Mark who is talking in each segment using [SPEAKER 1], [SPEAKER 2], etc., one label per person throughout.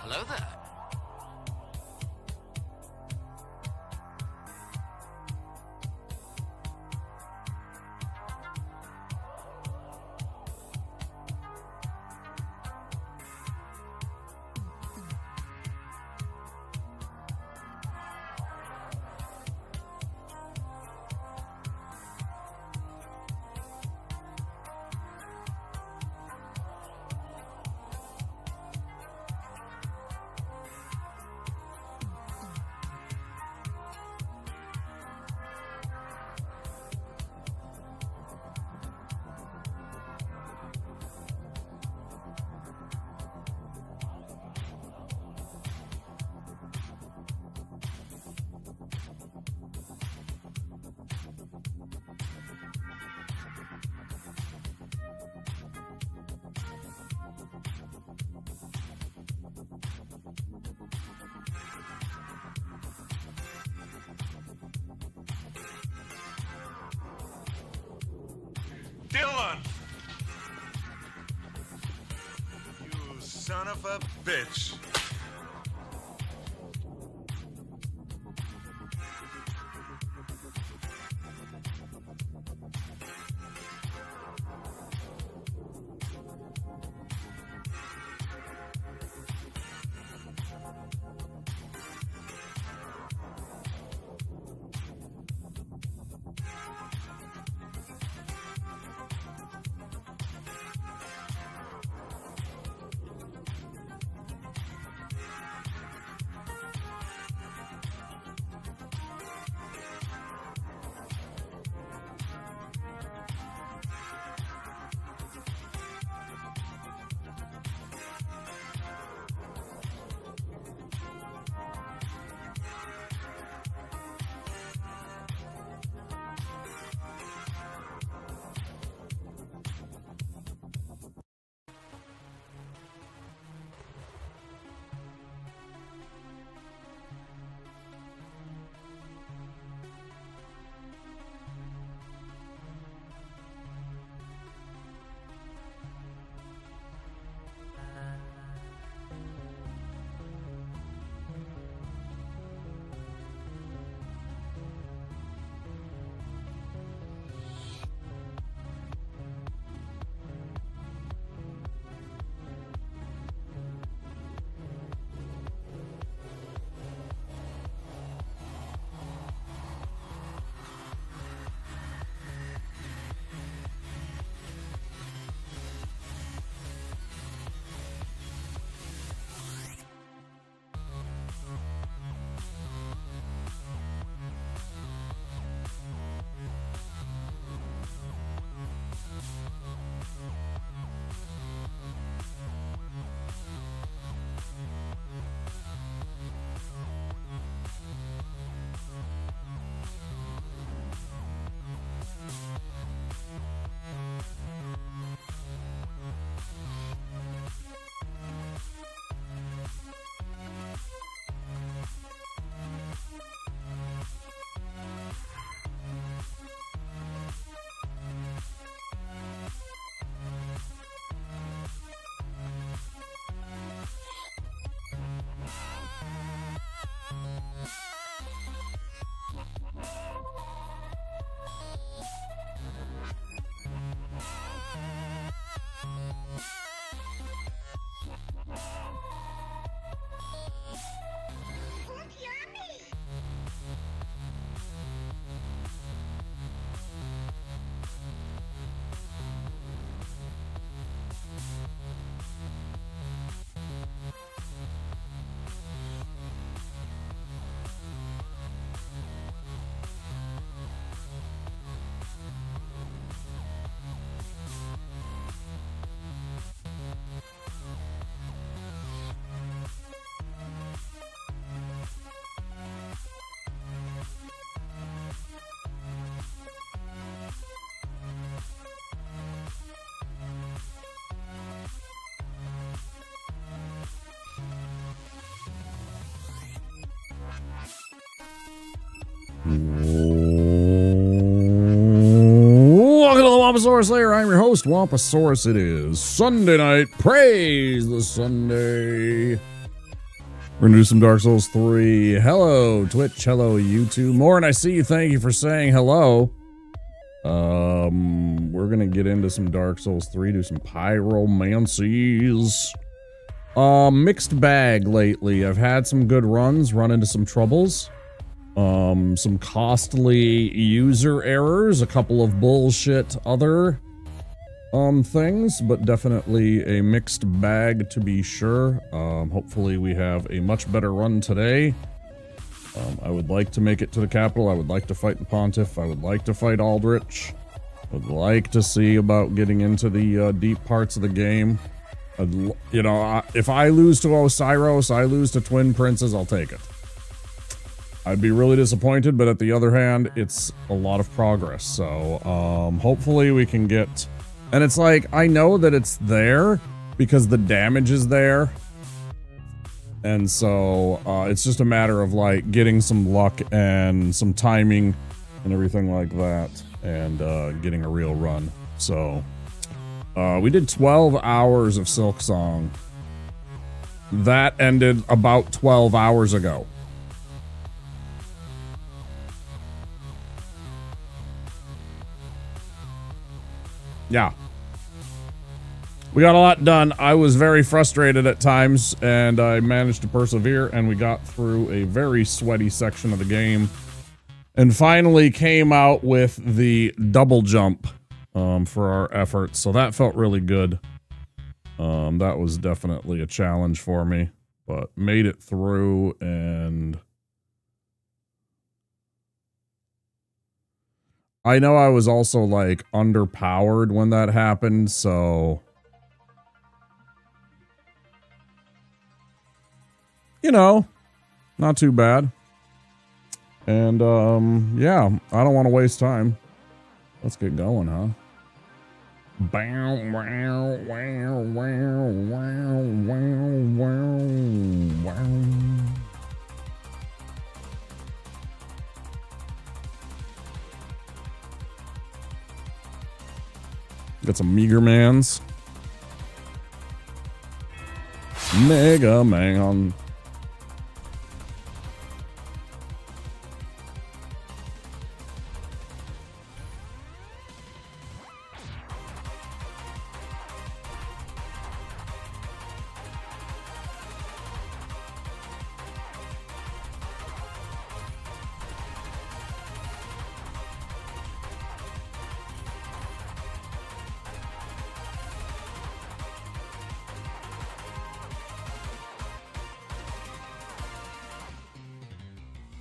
[SPEAKER 1] Hello there.
[SPEAKER 2] Dylan! You son of a bitch.
[SPEAKER 3] Welcome to the Wampasaurus Lair. I'm your host, Wampasaurus. It is Sunday night. Praise the Sunday. We're gonna do some Dark Souls 3. Hello, Twitch. Hello, YouTube. More, and I see you. Thank you for saying hello. We're gonna get into some Dark Souls 3, do some pyromancies. Mixed bag lately. I've had some good runs, run into some troubles. Some costly user errors, a couple of bullshit other things, but definitely a mixed bag to be sure. Hopefully we have a much better run today. I would like to make it to the capital. I would like to fight the Pontiff. I would like to fight Aldrich. I would like to see about getting into the deep parts of the game. You know, if I lose to Osiris, I lose to Twin Princes, I'll take it. I'd be really disappointed, but at the other hand, it's a lot of progress. So, hopefully we can get... And it's like, I know that it's there because the damage is there. And so, it's just a matter of, like, getting some luck and some timing and everything like that. And, getting a real run. So, we did 12 hours of Silk Song. That ended about 12 hours ago. Yeah. We got a lot done. I was very frustrated at times, and I managed to persevere, and we got through a very sweaty section of the game, and finally came out with the double jump for our efforts, so that felt really good. That was definitely a challenge for me, but made it through, and... I know I was also, like, underpowered when that happened, so... You know, not too bad. And, yeah, I don't want to waste time. Let's get going, huh? Bow, wow, wow, wow, wow, wow, wow, wow. Got some Meager Mans. Mega Man.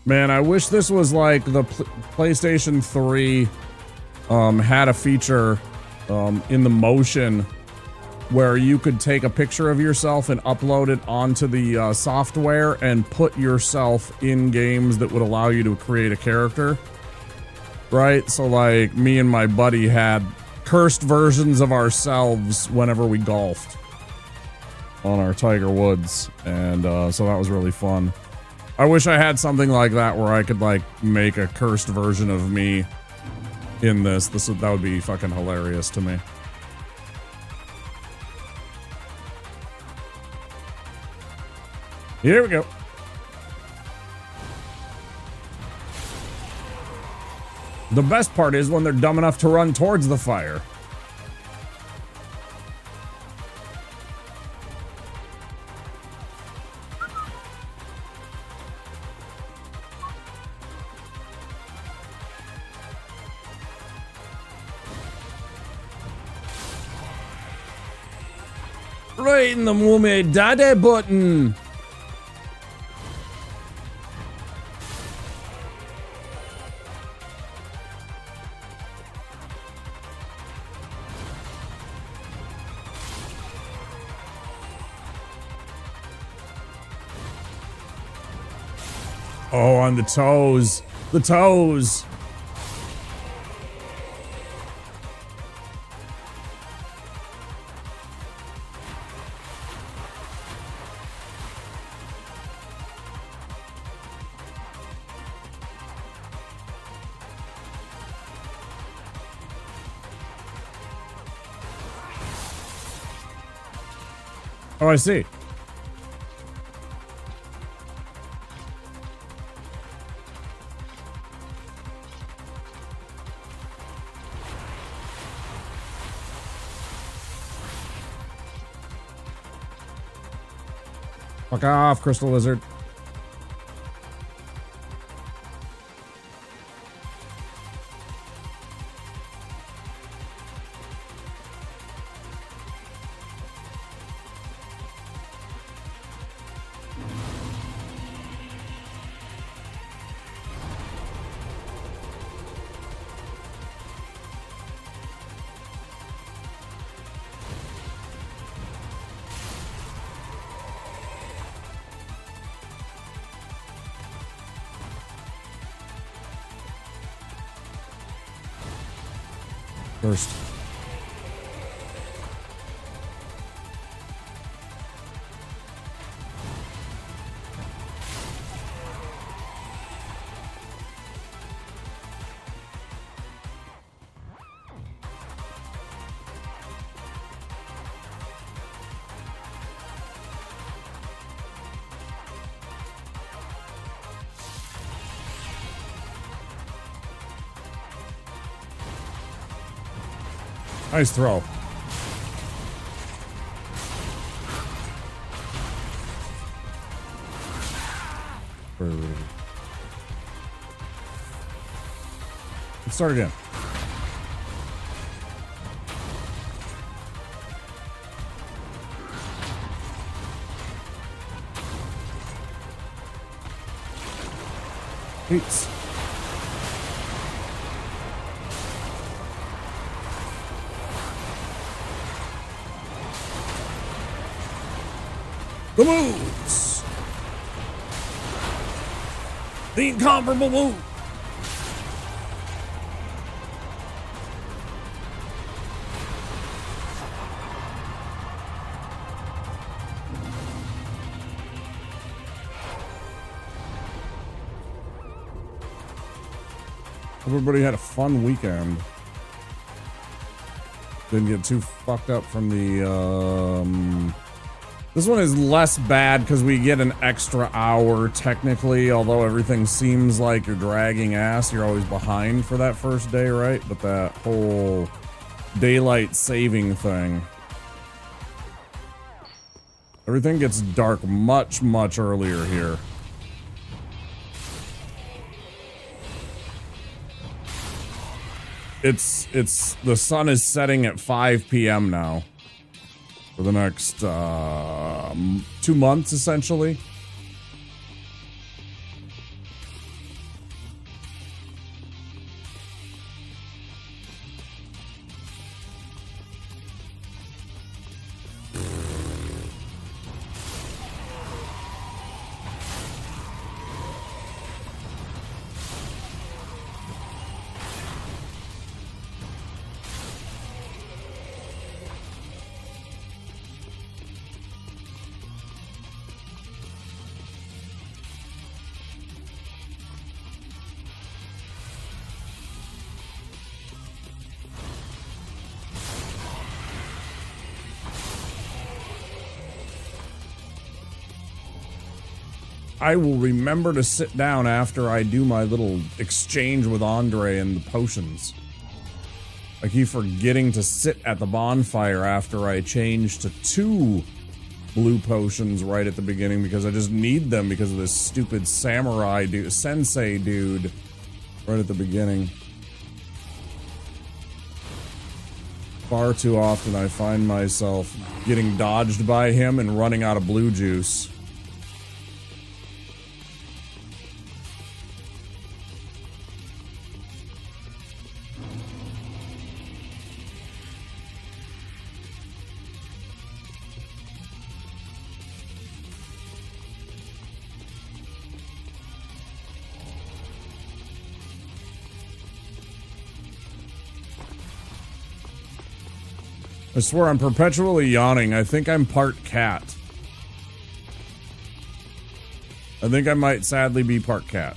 [SPEAKER 3] Man, I wish this was like the PlayStation 3 had a feature in the motion where you could take a picture of yourself and upload it onto the software and put yourself in games that would allow you to create a character. Right? So like me and my buddy had cursed versions of ourselves whenever we golfed on our Tiger Woods, and so that was really fun. I wish I had something like that where I could, like, make a cursed version of me in this. That would be fucking hilarious to me. Here we go. The best part is when they're dumb enough to run towards the fire. Right in the mommy daddy button. Oh, on the toes. The toes. Oh, I see. Fuck off, Crystal Lizard. First. Nice throw. Let's start again. Beats. The moves! The incomparable move! Everybody had a fun weekend. Didn't get too fucked up from the, This one is less bad because we get an extra hour technically, although everything seems like you're dragging ass. You're always behind for that first day, right? But that whole daylight saving thing. Everything gets dark much, much earlier here. The sun is setting at 5 p.m. now. For the next 2 months, essentially. I will remember to sit down after I do my little exchange with Andre and the potions. I keep forgetting to sit at the bonfire after I change to 2 blue potions right at the beginning because I just need them because of this stupid samurai dude, sensei dude right at the beginning. Far too often I find myself getting dodged by him and running out of blue juice. I swear I'm perpetually yawning. I think I'm part cat. I think I might sadly be part cat.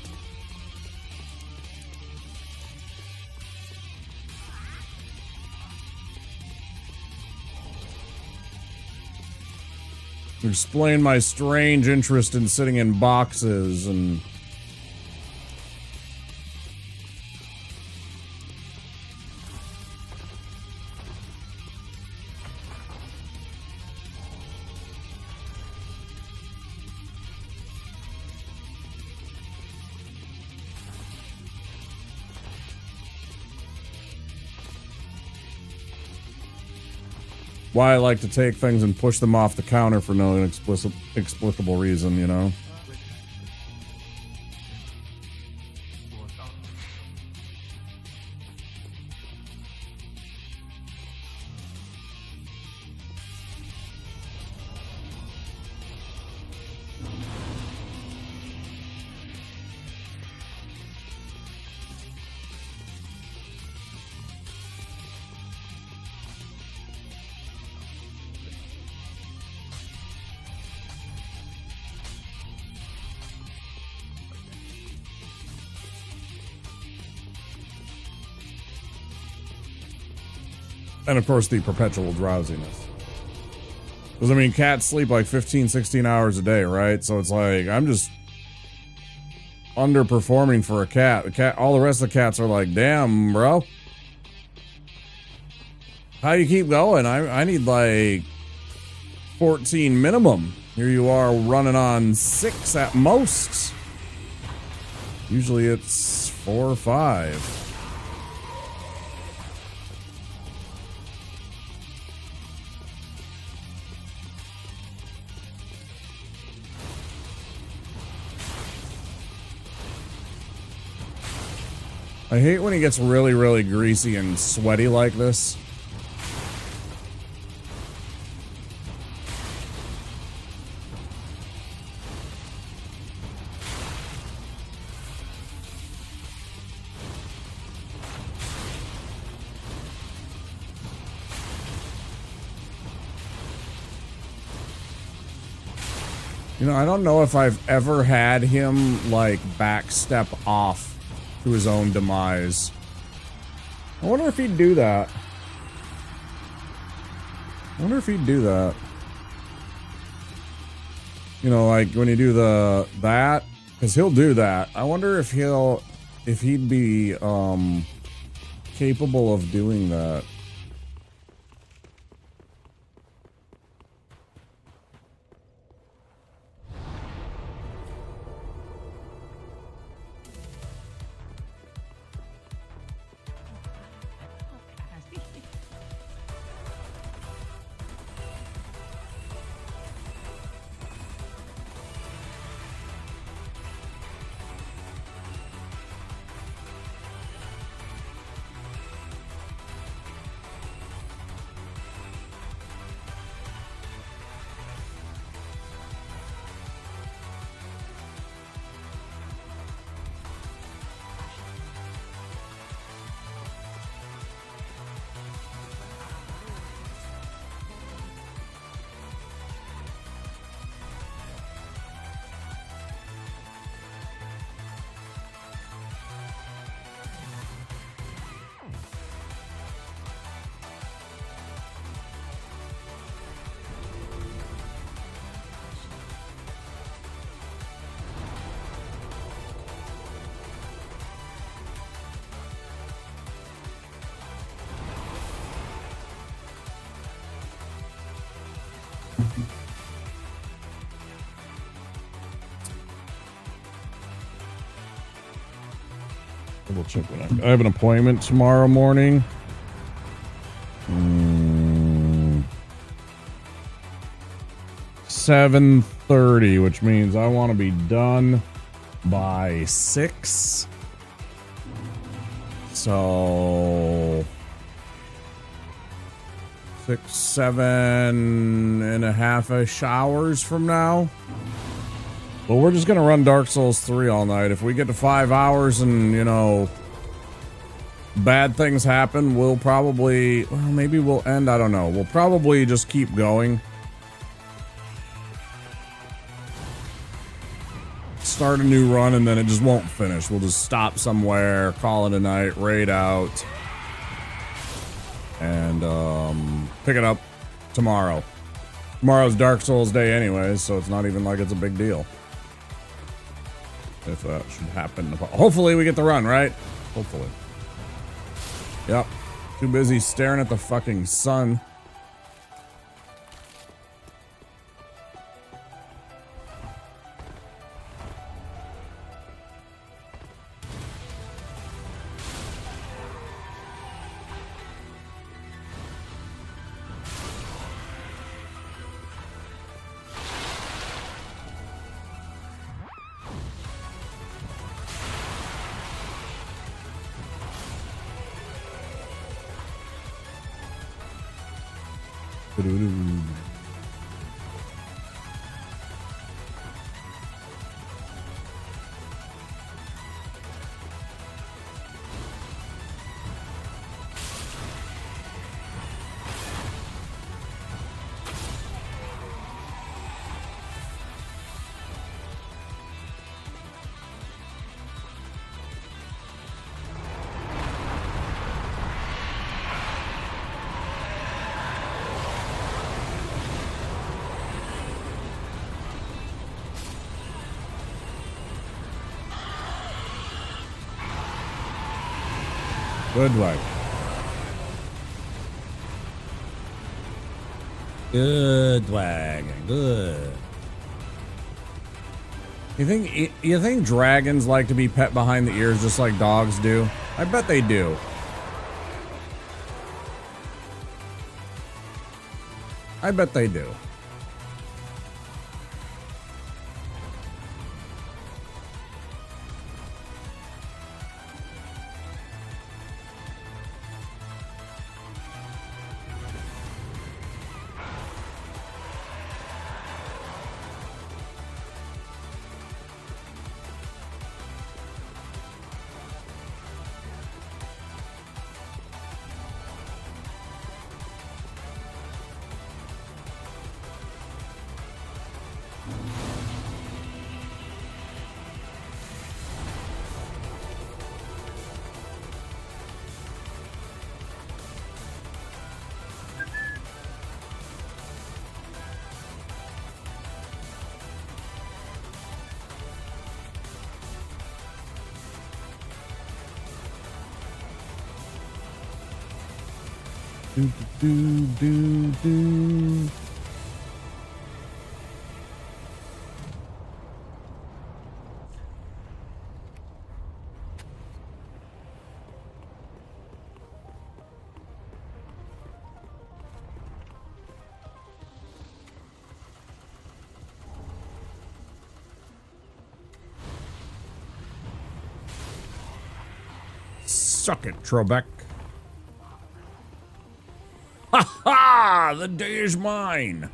[SPEAKER 3] Explain my strange interest in sitting in boxes and... Why I like to take things and push them off the counter for no inexplicable reason, you know? And of course, the perpetual drowsiness. Because, I mean, cats sleep like 15, 16 hours a day, right? So it's like, I'm just underperforming for a cat. All the rest of the cats are like, damn, bro. How you keep going? I need like 14 minimum. Here you are running on 6 at most. Usually it's 4 or 5. I hate when he gets really, really greasy and sweaty like this. You know, I don't know if I've ever had him, like, backstep off to his own demise. I wonder if he'd do that. I wonder if he'd do that. You know, like when you do that, because he'll do that. I wonder if he'd be capable of doing that. Double check what I have an appointment tomorrow morning. 7:30, which means I want to be done by 6. So 6, 7.5-ish hours from now. Well, we're just gonna run Dark Souls 3 all night. If we get to 5 hours and, you know, bad things happen, we'll probably, well, maybe we'll end, I don't know. We'll probably just keep going. Start a new run and then it just won't finish. We'll just stop somewhere, call it a night, raid out, and pick it up tomorrow. Tomorrow's Dark Souls day anyways, so it's not even like it's a big deal. If that should happen. Hopefully we get the run, right? Hopefully. Yep. Too busy staring at the fucking sun. Good work. Good wagon. Good. You think dragons like to be pet behind the ears just like dogs do? I bet they do. I bet they do. Do. Suck it, Trebek. Ha ha! The day is mine.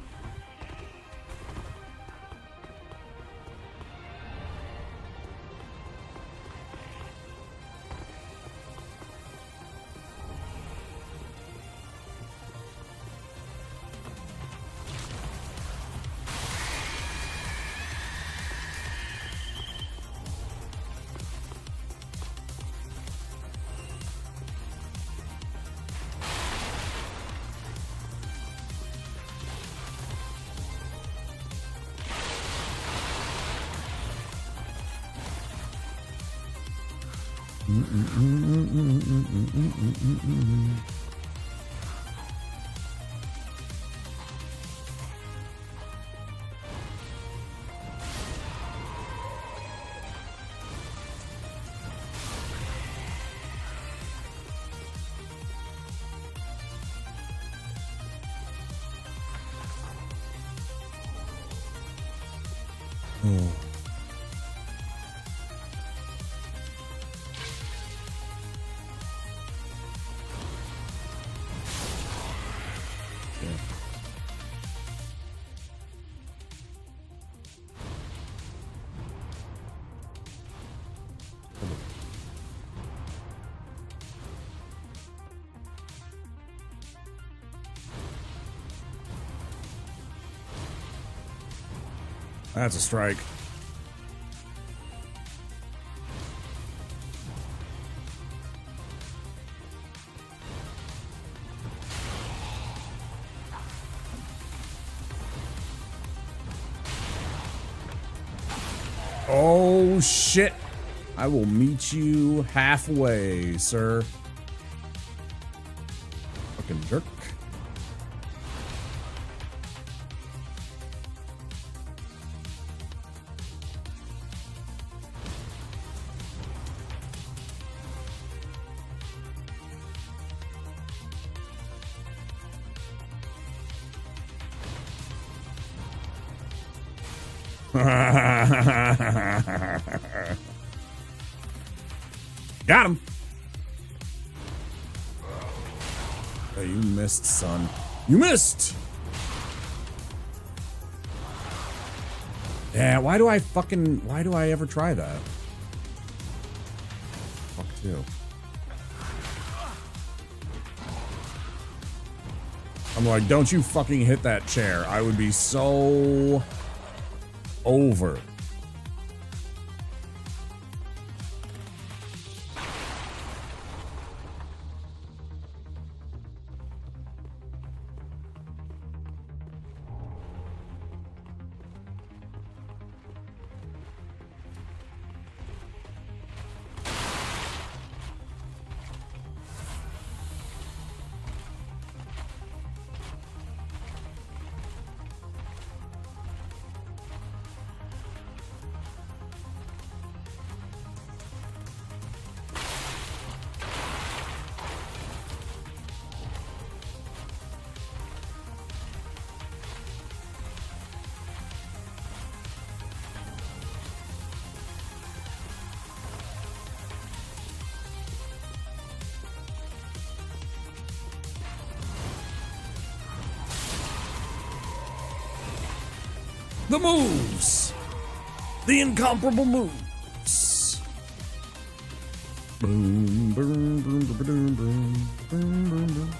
[SPEAKER 3] That's a strike. Oh, shit. I will meet you halfway, sir. Fucking jerk. Got him. Oh, you missed, son. You missed. Yeah, why do I ever try that? Fuck too. I'm like, don't you fucking hit that chair. I would be so over. The moves! The incomparable moves! Boom, boom, boom, boom, boom, boom, boom, boom, boom.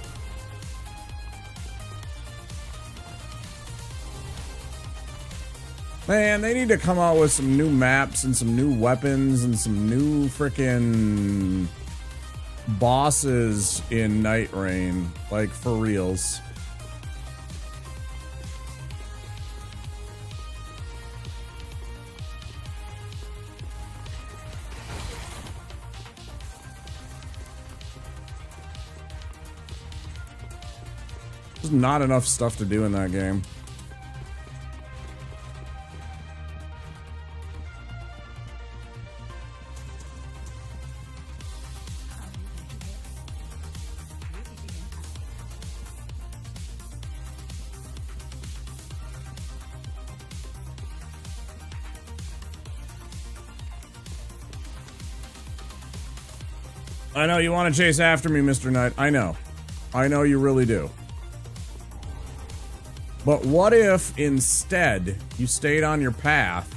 [SPEAKER 3] Man, they need to come out with some new maps and some new weapons and some new frickin' bosses in Night Rain. Like, for reals. There's not enough stuff to do in that game. I know you want to chase after me, Mr. Knight. I know. I know you really do. But what if instead you stayed on your path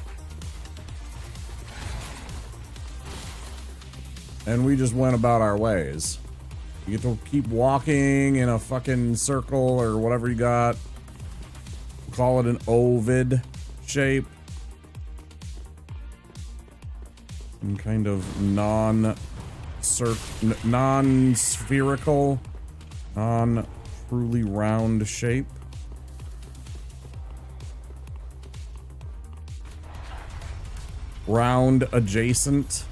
[SPEAKER 3] and we just went about our ways? You get to keep walking in a fucking circle or whatever you got. Call it an ovid shape. Some kind of non-spherical, non-truly round shape. Round adjacent.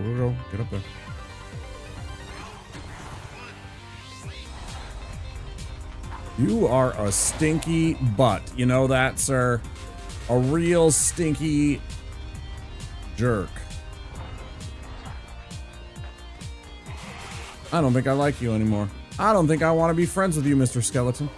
[SPEAKER 3] Go. Get up there. You are a stinky butt. You know that, sir? A real stinky jerk. I don't think I like you anymore. I don't think I want to be friends with you, Mr. Skeleton.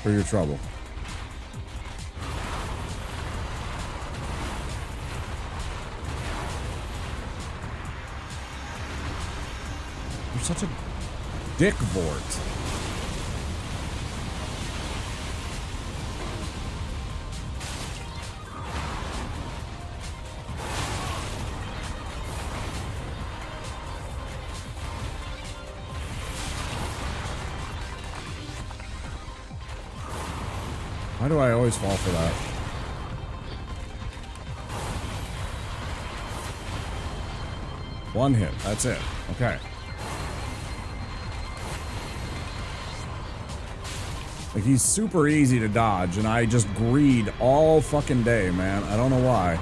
[SPEAKER 3] For your trouble. You're such a dick vort. Why do I always fall for that? One hit, that's it. Okay. Like, he's super easy to dodge, and I just greed all fucking day, man. I don't know why.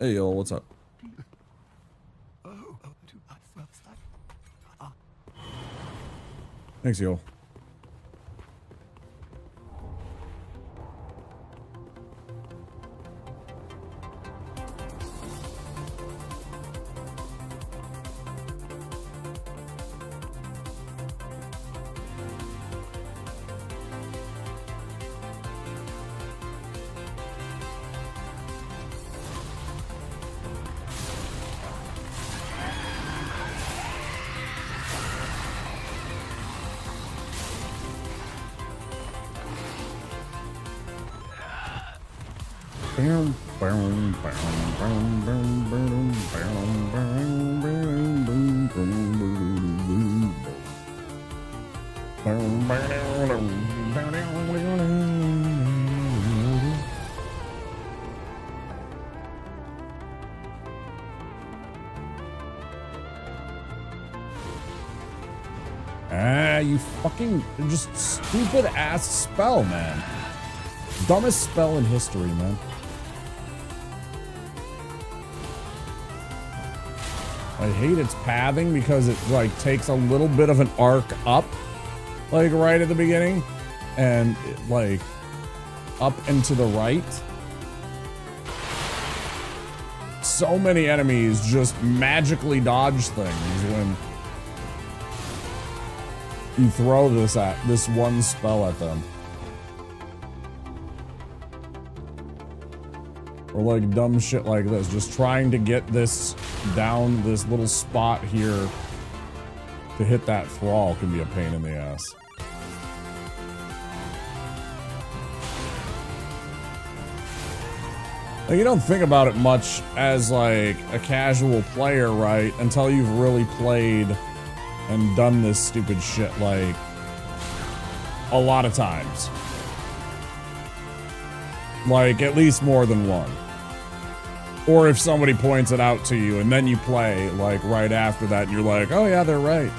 [SPEAKER 3] Hey, yo, what's up? Thanks, yo. You fucking just stupid ass spell, man. Dumbest spell in history, man. I hate its pathing because it like takes a little bit of an arc up, like right at the beginning, and it, like up and to the right. So many enemies just magically dodge things when you throw this one spell at them. Or like dumb shit like this. Just trying to get this down this little spot here to hit that thrall can be a pain in the ass. Now, you don't think about it much as like a casual player, right? Until you've really played and done this stupid shit like a lot of times. Like at least more than one. Or if somebody points it out to you and then you play like right after that and you're like, oh yeah, they're right.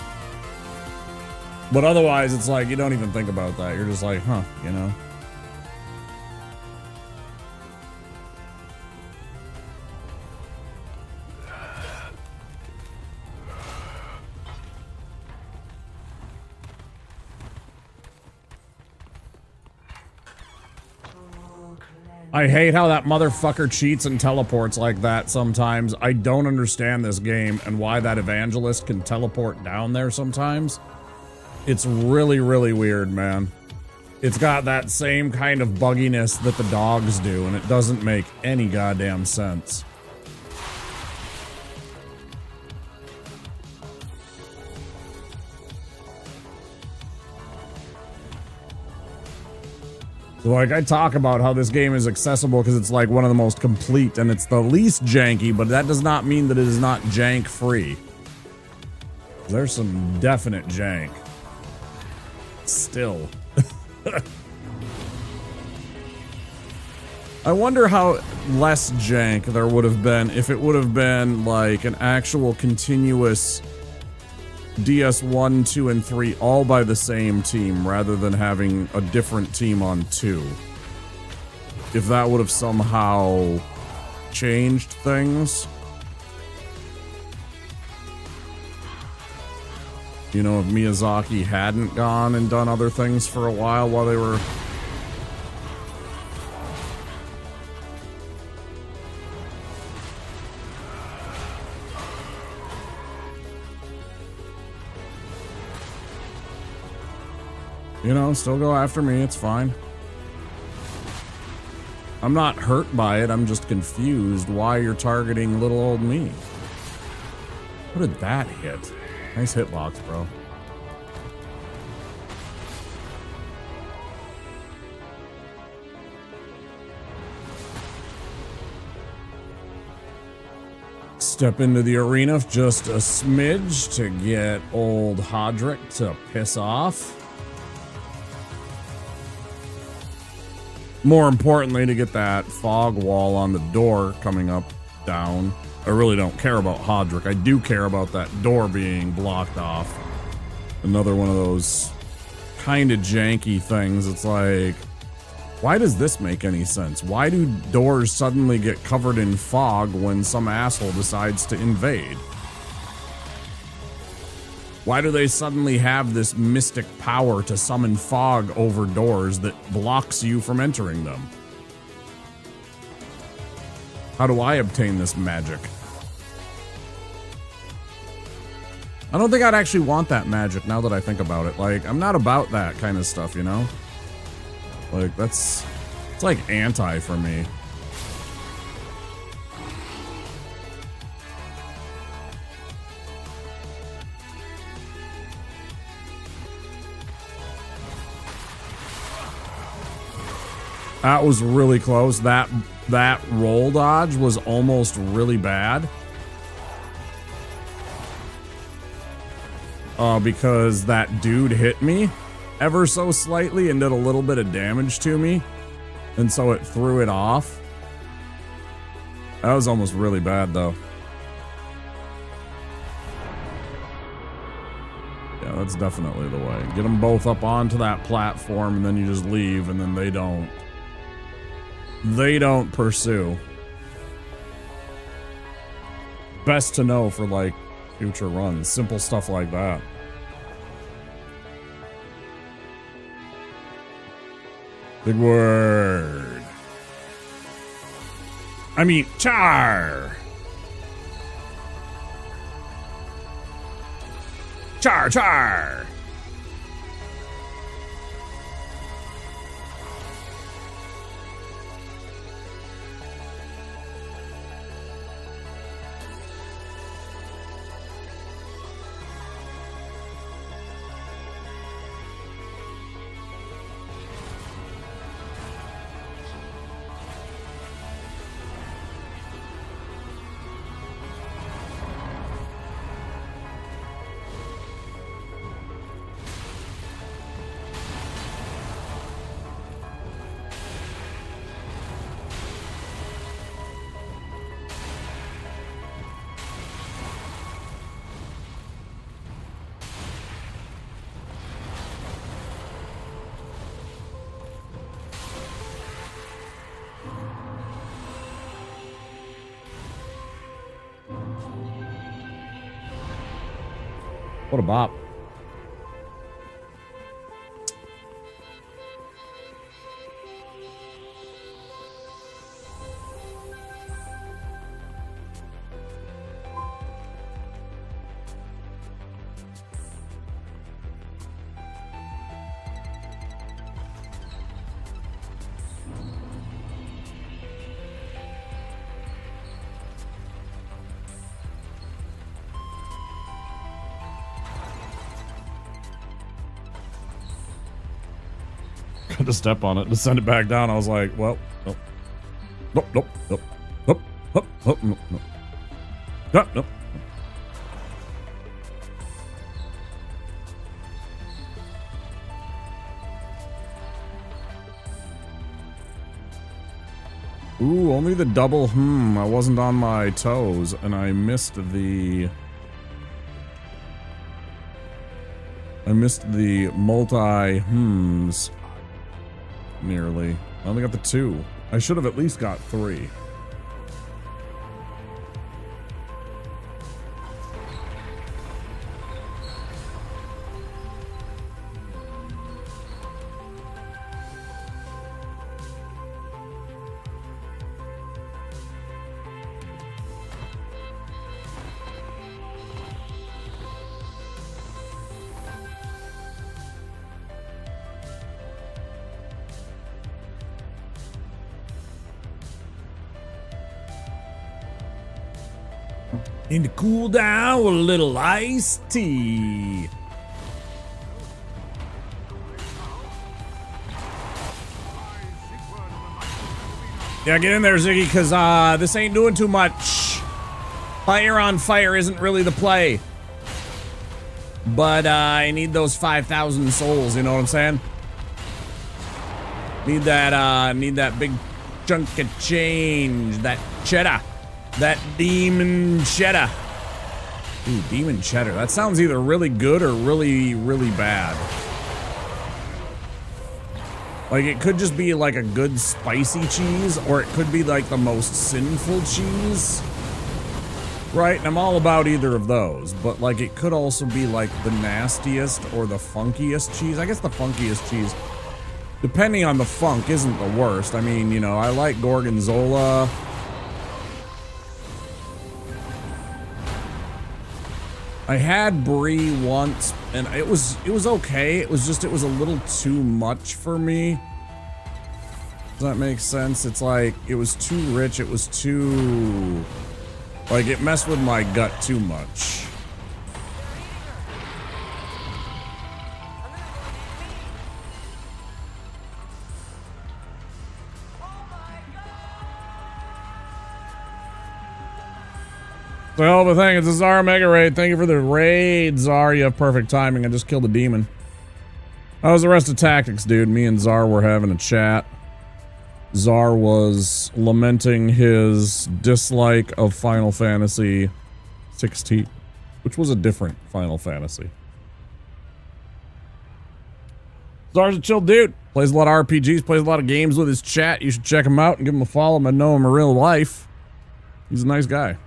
[SPEAKER 3] But otherwise it's like you don't even think about that. You're just like, huh, you know? I hate how that motherfucker cheats and teleports like that sometimes. I don't understand this game and why that evangelist can teleport down there sometimes. It's really, really weird, man. It's got that same kind of bugginess that the dogs do, and it doesn't make any goddamn sense. Like, I talk about how this game is accessible because it's like one of the most complete and it's the least janky, but that does not mean that it is not jank free. There's some definite jank. Still. I wonder how less jank there would have been if it would have been like an actual continuous DS1, 2, and 3 all by the same team rather than having a different team on 2. If that would have somehow changed things. You know, if Miyazaki hadn't gone and done other things for a while they were... You know, still go after me, it's fine. I'm not hurt by it, I'm just confused why you're targeting little old me. What did that hit? Nice hitbox, bro. Step into the arena just a smidge to get old Hodrick to piss off. More importantly, to get that fog wall on the door coming up, down. I really don't care about Hodrick. I do care about that door being blocked off. Another one of those kind of janky things. It's like, why does this make any sense? Why do doors suddenly get covered in fog when some asshole decides to invade? Why do they suddenly have this mystic power to summon fog over doors that blocks you from entering them? How do I obtain this magic? I don't think I'd actually want that magic now that I think about it. Like, I'm not about that kind of stuff, you know? Like, it's like anti for me. That was really close. That roll dodge was almost really bad. Because that dude hit me ever so slightly and did a little bit of damage to me. And so it threw it off. That was almost really bad though. Yeah, that's definitely the way. Get them both up onto that platform and then you just leave and then they don't pursue. Best to know for like future runs. Simple stuff like that. Big word. I mean, char. Char, char. What a bop. To step on it to send it back down. I was like, well, nope. Nope, nope, nope, nope, nope, nope, nope, nope. Nope, nope. Ooh, only the double I wasn't on my toes and I missed the multi-hms. Nearly. I only got the 2. I should have at least got 3. Need to cool down with a little iced tea. Yeah, get in there, Ziggy, because this ain't doing too much. Fire on fire isn't really the play. But I need those 5,000 souls, you know what I'm saying? Need that big chunk of change, that cheddar. That demon cheddar. Ooh, demon cheddar. That sounds either really good or really, really bad. Like, it could just be like a good spicy cheese, or it could be like the most sinful cheese. Right? And I'm all about either of those. But, like, it could also be like the nastiest or the funkiest cheese. I guess the funkiest cheese, depending on the funk, isn't the worst. I mean, you know, I like gorgonzola. I had brie once, and it was okay. It was just, it was a little too much for me. Does that make sense? It's like, it was too rich. It was too, like, it messed with my gut too much. The hell of a thing. It's a Zara Mega Raid. Thank you for the raid, Zara. You have perfect timing. I just killed a demon. How was the rest of tactics, dude? Me and Zara were having a chat. Zara was lamenting his dislike of Final Fantasy 16, which was a different Final Fantasy. Zara's a chill dude. Plays a lot of RPGs, plays a lot of games with his chat. You should check him out and give him a follow. I know him in real life. He's a nice guy.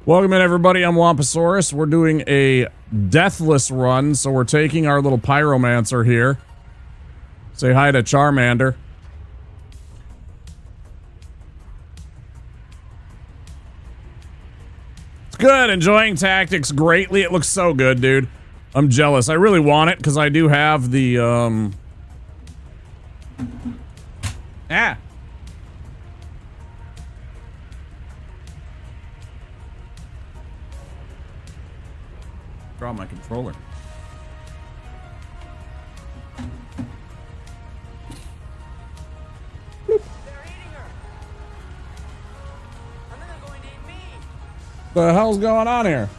[SPEAKER 3] Welcome in, everybody. I'm Wampasaurus. We're doing a Deathless run, so we're taking our little Pyromancer here. Say hi to Charmander. It's good. Enjoying tactics greatly. It looks so good, dude. I'm jealous. I really want it, because I do have the, Draw my controller. They're eating her. And then they're going to eat me. The hell's going on here?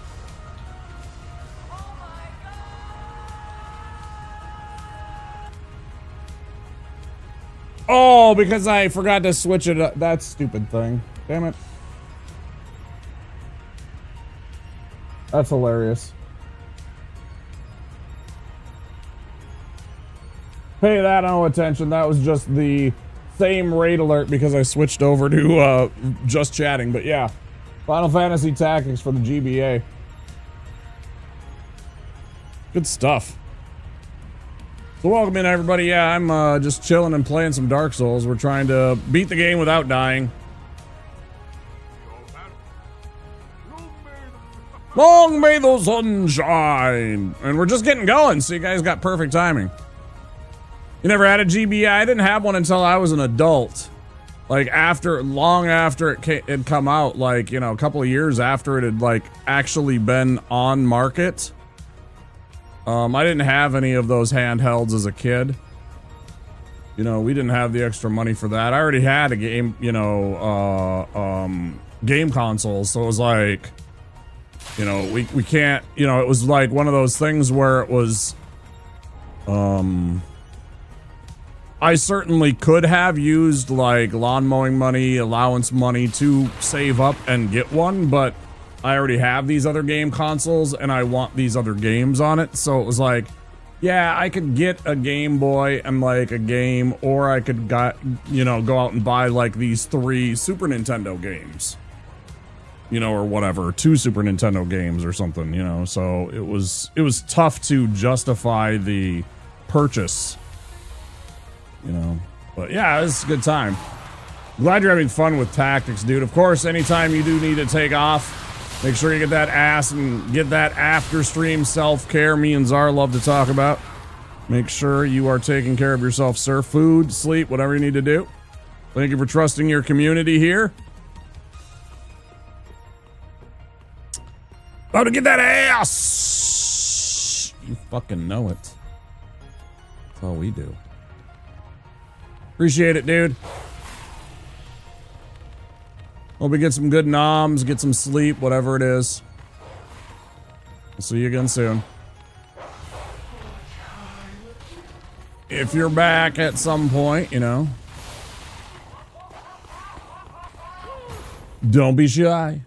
[SPEAKER 3] Oh my God. Oh, because I forgot to switch it up. That stupid thing. Damn it. That's hilarious. Pay that no attention. That was just the same raid alert because I switched over to just chatting. But yeah, Final Fantasy Tactics for the GBA. Good stuff. So welcome in, everybody. Yeah, I'm just chilling and playing some Dark Souls. We're trying to beat the game without dying. Long may the sun shine. And we're just getting going, so you guys got perfect timing. You never had a GBA? I didn't have one until I was an adult. Like long after it had come out, like, you know, a couple of years after it had like actually been on market. I didn't have any of those handhelds as a kid. You know, we didn't have the extra money for that. I already had a game, you know, game consoles, so it was like, you know, we can't, you know, it was like one of those things where it was, I certainly could have used like lawn mowing money, allowance money to save up and get one, but I already have these other game consoles and I want these other games on it. So it was like, yeah, I could get a Game Boy and like a game, or I could you know, go out and buy like these 3 Super Nintendo games, you know, or whatever, 2 Super Nintendo games or something, you know. So it was tough to justify the purchase. You know, but yeah, it's a good time. Glad you're having fun with tactics, dude. Of course, anytime you do need to take off, make sure you get that ass and get that after stream self-care me and Czar love to talk about. Make sure you are taking care of yourself, sir. Food, sleep, whatever you need to do. Thank you for trusting your community here. About to get that ass! You fucking know it. That's all we do. Appreciate it, dude. Hope we get some good noms, get some sleep, whatever it is. We'll see you again soon. If you're back at some point, you know. Don't be shy.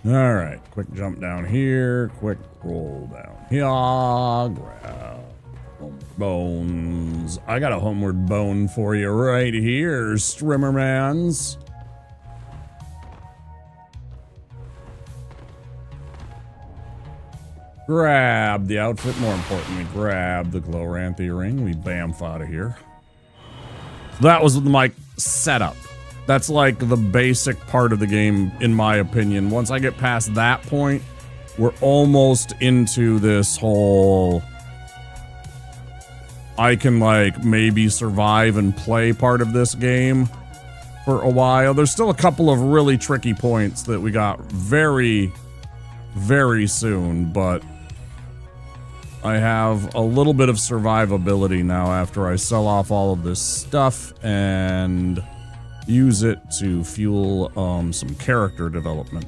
[SPEAKER 3] Alright, quick jump down here, quick roll down here, grab bones. I got a homeward bone for you right here, Strimmermans. Grab the outfit, more importantly, grab the Gloranthy ring. We bamf out of here. That was my setup. That's like the basic part of the game, in my opinion. Once I get past that point, we're almost into this whole, I can like maybe survive and play part of this game for a while. There's still a couple of really tricky points that we got very, very soon, but I have a little bit of survivability now after I sell off all of this stuff and use it to fuel some character development.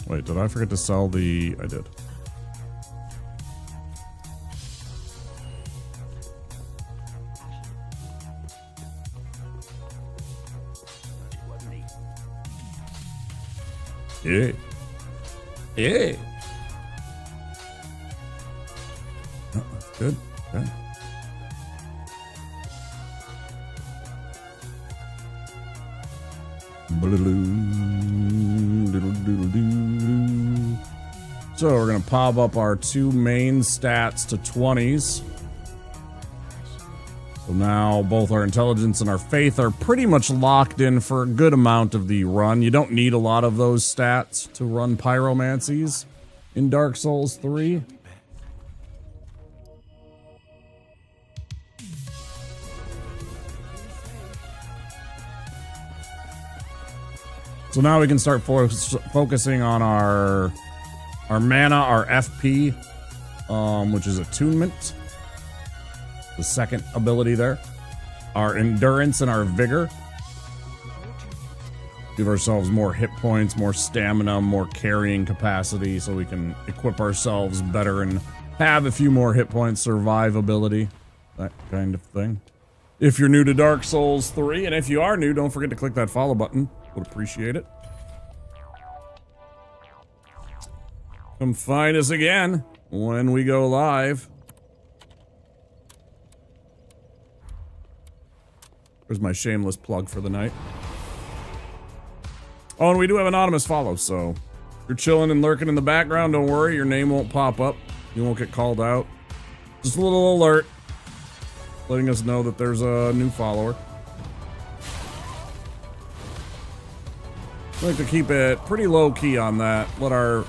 [SPEAKER 3] Wait, did I forget to sell the... I did. Yeah. Yeah. Oh, that's good. Okay. So we're gonna pop up our 2 main stats to 20s. So now both our intelligence and our faith are pretty much locked in for a good amount of the run. You don't need a lot of those stats to run pyromancies in Dark Souls 3. So now we can start focusing on our mana, our FP, which is attunement. The second ability there. Our endurance and our vigor. Give ourselves more hit points, more stamina, more carrying capacity so we can equip ourselves better and have a few more hit points, survivability, that kind of thing. if you're new to Dark Souls 3. And if you are new, don't forget to click that follow button. Would appreciate it. Come find us again when we go live. There's my shameless plug for the night. Oh, and we do have an anonymous follow, so if you're chilling and lurking in the background, don't worry, your name won't pop up. You won't get called out. Just a little alert, letting us know that there's a new follower. I like to keep it pretty low-key on that. Let our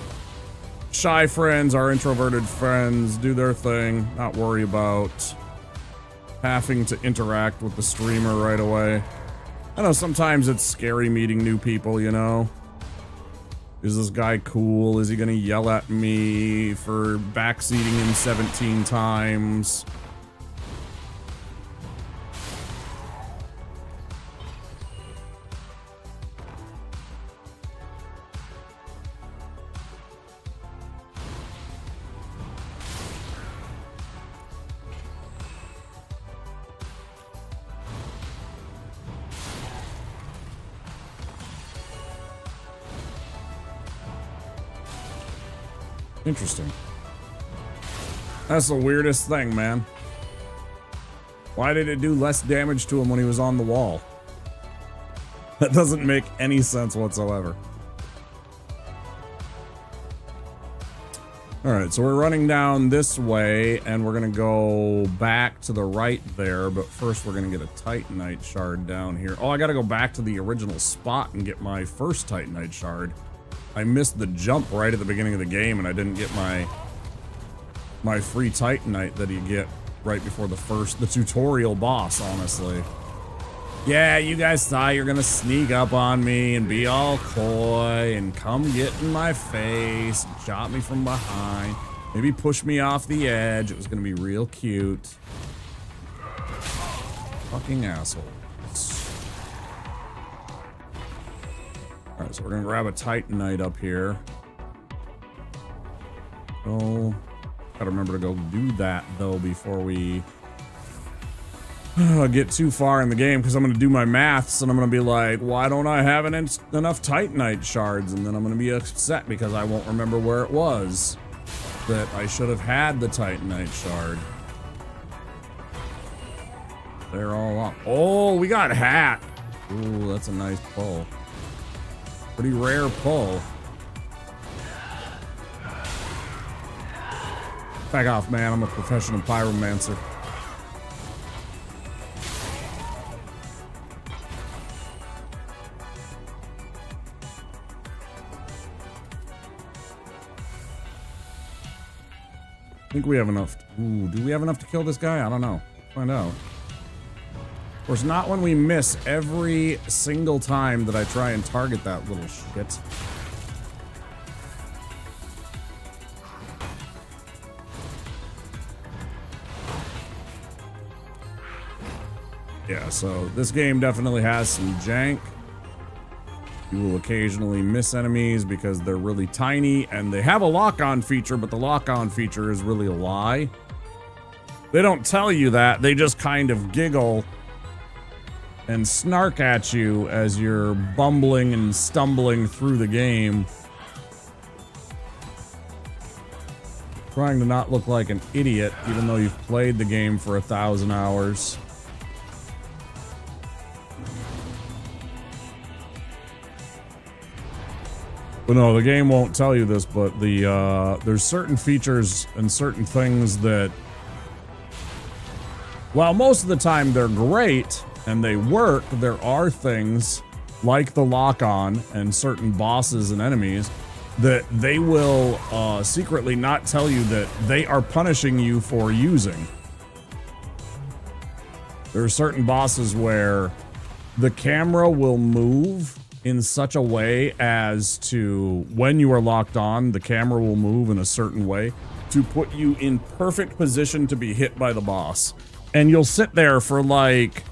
[SPEAKER 3] shy friends, our introverted friends do their thing. Not worry about having to interact with the streamer right away. I know sometimes it's scary meeting new people, you know? Is this guy cool? Is he gonna yell at me for backseating him 17 times? Interesting. That's the weirdest thing, man. Why did it do less damage to him when he was on the wall? That doesn't make any sense whatsoever. Alright, so we're running down this way, and we're gonna go back to the right there, but first we're gonna get a Titanite shard down here. Oh, I gotta go back to the original spot and get my first Titanite shard. I missed the jump right at the beginning of the game, and I didn't get my free Titanite that you get right before the tutorial boss, honestly. Yeah, you guys thought you were gonna sneak up on me and be all coy and come get in my face and shot me from behind. Maybe push me off the edge. It was gonna be real cute. Fucking assholes. Alright, so we're gonna grab a Titanite up here. Oh, gotta remember to go do that though before we get too far in the game, because I'm gonna do my maths and I'm gonna be like, why don't I have enough Titanite shards? And then I'm gonna be upset because I won't remember where it was that I should have had the Titanite shard. They're all up. Oh, we got hat. Ooh, that's a nice pull. Pretty rare pull. Back off, man. I'm a professional pyromancer. I think we have enough. Ooh, do we have enough to kill this guy? I don't know. Find out. Of course, not when we miss every single time that I try and target that little shit. Yeah, so this game definitely has some jank. You will occasionally miss enemies because they're really tiny, and they have a lock-on feature, but the lock-on feature is really a lie. They don't tell you that, they just kind of giggle and snark at you as you're bumbling and stumbling through the game. Trying to not look like an idiot, even though you've played the game for 1,000 hours. But no, the game won't tell you this, but there's certain features and certain things that, while most of the time they're great and they work, there are things like the lock-on and certain bosses and enemies that they will secretly not tell you that they are punishing you for using. There are certain bosses where the camera will move in such a way as to, when you are locked on, the camera will move in a certain way to put you in perfect position to be hit by the boss. And you'll sit there for like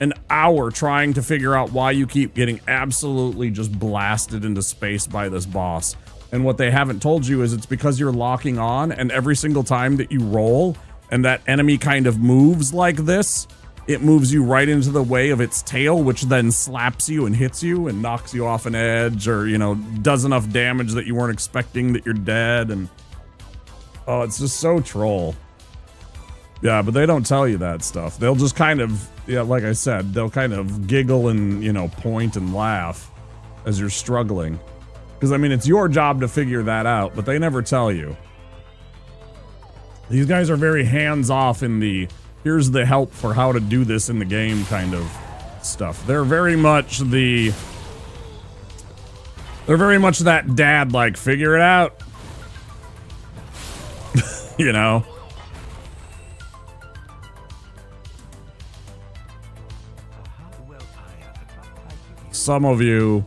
[SPEAKER 3] an hour trying to figure out why you keep getting absolutely just blasted into space by this boss. And what they haven't told you is it's because you're locking on, and every single time that you roll and that enemy kind of moves like this, it moves you right into the way of its tail, which then slaps you and hits you and knocks you off an edge, or, you know, does enough damage that you weren't expecting that you're dead. And oh, it's just so troll. Yeah, but they don't tell you that stuff. They'll just kind of, yeah, like I said, they'll kind of giggle and, you know, point and laugh as you're struggling. Because, I mean, it's your job to figure that out, but they never tell you. These guys are very hands-off in the, here's the help for how to do this in the game kind of stuff. They're very much that dad, like, figure it out. You know? Some of you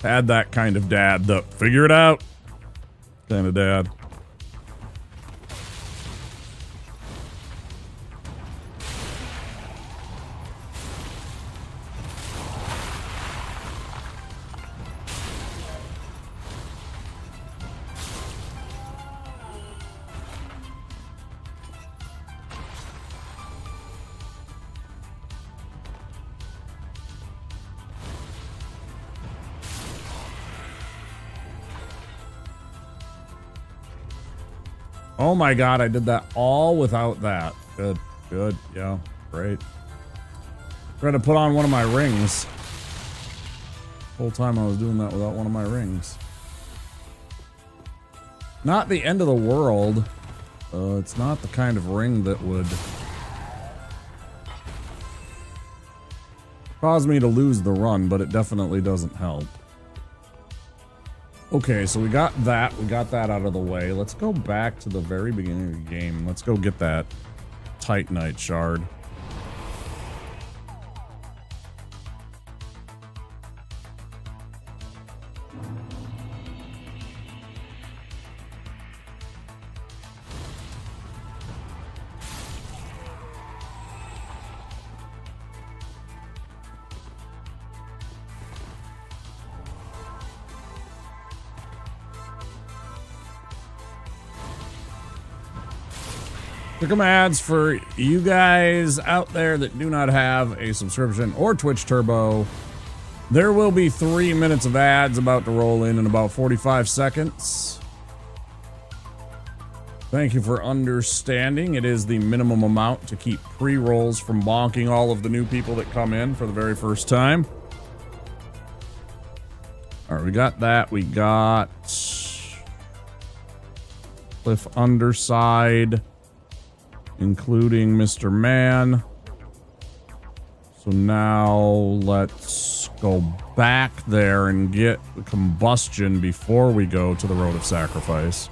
[SPEAKER 3] had that kind of dad, the figure it out kind of dad. Oh my god, I did that all without that. Good, good, yeah, great. Tried to put on one of my rings. The whole time I was doing that without one of my rings. Not the end of the world. It's not the kind of ring that would cause me to lose the run, but it definitely doesn't help. Okay, so we got that out of the way. Let's go back to the very beginning of the game. Let's go get that Titanite shard. Here come ads for you guys out there that do not have a subscription or Twitch Turbo. There will be 3 minutes of ads about to roll in about 45 seconds. Thank you for understanding. It is the minimum amount to keep pre-rolls from bonking all of the new people that come in for the very first time. All right, we got that. We got Cliff Underside, including Mr. Man. So now let's go back there and get the combustion before we go to the Road of Sacrifice.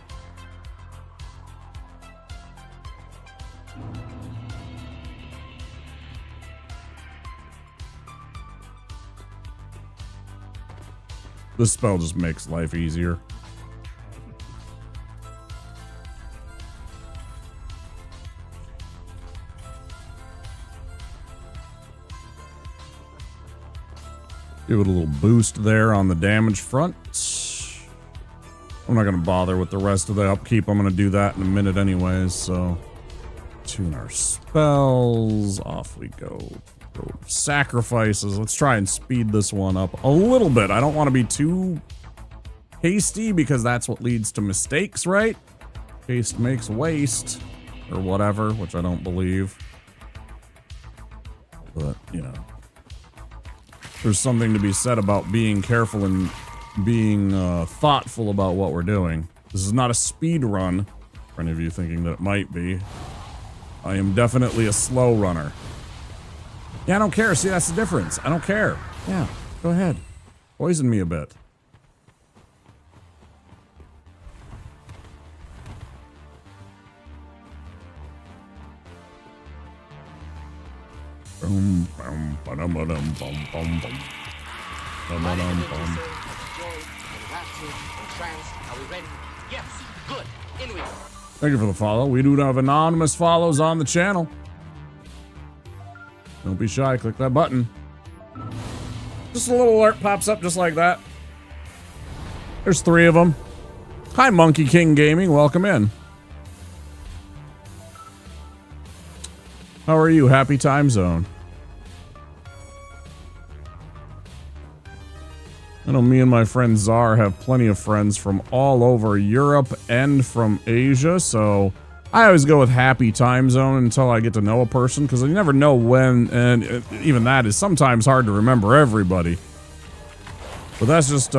[SPEAKER 3] This spell just makes life easier. Give it a little boost there on the damage front. I'm not going to bother with the rest of the upkeep. I'm going to do that in a minute anyways, so tune our spells. Off we go. Sacrifices. Let's try and speed this one up a little bit. I don't want to be too hasty because that's what leads to mistakes, right? Haste makes waste or whatever, which I don't believe. But, you know, there's something to be said about being careful and being thoughtful about what we're doing. This is not a speed run, for any of you thinking that it might be. I am definitely a slow runner. Yeah, I don't care. See, that's the difference. I don't care. Yeah, go ahead. Poison me a bit. Boom, boom, ba-dum, ba-dum, bum, bum, bum. Ba-ba-dum, bum. Thank you for the follow. We do have anonymous follows on the channel. Don't be shy. Click that button. Just a little alert pops up just like that. There's 3 of them. Hi, Monkey King Gaming. Welcome in. How are you? Happy time zone. I know me and my friend Czar have plenty of friends from all over Europe and from Asia, so I always go with happy time zone until I get to know a person, because you never know when, and even that is sometimes hard to remember everybody. But that's just,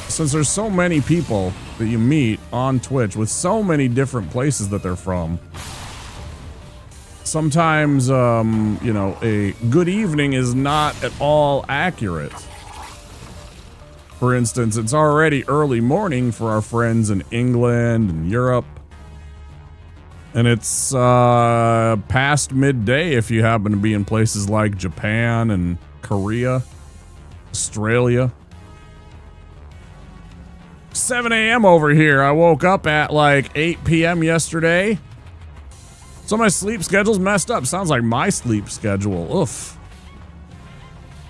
[SPEAKER 3] since there's so many people that you meet on Twitch with so many different places that they're from, sometimes, you know, a good evening is not at all accurate. For instance, it's already early morning for our friends in England and Europe. And it's past midday if you happen to be in places like Japan and Korea, Australia. 7 a.m. over here. I woke up at like 8 p.m. yesterday. So my sleep schedule's messed up. Sounds like my sleep schedule. Oof.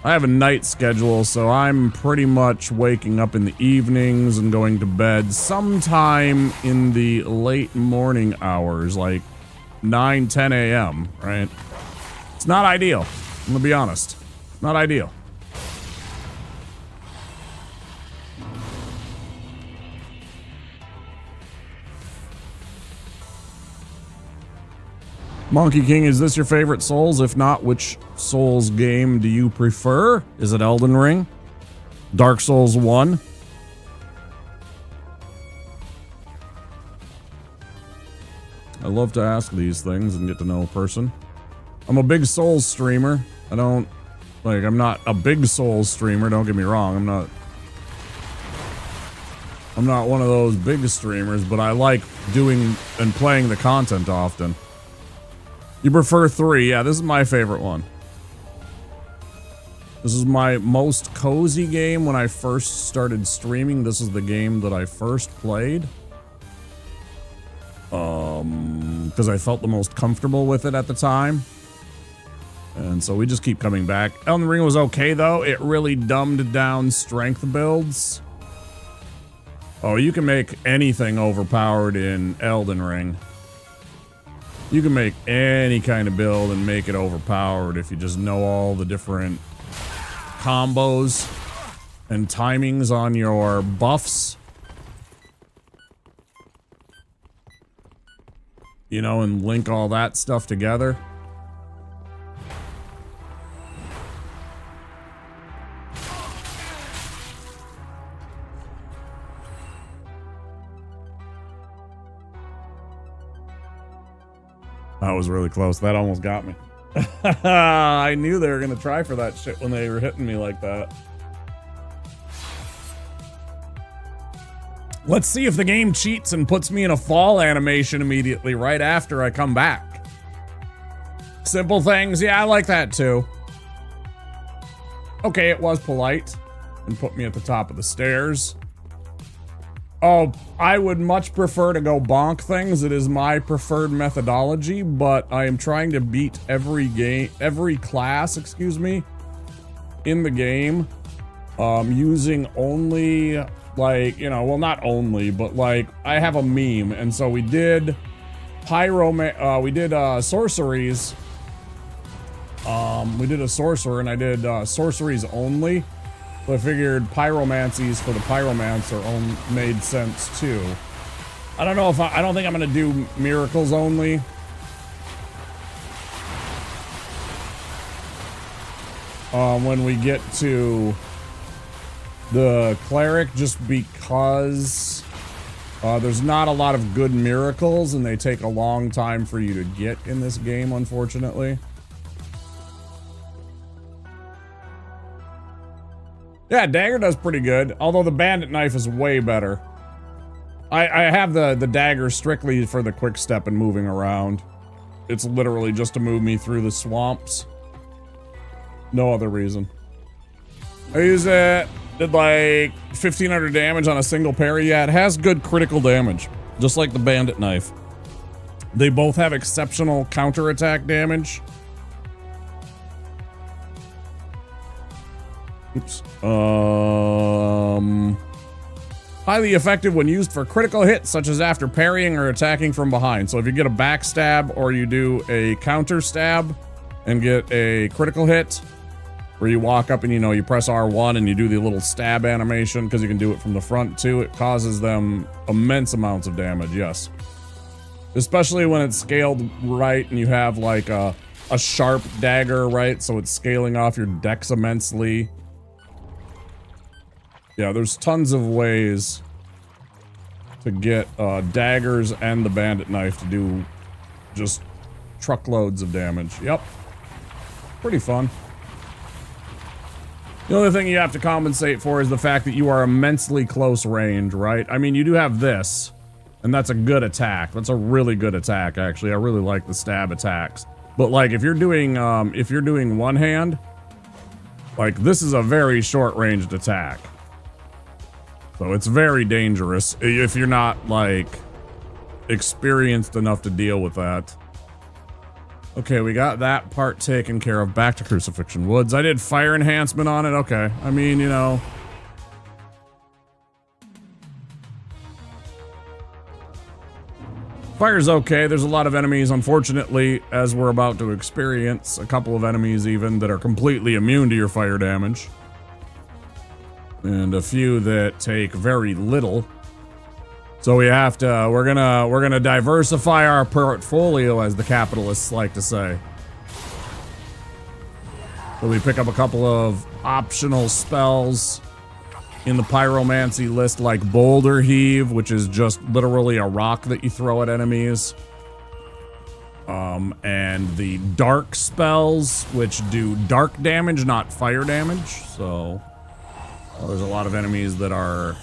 [SPEAKER 3] I have a night schedule, so I'm pretty much waking up in the evenings and going to bed sometime in the late morning hours, like 9, 10 a.m., right? It's not ideal. I'm gonna be honest. Not ideal. Monkey King, is this your favorite Souls? If not, which Souls game do you prefer? Is it Elden Ring? Dark Souls 1? I love to ask these things and get to know a person. I'm a big Souls streamer. I'm not a big Souls streamer, don't get me wrong. I'm not one of those big streamers, but I like doing and playing the content often. You prefer 3? Yeah, this is my favorite one. This is my most cozy game when I first started streaming. This is the game that I first played. Because I felt the most comfortable with it at the time. And so we just keep coming back. Elden Ring was okay, though. It really dumbed down strength builds. Oh, you can make anything overpowered in Elden Ring. You can make any kind of build and make it overpowered if you just know all the different combos and timings on your buffs. You know, and link all that stuff together. That was really close. That almost got me. I knew they were going to try for that shit when they were hitting me like that. Let's see if the game cheats and puts me in a fall animation immediately right after I come back. Simple things. Yeah, I like that too. Okay, it was polite and put me at the top of the stairs. Oh, I would much prefer to go bonk things. It is my preferred methodology, but I am trying to beat every class, excuse me, in the game, using only, like, you know, well, not only, but like, I have a meme, and so we did sorceries. We did a sorcerer, and I did sorceries only. So I figured pyromancies for the pyromancer made sense too. I don't know if I don't think I'm gonna do miracles only. When we get to the cleric, just because there's not a lot of good miracles and they take a long time for you to get in this game, unfortunately. Yeah, dagger does pretty good, although the bandit knife is way better. I have the dagger strictly for the quick step and moving around. It's literally just to move me through the swamps. No other reason. I use it, did like 1500 damage on a single parry. Yeah, it has good critical damage, just like the bandit knife. They both have exceptional counterattack damage. Oops. Highly effective when used for critical hits, such as after parrying or attacking from behind. So if you get a backstab or you do a counter stab and get a critical hit, where you walk up and, you know, you press R1 and you do the little stab animation, because you can do it from the front too, it causes them immense amounts of damage, yes. Especially when it's scaled right and you have like a sharp dagger, right? So it's scaling off your dex immensely. Yeah, there's tons of ways to get daggers and the bandit knife to do just truckloads of damage. Yep. Pretty fun. The only thing you have to compensate for is the fact that you are immensely close range, right? I mean, you do have this, and that's a good attack. That's a really good attack, actually. I really like the stab attacks. But like, if you're doing one hand, like, this is a very short-ranged attack. So it's very dangerous if you're not, like, experienced enough to deal with that. Okay, we got that part taken care of. Back to Crucifixion Woods. I did fire enhancement on it. Okay. I mean, you know. Fire's okay. There's a lot of enemies, unfortunately, as we're about to experience. A couple of enemies even that are completely immune to your fire damage. And a few that take very little. So we have to, we're gonna diversify our portfolio, as the capitalists like to say. So we pick up a couple of optional spells in the pyromancy list, like Boulder Heave, which is just literally a rock that you throw at enemies. And the dark spells, which do dark damage, not fire damage. So there's a lot of enemies that are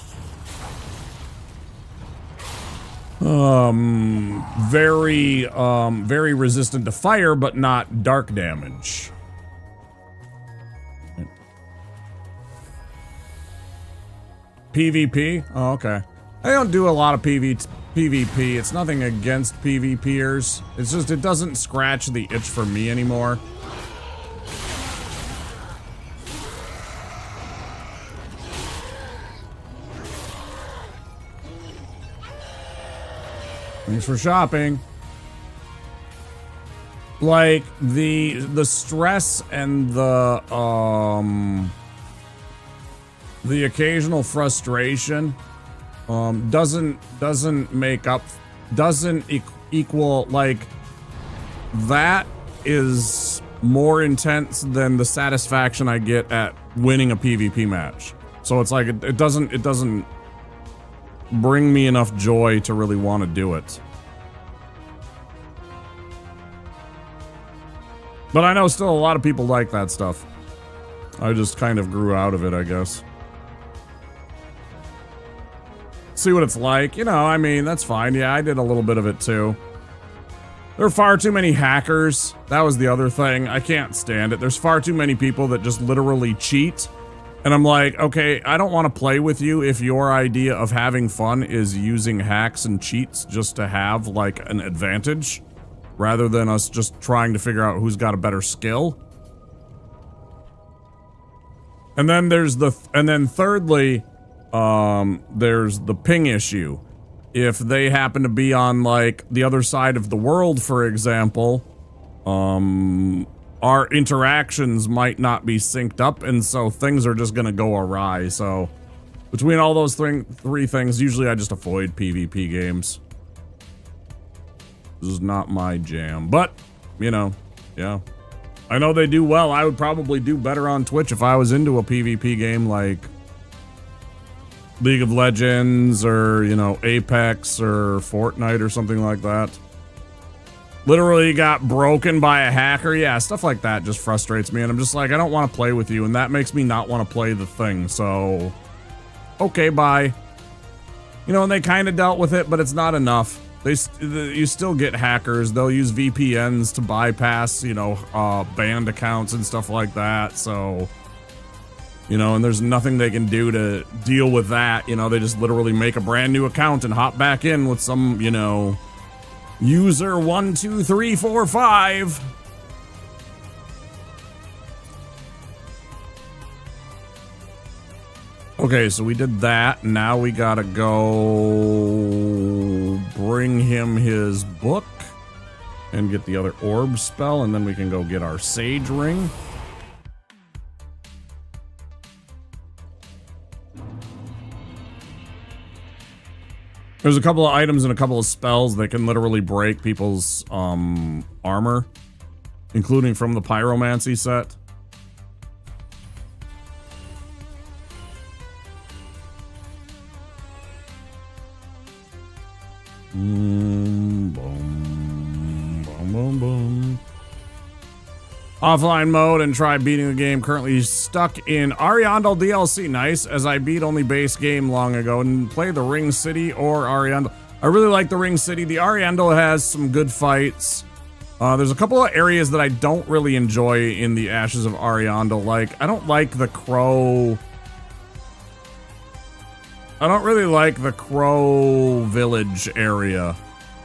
[SPEAKER 3] very resistant to fire, but not dark damage. PvP? Oh, okay. I don't do a lot of PvP. It's nothing against PvPers. It's just, it doesn't scratch the itch for me anymore. Thanks for shopping. Like, the stress and the occasional frustration doesn't make up, doesn't equal, like, that is more intense than the satisfaction I get at winning a PvP match. So it's like, it doesn't bring me enough joy to really want to do it. But I know still a lot of people like that stuff. I just kind of grew out of it, I guess. See what it's like. You know, I mean, that's fine. Yeah, I did a little bit of it too. There are far too many hackers. That was the other thing. I can't stand it. There's far too many people that just literally cheat. And I'm like, okay, I don't want to play with you if your idea of having fun is using hacks and cheats just to have, like, an advantage, rather than us just trying to figure out who's got a better skill. And then there's thirdly, there's the ping issue. If they happen to be on, like, the other side of the world, for example, our interactions might not be synced up, and so things are just gonna go awry. So between all those three things, usually I just avoid PvP games. This is not my jam, but, you know, yeah. I know they do well. I would probably do better on Twitch if I was into a PvP game like League of Legends or, you know, Apex or Fortnite or something like that. Literally got broken by a hacker. Yeah, stuff like that just frustrates me. And I'm just like, I don't want to play with you. And that makes me not want to play the thing. So, okay, bye. You know, and they kind of dealt with it, but it's not enough. You still get hackers. They'll use VPNs to bypass, you know, banned accounts and stuff like that. So, you know, and there's nothing they can do to deal with that. You know, they just literally make a brand new account and hop back in with some, you know, user 12345. Okay, so we did that. Now we gotta go bring him his book and get the other orb spell, and then we can go get our sage ring. There's a couple of items and a couple of spells that can literally break people's armor, including from the Pyromancy set. Boom, boom, boom, boom. Offline mode and try beating the game. Currently stuck in Ariandel DLC. Nice, as I beat only base game long ago and play the Ring City or Ariandel. I really like the Ring City. The Ariandel has some good fights. There's a couple of areas that I don't really enjoy in the Ashes of Ariandel. Like, I don't like the Crow. I don't really like the Crow Village area.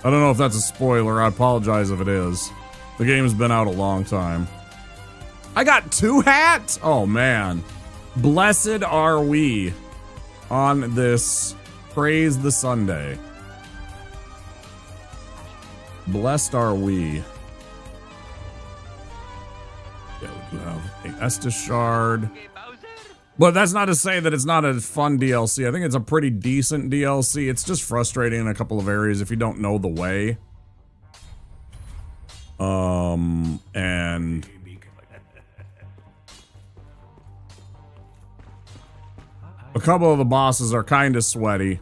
[SPEAKER 3] I don't know if that's a spoiler. I apologize if it is. The game's been out a long time. I got 2 hats? Oh, man. Blessed are we on this Praise the Sunday. Blessed are we. Yeah, we do have a Estus Shard. But that's not to say that it's not a fun DLC. I think it's a pretty decent DLC. It's just frustrating in a couple of areas if you don't know the way. And a couple of the bosses are kind of sweaty.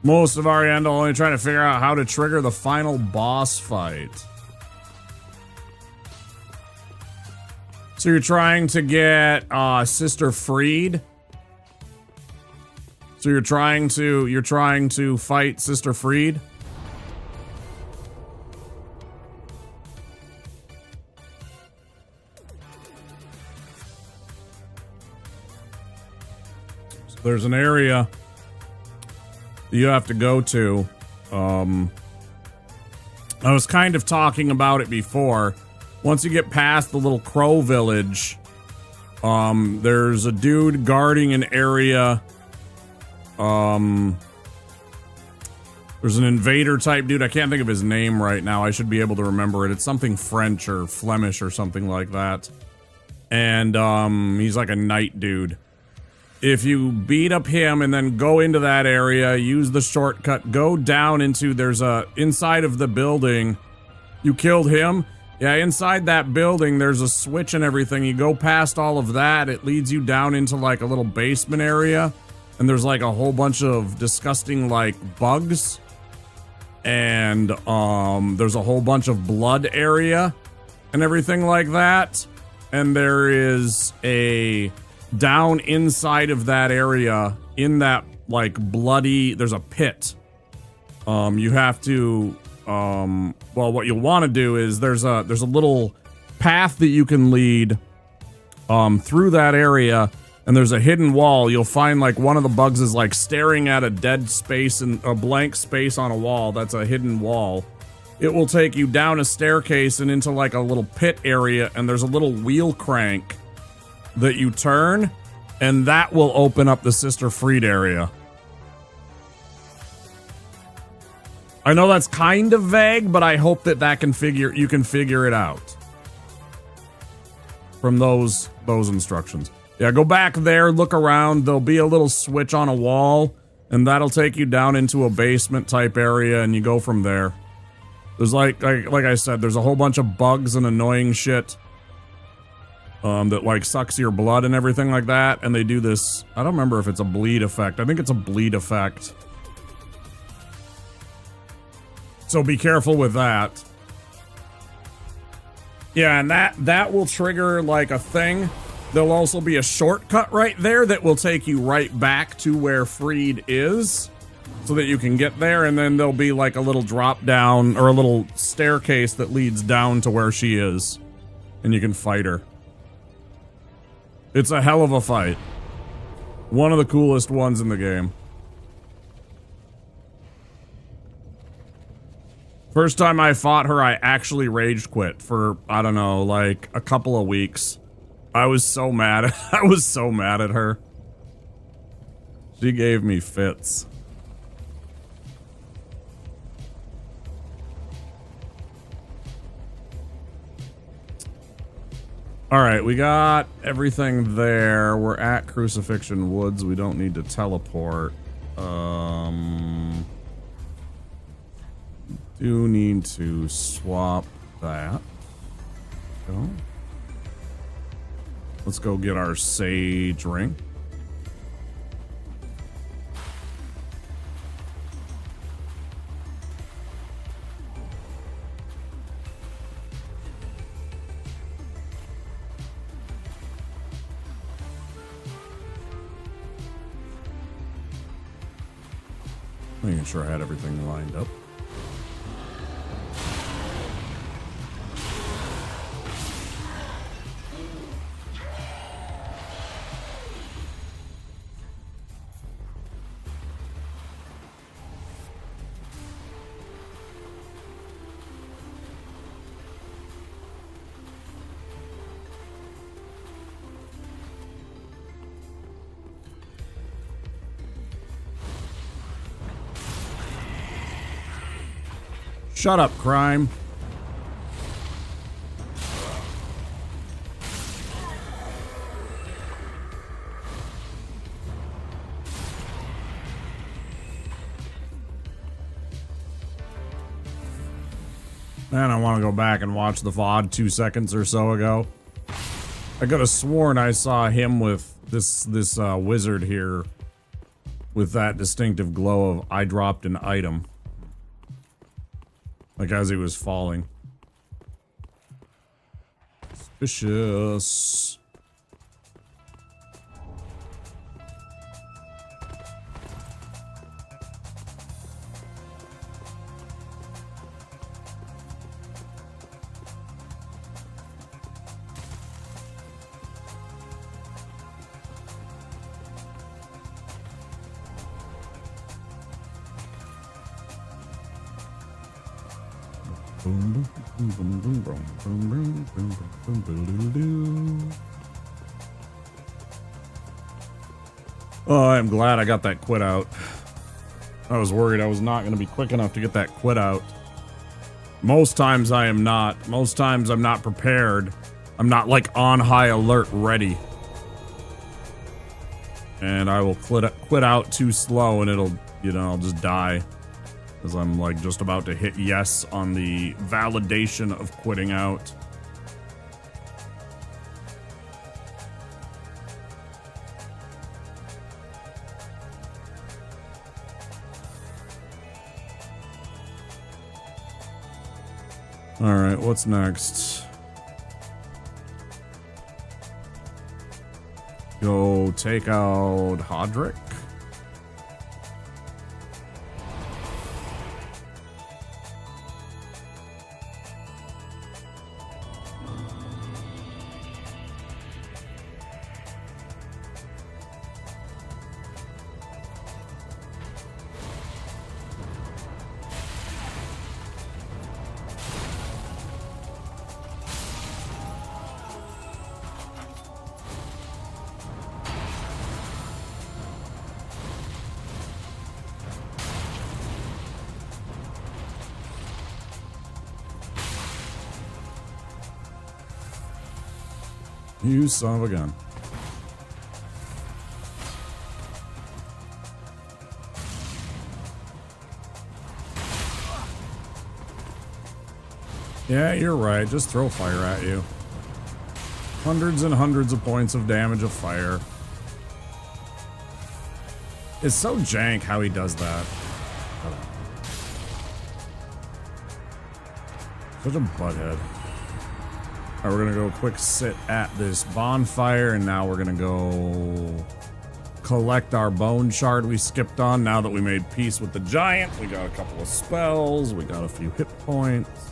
[SPEAKER 3] Most of Ariandel only trying to figure out how to trigger the final boss fight. So you're trying to get Sister Freed. So you're trying to fight Sister Freed. So there's an area you have to go to. I was kind of talking about it before. Once you get past the little crow village, there's a dude guarding an area. There's an invader type dude. I can't think of his name right now. I should be able to remember it. It's something French or Flemish or something like that. And he's like a knight dude. If you beat up him and then go into that area, use the shortcut, go down into, inside of the building, you killed him. Yeah, inside that building, there's a switch and everything. You go past all of that, it leads you down into like a little basement area. And there's like a whole bunch of disgusting like bugs. And there's a whole bunch of blood area and everything like that. And there is a... down inside of that area, in that like bloody, there's a pit. You have to, well, what you'll want to do is there's a little path that you can lead through that area, and there's a hidden wall. You'll find like one of the bugs is like staring at a dead space and a blank space on a wall. That's a hidden wall. It will take you down a staircase and into like a little pit area, and there's a little wheel crank that you turn, and that will open up the Sister Freed area. I know that's kind of vague, but I hope that you can figure it out from those instructions. Yeah, go back there, look around. There'll be a little switch on a wall, and that'll take you down into a basement type area, and you go from there. There's like I said, there's a whole bunch of bugs and annoying shit. That like sucks your blood and everything like that, and they do this, I don't remember if it's a bleed effect. I think it's a bleed effect. So be careful with that. Yeah, and that will trigger like a thing. There'll also be a shortcut right there that will take you right back to where Freed is, so that you can get there, and then there'll be like a little drop down or a little staircase that leads down to where she is. And you can fight her. It's a hell of a fight. One of the coolest ones in the game. First time I fought her, I actually rage quit for, I don't know, like a couple of weeks. I was so mad. I was so mad at her. She gave me fits. Alright, we got everything there. We're at Crucifixion Woods. We don't need to teleport. Do need to swap that. Go. Let's go get our sage ring. Making sure I had everything lined up. Shut up, crime. Man, I want to go back and watch the VOD 2 seconds or so ago. I could have sworn I saw him with this wizard here with that distinctive glow of I dropped an item. Like as he was falling. Suspicious. Oh, I'm glad I got that quit out. I was worried I was not going to be quick enough to get that quit out. Most times I am not. Most times I'm not prepared. I'm not like on high alert ready. And I will quit out too slow and it'll, you know, I'll just die. Because I'm like just about to hit yes on the validation of quitting out. Alright, what's next? Go take out Hodrick. You son of a gun. Yeah, you're right. Just throw fire at you. Hundreds and hundreds of points of damage of fire. It's so jank how he does that. Such a butthead. Alright, we're gonna go quick sit at this bonfire, and now we're gonna go collect our bone shard we skipped on. Now that we made peace with the giant, we got a couple of spells, we got a few hit points.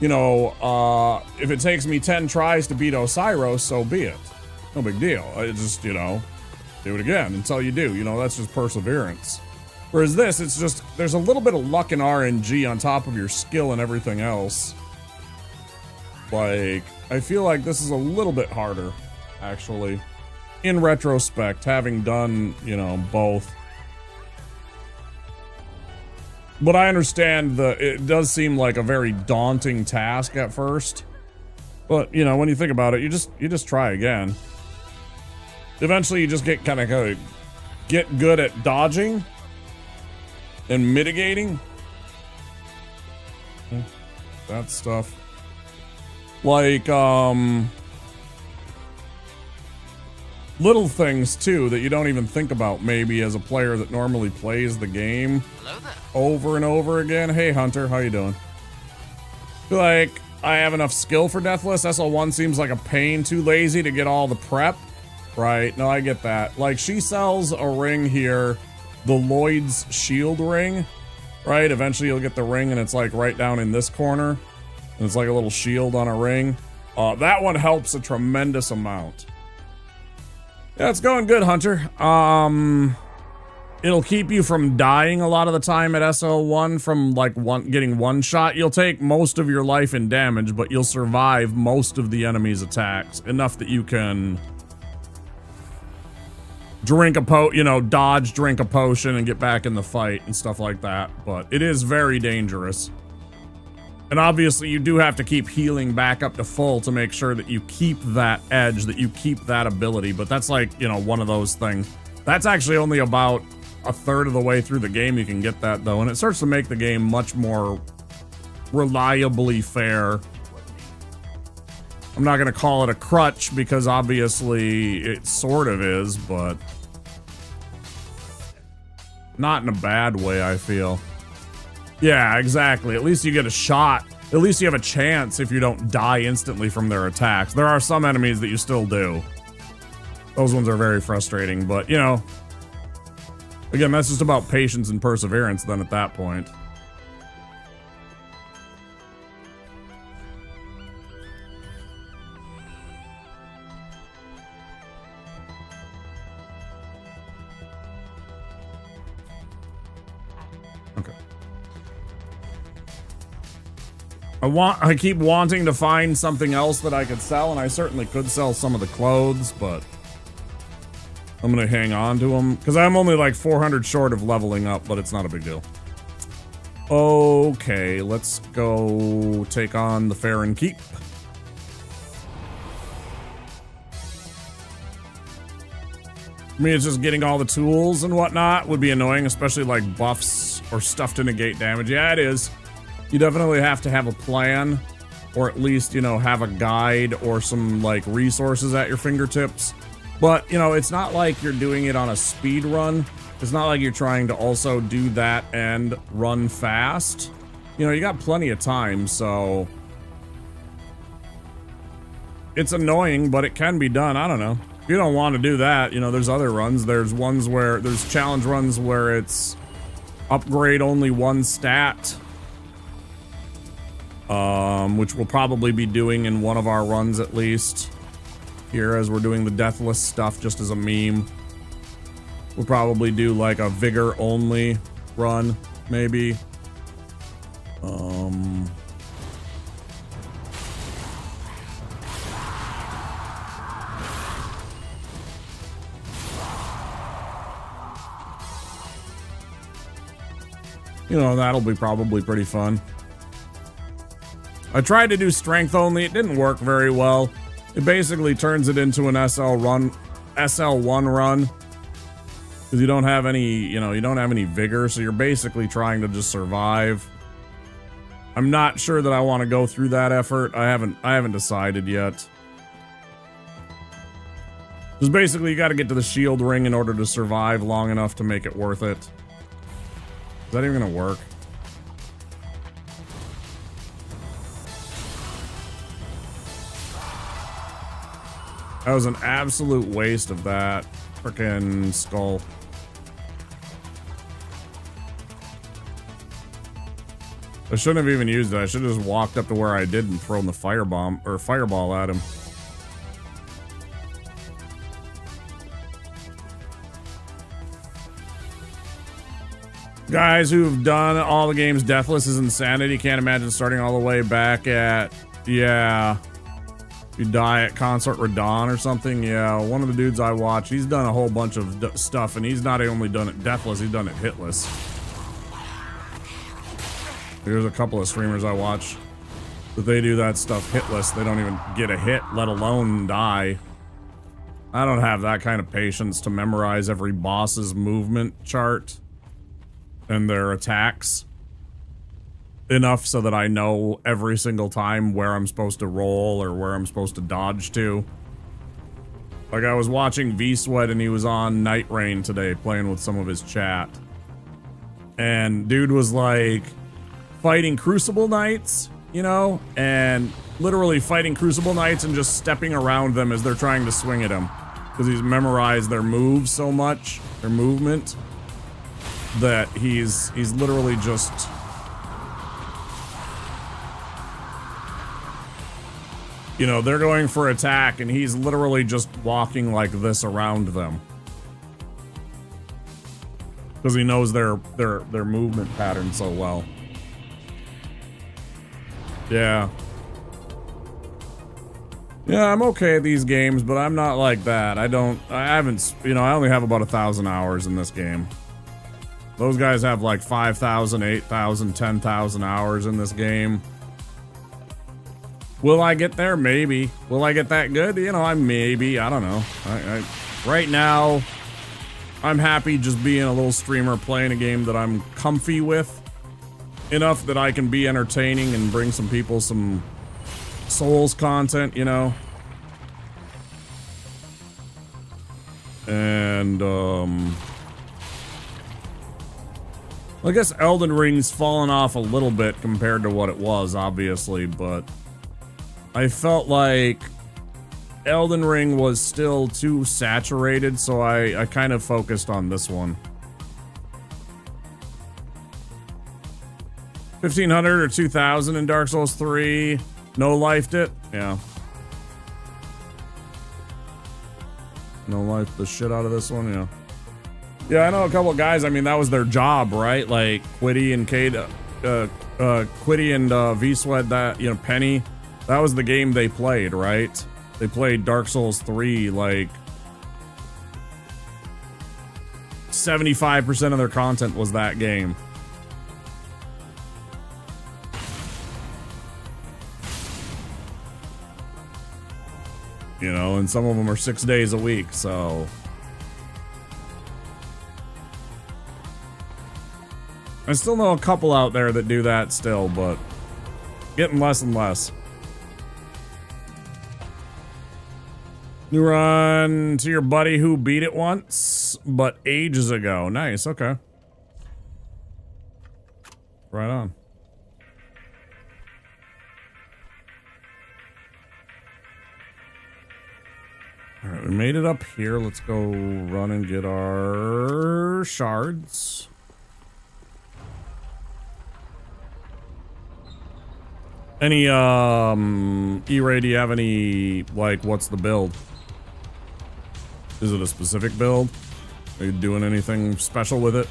[SPEAKER 3] you know, if it takes me 10 tries to beat Osiros, so be it. No big deal. I just, you know, do it again until you do. You know, that's just perseverance. Whereas this, it's just, there's a little bit of luck and RNG on top of your skill and everything else. Like, I feel like this is a little bit harder, actually. In retrospect, having done, you know, both. But I understand it does seem like a very daunting task at first. But, you know, when you think about it, you just try again. Eventually you just get kind of get good at dodging and mitigating. That stuff. Like, little things too that you don't even think about maybe as a player that normally plays the game over and over again. Hey Hunter, how you doing? Feel like I have enough skill for Deathless. SL1 seems like a pain, too lazy to get all the prep. Right, no, I get that. Like, she sells a ring here, the Lloyd's Shield ring, right? Eventually you'll get the ring and it's like right down in this corner. And it's like a little shield on a ring. That one helps a tremendous amount. Yeah, it's going good, Hunter. It'll keep you from dying a lot of the time at SL1 from like getting one shot. You'll take most of your life in damage, but you'll survive most of the enemy's attacks. Enough that you can drink a dodge, drink a potion, and get back in the fight and stuff like that. But it is very dangerous. And obviously you do have to keep healing back up to full to make sure that you keep that edge, that you keep that ability. But that's like, you know, one of those things. That's actually only about a third of the way through the game you can get that, though. And it starts to make the game much more reliably fair. I'm not going to call it a crutch because obviously it sort of is, but not in a bad way, I feel. Yeah, exactly. At least you get a shot. At least you have a chance if you don't die instantly from their attacks. There are some enemies that you still do. Those ones are very frustrating, but, you know, again, that's just about patience and perseverance then at that point. Okay. I keep wanting to find something else that I could sell, and I certainly could sell some of the clothes, but I'm gonna hang on to them because I'm only like 400 short of leveling up, but it's not a big deal. Okay, let's go take on the Farron Keep. I mean, it's just getting all the tools and whatnot would be annoying, especially like buffs or stuff to negate damage. Yeah, it is. You definitely have to have a plan, or at least, you know, have a guide or some like resources at your fingertips. But, you know, it's not like you're doing it on a speed run. It's not like you're trying to also do that and run fast. You know, you got plenty of time, so it's annoying, but it can be done. I don't know. If you don't want to do that, you know, there's other runs. There's ones where there's challenge runs where it's upgrade only one stat. Which we'll probably be doing in one of our runs at least. Here as we're doing the Deathless stuff just as a meme. We'll probably do like a vigor only run, maybe. You know, that'll be probably pretty fun. I tried to do strength only. It didn't work very well. It basically turns it into an SL1 run. Because you don't have any, you know, you don't have any vigor, so you're basically trying to just survive. I'm not sure that I want to go through that effort. I haven't decided yet. Because basically you got to get to the shield ring in order to survive long enough to make it worth it. Is that even gonna work? That was an absolute waste of that frickin' skull. I shouldn't have even used it. I should have just walked up to where I did and thrown the firebomb or fireball at him. Guys who've done all the games Deathless is insanity. Can't imagine starting all the way back at, yeah. You die at Consort Radon or something. Yeah, one of the dudes I watch, he's done a whole bunch of stuff, and he's not only done it Deathless, he's done it hitless. There's a couple of streamers I watch that they do that stuff hitless. They don't even get a hit, let alone die. I don't have that kind of patience to memorize every boss's movement chart and their attacks enough so that I know every single time where I'm supposed to roll or where I'm supposed to dodge to. Like, I was watching V-Sweat and he was on Night Rain today playing with some of his chat. And dude was like fighting Crucible Knights, you know, and literally fighting Crucible Knights and just stepping around them as they're trying to swing at him. Because he's memorized their moves so much, their movement, that he's literally just... You know, they're going for attack and he's literally just walking like this around them. Because he knows their movement pattern so well. Yeah. Yeah, I'm okay at these games, but I'm not like that. I haven't, you know, I only have about 1,000 hours in this game. Those guys have like 5,000, 8,000, 10,000 hours in this game. Will I get there? Maybe. Will I get that good? You know, I don't know. Right now, I'm happy just being a little streamer playing a game that I'm comfy with. Enough that I can be entertaining and bring some people some Souls content, you know. And, I guess Elden Ring's fallen off a little bit compared to what it was, obviously, but I felt like Elden Ring was still too saturated, so I kind of focused on this one. 1,500 or 2,000 in Dark Souls 3. No lifed it? Yeah. No life the shit out of this one, yeah. Yeah, I know a couple of guys, I mean, that was their job, right? Like, Quiddy and Quiddy and V-Sweat, that, you know, Penny, that was the game they played, right? They played Dark Souls 3, like, 75% of their content was that game. You know, and some of them are 6 days a week, so... I still know a couple out there that do that still, but getting less and less. You run to your buddy who beat it once, but ages ago. Nice, okay. Right on. Alright, we made it up here. Let's go run and get our shards. Any, E-Ray, do you have any, like, what's the build? Is it a specific build? Are you doing anything special with it?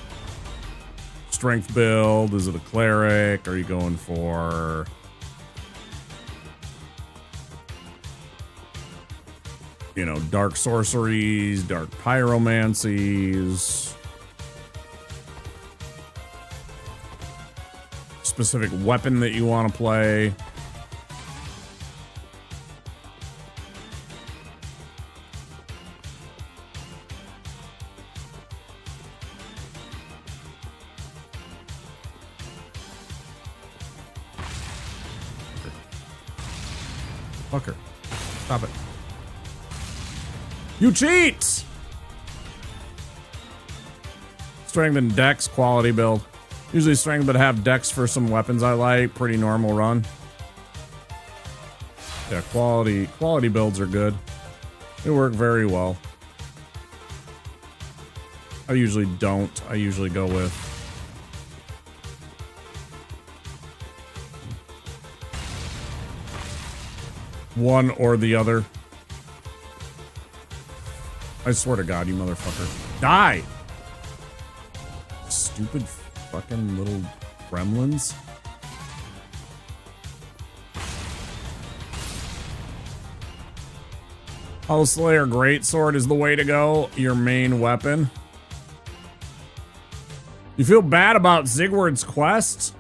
[SPEAKER 3] Strength build? Is it a cleric? Are you going for... you know, dark sorceries, dark pyromancies? Specific weapon that you want to play? Fucker. Stop it. You cheat! Strength and dex, quality build. Usually strength, but have dex for some weapons I like. Pretty normal run. Yeah, quality builds are good. They work very well. I usually don't. I usually go with One or the other. I swear to God, you motherfucker. Die! Stupid fucking little gremlins. Oh, Slayer Greatsword is the way to go. Your main weapon. You feel bad about Zigward's quest?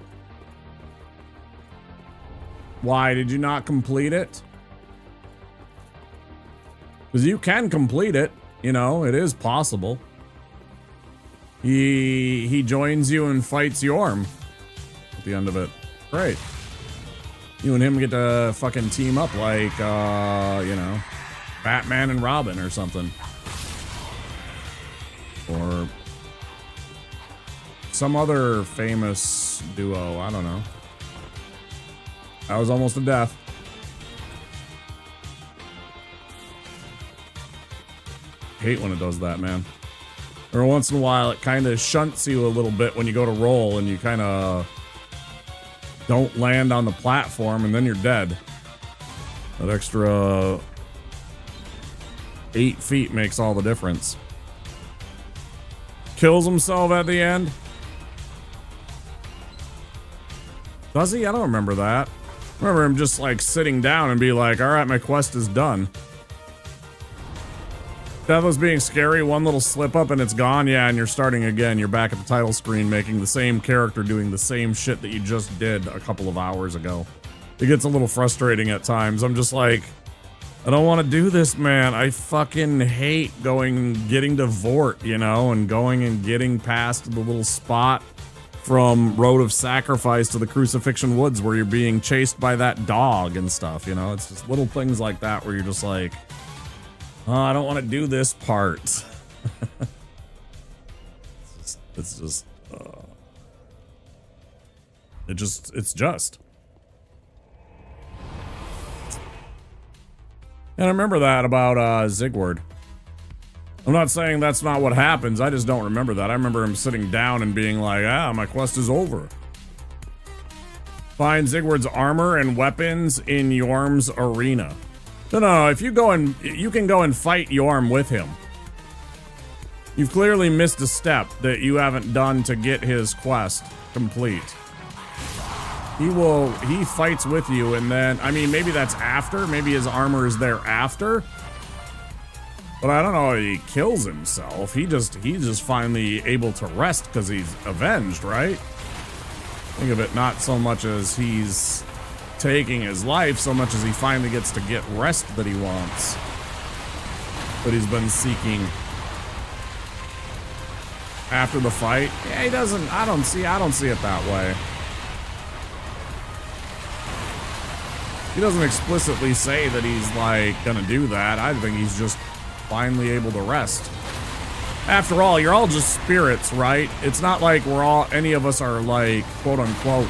[SPEAKER 3] Why did you not complete it? Because you can complete it. You know, it is possible. He joins you and fights Yorm at the end of it. Great. You and him get to fucking team up like, you know, Batman and Robin or something. Or some other famous duo. I don't know. That was almost a death. Hate when it does that, man. Every once in a while, it kind of shunts you a little bit when you go to roll and you kind of don't land on the platform and then you're dead. That extra 8 feet makes all the difference. Kills himself at the end. Does he? I don't remember that. I remember him just like sitting down and be like, all right, my quest is done. Deathless being scary, one little slip up and it's gone. Yeah, and you're starting again. You're back at the title screen making the same character doing the same shit that you just did a couple of hours ago. It gets a little frustrating at times. I'm just like, I don't want to do this, man. I fucking hate getting to Vort, you know, and going and getting past the little spot from Road of Sacrifice to the Crucifixion Woods where you're being chased by that dog and stuff, you know? It's just little things like that where you're just like, oh, I don't want to do this part. it's just. And I remember that about Zigward. I'm not saying that's not what happens. I just don't remember that. I remember him sitting down and being like, my quest is over. Find Zigward's armor and weapons in Yorm's arena. No, if you go and you can go and fight Yorm with him. You've clearly missed a step that you haven't done to get his quest complete. He fights with you and then, I mean, maybe that's after, maybe his armor is there after. But I don't know if he kills himself. He's just finally able to rest because he's avenged, right? Think of it not so much as he's taking his life so much as he finally gets to get rest that he wants, that he's been seeking after the fight. Yeah, he doesn't. I don't see it that way. He doesn't explicitly say that he's like gonna do that. I think he's just finally able to rest. After all, you're all just spirits, right? It's not like any of us are like quote unquote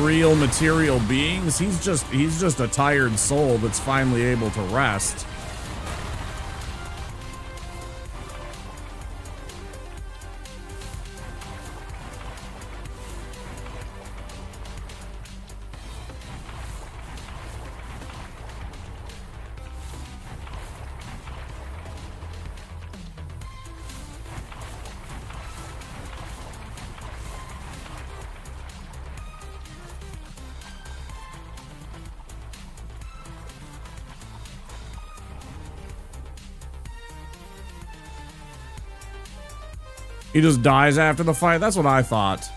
[SPEAKER 3] real material beings. He's just a tired soul that's finally able to rest. He just dies after the fight? That's what I thought.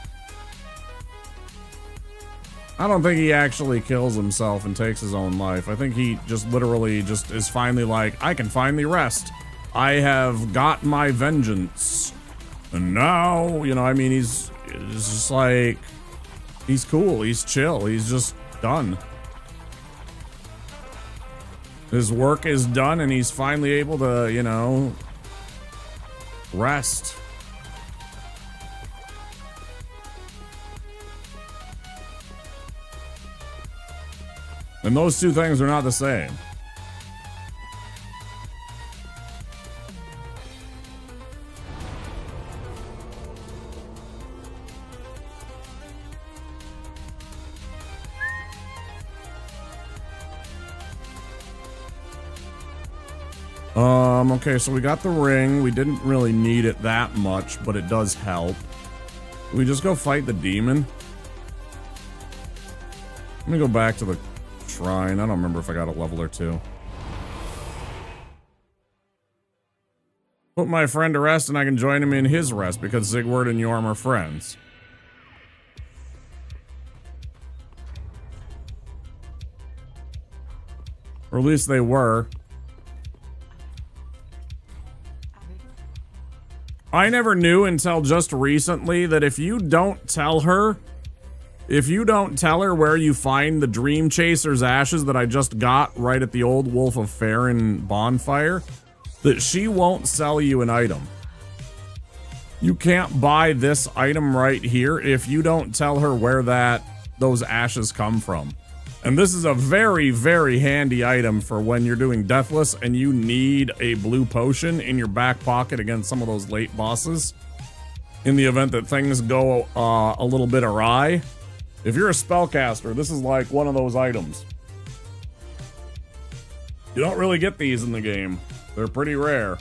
[SPEAKER 3] I don't think he actually kills himself and takes his own life. I think he just literally just is finally like, I can finally rest. I have got my vengeance. And now, you know, I mean, it's just like, he's cool, he's chill, he's just done. His work is done and he's finally able to, you know, rest. And those two things are not the same. Okay, so we got the ring. We didn't really need it that much, but it does help. We just go fight the demon. Let me go back to the shrine. I don't remember if I got a level or two. Put my friend to rest and I can join him in his rest because Sigward and Yorm are friends. Or at least they were. I never knew until just recently that if you don't tell her where you find the Dream Chaser's ashes that I just got right at the old Wolf of Farron bonfire, that she won't sell you an item. You can't buy this item right here if you don't tell her where those ashes come from. And this is a very, very handy item for when you're doing Deathless and you need a blue potion in your back pocket against some of those late bosses. In the event that things go a little bit awry. If you're a spellcaster, this is like one of those items. You don't really get these in the game. They're pretty rare.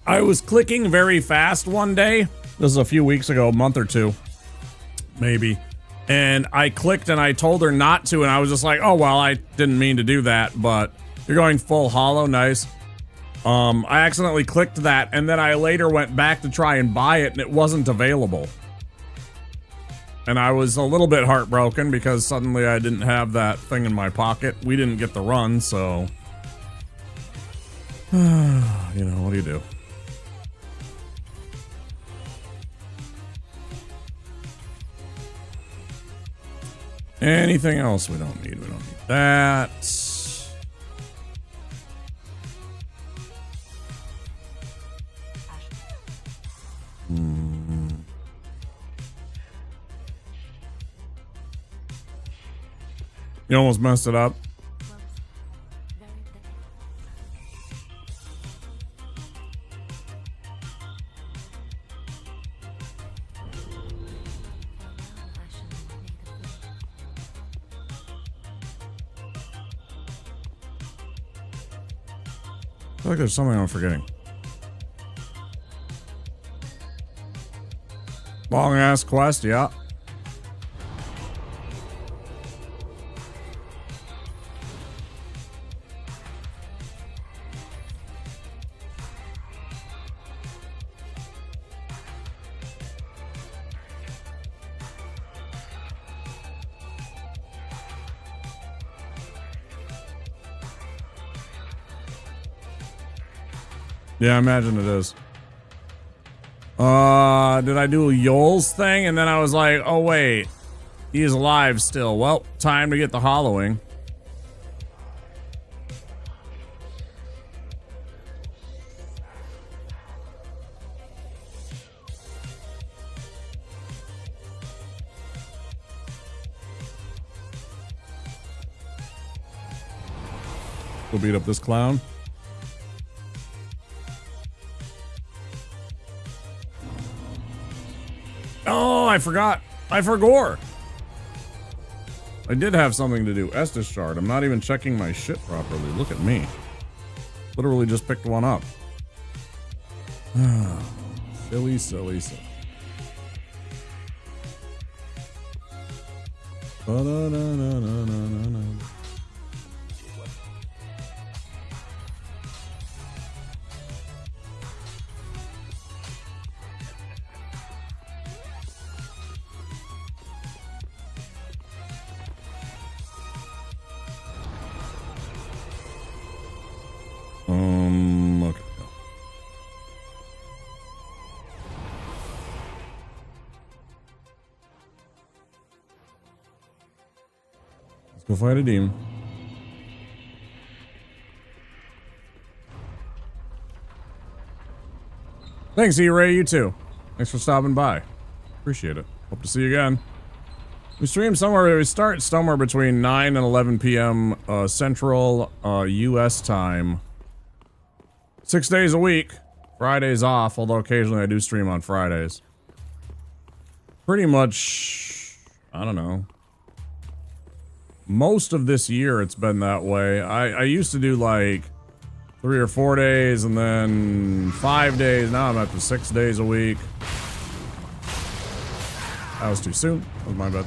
[SPEAKER 3] I was clicking very fast one day. This is a few weeks ago, a month or two, maybe. And I clicked and I told her not to, and I was just like, oh, well, I didn't mean to do that, but you're going full hollow, nice. I accidentally clicked that, and then I later went back to try and buy it, and it wasn't available. And I was a little bit heartbroken because suddenly I didn't have that thing in my pocket. We didn't get the run, so... you know, what do you do? Anything else we don't need? We don't need that. You almost messed it up. I feel like there's something I'm forgetting. Long ass quest, yeah. Yeah, I imagine it is. Did I do a Yoel's thing? And then I was like, oh wait, he is alive still. Well, time to get the hollowing. Go beat up this clown. Oh, I forgot. I forgot. I did have something to do. Estus shard. I'm not even checking my shit properly. Look at me. Literally just picked one up. Silly, silly, silly. Okay. Let's go fight a demon. Thanks, E-Ray, you too. Thanks for stopping by. Appreciate it. Hope to see you again. We stream somewhere, we start somewhere between 9 and 11 p.m. Central US time. 6 days a week. Fridays off, although occasionally I do stream on Fridays. Pretty much, I don't know, most of this year it's been that way. I used to do like 3 or 4 days and then 5 days. Now I'm up to 6 days a week. That was too soon. That was my bad.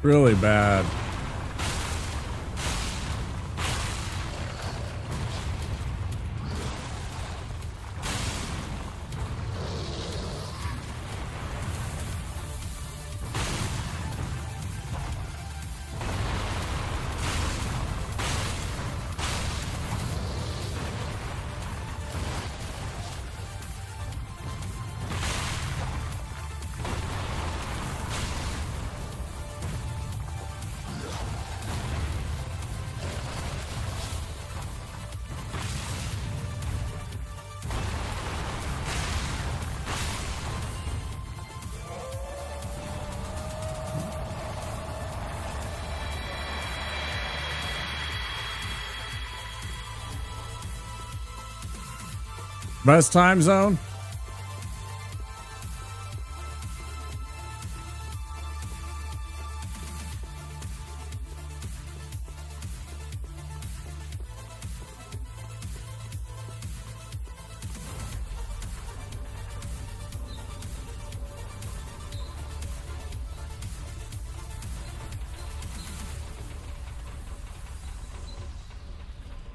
[SPEAKER 3] Really bad. Best time zone?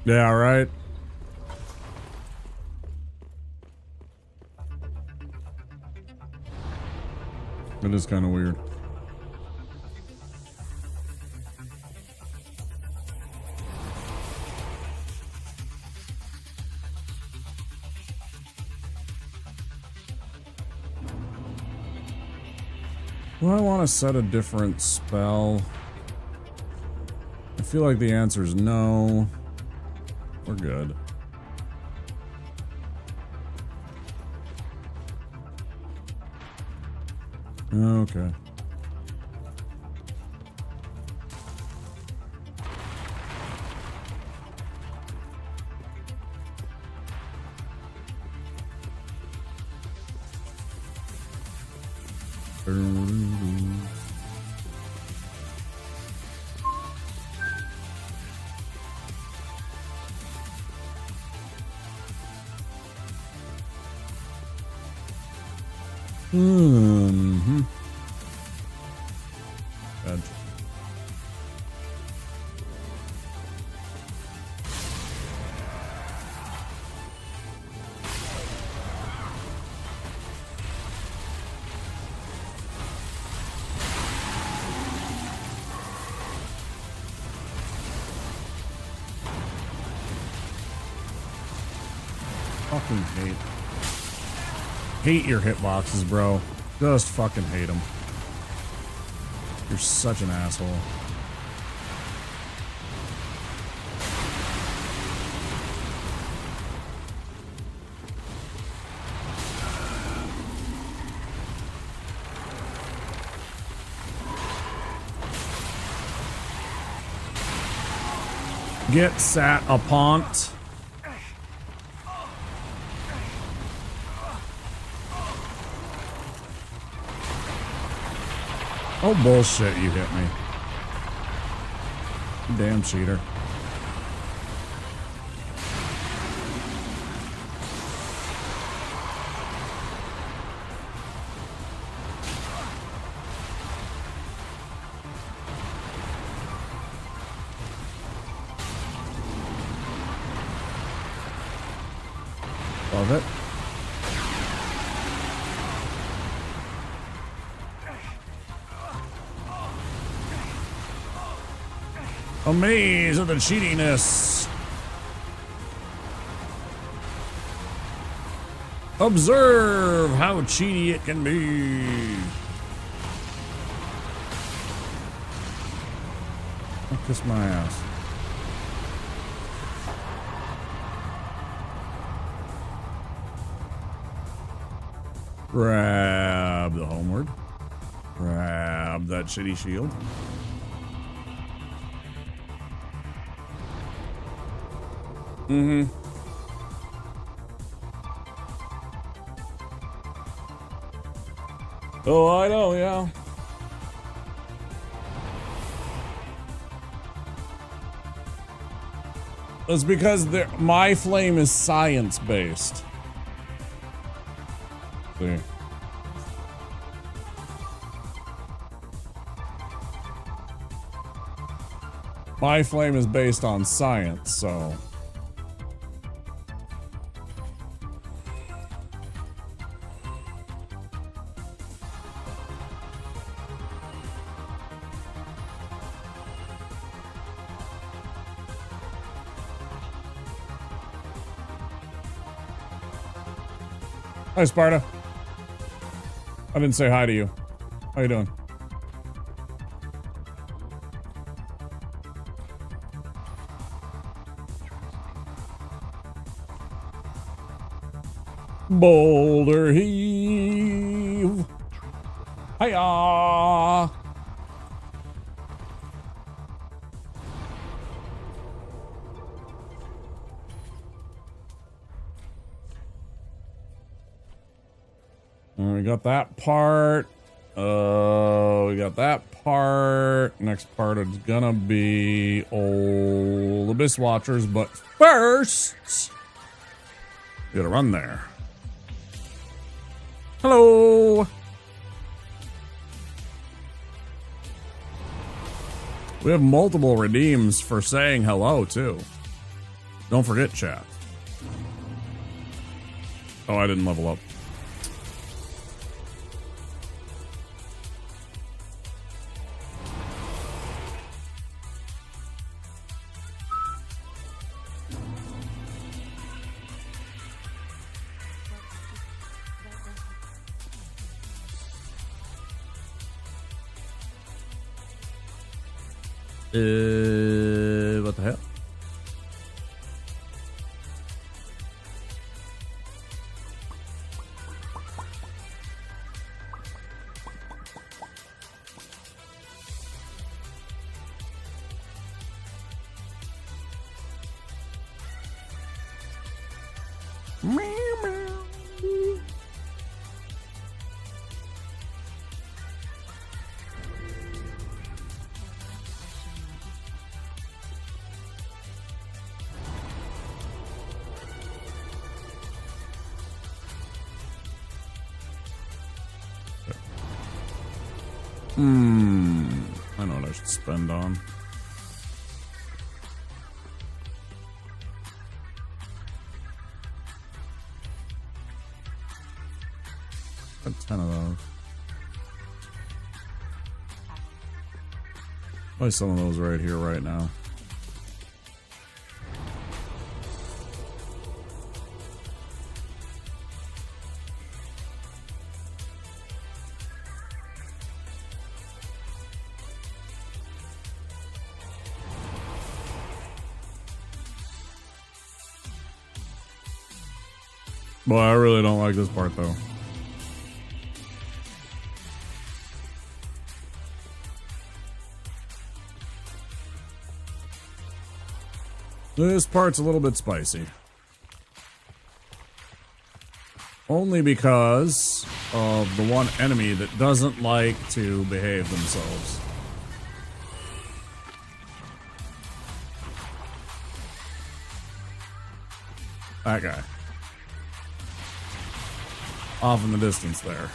[SPEAKER 3] Yeah, right. It is kind of weird. Do I want to set a different spell? I feel like the answer is no. We're good. Okay. Mm-hmm. Bad. Fucking hate your hitboxes, bro. Just fucking hate them. You're such an asshole. Get sat upon. Oh, bullshit, you hit me. You damn cheater. Love it. Amazed at the cheatiness. Observe how cheaty it can be. I'll kiss my ass. Grab the homeward. Grab that shitty shield. Mm-hmm. Oh, I know, yeah. It's because my flame is science-based. See. My flame is based on science, so... Hi, Sparta. I didn't say hi to you. How you doing? Boulder heave. Hiya. We got that part. We got that part. Next part is gonna be old Abyss Watchers, but first, we gotta run there. Hello. We have multiple redeems for saying hello, too. Don't forget, chat. Oh, I didn't level up. What the hell? I know what I should spend on. Got 10 of those. Probably some of those right here, right now. Boy, I really don't like this part, though. This part's a little bit spicy. Only because of the one enemy that doesn't like to behave themselves. That guy. Off in the distance there.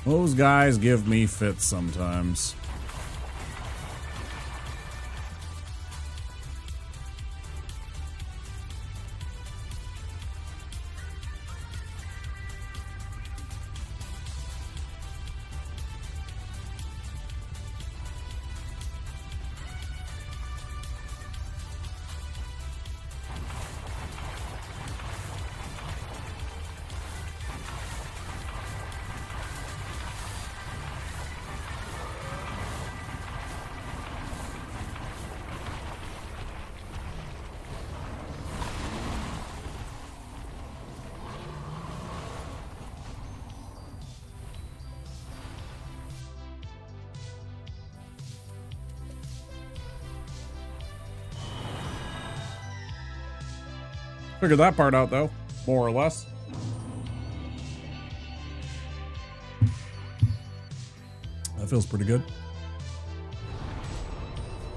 [SPEAKER 3] Those guys give me fits sometimes. Figured that part out, though, more or less. feels pretty good.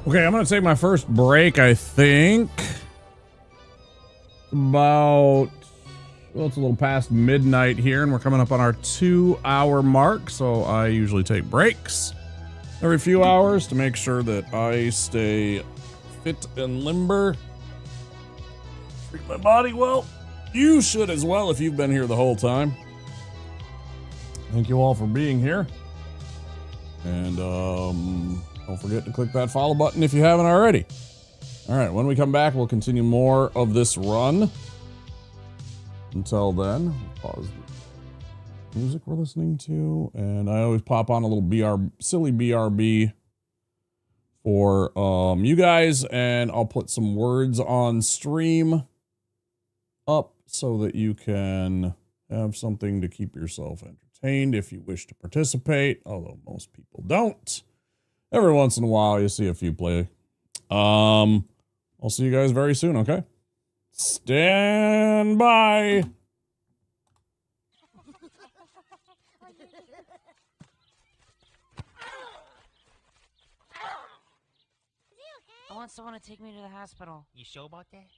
[SPEAKER 3] Okay, I'm gonna take my first break, I think. About, well, it's a little past midnight here, and we're coming up on our 2-hour mark, so I usually take breaks every few hours to make sure that I stay fit and limber. Treat my body well. You should as well if you've been here the whole time. Thank you all for being here. And don't forget to click that follow button if you haven't already. All right, when we come back, we'll continue more of this run. Until then, we'll pause the music we're listening to. And I always pop on a little silly BRB for you guys. And I'll put some words on stream up so that you can have something to keep yourself entertained if you wish to participate, although most people don't. Every once in a while you see a few play. I'll see you guys very soon, okay? Stand by.
[SPEAKER 4] I want someone to take me to the hospital.
[SPEAKER 5] You sure about that?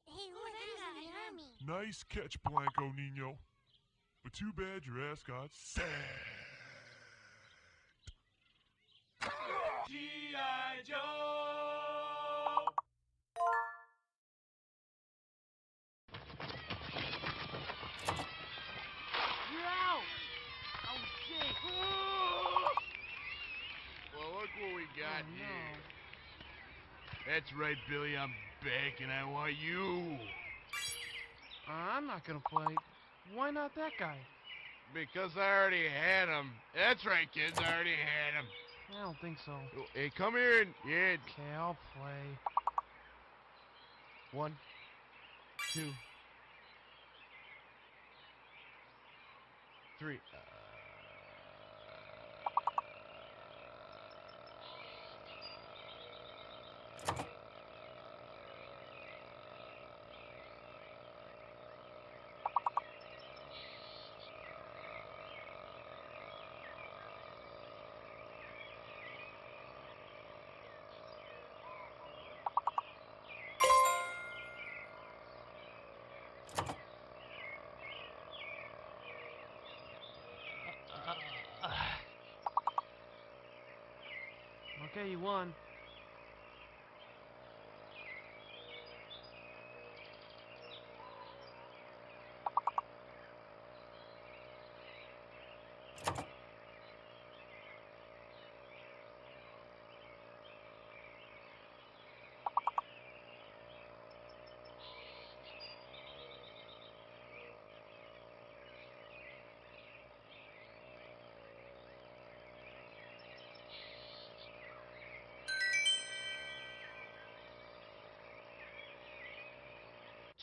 [SPEAKER 6] Hey, look, he's gonna hurt me.
[SPEAKER 2] Nice catch, Blanco Nino. But too bad your ass got sad. G.I. Joe!
[SPEAKER 5] You're out! Oh, shit!
[SPEAKER 7] Well, look what we got
[SPEAKER 5] Oh,
[SPEAKER 7] here. That's right, Billy. I'm back, and I want you.
[SPEAKER 5] I'm not gonna play. Why not that guy?
[SPEAKER 7] Because I already had him. That's right, kids. I already had him.
[SPEAKER 5] I don't think so.
[SPEAKER 7] Hey, come here and... Yeah.
[SPEAKER 5] Okay, I'll play.
[SPEAKER 7] 1, 2, 3.
[SPEAKER 5] Okay, you won.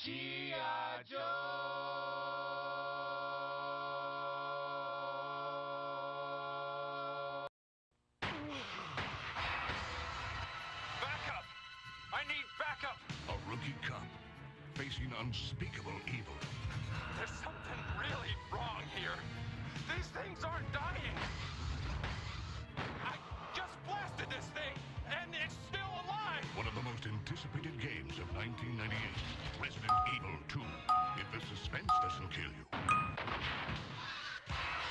[SPEAKER 7] G.I. Joe!
[SPEAKER 2] Backup! I need backup!
[SPEAKER 8] A rookie cop facing unspeakable evil.
[SPEAKER 2] There's something really wrong here. These things aren't dying. I just blasted this thing, and it's still alive!
[SPEAKER 8] One of the most anticipated games of 1998, Resident Evil 2. If the suspense doesn't kill you,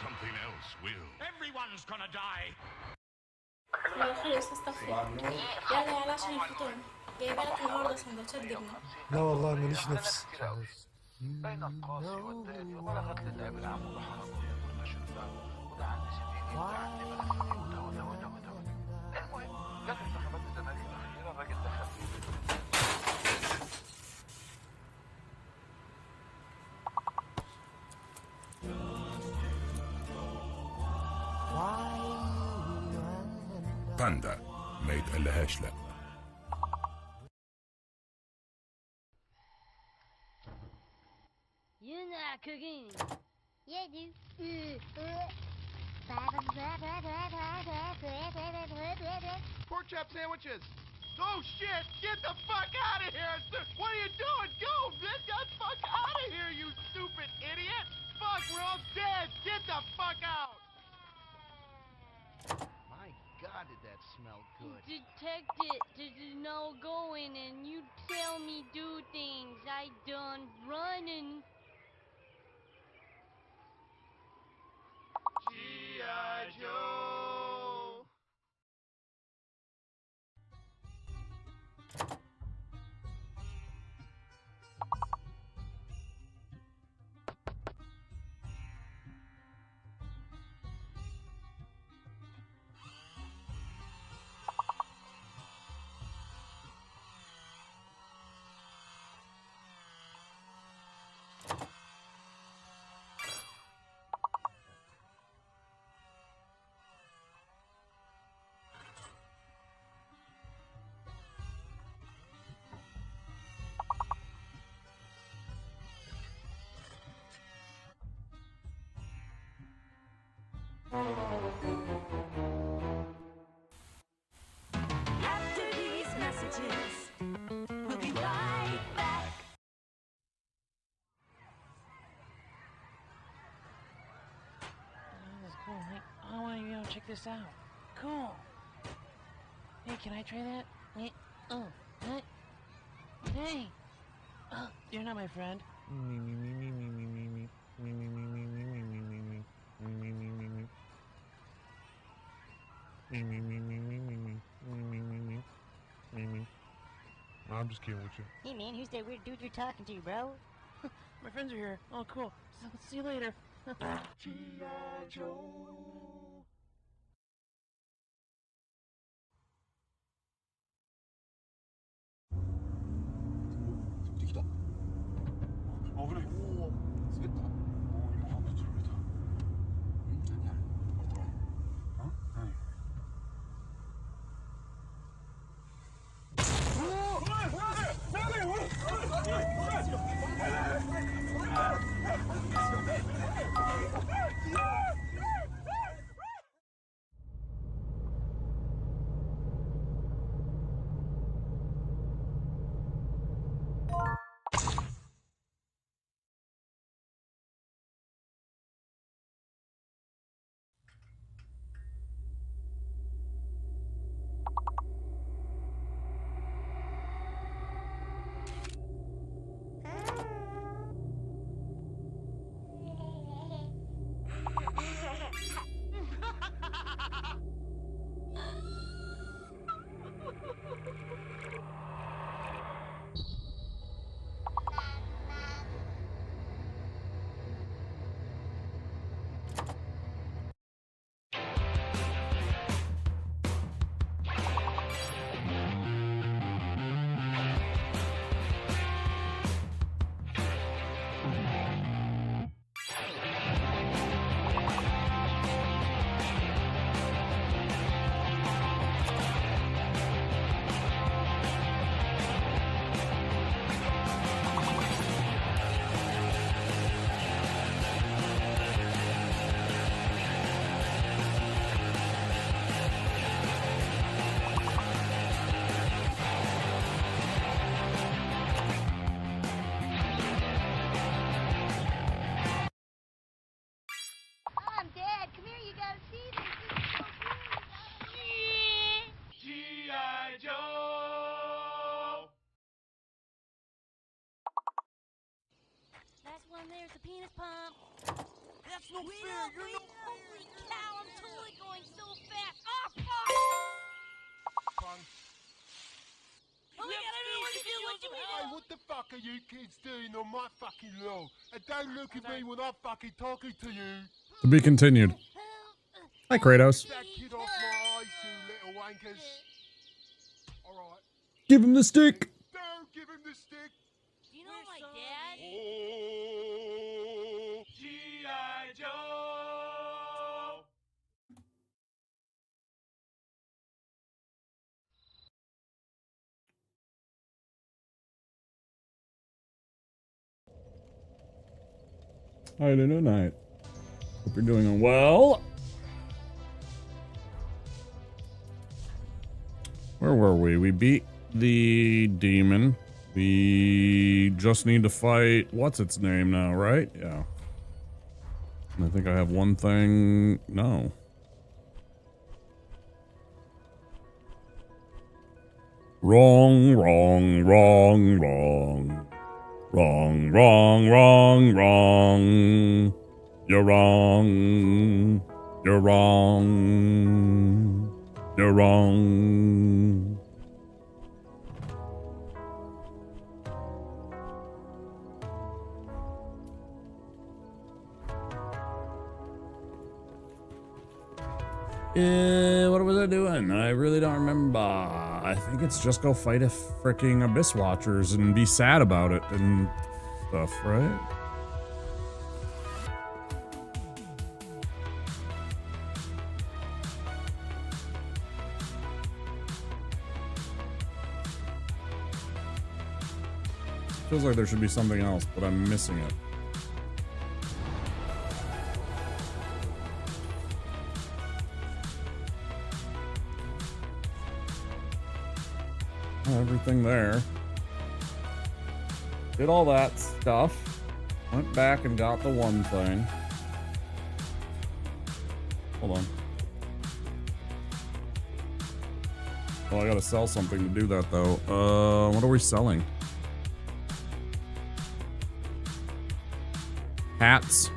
[SPEAKER 8] something else will.
[SPEAKER 2] Everyone's gonna die!
[SPEAKER 6] لو خلص استغفر. يلا يلا عشان الفطور. جايبه لك النهارده سندوتشات جبنه.
[SPEAKER 9] لا والله ماليش نفس.
[SPEAKER 10] بين القاسي والداني وبلغت للعب العام وضحى والمشرفة وده عندي 60 وده عندي مخفي وده المهم جت انتخابات الزمالك الأخيرة الراجل دخل
[SPEAKER 8] باندا ما يتقلهاش لا.
[SPEAKER 4] You're not cooking.
[SPEAKER 6] Yeah, dude.
[SPEAKER 7] Pork chop sandwiches! Oh, shit! Get the fuck out of here! What are you doing? Go! Get the fuck out of here, you stupid idiot! Fuck, we're all dead! Get the fuck out!
[SPEAKER 5] did that smell good?
[SPEAKER 11] Detective, there's no going and you tell me do things. I done running.
[SPEAKER 7] G.I. Joe.
[SPEAKER 12] After these messages, we'll be right back.
[SPEAKER 4] This is cool. Hey, I want to check this out. Cool. Hey, can I try that? Hey, hey. You're not my friend.
[SPEAKER 10] I'm just kidding with you.
[SPEAKER 12] Hey man, who's that weird dude you're talking to, bro?
[SPEAKER 4] My friends are here. Oh, cool. So, see you later.
[SPEAKER 7] G.I. Joe.
[SPEAKER 10] 어 그래. 오, 쓰겠다. 이모가 한번 들어보자. 아니야. 어떡해. 어? 아니.
[SPEAKER 11] Dad, come here, you gotta see this.
[SPEAKER 7] G.I. Joe.
[SPEAKER 11] Last one there's the penis pump.
[SPEAKER 7] That's no fair. You're no.
[SPEAKER 11] Holy cow, I'm totally going so fast. Oh, fuck!
[SPEAKER 7] Fun.
[SPEAKER 11] Oh my god, I don't know what to do. What do we
[SPEAKER 7] Hey,
[SPEAKER 11] do?
[SPEAKER 7] what the fuck are you kids doing on my fucking lawn? And don't look at me when I'm fucking talking to you.
[SPEAKER 3] To be continued. Hi, Kratos.
[SPEAKER 7] Get that kid off my eyes, you little wankers. Alright.
[SPEAKER 3] Give him the stick.
[SPEAKER 7] Don't give him the stick.
[SPEAKER 11] Do you know my dad?
[SPEAKER 7] Oh, G.I. Joe.
[SPEAKER 3] How you doing tonight? Hope you're doing well. Where were we? We beat the demon. We just need to fight what's its name now, right? Yeah. And I think I have one thing. No. Wrong, wrong, wrong, wrong. Wrong, wrong, wrong, wrong. You're wrong. You're wrong. You're wrong. What was I doing? I really don't remember. I think it's just go fight a freaking Abyss Watchers and be sad about it and stuff, right? Feels like there should be something else, but I'm missing it. Everything there. Did all that stuff. Went back and got the one thing. Hold on. Oh, I gotta sell something to do that though. What are we selling? Hats.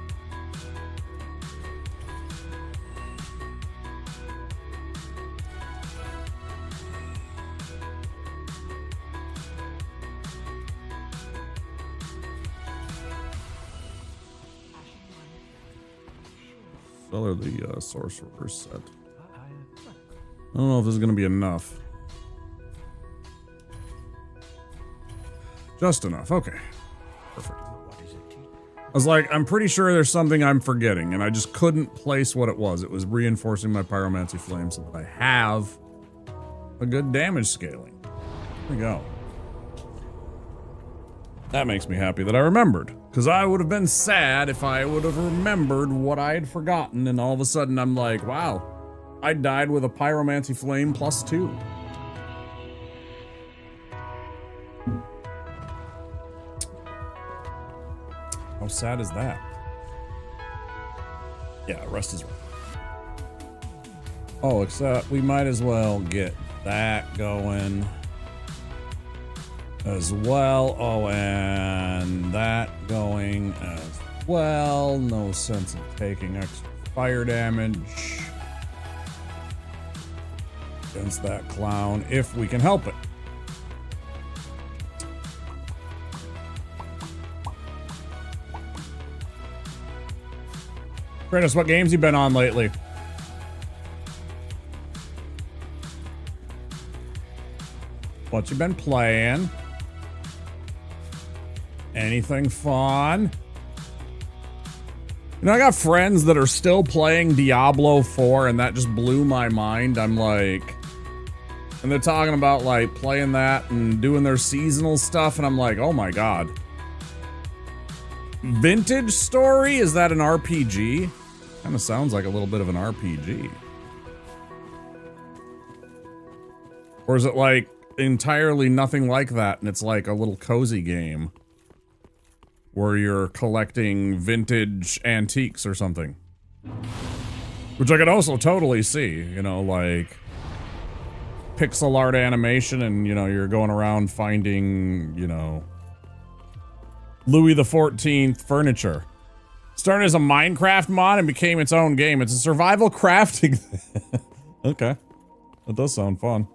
[SPEAKER 3] Sell her the sorcerer's set. I don't know if this is gonna be enough. Just enough. Okay. Perfect. I was like, I'm pretty sure there's something I'm forgetting, and I just couldn't place what it was. It was reinforcing my pyromancy flame so that I have a good damage scaling. There we go. That makes me happy that I remembered, because I would have been sad if I would have remembered what I had forgotten, and all of a sudden I'm like, wow, I died with a pyromancy flame +2. How sad is that? Yeah, rest is right. Oh, except we might as well get that going as well. Oh, and that going as well. No sense in taking extra fire damage against that clown if we can help it. Kratos, what games you been on lately? What you been playing? Anything fun? You know, I got friends that are still playing Diablo 4, and that just blew my mind. I'm like, and they're talking about like playing that and doing their seasonal stuff, and I'm like, oh my god. Vintage Story? Is that an RPG? Kind of sounds like a little bit of an RPG. Or is it like entirely nothing like that and it's like a little cozy game where you're collecting vintage antiques or something? Which I could also totally see, you know, like pixel art animation and, you know, you're going around finding, you know, Louis XIV furniture. Started as a Minecraft mod and became its own game. It's a survival crafting. Okay. That does sound fun.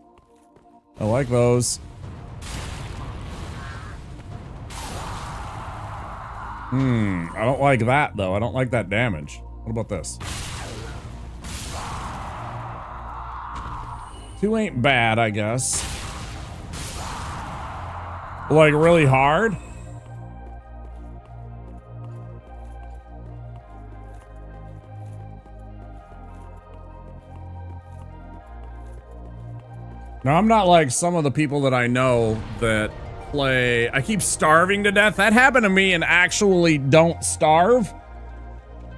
[SPEAKER 3] I like those. I don't like that though. I don't like that damage. What about this? 2 ain't bad, I guess. Like really hard? Now, I'm not like some of the people that I know that play... I keep starving to death. That happened to me in actually Don't Starve.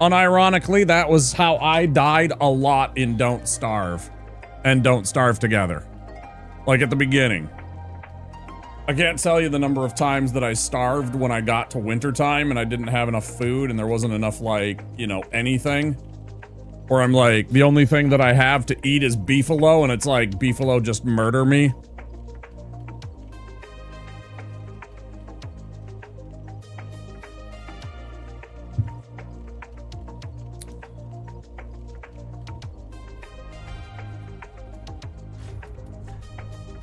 [SPEAKER 3] Unironically, that was how I died a lot in Don't Starve. And Don't Starve Together. Like at the beginning. I can't tell you the number of times that I starved when I got to wintertime and I didn't have enough food and there wasn't enough, like, you know, anything. Or I'm like, the only thing that I have to eat is beefalo, and it's like, beefalo just murder me.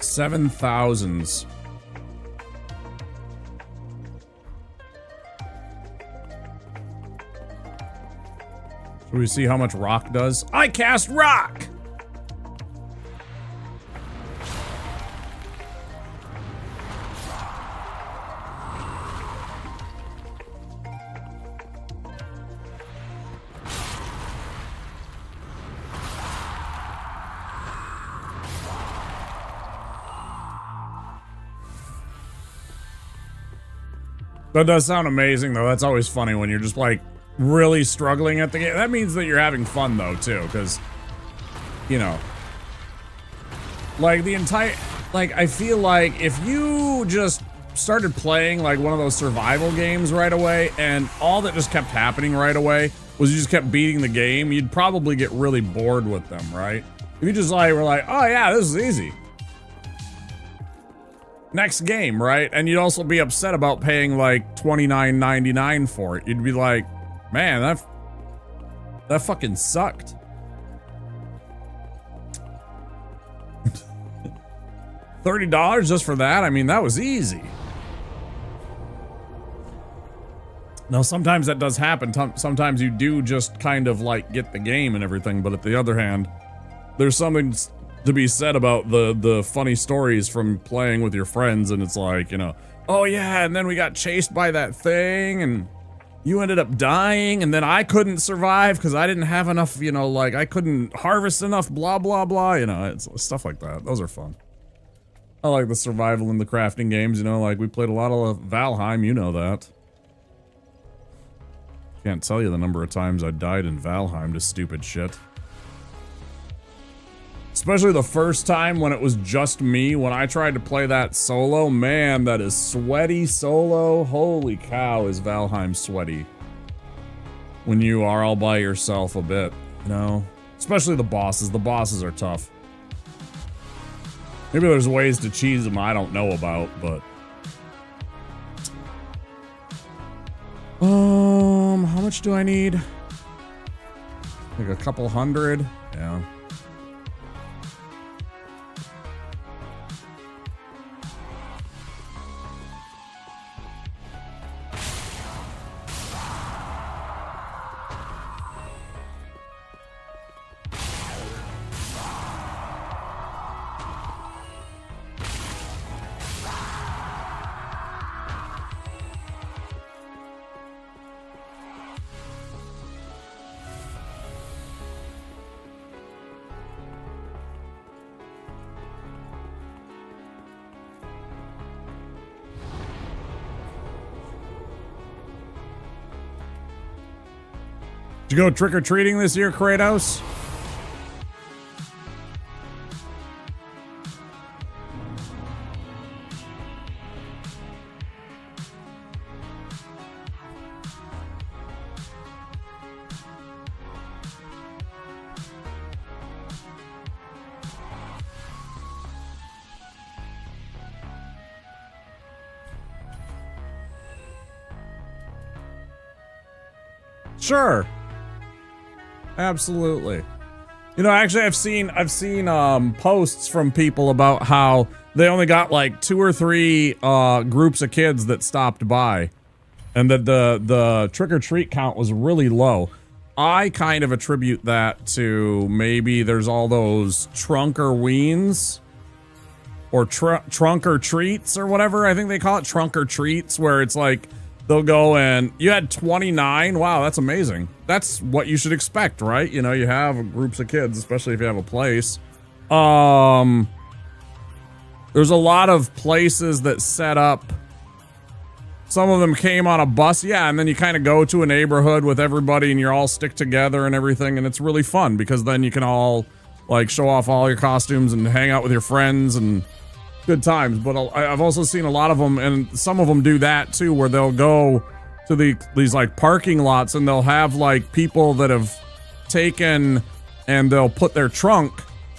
[SPEAKER 3] 7,000s. Should we see how much rock does? I cast rock! That does sound amazing, though. That's always funny when you're just, like, really struggling at the game. That means that you're having fun, though, too, because, you know, like, the entire, like, I feel like if you just started playing, like, one of those survival games right away, and all that just kept happening right away was you just kept beating the game, you'd probably get really bored with them, right? If you just, like, were like, oh, yeah, this is easy. Next game, right? And you'd also be upset about paying like $29.99 for it. You'd be like, man, that fucking sucked. $30 just for that? I mean, that was easy. Now, sometimes that does happen. Sometimes you do just kind of like get the game and everything, but at the other hand, there's something to be said about the funny stories from playing with your friends, and it's like, you know, oh yeah, and then we got chased by that thing, and you ended up dying, and then I couldn't survive because I didn't have enough, you know, like, I couldn't harvest enough, blah, blah, blah, you know, it's stuff like that. Those are fun. I like the survival and the crafting games, you know, like, we played a lot of Valheim, you know that. Can't tell you the number of times I died in Valheim to stupid shit. Especially the first time when it was just me, when I tried to play that solo. Man, that is sweaty solo. Holy cow, is Valheim sweaty. When you are all by yourself a bit, you know? Especially the bosses. The bosses are tough. Maybe there's ways to cheese them I don't know about, but... how much do I need? Like a couple hundred? Yeah. Did you go trick-or-treating this year, Kratos? Sure. Absolutely. You know, actually I've seen posts from people about how they only got like 2 or 3 groups of kids that stopped by, and that the trick-or-treat count was really low. I kind of attribute that to maybe there's all those trunk-or-weens or trunk-or-treats or whatever, I think they call it, trunk-or-treats, where it's like they'll go and you had 29. Wow, that's amazing. That's what you should expect, right? You know, you have groups of kids, especially if you have a place. There's a lot of places that set up. Some of them came on a bus, yeah, and then you kind of go to a neighborhood with everybody and you all stick together and everything, and it's really fun because then you can all like show off all your costumes and hang out with your friends and good times. But I've also seen a lot of them, and some of them do that too, where they'll go to these like parking lots and they'll have like people that have taken and they'll put their trunk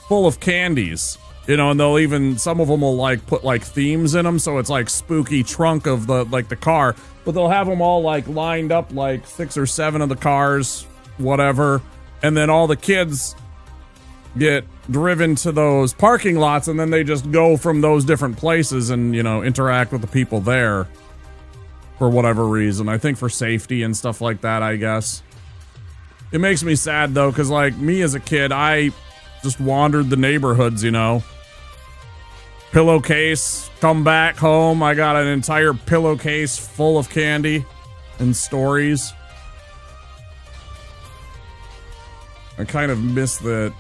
[SPEAKER 3] full of candies, you know, and they'll even, some of them will like put like themes in them, so it's like spooky trunk of the car, but they'll have them all like lined up like 6 or 7 of the cars, whatever, and then all the kids get driven to those parking lots, and then they just go from those different places and, you know, interact with the people there for whatever reason. I think for safety and stuff like that, I guess. It makes me sad, though, because, like, me as a kid, I just wandered the neighborhoods, you know. Pillowcase, come back home. I got an entire pillowcase full of candy and stories. I kind of miss that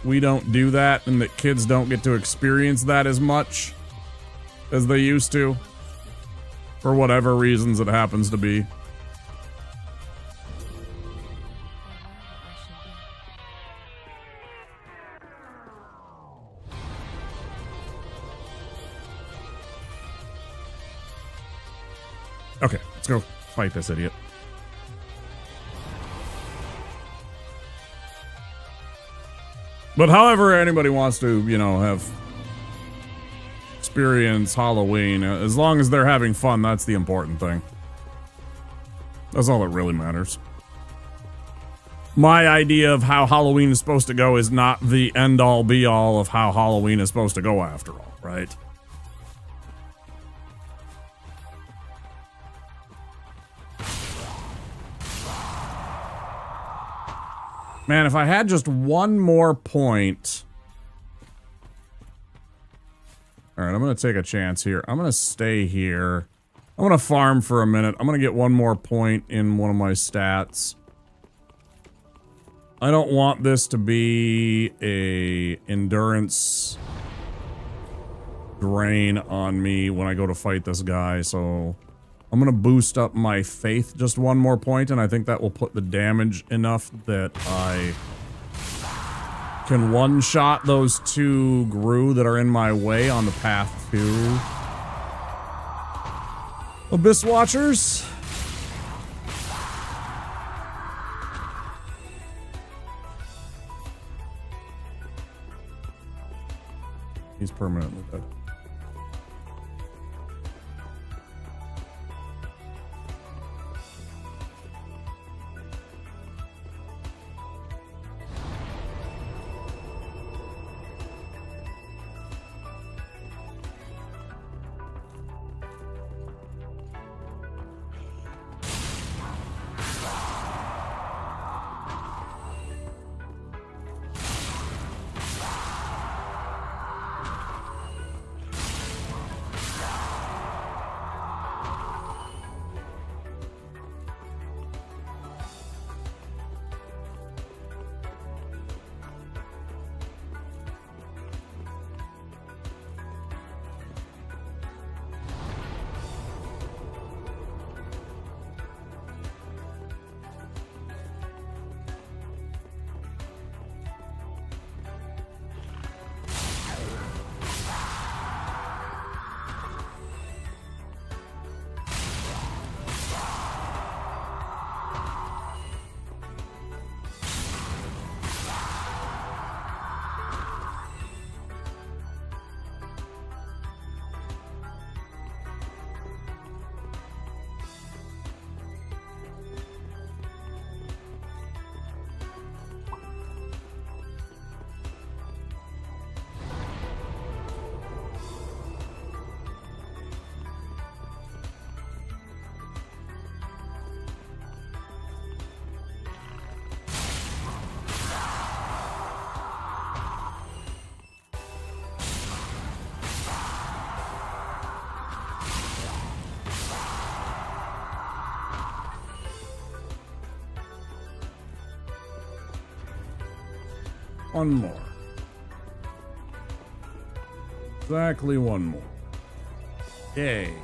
[SPEAKER 3] we don't do that and that kids don't get to experience that as much as they used to. For whatever reasons it happens to be. Okay, let's go fight this idiot. But however anybody wants to, you know, have experience Halloween, as long as they're having fun, that's the important thing. That's all that really matters. My idea of how Halloween is supposed to go is not the end-all be-all of how Halloween is supposed to go after all, right? Man, if I had just one more point... Alright, I'm going to take a chance here. I'm going to stay here. I'm going to farm for a minute. I'm going to get one more point in one of my stats. I don't want this to be a endurance drain on me when I go to fight this guy, so... I'm gonna boost up my faith just one more point, and I think that will put the damage enough that I can one-shot those two Gru that are in my way on the path to Abyss Watchers. He's permanently dead. One more. Exactly one more. Yay.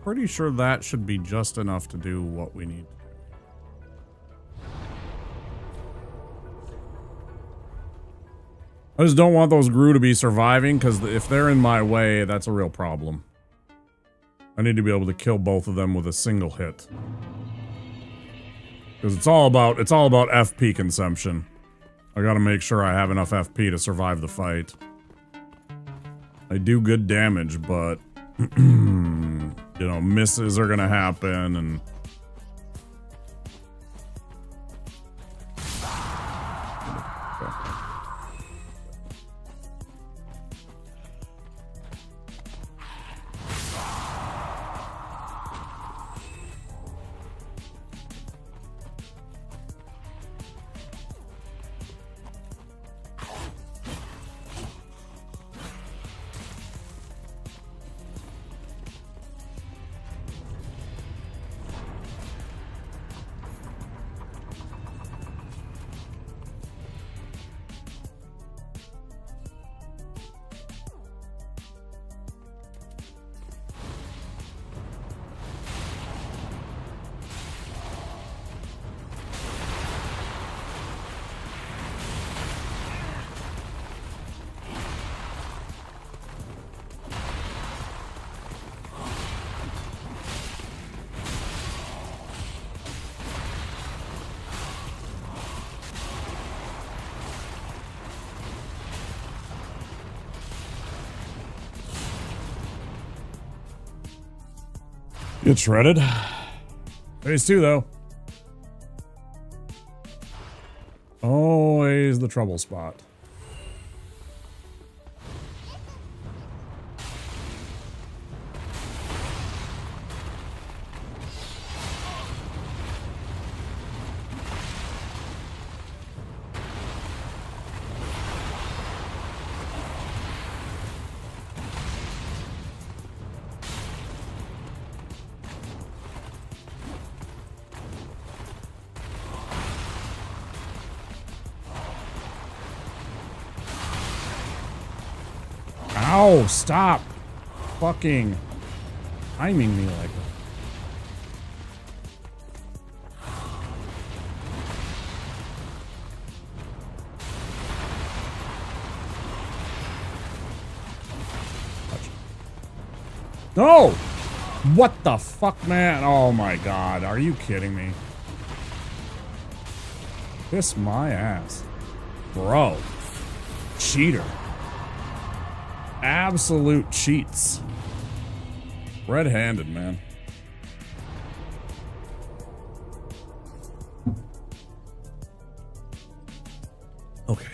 [SPEAKER 3] Pretty sure that should be just enough to do what we need. I just don't want those Gru to be surviving, because if they're in my way, that's a real problem. I need to be able to kill both of them with a single hit. Because it's all about FP consumption. I gotta make sure I have enough FP to survive the fight. I do good damage, but you know, misses are gonna happen, and get shredded. Phase 2, though. Always the trouble spot. Ow, stop fucking timing me like that. No! What the fuck, man? Oh my god, are you kidding me? Kiss my ass. Bro. Cheater. Absolute cheats. Red-handed, man. Okay.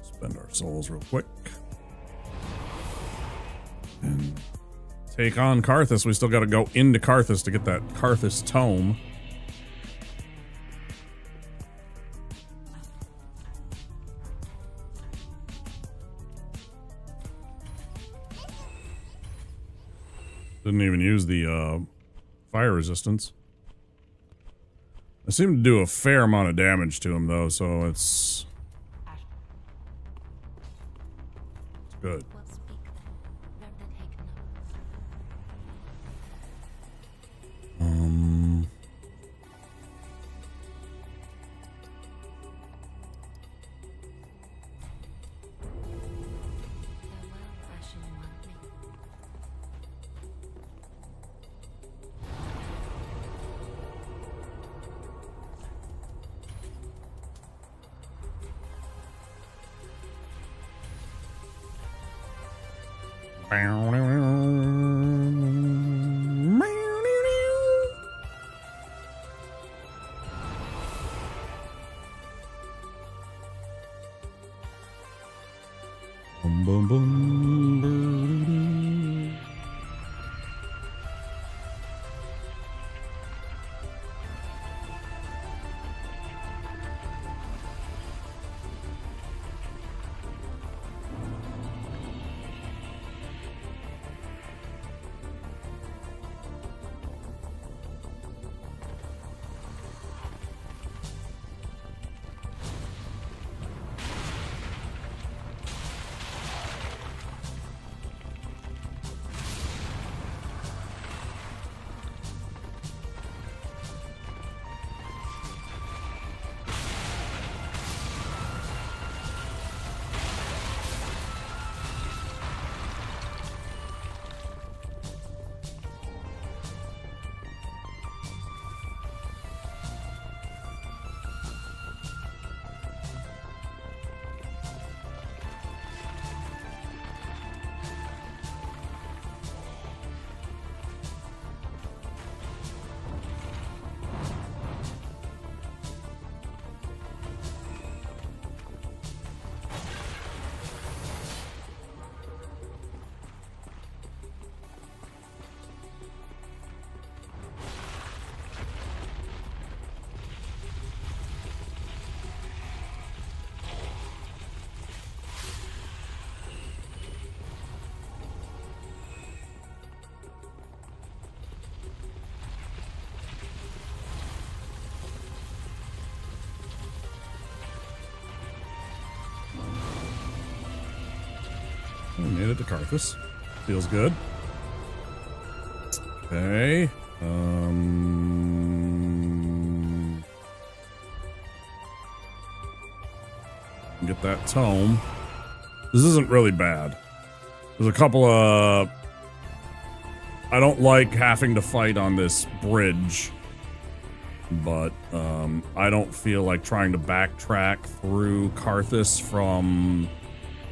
[SPEAKER 3] Spend our souls real quick. And take on Karthus. We still got to go into Karthus to get that Karthus tome. Didn't even use the fire resistance. I seem to do a fair amount of damage to him, though, so it's good. Boom, boom, boom, boom. made it to Karthus. Feels good. Okay. Get that tome. This isn't really bad. There's a couple of... I don't like having to fight on this bridge. But, I don't feel like trying to backtrack through Karthus from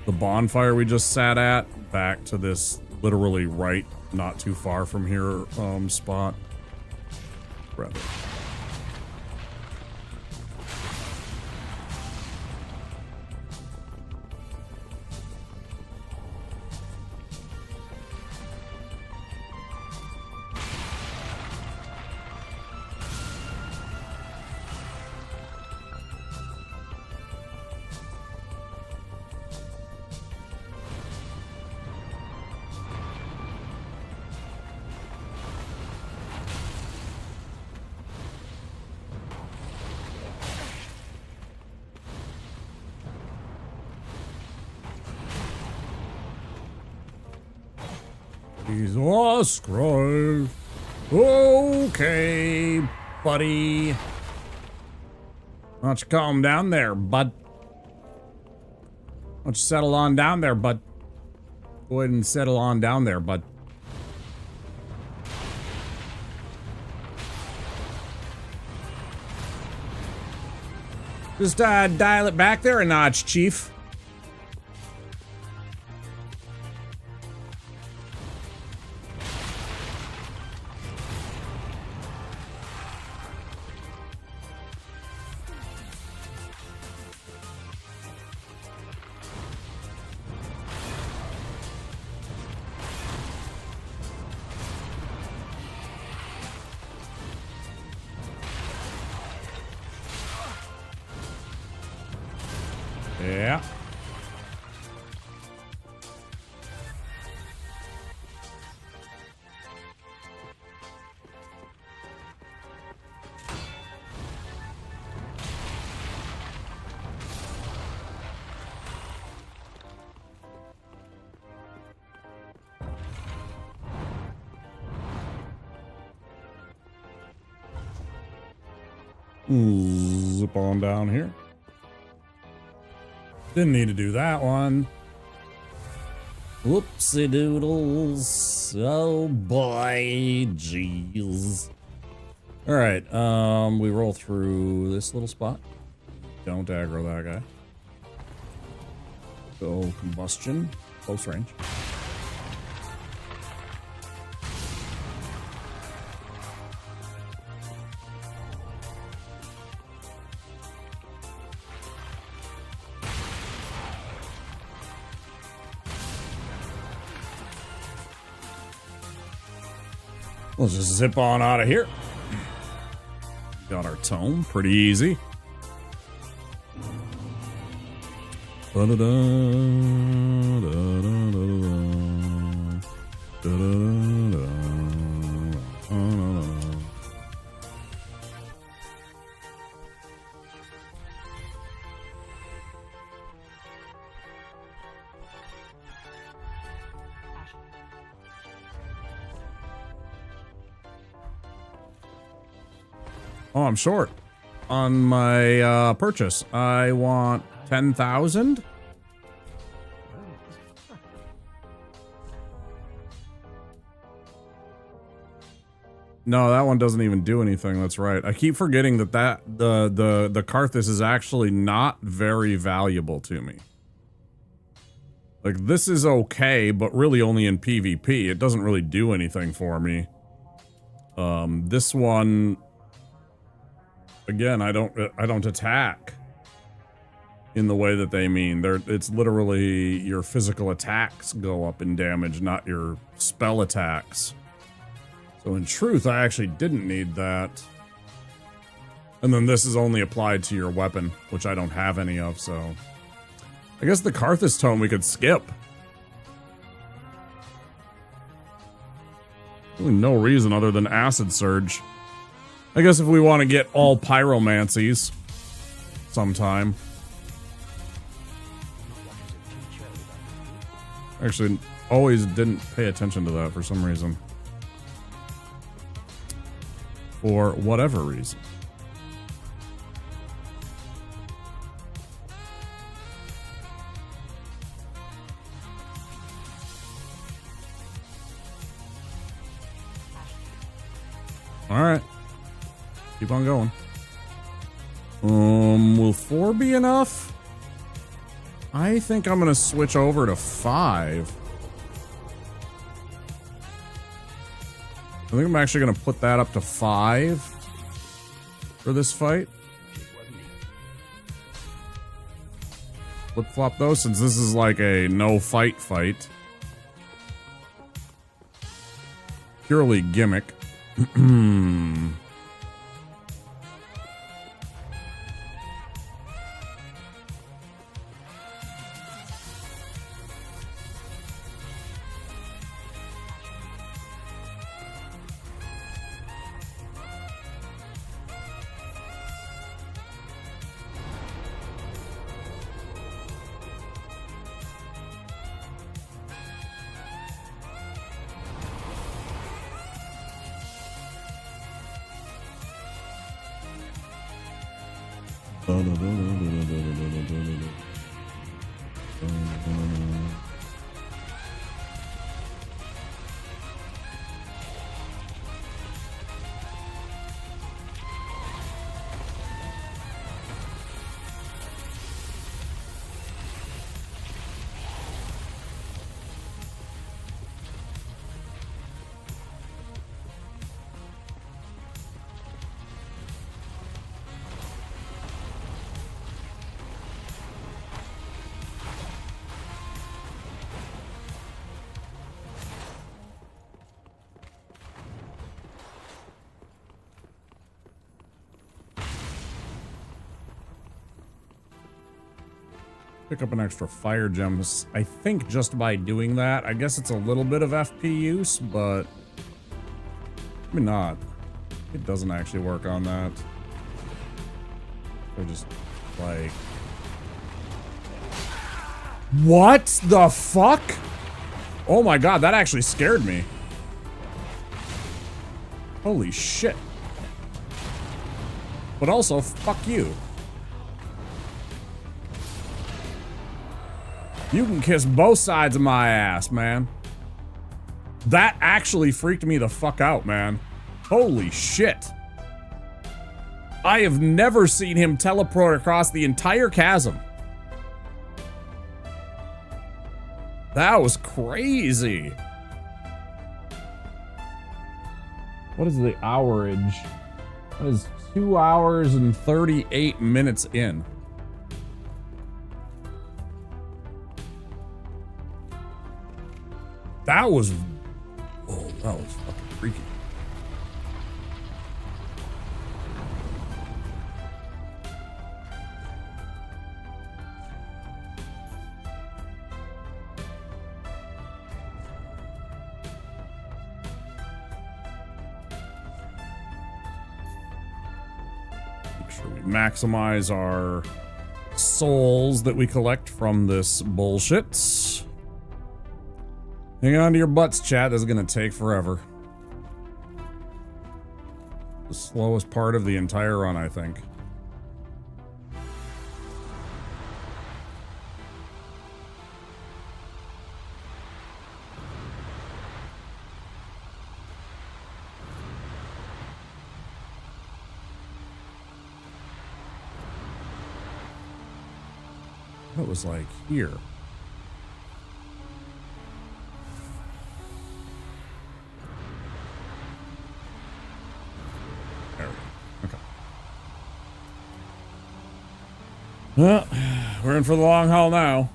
[SPEAKER 3] the bonfire we just sat at back to this literally right, not too far from here, spot. Rather. Jesus Christ. Okay, buddy. Why don't you calm down there, bud? Why don't you settle on down there, bud? Go ahead and settle on down there, bud. Just dial it back there a notch, Chief. Yeah. Zip on down here. Didn't need to do that one. Whoopsie doodles. Oh boy. Jeez. Alright, we roll through this little spot. Don't aggro that guy. Go combustion. Close range. We'll just zip on out of here. Got our tome, pretty easy. Oh, I'm short on my purchase. I want 10,000. No, that one doesn't even do anything. That's right. I keep forgetting that the Karthus is actually not very valuable to me. Like, this is okay, but really only in PvP. It doesn't really do anything for me. This one, again, I don't attack in the way that they mean. It's literally your physical attacks go up in damage, not your spell attacks. So in truth, I actually didn't need that. And then this is only applied to your weapon, which I don't have any of, so... I guess the Karthus tome we could skip. Really no reason other than Acid Surge. I guess if we want to get all Pyromancies sometime. Actually, always didn't pay attention to that for some reason. For whatever reason. Alright. Keep on going. Will 4 be enough? I think I'm gonna switch over to 5. I think I'm actually gonna put that up to 5 for this fight. Flip-flop though, since this is like a no-fight fight. Purely gimmick. Pick up an extra fire gems. I think just by doing that, I guess it's a little bit of FP use, but maybe not. It doesn't actually work on that. They're just like, what the fuck? Oh my god, that actually scared me. Holy shit. But also, fuck you. You can kiss both sides of my ass, man. That actually freaked me the fuck out, man. Holy shit. I have never seen him teleport across the entire chasm. That was crazy. What is the hourage? That is 2 hours and 38 minutes in. That was... Oh, that was fucking freaky. Make sure we maximize our souls that we collect from this bullshit. Hang on to your butts, chat. This is gonna take forever. The slowest part of the entire run, I think. That was like here. Well, we're in for the long haul now.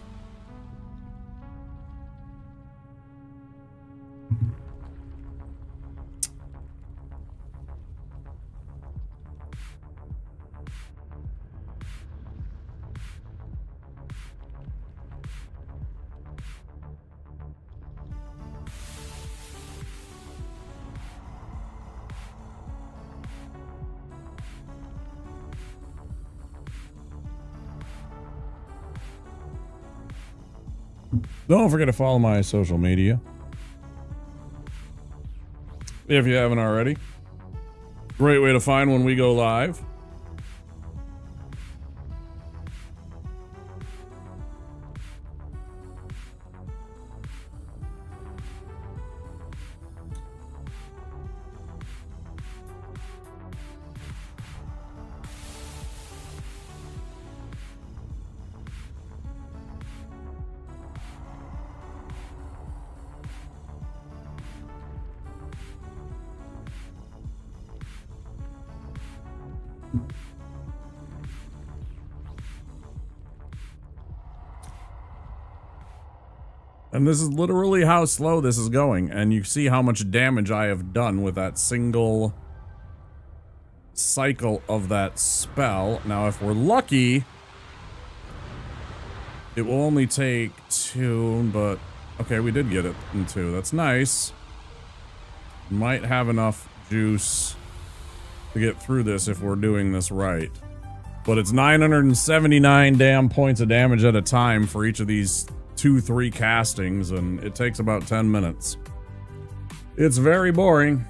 [SPEAKER 3] Don't forget to follow my social media if you haven't already. Great way to find when we go live. And this is literally how slow this is going. And you see how much damage I have done with that single cycle of that spell. Now, if we're lucky, it will only take 2, but okay, we did get it in 2. That's nice. Might have enough juice to get through this if we're doing this right. But it's 979 damn points of damage at a time for each of these 2-3 castings, and it takes about 10 minutes. It's very boring.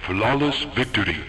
[SPEAKER 8] Flawless victory.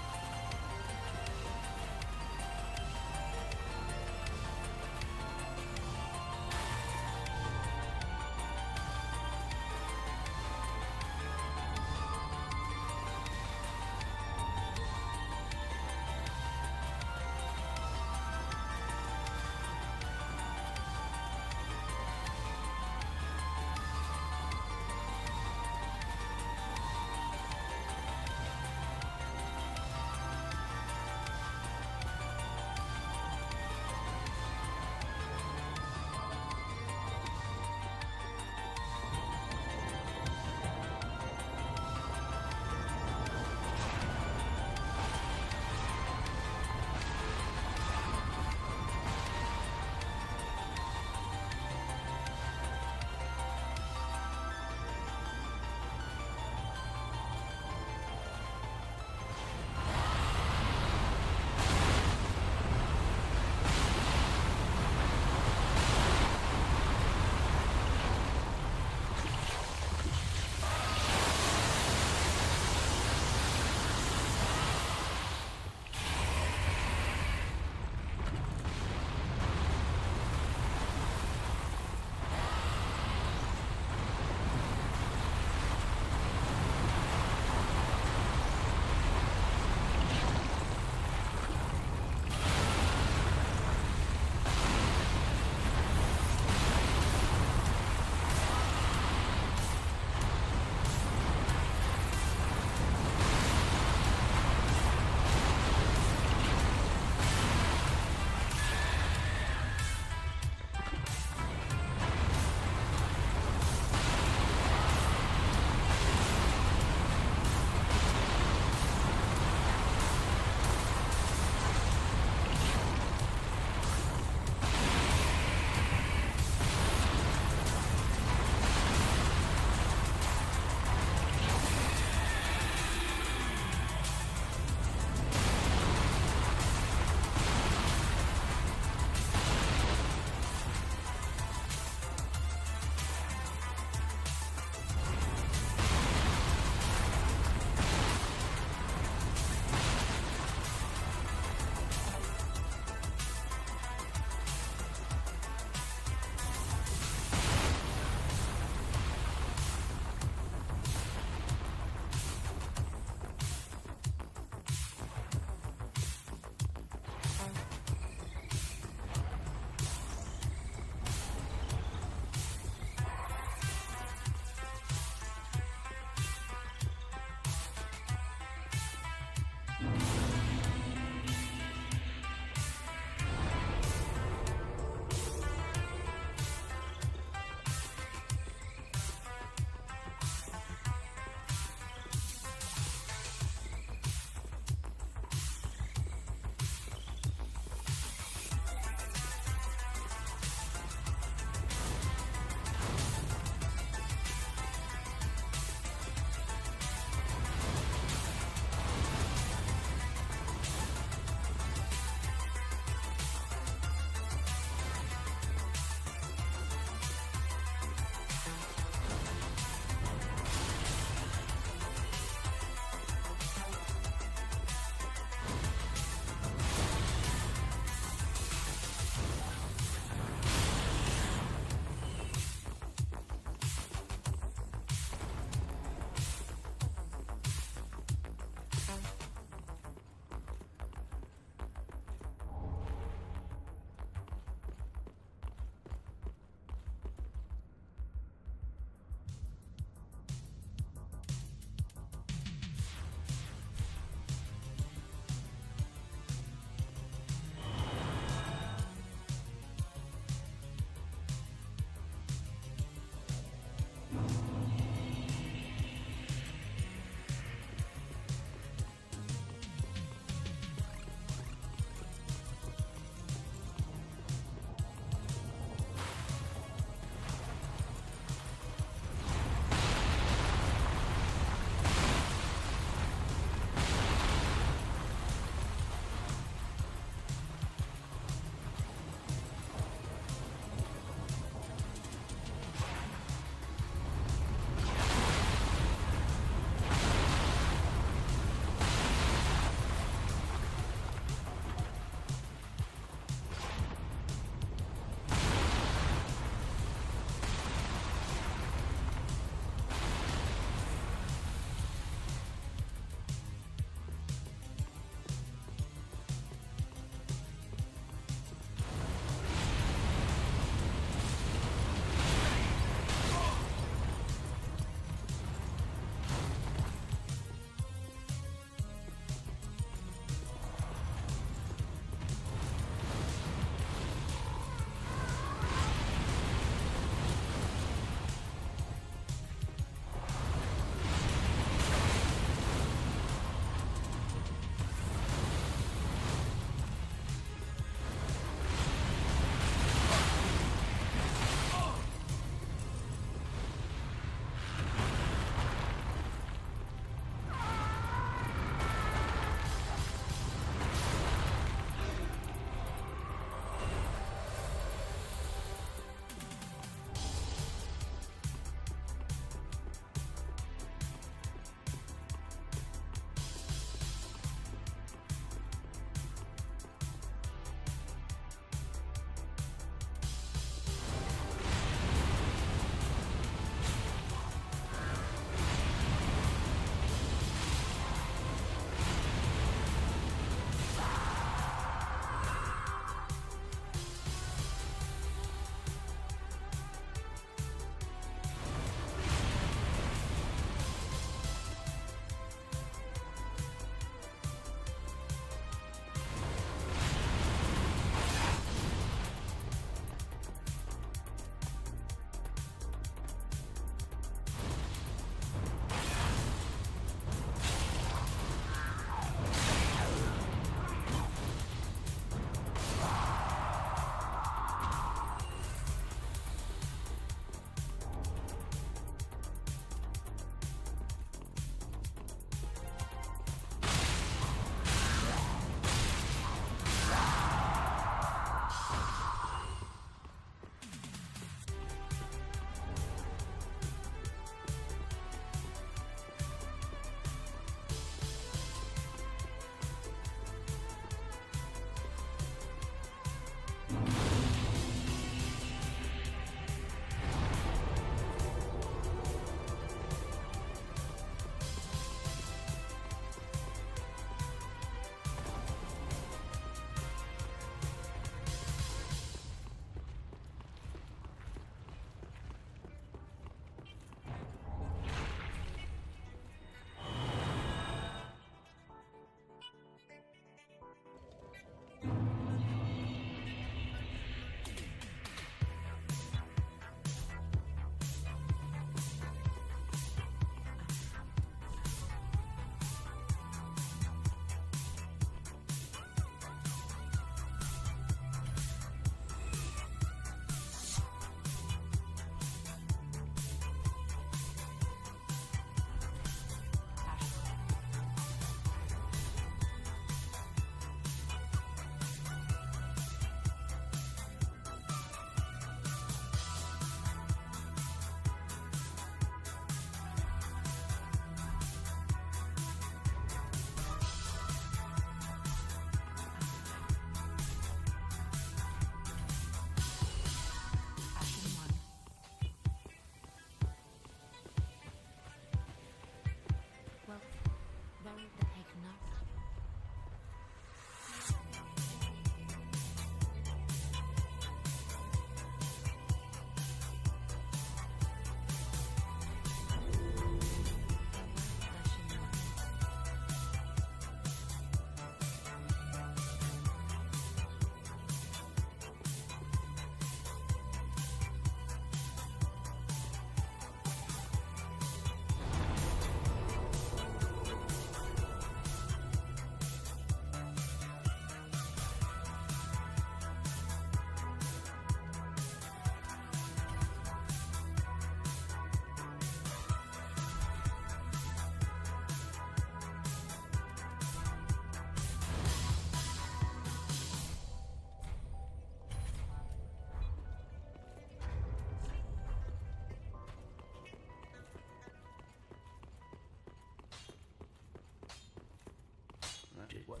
[SPEAKER 10] Okay, what?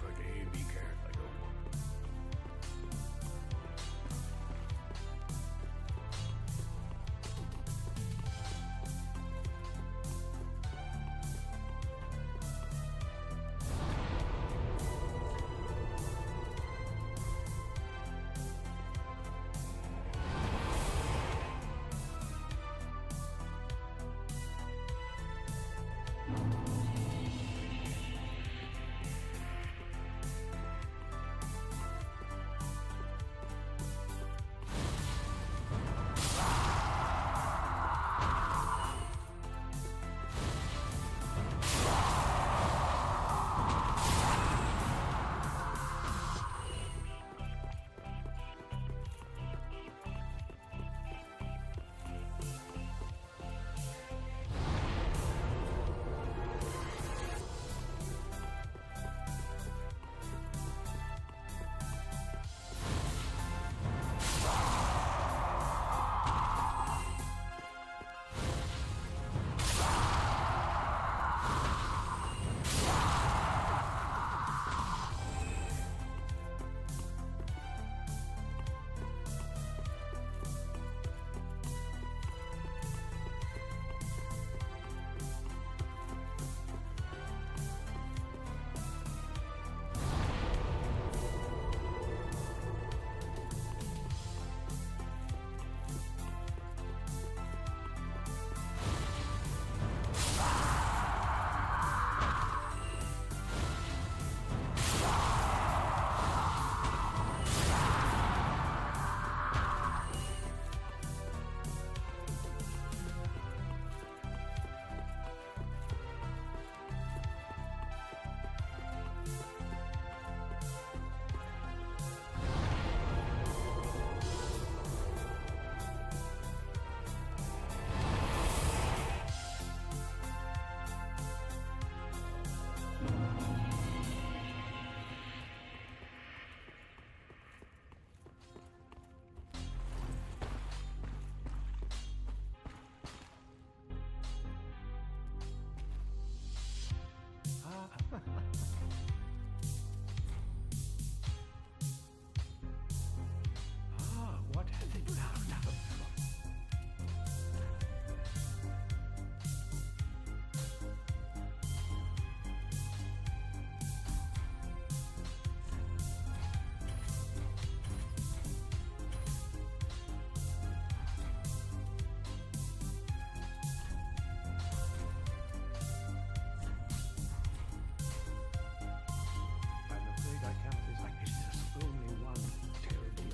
[SPEAKER 10] Okay, be careful. I don't want. What have they done? I'm afraid I cannot design. It is only one terrible.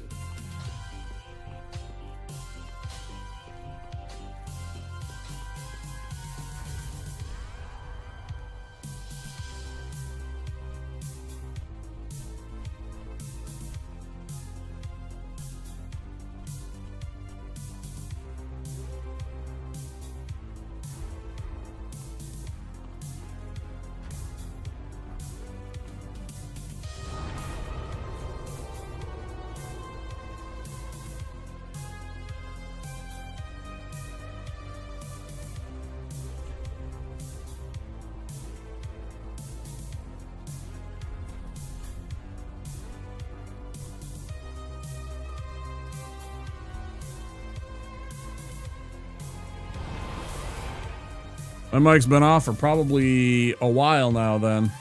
[SPEAKER 3] My mic's been off for probably a while now then.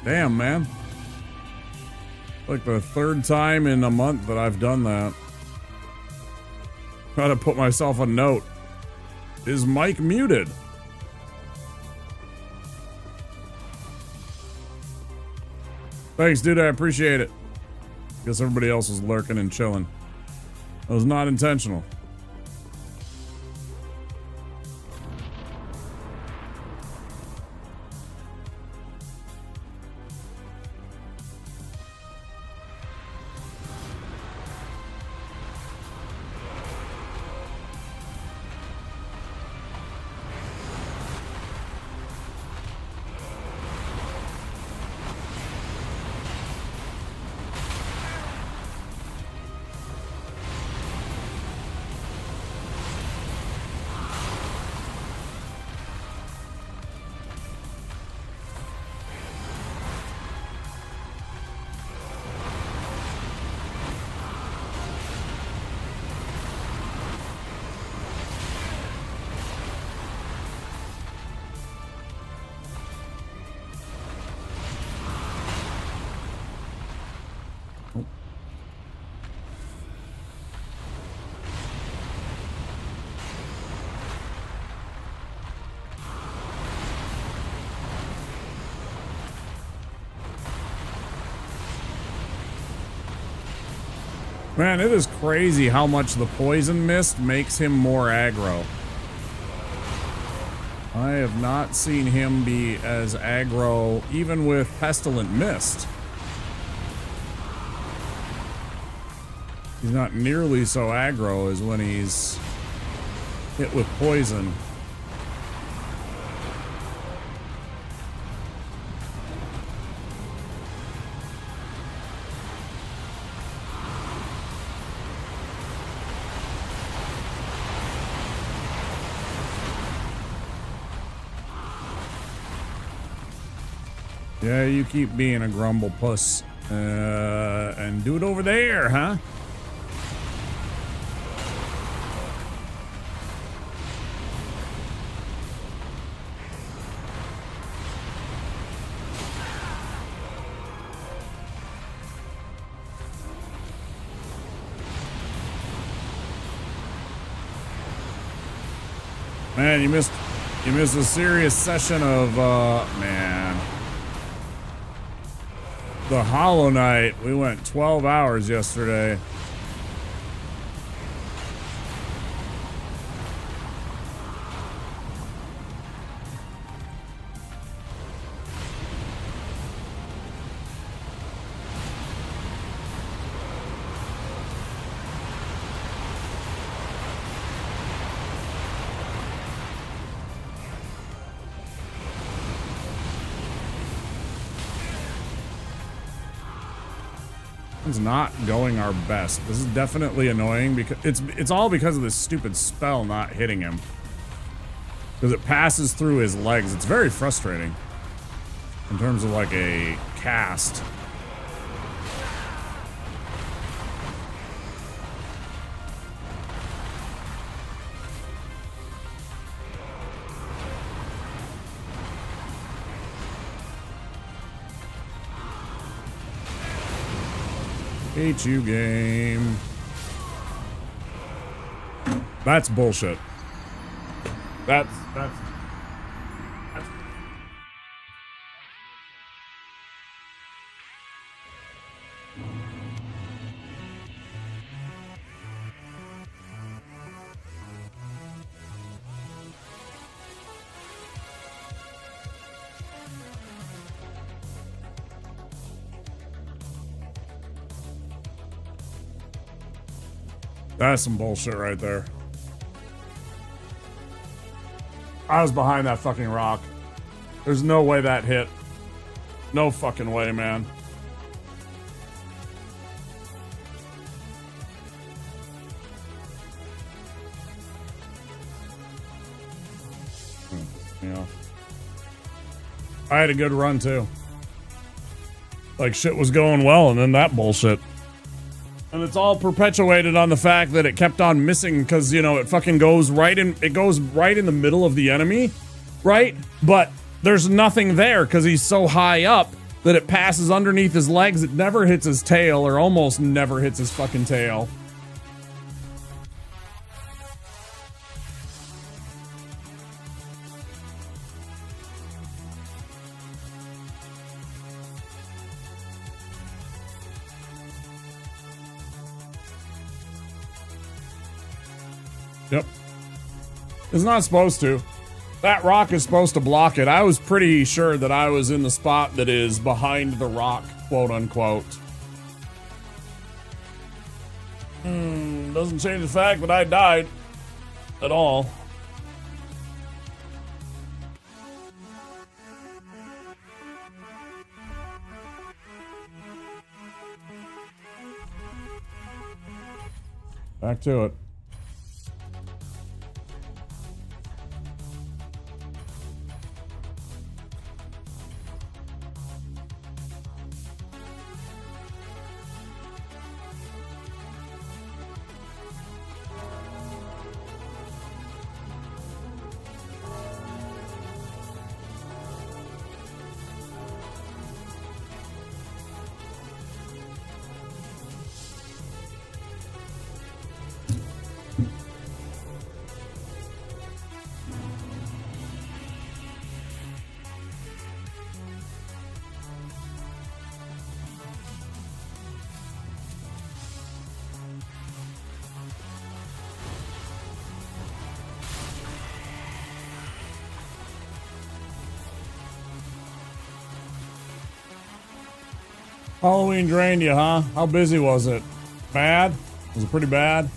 [SPEAKER 3] Damn, man. Like the third time in a month that I've done that. Gotta put myself a note. Is mic muted? Thanks, dude. I appreciate it. Guess everybody else was lurking and chilling. It was not intentional. Man, it is crazy how much the poison mist makes him more aggro. I have not seen him be as aggro even with pestilent mist. He's not nearly so aggro as when he's hit with poison. Yeah, you keep being a grumble puss. And do it over there, huh? Man, you missed a serious session of man. The Hollow Knight. We went 12 hours yesterday. It's not going our best. This is definitely annoying because it's all because of this stupid spell not hitting him. Because it passes through his legs. It's very frustrating in terms of like a cast. Hate you, game. That's bullshit. That's some bullshit right there. I was behind that fucking rock. There's no way that hit. No fucking way, man. Yeah. I had a good run too. Like shit was going well, and then that bullshit. And it's all perpetuated on the fact that it kept on missing because, you know, it fucking goes right in the middle of the enemy, right? But there's nothing there because he's so high up that it passes underneath his legs. It never hits his tail, or almost never hits his fucking tail. Yep. It's not supposed to. That rock is supposed to block it. I was pretty sure that I was in the spot that is behind the rock, quote unquote. Doesn't change the fact that I died at all. Back to it. Halloween drained you, huh? How busy was it? Bad? Was it pretty bad?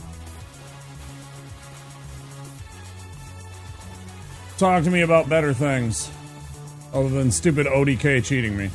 [SPEAKER 3] Talk to me about better things. Other than stupid ODK cheating me.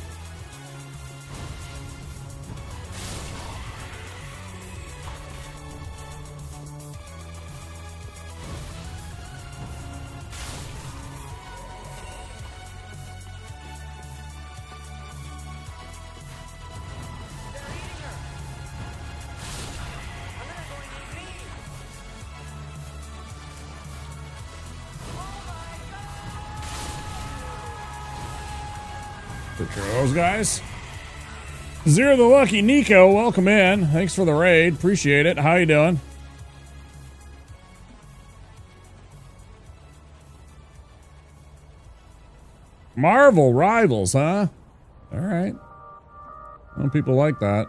[SPEAKER 3] Picture of those guys. Zero the Lucky Nico, welcome in. Thanks for the raid. Appreciate it. How you doing? Marvel Rivals, huh? All right. Well, people like that.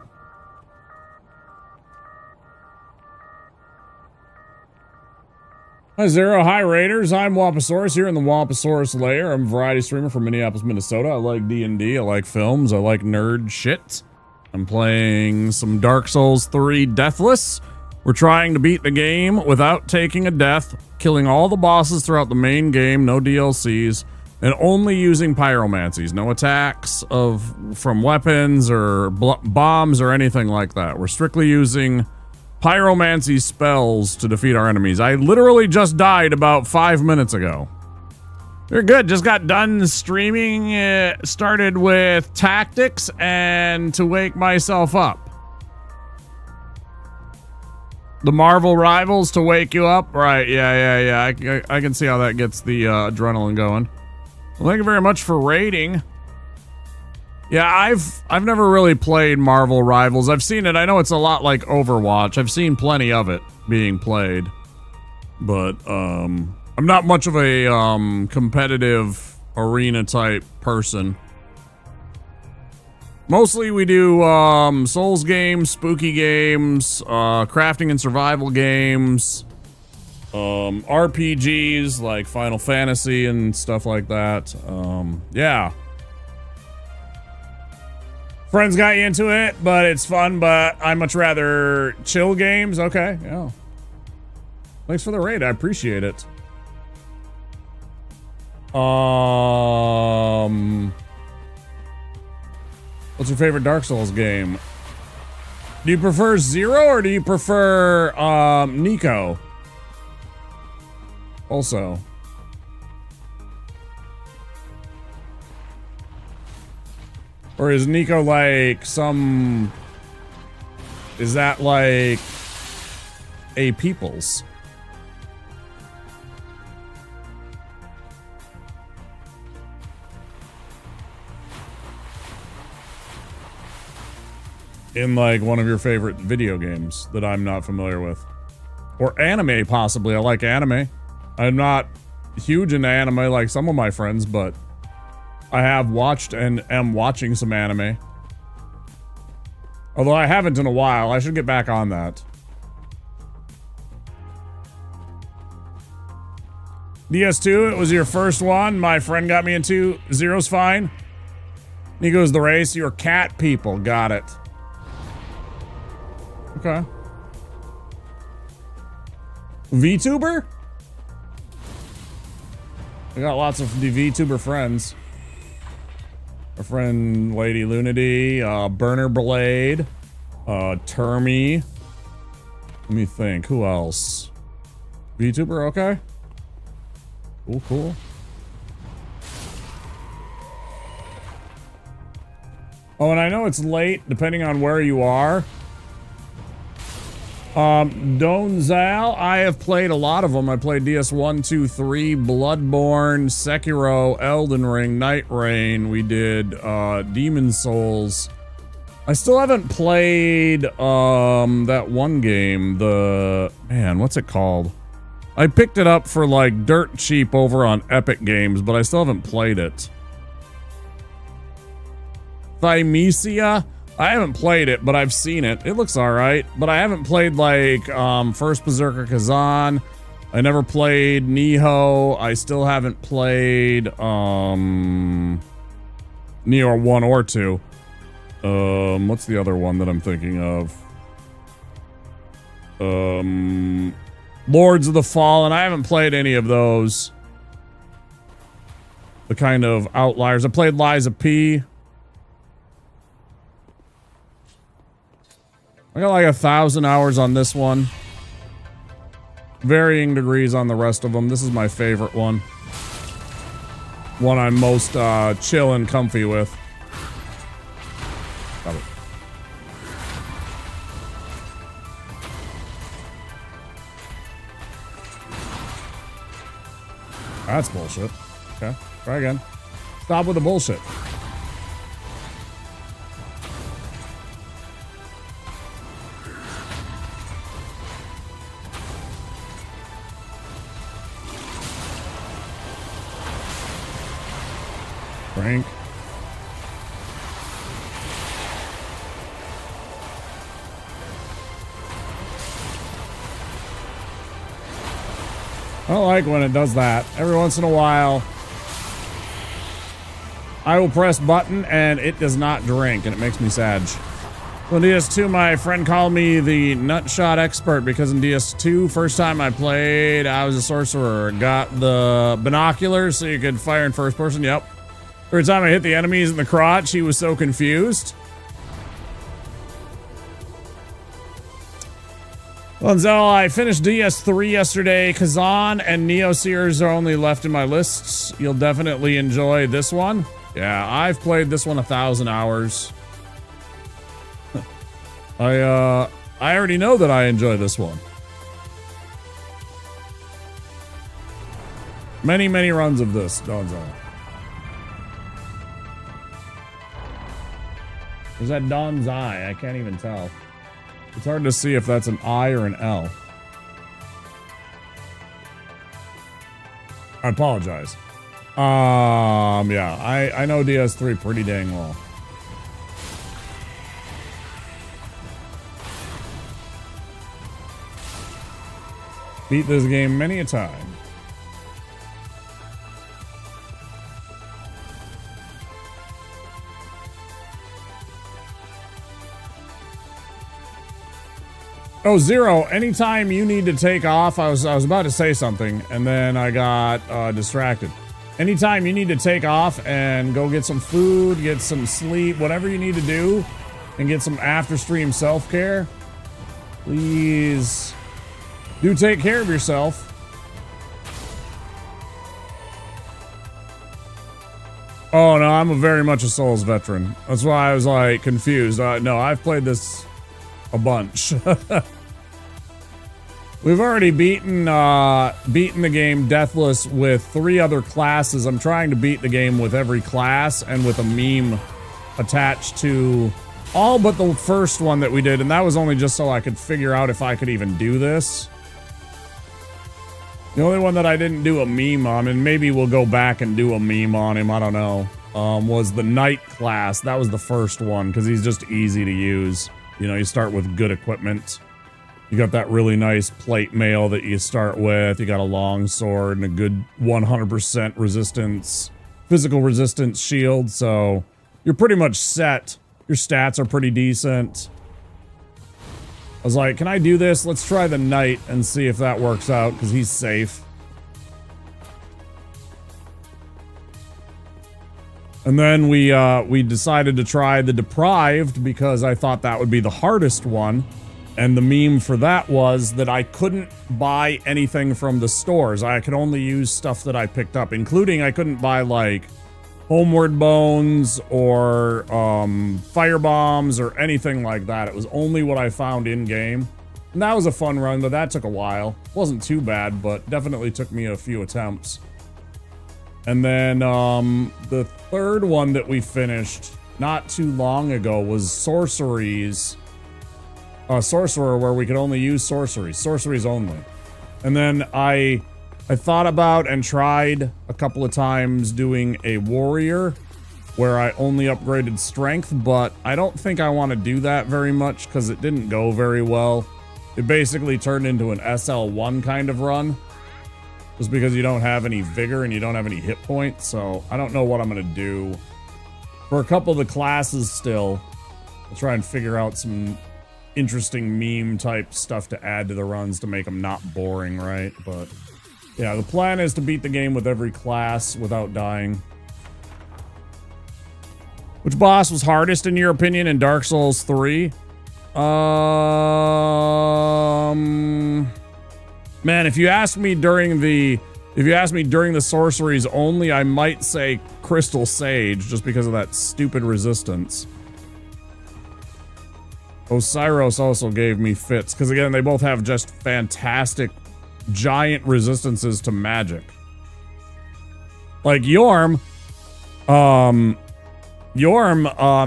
[SPEAKER 3] Hi, Zero. Hi, Raiders. I'm Wapasaurus here in the Wapasaurus lair. I'm a variety streamer from Minneapolis, Minnesota. I like D&D. I like films. I like nerd shit. I'm playing some Dark Souls 3 Deathless. We're trying to beat the game without taking a death, killing all the bosses throughout the main game, no DLCs, and only using pyromancies. No attacks from weapons or bombs or anything like that. We're strictly using pyromancy spells to defeat our enemies. I literally just died about 5 minutes ago. They're good. Just got done streaming. Started with tactics and to wake myself up. The Marvel Rivals to wake you up? Right, yeah. I can see how that gets the adrenaline going. Well, thank you very much for raiding. Yeah, I've never really played Marvel Rivals. I've seen it. I know it's a lot like Overwatch. I've seen plenty of it being played. But I'm not much of a competitive arena type person. Mostly we do Souls games, spooky games, crafting and survival games, RPGs like Final Fantasy and stuff like that. Yeah. Friends got you into it, but it's fun, but I much rather chill games. Okay, yeah. Thanks for the raid. I appreciate it. What's your favorite Dark Souls game? Do you prefer Zero or do you prefer Nico? Also. Or is Nico like some... Is that like a people's? In like one of your favorite video games that I'm not familiar with. Or anime possibly. I like anime. I'm not huge into anime like some of my friends, but I have watched and am watching some anime. Although I haven't in a while. I should get back on that. DS2, it was your first one. My friend got me into. Zero's fine. Nico's the race. You're cat people. Got it. Okay. VTuber? I got lots of the VTuber friends. Our friend Lady Lunity, Burner Blade, Termy. Let me think. Who else? VTuber, okay. Cool. Oh, and I know it's late, depending on where you are. Donzal, I have played a lot of them. I played DS1, 2, 3, Bloodborne, Sekiro, Elden Ring, Night Rain. We did, Demon Souls. I still haven't played, that one game, man, what's it called? I picked it up for, like, dirt cheap over on Epic Games, but I still haven't played it. Thymesia? I haven't played it, but I've seen it. It looks alright. But I haven't played, like, First Berserker Kazan. I never played Nioh. I still haven't played, Nioh 1 or 2. What's the other one that I'm thinking of? Lords of the Fallen. I haven't played any of those. The kind of outliers. I played Liza P. I got like 1,000 hours on this one. Varying degrees on the rest of them. This is my favorite one. One I'm most chill and comfy with. Got it. That's bullshit. Okay, try again. Stop with the bullshit. Frank. I don't like when it does that. Every once in a while, I will press button and it does not drink, and it makes me sad. So in DS2, my friend called me the nutshot expert because in DS2, first time I played, I was a sorcerer. Got the binoculars so you could fire in first person. Yep. Every time I hit the enemies in the crotch, he was so confused. Lenzel, I finished DS3 yesterday. Kazan and Neoseers are only left in my lists. You'll definitely enjoy this one. Yeah, I've played this one 1,000 hours. I already know that I enjoy this one. Many, many runs of this, Donzai. Is that Donzai? I can't even tell. It's hard to see if that's an I or an L. I apologize. Yeah, I know DS3 pretty dang well. Beat this game many a time. Oh, Zero, anytime you need to take off, I was about to say something, and then I got distracted. Anytime you need to take off and go get some food, get some sleep, whatever you need to do, and get some after-stream self-care, please do take care of yourself. Oh, no, I'm very much a Souls veteran. That's why I was, like, confused. No, I've played this a bunch. We've already beaten the game Deathless with 3 other classes. I'm trying to beat the game with every class and with a meme attached to all but the first one that we did, and that was only just so I could figure out if I could even do this. The only one that I didn't do a meme on, and maybe we'll go back and do a meme on him, I don't know, was the Knight class. That was the first one, because he's just easy to use. You know, you start with good equipment. You got that really nice plate mail that you start with. You got a long sword and a good 100% resistance, physical resistance shield. So you're pretty much set. Your stats are pretty decent. I was like, can I do this? Let's try the Knight and see if that works out, because he's safe. And then we decided to try the Deprived because I thought that would be the hardest one. And the meme for that was that I couldn't buy anything from the stores. I could only use stuff that I picked up, including I couldn't buy like Homeward Bones or fire bombs or anything like that. It was only what I found in game. And that was a fun run, but that took a while. Wasn't too bad, but definitely took me a few attempts. And then the third one that we finished not too long ago was Sorceries. Sorcerer, where we could only use sorceries only. And then I thought about and tried a couple of times doing a warrior where I only upgraded strength, but I don't think I want to do that very much because it didn't go very well. It basically turned into an SL1 kind of run just because you don't have any vigor and you don't have any hit points. So I don't know what I'm going to do for a couple of the classes still. I'll try and figure out some interesting meme type stuff to add to the runs to make them not boring, right? But yeah, the plan is to beat the game with every class without dying. Which boss was hardest in your opinion in Dark Souls 3? Man, if you ask me during the sorceries only, I might say Crystal Sage just because of that stupid resistance. Osiris also gave me fits because again, they both have just fantastic giant resistances to magic. Like Yorm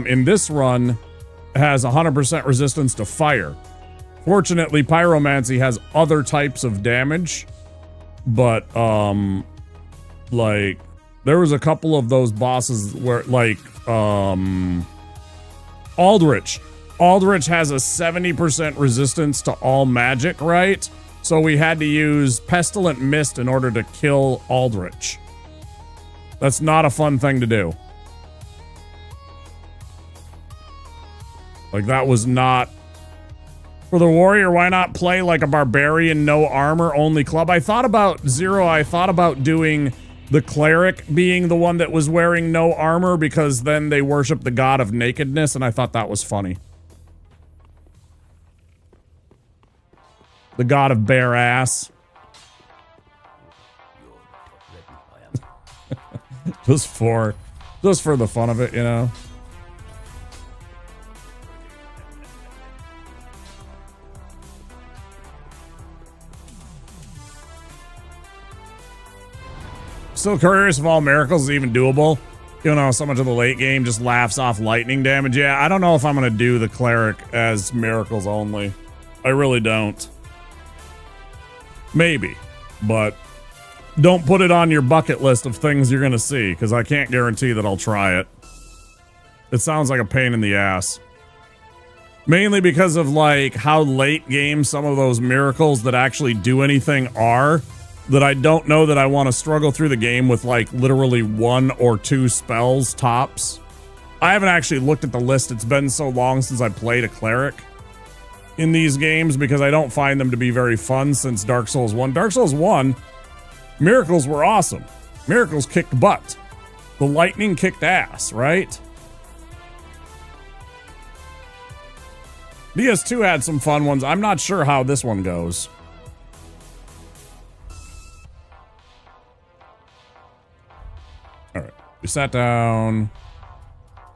[SPEAKER 3] in this run has 100% resistance to fire. Fortunately, Pyromancy has other types of damage, but like there was a couple of those bosses where like Aldrich has a 70% resistance to all magic, right? So we had to use Pestilent Mist in order to kill Aldrich. That's not a fun thing to do. Like, that was not... For the warrior, why not play like a barbarian, no armor, only club? I thought about doing the cleric being the one that was wearing no armor because then they worship the god of nakedness, and I thought that was funny. The god of bare ass. just for the fun of it, you know? Still curious if all miracles is even doable. You know, so much of the late game just laughs off lightning damage. Yeah, I don't know if I'm going to do the cleric as miracles only. I really don't. Maybe, but don't put it on your bucket list of things you're going to see, because I can't guarantee that I'll try it. It sounds like a pain in the ass. Mainly because of, like, how late game some of those miracles that actually do anything are, that I don't know that I want to struggle through the game with, like, literally 1 or 2 spells tops. I haven't actually looked at the list. It's been so long since I played a cleric in these games because I don't find them to be very fun since Dark Souls 1. Dark Souls 1, miracles were awesome. Miracles kicked butt. The lightning kicked ass, right? DS2 had some fun ones. I'm not sure how this one goes. Alright, we sat down,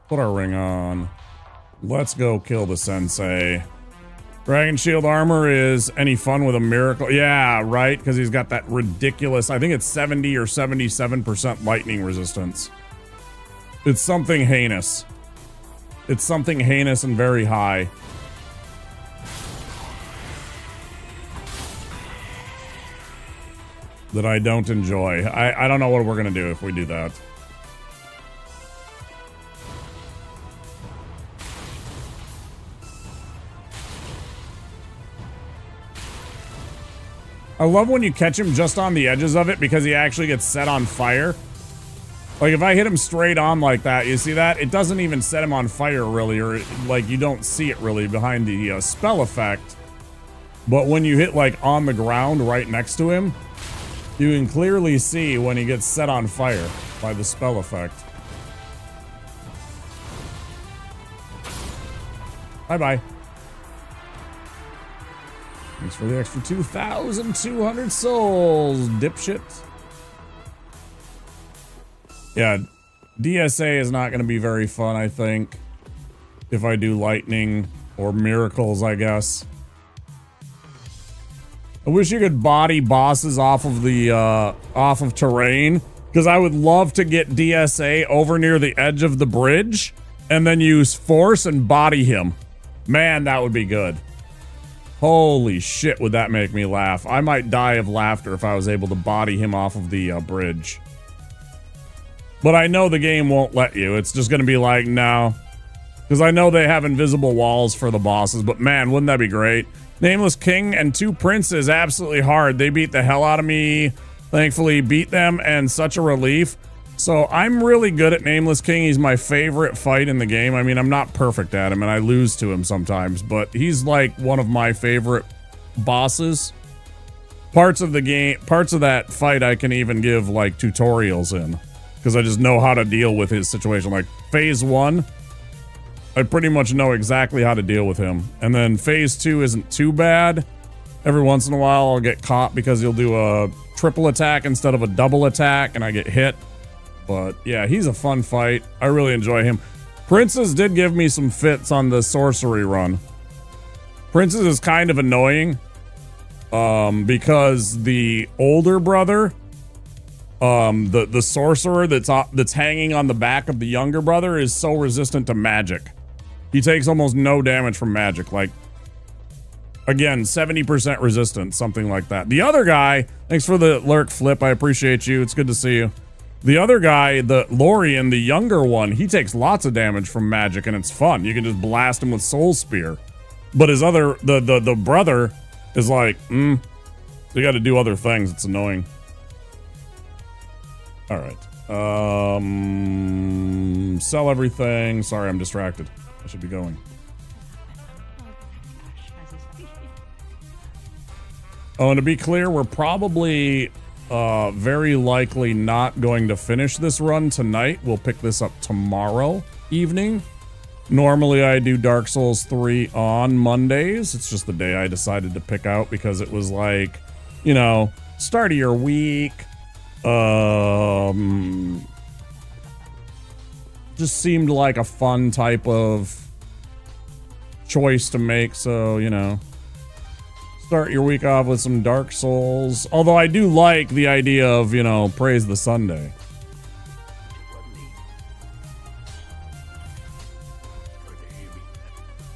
[SPEAKER 3] put our ring on. Let's go kill the sensei. Dragon Shield armor is any fun with a miracle? Yeah, right, because he's got that ridiculous, I think it's 70 or 77% lightning resistance. It's something heinous. It's something heinous and very high. That I don't enjoy. I don't know what we're gonna do if we do that. I love when you catch him just on the edges of it because he actually gets set on fire. Like if I hit him straight on like that, you see that? It doesn't even set him on fire really, or like you don't see it really behind the spell effect. But when you hit like on the ground right next to him, you can clearly see when he gets set on fire by the spell effect. Bye-bye. Thanks for the extra 2,200 souls, dipshit. Yeah, DSA is not going to be very fun, I think. If I do lightning or miracles, I guess. I wish you could body bosses off of the off of terrain, because I would love to get DSA over near the edge of the bridge and then use force and body him. Man, that would be good. Holy shit, would that make me laugh. I might die of laughter if I was able to body him off of the bridge. But I know the game won't let you. It's just going to be like, no. Because I know they have invisible walls for the bosses, but man, wouldn't that be great? Nameless King and 2 Princes, absolutely hard. They beat the hell out of me. Thankfully, beat them, and such a relief. So I'm really good at Nameless King. He's my favorite fight in the game. I mean, I'm not perfect at him and I lose to him sometimes, but he's like one of my favorite bosses. Parts of the game, parts of that fight I can even give like tutorials in because I just know how to deal with his situation. Like phase 1, I pretty much know exactly how to deal with him. And then phase 2 isn't too bad. Every once in a while I'll get caught because he'll do a triple attack instead of a double attack and I get hit. But yeah, he's a fun fight. I really enjoy him. Princess did give me some fits on the sorcery run. Princess is kind of annoying because the older brother, the sorcerer that's hanging on the back of the younger brother is so resistant to magic. He takes almost no damage from magic. Like, again, 70% resistance, something like that. The other guy, thanks for the lurk, Flip. I appreciate you. It's good to see you. The other guy, the Lorian, the younger one, he takes lots of damage from magic and it's fun. You can just blast him with Soul Spear. But his other, the brother is like, you got to do other things. It's annoying. All right. Sell everything. Sorry, I'm distracted. I should be going. Oh, and to be clear, we're probably very likely not going to finish this run tonight. We'll pick this up tomorrow evening. Normally I do Dark Souls 3 on Mondays. It's just the day I decided to pick out because it was like, you know, start of your week. Just seemed like a fun type of choice to make, so, you know. Start your week off with some Dark Souls. Although I do like the idea of, you know, Praise the Sunday.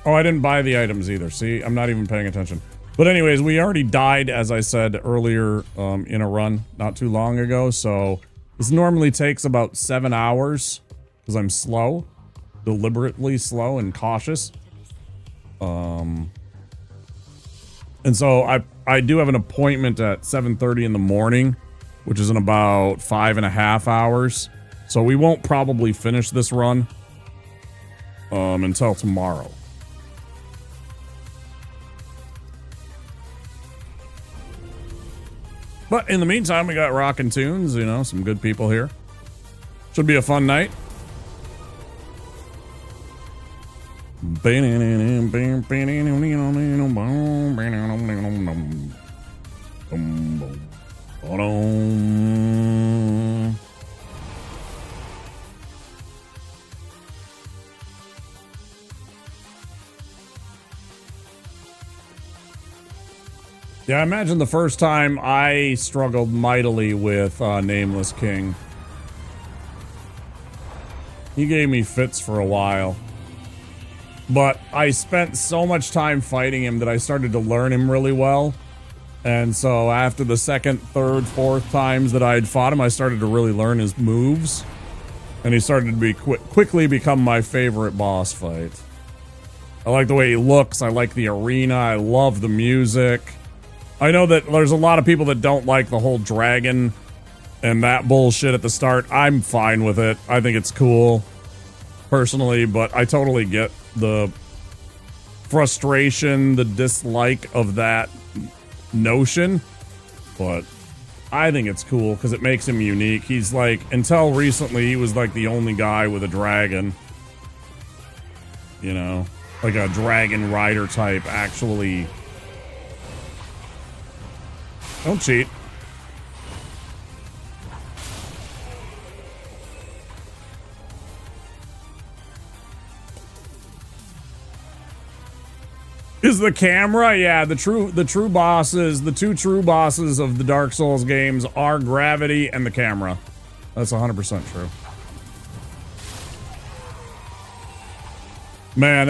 [SPEAKER 3] Oh, I didn't buy the items either. See, I'm not even paying attention. But anyways, we already died, as I said earlier, in a run not too long ago. So this normally takes about 7 hours because I'm slow, deliberately slow and cautious. And so I do have an appointment at 7:30 in the morning, which is in about 5.5 hours. So we won't probably finish this run until tomorrow. But in the meantime, we got rockin' tunes, you know, some good people here. Should be a fun night. Yeah, I imagine the first time I struggled mightily with Nameless King. He gave me fits for a while. But I spent so much time fighting him that I started to learn him really well. And so after the second, third, fourth times that I had fought him, I started to really learn his moves. And he started to be quickly become my favorite boss fight. I like the way he looks. I like the arena. I love the music. I know that there's a lot of people that don't like the whole dragon and that bullshit at the start. I'm fine with it. I think it's cool, personally, but I totally get the frustration, the dislike of that notion. But I think it's cool because it makes him unique. He's like, until recently, he was like the only guy with a dragon. You know, like a dragon rider type, actually. Don't cheat. Is the camera? Yeah, the true bosses, the two true bosses of the Dark Souls games are gravity and the camera. That's 100% true. Man,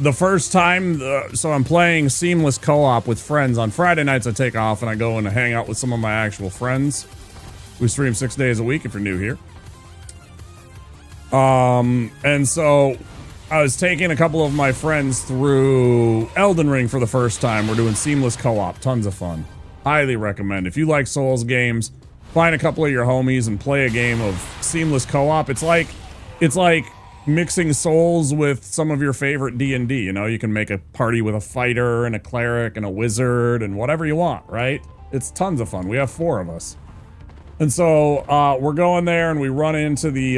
[SPEAKER 3] the first time, so I'm playing seamless co-op with friends. On Friday nights, I take off and I go and hang out with some of my actual friends. We stream 6 days a week if you're new here. And so I was taking a couple of my friends through Elden Ring for the first time. We're doing seamless co-op. Tons of fun. Highly recommend. If you like Souls games, find a couple of your homies and play a game of seamless co-op. It's like mixing souls with some of your favorite D&D, you know? You can make a party with a fighter and a cleric and a wizard and whatever you want, right? It's tons of fun. We have 4 of us. And so, we're going there and we run into the,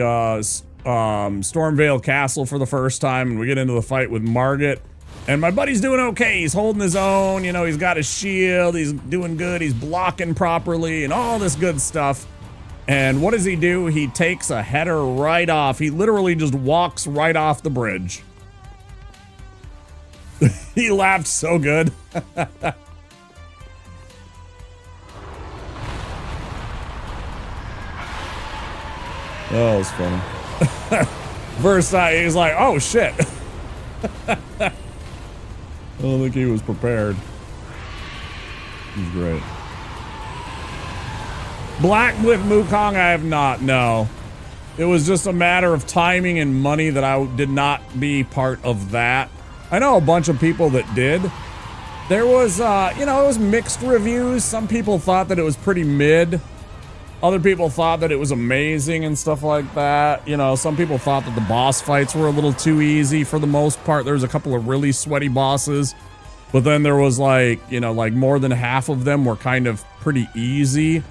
[SPEAKER 3] Stormvale Castle for the first time, and we get into the fight with Margit. And my buddy's doing okay. He's holding his own, you know, he's got his shield, he's doing good, he's blocking properly, and all this good stuff. And what does he do? He takes a header right off. He literally just walks right off the bridge. He laughed so good. That was funny. First time, he's like, oh shit. I don't think he was prepared. He's great. Black with Mukong, I have not, no. It was just a matter of timing and money that I did not be part of that. I know a bunch of people that did. There was, you know, it was mixed reviews. Some people thought that it was pretty mid. Other people thought that it was amazing and stuff like that. You know, some people thought that the boss fights were a little too easy for the most part. There was a couple of really sweaty bosses. But then there was like, you know, like more than half of them were kind of pretty easy.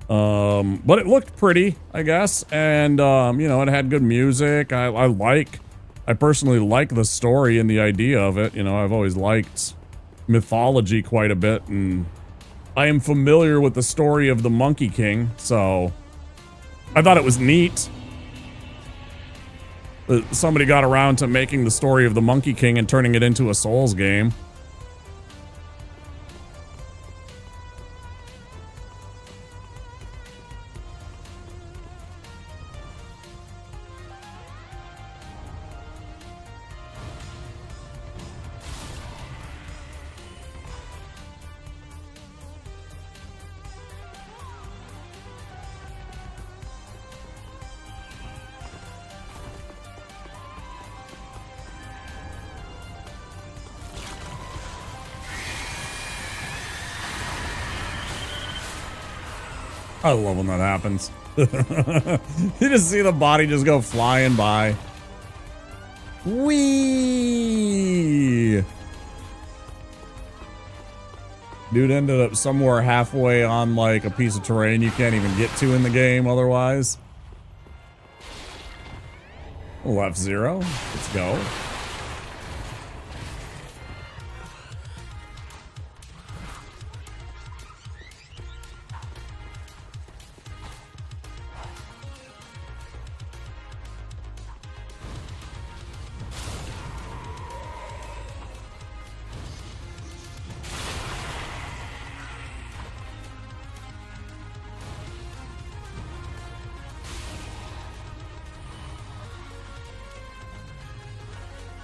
[SPEAKER 3] But it looked pretty, I guess. And, you know, it had good music. I personally like the story and the idea of it. You know, I've always liked mythology quite a bit, and I am familiar with the story of the Monkey King, so I thought it was neat that somebody got around to making the story of the Monkey King and turning it into a Souls game. I love when that happens. You just see the body just go flying by. Whee! Dude ended up somewhere halfway on like a piece of terrain you can't even get to in the game otherwise. Left zero. Let's go.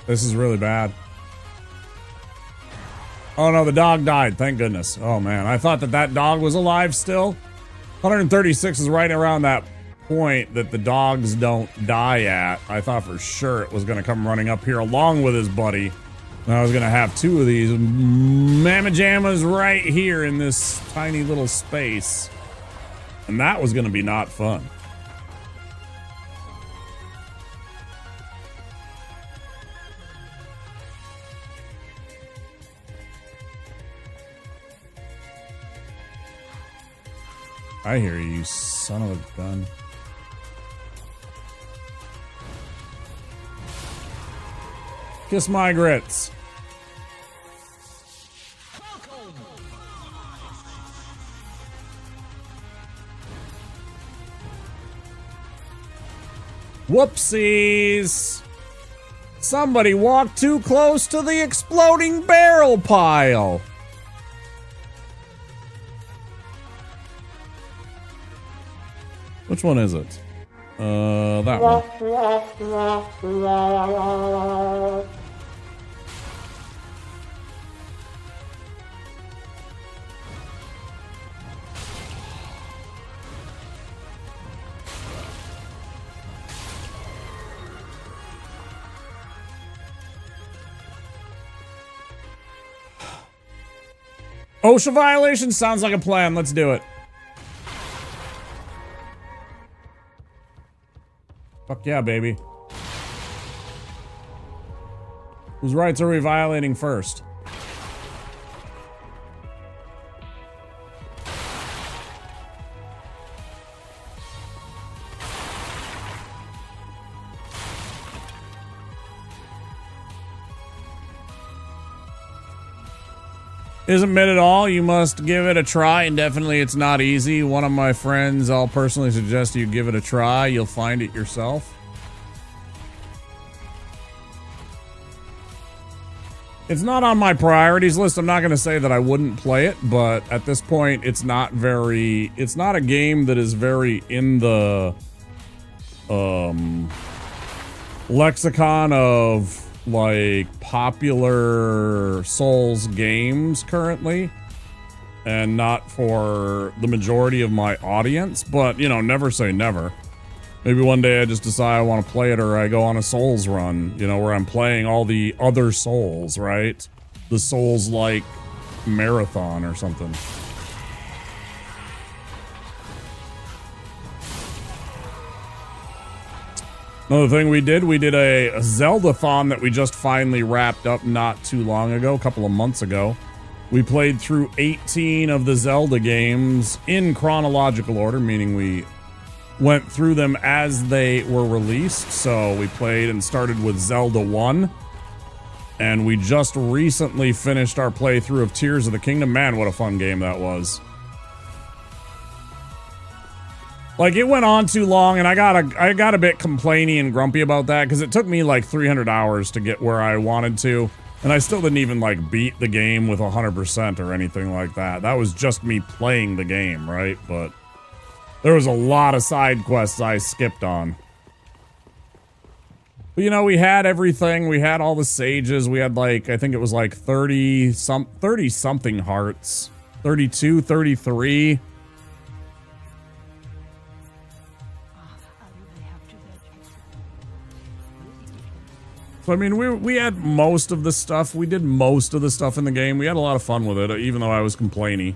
[SPEAKER 3] This is really bad. Oh no, the dog died. Thank goodness. Oh man, I thought that dog was alive still. 136 is right around that point that the dogs don't die at. I thought for sure it was going to come running up here along with his buddy. And I was going to have 2 of these mamma jammas right here in this tiny little space. And that was going to be not fun. I hear you, you son of a gun. Kiss my grits. Whoopsies! Somebody walked too close to the exploding barrel pile. Which one is it? That one. OSHA violation sounds like a plan. Let's do it. Fuck yeah, baby. Whose rights are we violating first? Isn't mid at all. You must give it a try, and definitely it's not easy. One of my friends, I'll personally suggest you give it a try. You'll find it yourself. It's not on my priorities list. I'm not going to say that I wouldn't play it, but at this point, it's not a game that is very in the lexicon of like popular Souls games currently, and not for the majority of my audience, but you know, never say never. Maybe one day I just decide I want to play it, or I go on a Souls run, you know, where I'm playing all the other Souls, right? The Souls-like marathon or something. Another thing we did a Zelda-thon that we just finally wrapped up not too long ago, a couple of months ago. We played through 18 of the Zelda games in chronological order, meaning we went through them as they were released. So we played and started with Zelda 1. And we just recently finished our playthrough of Tears of the Kingdom. Man, what a fun game that was. Like, it went on too long, and I got a bit complainy and grumpy about that, because it took me like 300 hours to get where I wanted to, and I still didn't even like beat the game with 100% or anything like that. That was just me playing the game, right? But there was a lot of side quests I skipped on. But you know, we had everything. We had all the sages. We had like, I think it was like 30 something hearts. 32, 33. So, I mean, we had most of the stuff. We did most of the stuff in the game. We had a lot of fun with it, even though I was complainy.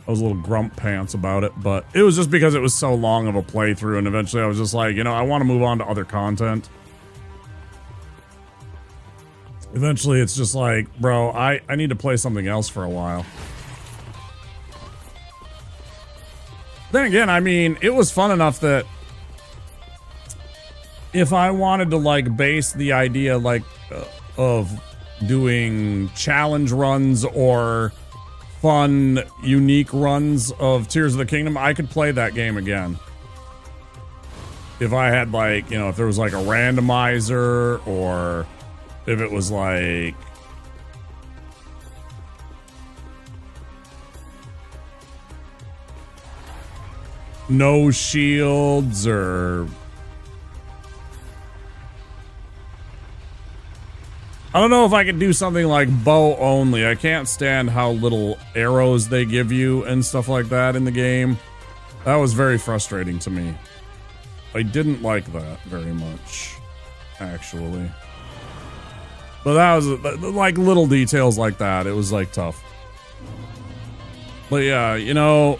[SPEAKER 3] I was a little grump pants about it, but it was just because it was so long of a playthrough, and eventually I was just like, you know, I want to move on to other content. Eventually it's just like, bro, I need to play something else for a while. Then again, I mean, it was fun enough that if I wanted to, like, base the idea, like, of doing challenge runs or fun, unique runs of Tears of the Kingdom, I could play that game again. If I had, like, you know, if there was, like, a randomizer, or if it was, like, no shields, or I don't know if I could do something like bow only. I can't stand how little arrows they give you and stuff like that in the game. That was very frustrating to me. I didn't like that very much, actually. But that was, like, little details like that. It was, like, tough. But yeah, you know,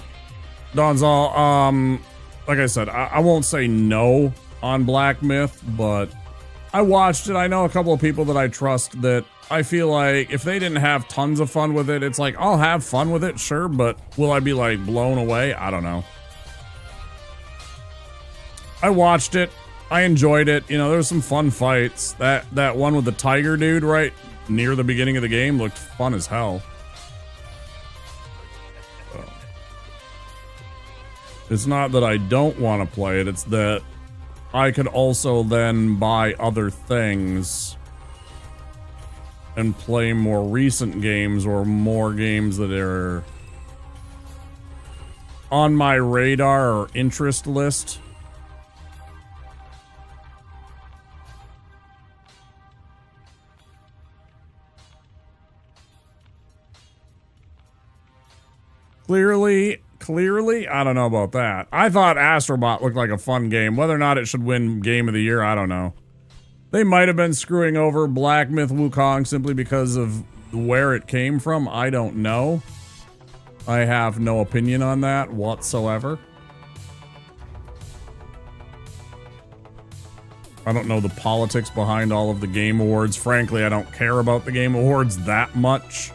[SPEAKER 3] Donzal, like I said, I won't say no on Black Myth, but I watched it. I know a couple of people that I trust that I feel like if they didn't have tons of fun with it, it's like, I'll have fun with it, sure, but will I be, like, blown away? I don't know. I watched it. I enjoyed it. You know, there was some fun fights. That one with the tiger dude right near the beginning of the game looked fun as hell. So, it's not that I don't want to play it, it's that I could also then buy other things and play more recent games, or more games that are on my radar or interest list. Clearly, I don't know about that. I thought Astrobot looked like a fun game. Whether or not it should win Game of the Year, I don't know. They might have been screwing over Black Myth Wukong simply because of where it came from. I don't know. I have no opinion on that whatsoever. I don't know the politics behind all of the Game Awards. Frankly, I don't care about the Game Awards that much.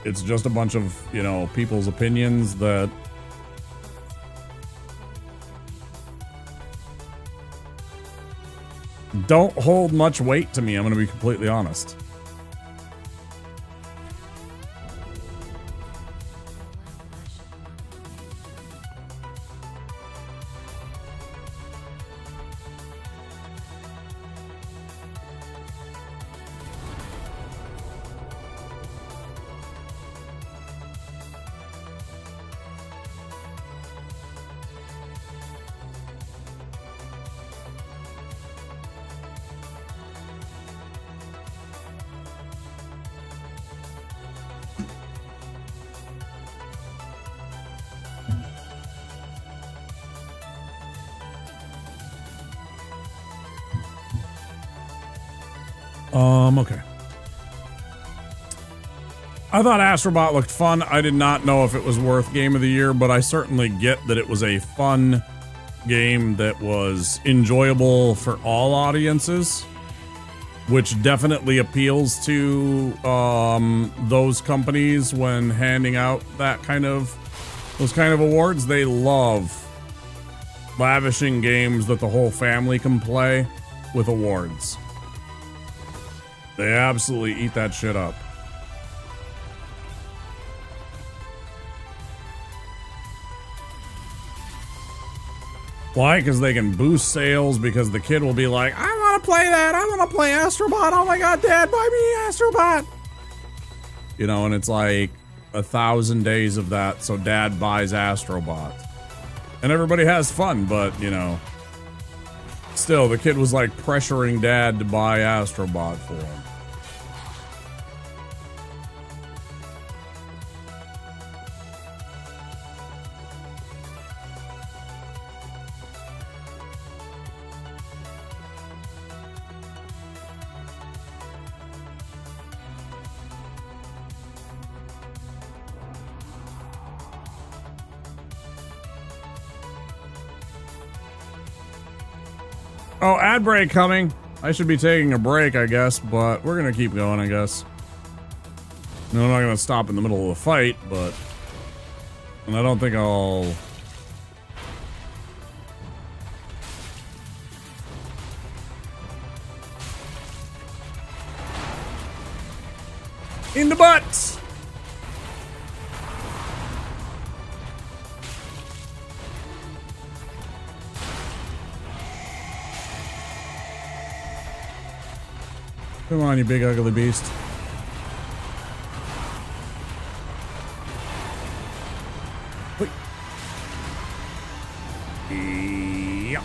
[SPEAKER 3] It's just a bunch of, you know, people's opinions that don't hold much weight to me, I'm going to be completely honest. Okay. I thought Astrobot looked fun. I did not know if it was worth Game of the Year, but I certainly get that it was a fun game that was enjoyable for all audiences, which definitely appeals to those companies when handing out those kind of awards. They love lavishing games that the whole family can play with awards. They absolutely eat that shit up. Why? Because they can boost sales, because the kid will be like, I want to play that. I want to play Astrobot. Oh my God, Dad, buy me Astrobot. You know, and it's like 1,000 days of that, so Dad buys Astrobot. And everybody has fun, but, you know, still, the kid was like pressuring Dad to buy Astrobot for him. Oh, ad break coming. I should be taking a break, I guess, but we're gonna keep going, I guess. No, I'm not gonna stop in the middle of the fight, but... And I don't think I'll... In the butts! Come on, you big ugly beast. Wait. Yeah.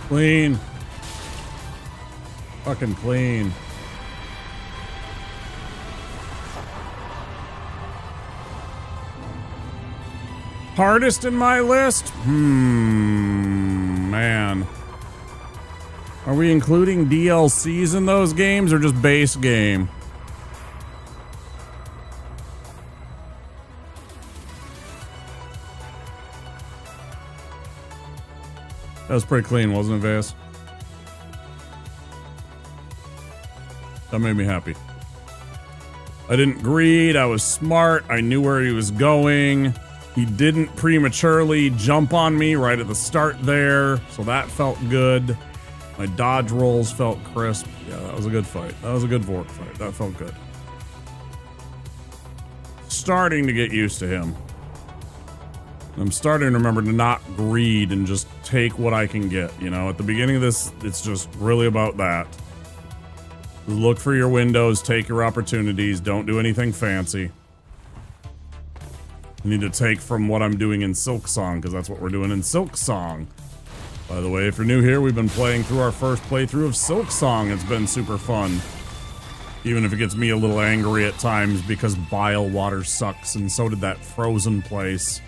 [SPEAKER 3] Clean. Fucking clean. Hardest in my list? Man. Are we including DLCs in those games or just base game? That was pretty clean, wasn't it, Vase? That made me happy. I didn't greed, I was smart, I knew where he was going. He didn't prematurely jump on me right at the start there, so that felt good. My dodge rolls felt crisp. Yeah, that was a good fight. That was a good Vork fight. That felt good. Starting to get used to him. I'm starting to remember to not greed and just take what I can get. You know, at the beginning of this, it's just really about that. Look for your windows, take your opportunities, don't do anything fancy. I need to take from what I'm doing in Silk Song, because that's what we're doing in Silk Song. By the way, if you're new here, we've been playing through our first playthrough of Silk Song. It's been super fun. Even if it gets me a little angry at times because bile water sucks, and so did that frozen place.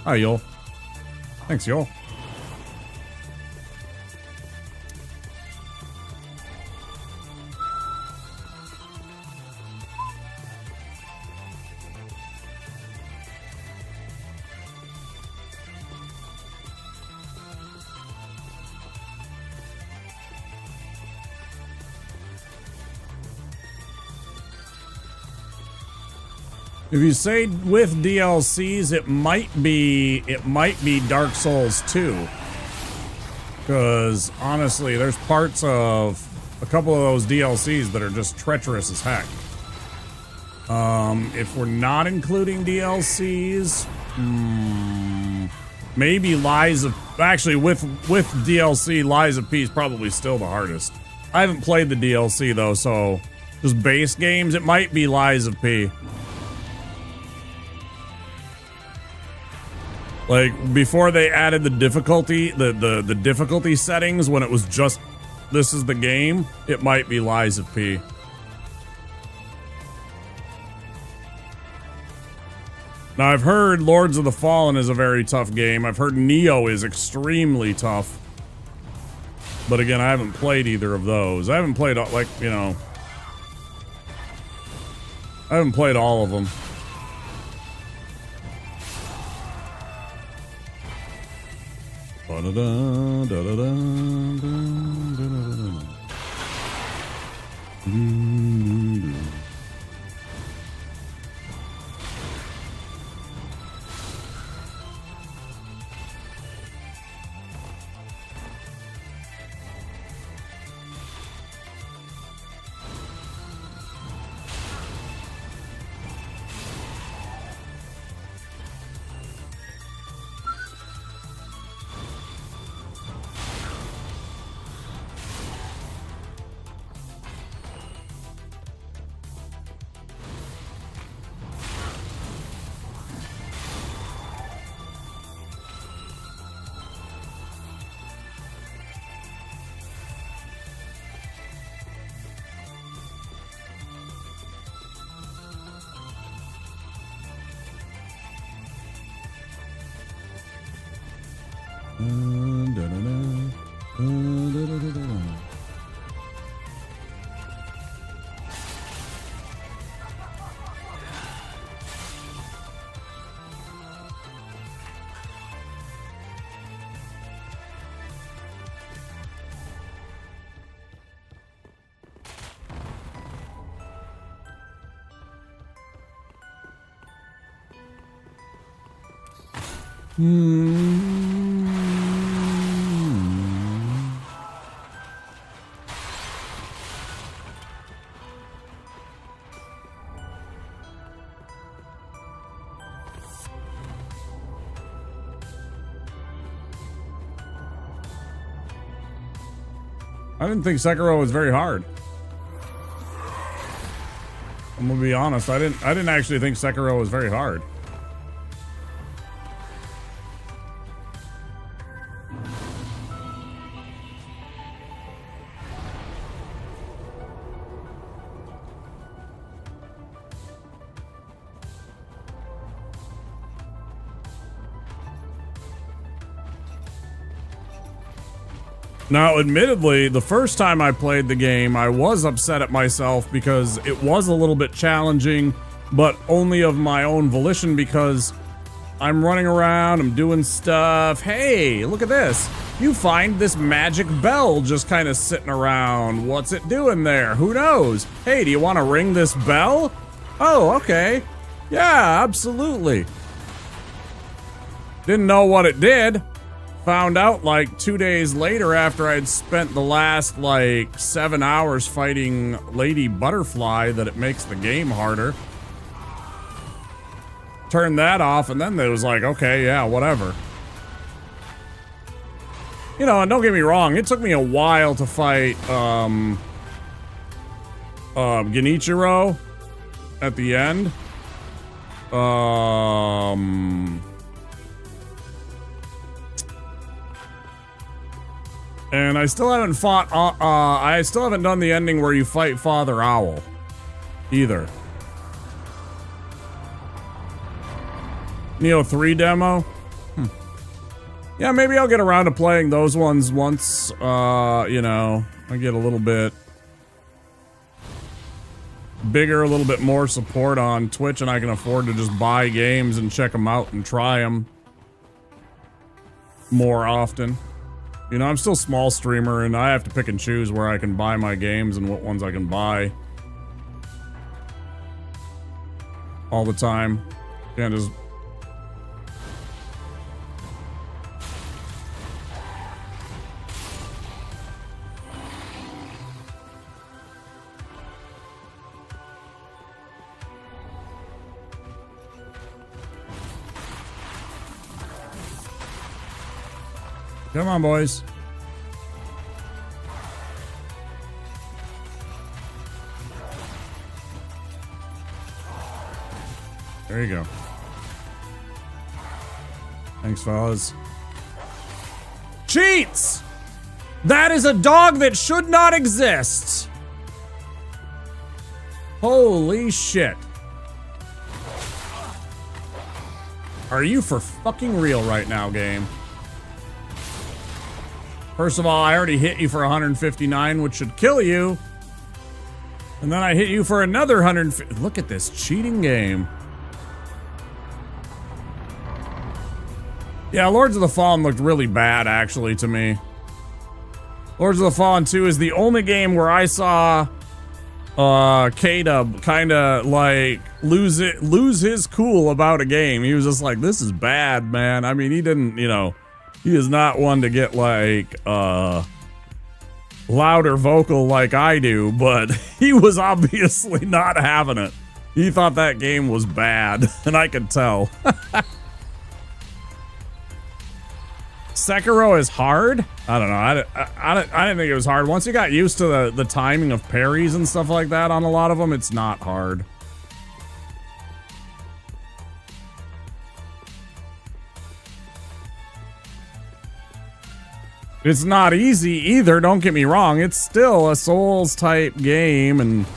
[SPEAKER 3] Hi, Yol. Thanks, Yol. If you say with DLCs, it might be Dark Souls 2. Because honestly, there's parts of a couple of those DLCs that are just treacherous as heck. If we're not including DLCs, maybe Lies of... Actually, with DLC, Lies of P is probably still the hardest. I haven't played the DLC though, so just base games, it might be Lies of P. Like, before they added the difficulty, the difficulty settings, when it was just, this is the game, it might be Lies of P. Now, I've heard Lords of the Fallen is a very tough game. I've heard Neo is extremely tough. But again, I haven't played either of those. I haven't played, like, you know... I haven't played all of them. I didn't think Sekiro was very hard. I'm gonna be honest, I didn't actually think Sekiro was very hard. Now, admittedly, the first time I played the game, I was upset at myself because it was a little bit challenging, but only of my own volition because I'm running around, I'm doing stuff. Hey, look at this. You find this magic bell just kind of sitting around. What's it doing there? Who knows? Hey, do you want to ring this bell? Oh, okay. Yeah, absolutely. Didn't know what it did. Found out like 2 days later after I'd spent the last like 7 hours fighting Lady Butterfly that it makes the game harder. Turned that off and then it was like, okay, yeah, whatever. You know, and don't get me wrong, it took me a while to fight Genichiro at the end. And I still haven't fought, I still haven't done the ending where you fight Father Owl either. Neo 3 demo? Yeah, maybe I'll get around to playing those ones once, you know, I get a little bit bigger, a little bit more support on Twitch, and I can afford to just buy games and check them out and try them more often. You know, I'm still a small streamer, and I have to pick and choose where I can buy my games and what ones I can buy all the time. Can't just... Come on, boys. There you go. Thanks, fellas. Cheats! That is a dog that should not exist. Holy shit. Are you for fucking real right now, game? First of all, I already hit you for 159, which should kill you. And then I hit you for another 150. Look at this cheating game. Yeah, Lords of the Fallen looked really bad, actually, to me. Lords of the Fallen 2 is the only game where I saw K-Dub kind of like lose his cool about a game. He was just like, this is bad, man. I mean, he didn't, you know, he is not one to get like louder vocal like I do, but he was obviously not having it. He thought that game was bad, and I could tell. Sekiro is hard? I don't know. I didn't think it was hard. Once you got used to the timing of parries and stuff like that on a lot of them, it's not hard. It's not easy either, don't get me wrong. It's still a Souls type game, and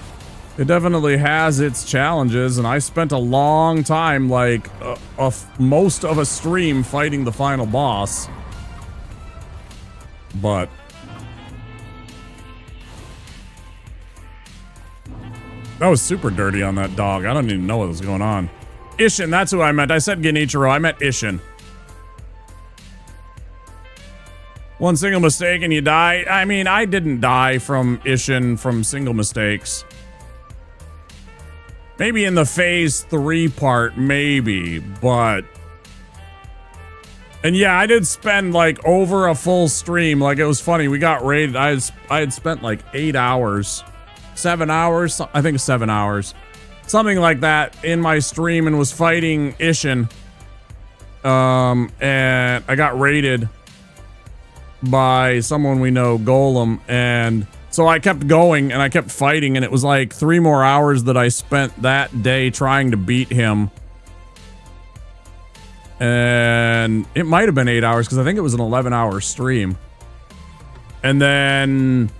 [SPEAKER 3] it definitely has its challenges, and I spent a long time, like, most of a stream fighting the final boss. But that was super dirty on that dog. I don't even know what was going on. Ishin, that's who I meant. I said Genichiro, I meant Ishin. One single mistake and you die. I mean, I didn't die from Ishin from single mistakes. Maybe in the phase 3 part, maybe, but... And yeah, I did spend like over a full stream. Like, it was funny, we got raided. I had spent like 8 hours. 7 hours? I think 7 hours. Something like that in my stream and was fighting Ishin. And I got raided by someone we know, Golem, and so I kept going and I kept fighting, and it was like 3 more hours that I spent that day trying to beat him. And it might have been 8 hours because I think it was an 11-hour stream. And then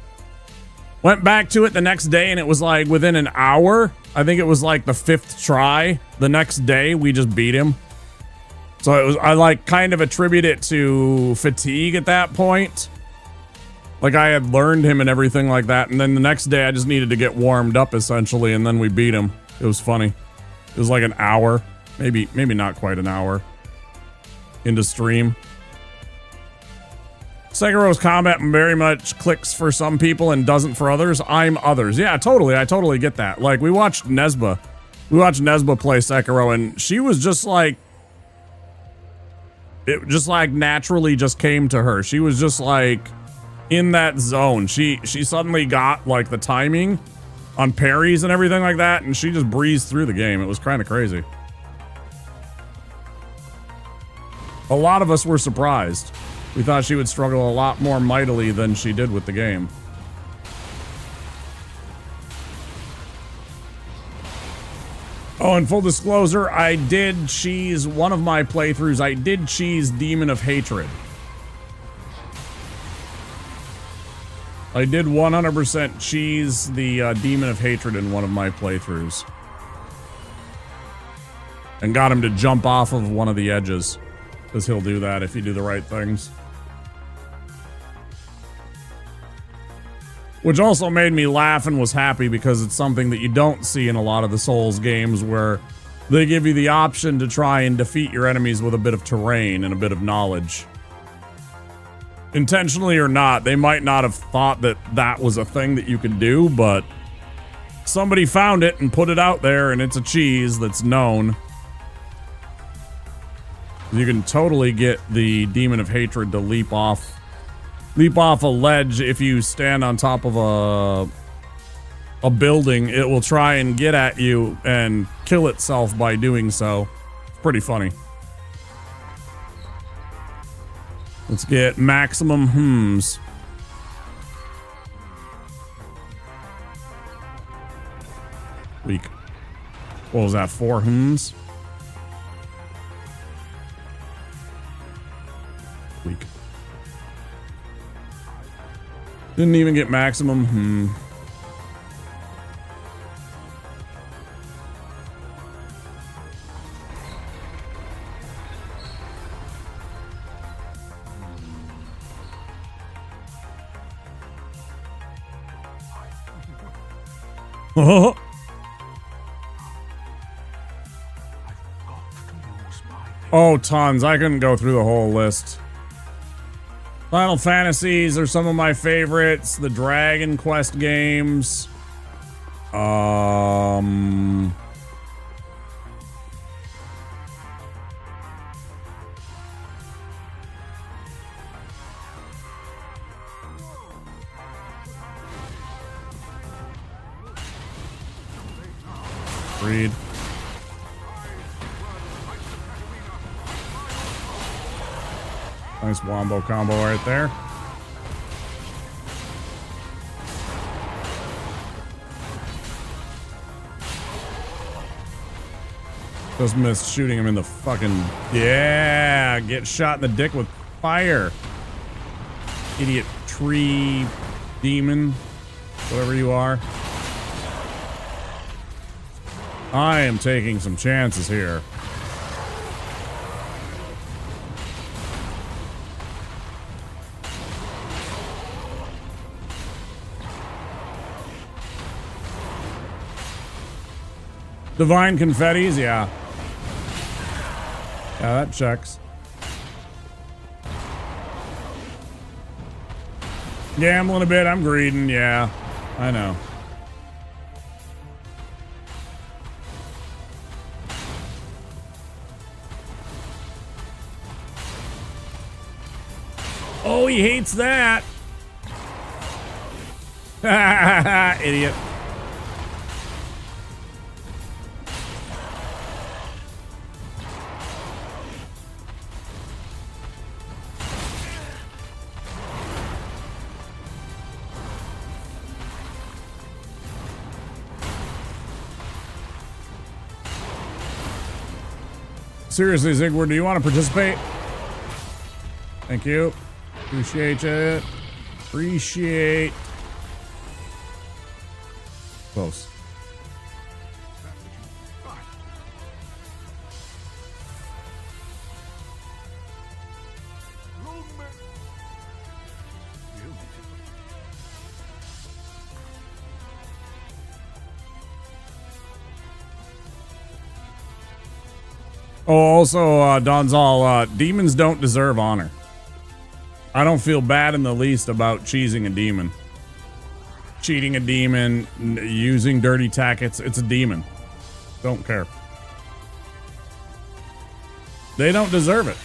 [SPEAKER 3] went back to it the next day, and it was like within an hour. I think it was like the 5th try. The next day we just beat him. So it was, I like kind of attribute it to fatigue at that point. Like, I had learned him and everything like that. And then the next day I just needed to get warmed up essentially. And then we beat him. It was funny. It was like an hour, maybe not quite an hour into stream. Sekiro's combat very much clicks for some people and doesn't for others. I'm others. Yeah, totally. I totally get that. Like, we watched Nesba. We watched Nesba play Sekiro, and she was just like, it just like naturally just came to her. She was just like in that zone. She suddenly got like the timing on parries and everything like that, and she just breezed through the game. It was kind of crazy. A lot of us were surprised. We thought she would struggle a lot more mightily than she did with the game. Oh, and full disclosure, I did cheese one of my playthroughs. I did cheese Demon of Hatred. I did 100% cheese the Demon of Hatred in one of my playthroughs. And got him to jump off of one of the edges. Because he'll do that if you do the right things. Which also made me laugh and was happy because it's something that you don't see in a lot of the Souls games where they give you the option to try and defeat your enemies with a bit of terrain and a bit of knowledge. Intentionally or not, they might not have thought that that was a thing that you could do, but somebody found it and put it out there, and it's a cheese that's known. You can totally get the Demon of Hatred to leap off a ledge. If you stand on top of a building, it will try and get at you and kill itself by doing so. It's pretty funny. Let's get maximum hmms. Weak. What was that, 4 hmms? Weak. Didn't even get maximum, Oh, tons. I couldn't go through the whole list. Final Fantasies are some of my favorites. The Dragon Quest games. Read. Nice wombo combo right there. Just missed shooting him in the fucking... Yeah! Get shot in the dick with fire. Idiot tree demon. Whatever you are. I am taking some chances here. Divine Confettis, yeah. Yeah, that checks. Gambling a bit, I'm greeding, yeah. I know. Oh, he hates that. Idiot. Seriously, Zigward, do you want to participate? Thank you. Appreciate it. Appreciate. Close. Oh, also, Donzal, demons don't deserve honor. I don't feel bad in the least about cheesing a demon. Cheating a demon, using dirty tactics, it's a demon. Don't care. They don't deserve it.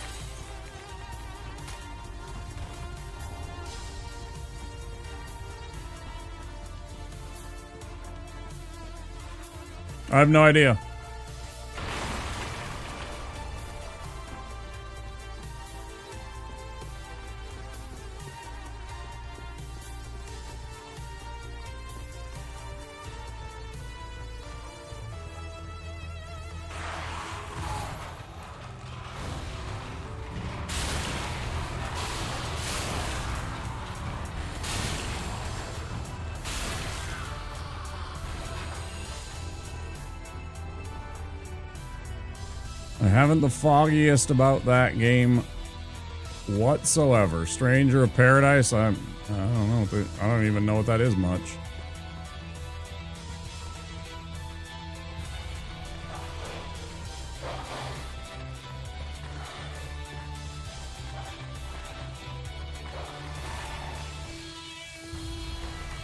[SPEAKER 3] I have no idea. I haven't the foggiest about that game whatsoever. Stranger of Paradise, I don't know. I don't even know what that is much.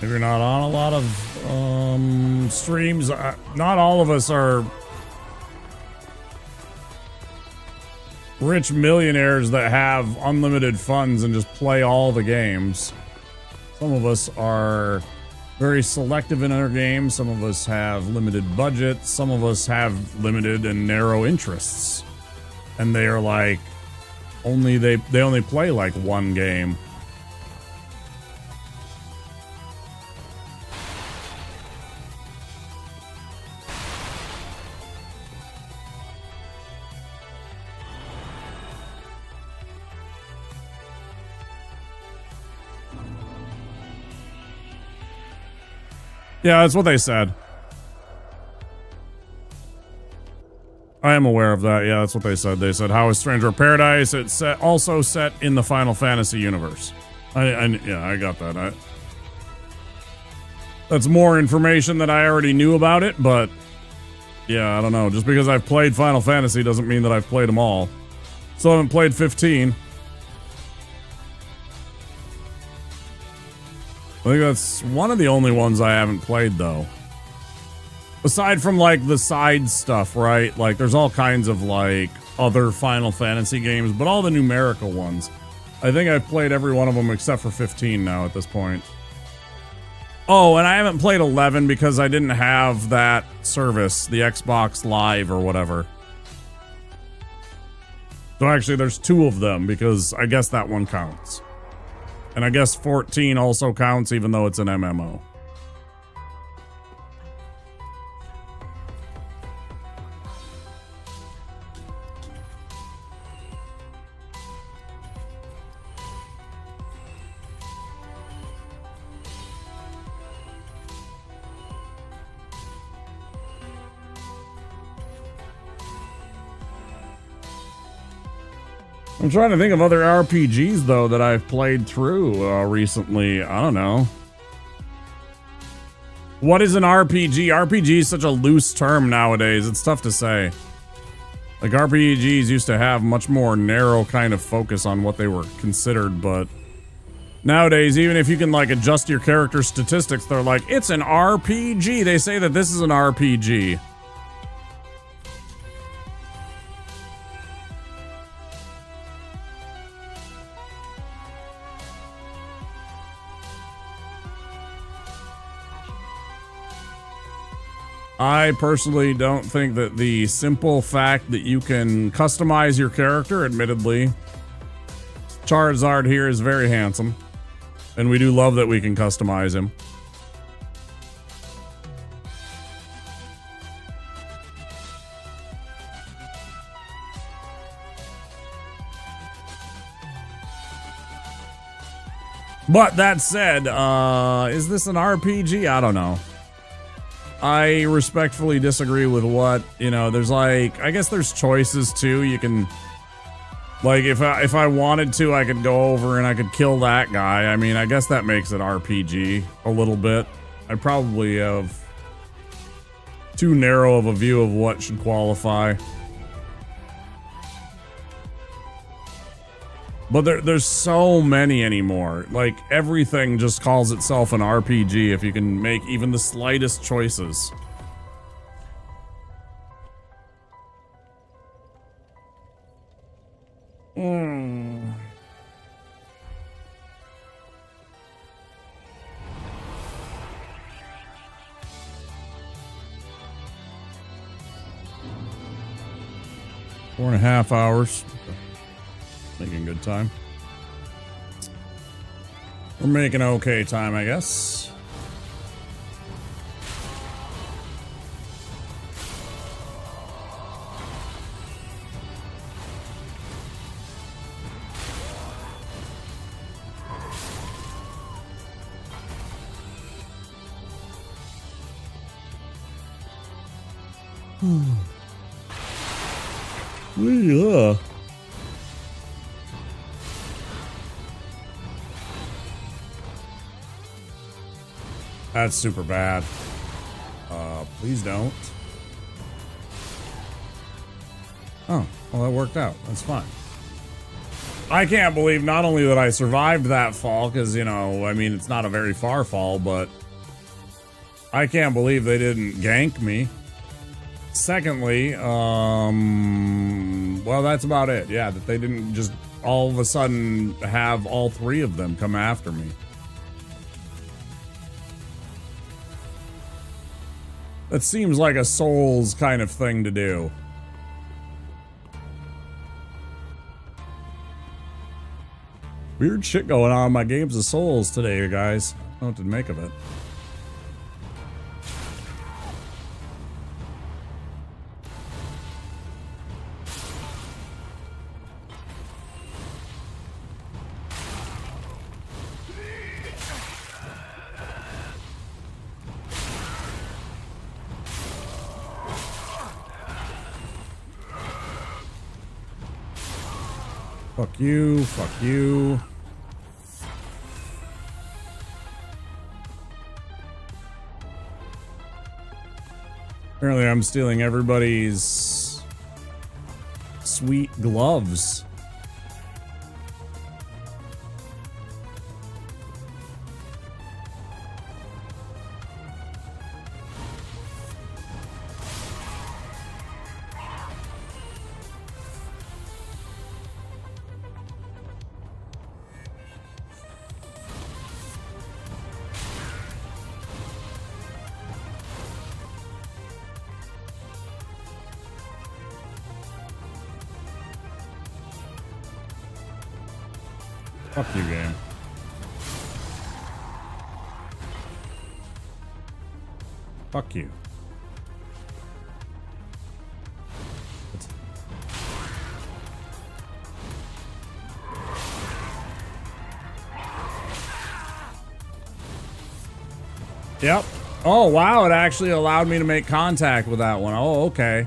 [SPEAKER 3] If you're not on a lot of streams, not all of us are rich millionaires that have unlimited funds and just play all the games. Some of us are very selective in our games. Some of us have limited budgets. Some of us have limited and narrow interests. And they are like, they only play like one game. Yeah, that's what they said. I am aware of that. Yeah, that's what they said. They said, how is Stranger of Paradise? It's also set in the Final Fantasy universe. Yeah, I got that. That's more information that I already knew about it, but yeah, I don't know. Just because I've played Final Fantasy doesn't mean that I've played them all. Still haven't played 15. I think that's one of the only ones I haven't played, though. Aside from, like, the side stuff, right? Like, there's all kinds of, like, other Final Fantasy games, but all the numerical ones. I think I've played every one of them except for 15 now at this point. Oh, and I haven't played 11 because I didn't have that service, the Xbox Live or whatever. So actually, there's 2 of them because I guess that one counts. And I guess 14 also counts even though it's an MMO. I'm trying to think of other RPGs, though, that I've played through recently. I don't know. What is an RPG? RPG is such a loose term nowadays. It's tough to say. Like, RPGs used to have much more narrow kind of focus on what they were considered, but nowadays, even if you can, like, adjust your character statistics, they're like, it's an RPG. They say that this is an RPG. I personally don't think that the simple fact that you can customize your character, admittedly, Charizard here is very handsome, and we do love that we can customize him. But that said, is this an RPG? I don't know. I respectfully disagree with what, you know, there's like, I guess there's choices too. You can, like, if I wanted to, I could go over and I could kill that guy. I mean, I guess that makes it RPG a little bit. I probably have too narrow of a view of what should qualify. But there's so many anymore. Like, everything just calls itself an RPG if you can make even the slightest choices. Mm. Four and a half hours. Making good time. We're making okay time, I guess. Yeah. That's super bad. Please don't. Oh, well, that worked out. That's fine. I can't believe not only that I survived that fall, because, you know, I mean, it's not a very far fall, but I can't believe they didn't gank me. Secondly, well, that's about it. Yeah, that they didn't just all of a sudden have all three of them come after me. That seems like a Souls kind of thing to do. Weird shit going on in my games of Souls today, you guys. I don't know what to make of it. Fuck you, fuck you. Apparently I'm stealing everybody's sweet gloves. Fuck you, game. Fuck you. Yep. Oh, wow. It actually allowed me to make contact with that one. Oh, okay.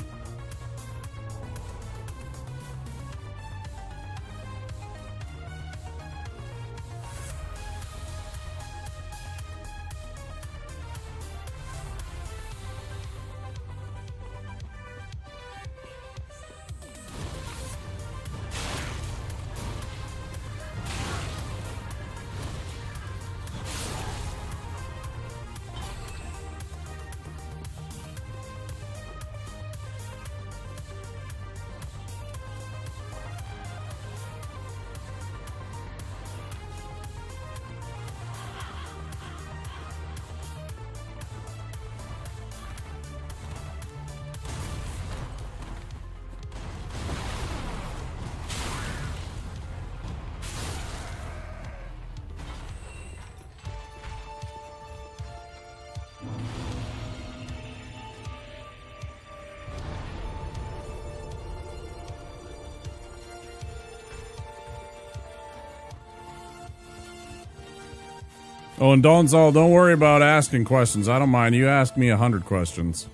[SPEAKER 3] Oh, and don't worry about asking questions. I don't mind. You ask me 100 questions.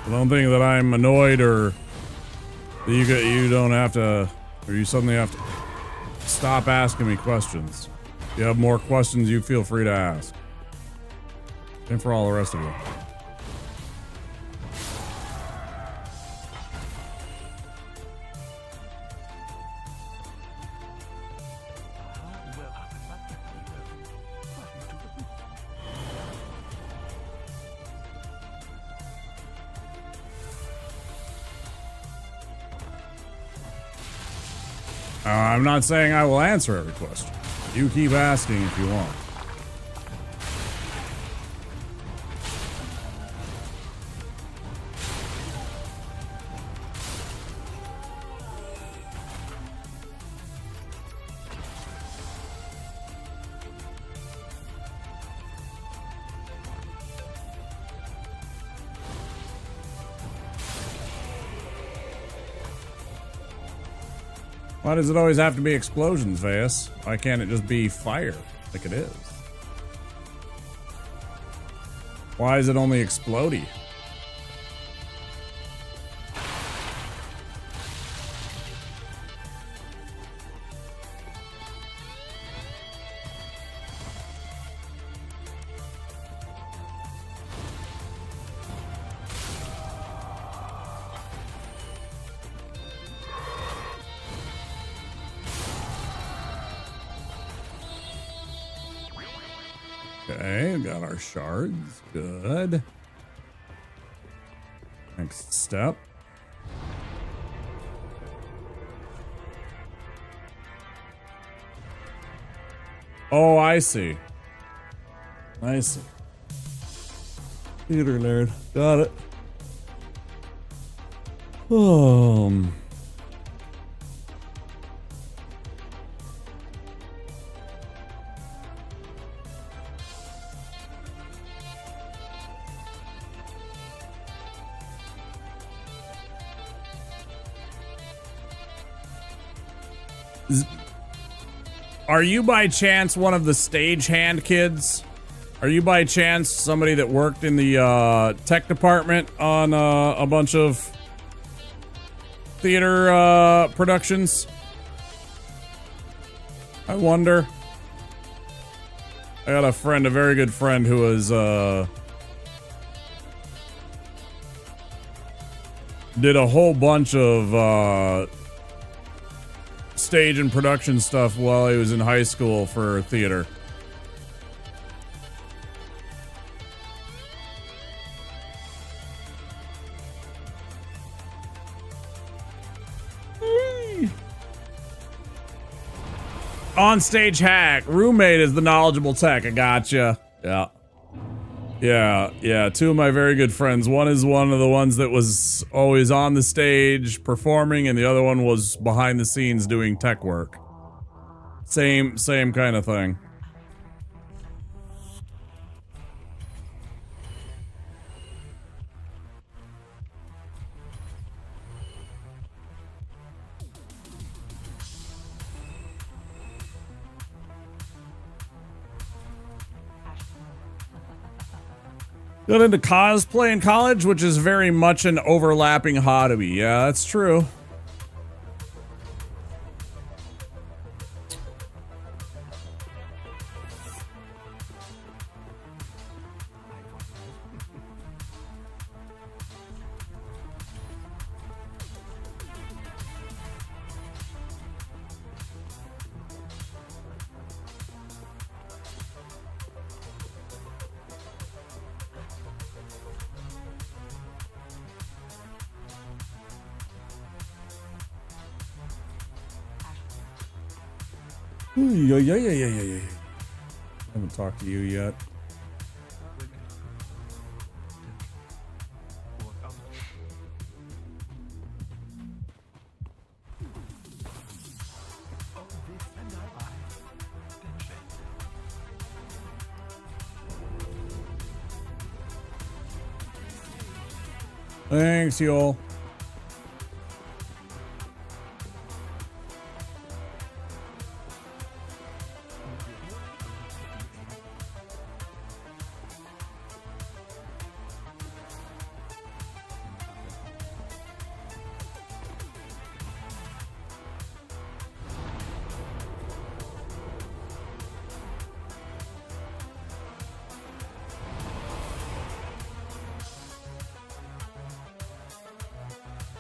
[SPEAKER 3] I don't think that I'm annoyed or that you don't have to, or you suddenly have to stop asking me questions. If you have more questions, you feel free to ask. And for all the rest of you. I'm not saying I will answer every question. You keep asking if you want. Why does it always have to be explosions, Veus? Why can't it just be fire, like it is? Why is it only explodey? Okay, got our shards. Good. Next step. Oh, I see. I see. Theater nerd. Got it. Are you by chance one of the stagehand kids? Are you by chance somebody that worked in the tech department on a bunch of theater productions? I wonder. I got a friend, a very good friend, who was did a whole bunch of stage and production stuff while he was in high school for theater. On stage hack. Roommate is the knowledgeable tech. I gotcha. Yeah. Yeah. Two of my very good friends. One is one of the ones that was always on the stage performing, and the other one was behind the scenes doing tech work. Same kind of thing. Got into cosplay in college, which is very much an overlapping hobby. Yeah, that's true. Yeah. Haven't talked to you yet. Thanks, y'all.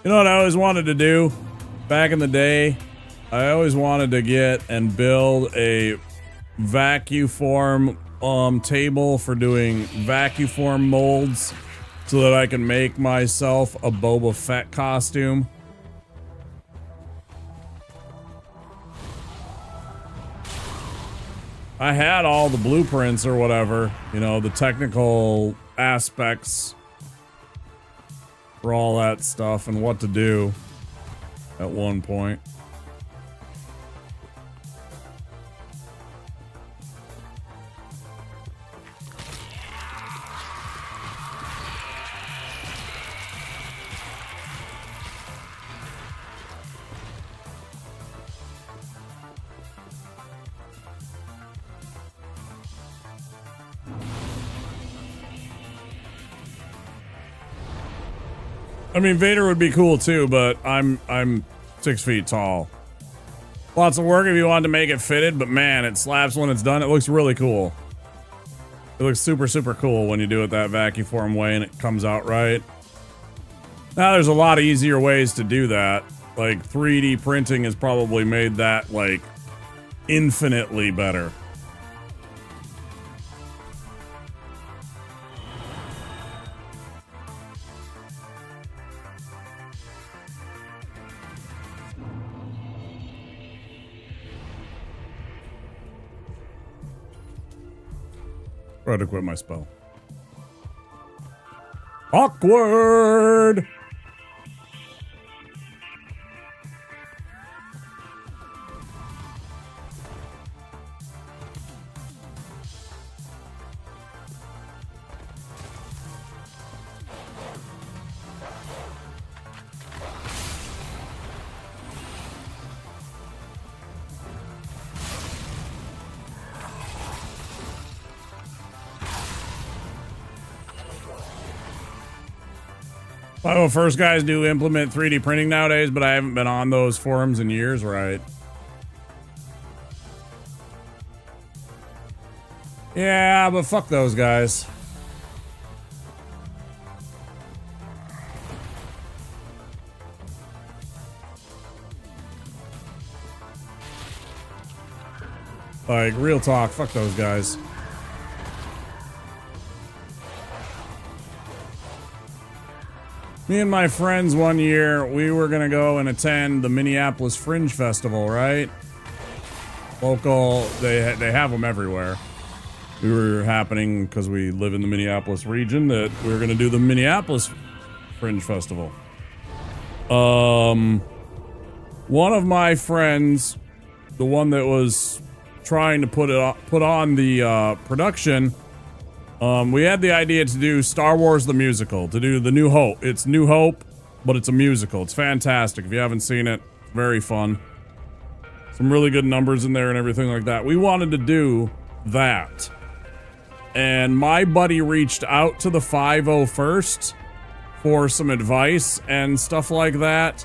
[SPEAKER 3] You know what I always wanted to do back in the day? I always wanted to get and build a vacuform table for doing vacuform molds so that I can make myself a Boba Fett costume. I had all the blueprints or whatever, you know, the technical aspects for all that stuff and what to do at one point. I mean, Vader would be cool too, but I'm 6 feet tall. Lots of work if you wanted to make it fitted, but man, it slaps when it's done. It looks really cool. It looks super, super cool when you do it that vacuform way and it comes out right. Now, there's a lot of easier ways to do that. Like, 3D printing has probably made that, like, infinitely better. Try to quit my spell. Awkward! Well, first guys do implement 3D printing nowadays, but I haven't been on those forums in years, right? Yeah, but fuck those guys. Like, real talk, fuck those guys. Me and my friends one year, we were gonna go and attend the Minneapolis Fringe Festival, right? Local, they have them everywhere. We were happening because we live in the Minneapolis region that we were gonna do the Minneapolis Fringe Festival. One of my friends, the one that was trying to put on the production. We had the idea to do Star Wars the musical, to do the New Hope. It's New Hope, but it's a musical. It's fantastic. If you haven't seen it, very fun. Some really good numbers in there and everything like that. We wanted to do that. And my buddy reached out to the 501st for some advice and stuff like that.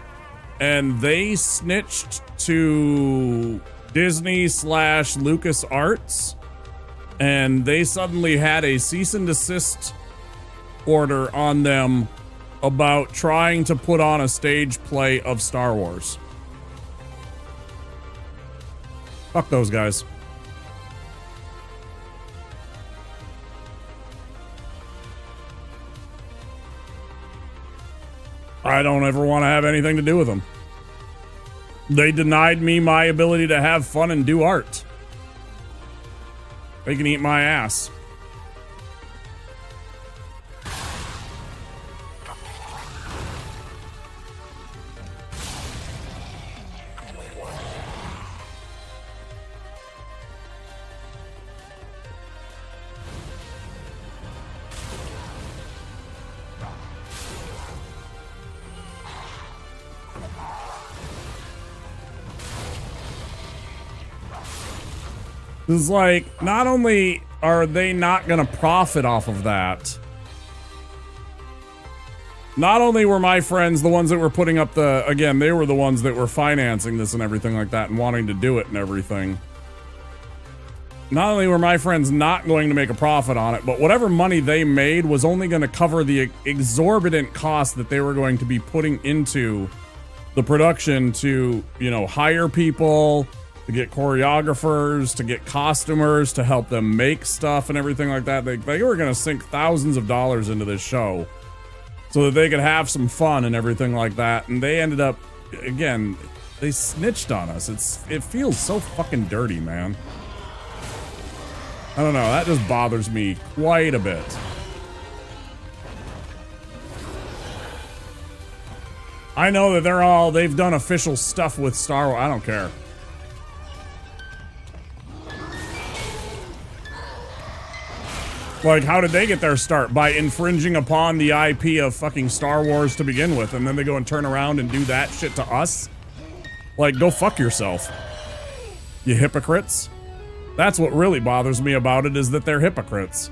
[SPEAKER 3] And they snitched to Disney/LucasArts. And they suddenly had a cease and desist order on them about trying to put on a stage play of Star Wars. Fuck those guys. I don't ever want to have anything to do with them. They denied me my ability to have fun and do art. They can eat my ass. It's like, not only are they not gonna profit off of that, not only were my friends the ones that were putting up the, again, they were the ones that were financing this and everything like that and wanting to do it and everything. Not only were my friends not going to make a profit on it, but whatever money they made was only going to cover the exorbitant cost that they were going to be putting into the production to, you know, hire people, to get choreographers, to get costumers, to help them make stuff and everything like that. They were going to sink thousands of dollars into this show so that they could have some fun and everything like that. And they ended up, again, they snitched on us. It feels so fucking dirty, man. I don't know. That just bothers me quite a bit. I know that they've done official stuff with Star Wars. I don't care. Like, how did they get their start? By infringing upon the IP of fucking Star Wars to begin with, and then they go and turn around and do that shit to us? Like, go fuck yourself, you hypocrites. That's what really bothers me about it, is that they're hypocrites.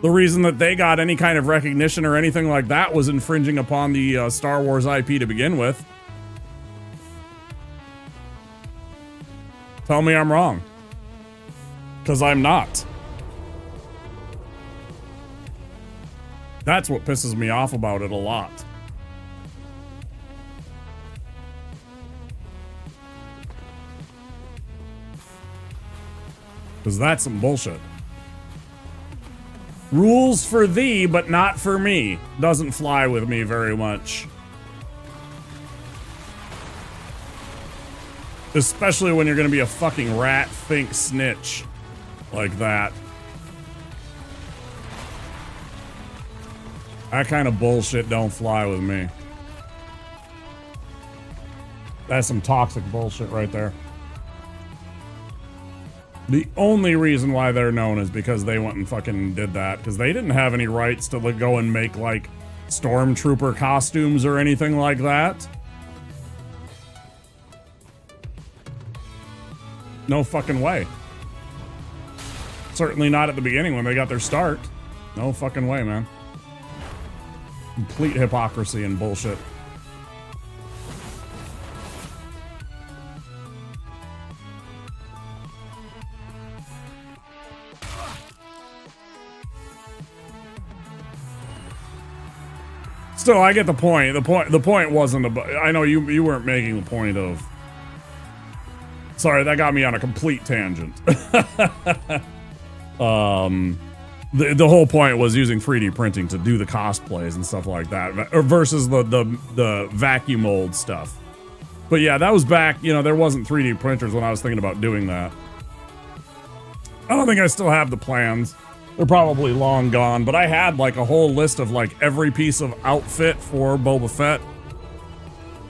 [SPEAKER 3] The reason that they got any kind of recognition or anything like that was infringing upon the Star Wars IP to begin with. Tell me I'm wrong. Because I'm not. That's what pisses me off about it a lot. Because that's some bullshit. Rules for thee, but not for me. Doesn't fly with me very much. Especially when you're gonna be a fucking rat-think snitch like that. That kind of bullshit don't fly with me. That's some toxic bullshit right there. The only reason why they're known is because they went and fucking did that. Because they didn't have any rights to go and make, like, stormtrooper costumes or anything like that. No fucking way. Certainly not at the beginning when they got their start. No fucking way, man. Complete hypocrisy and bullshit. Still, I get the point. The point wasn't about. I know you weren't making the point of. Sorry, that got me on a complete tangent. The whole point was using 3D printing to do the cosplays and stuff like that, versus the vacuum mold stuff. But yeah, that was back. You know, there wasn't 3D printers when I was thinking about doing that. I don't think I still have the plans. They're probably long gone, but I had like a whole list of like every piece of outfit for Boba Fett.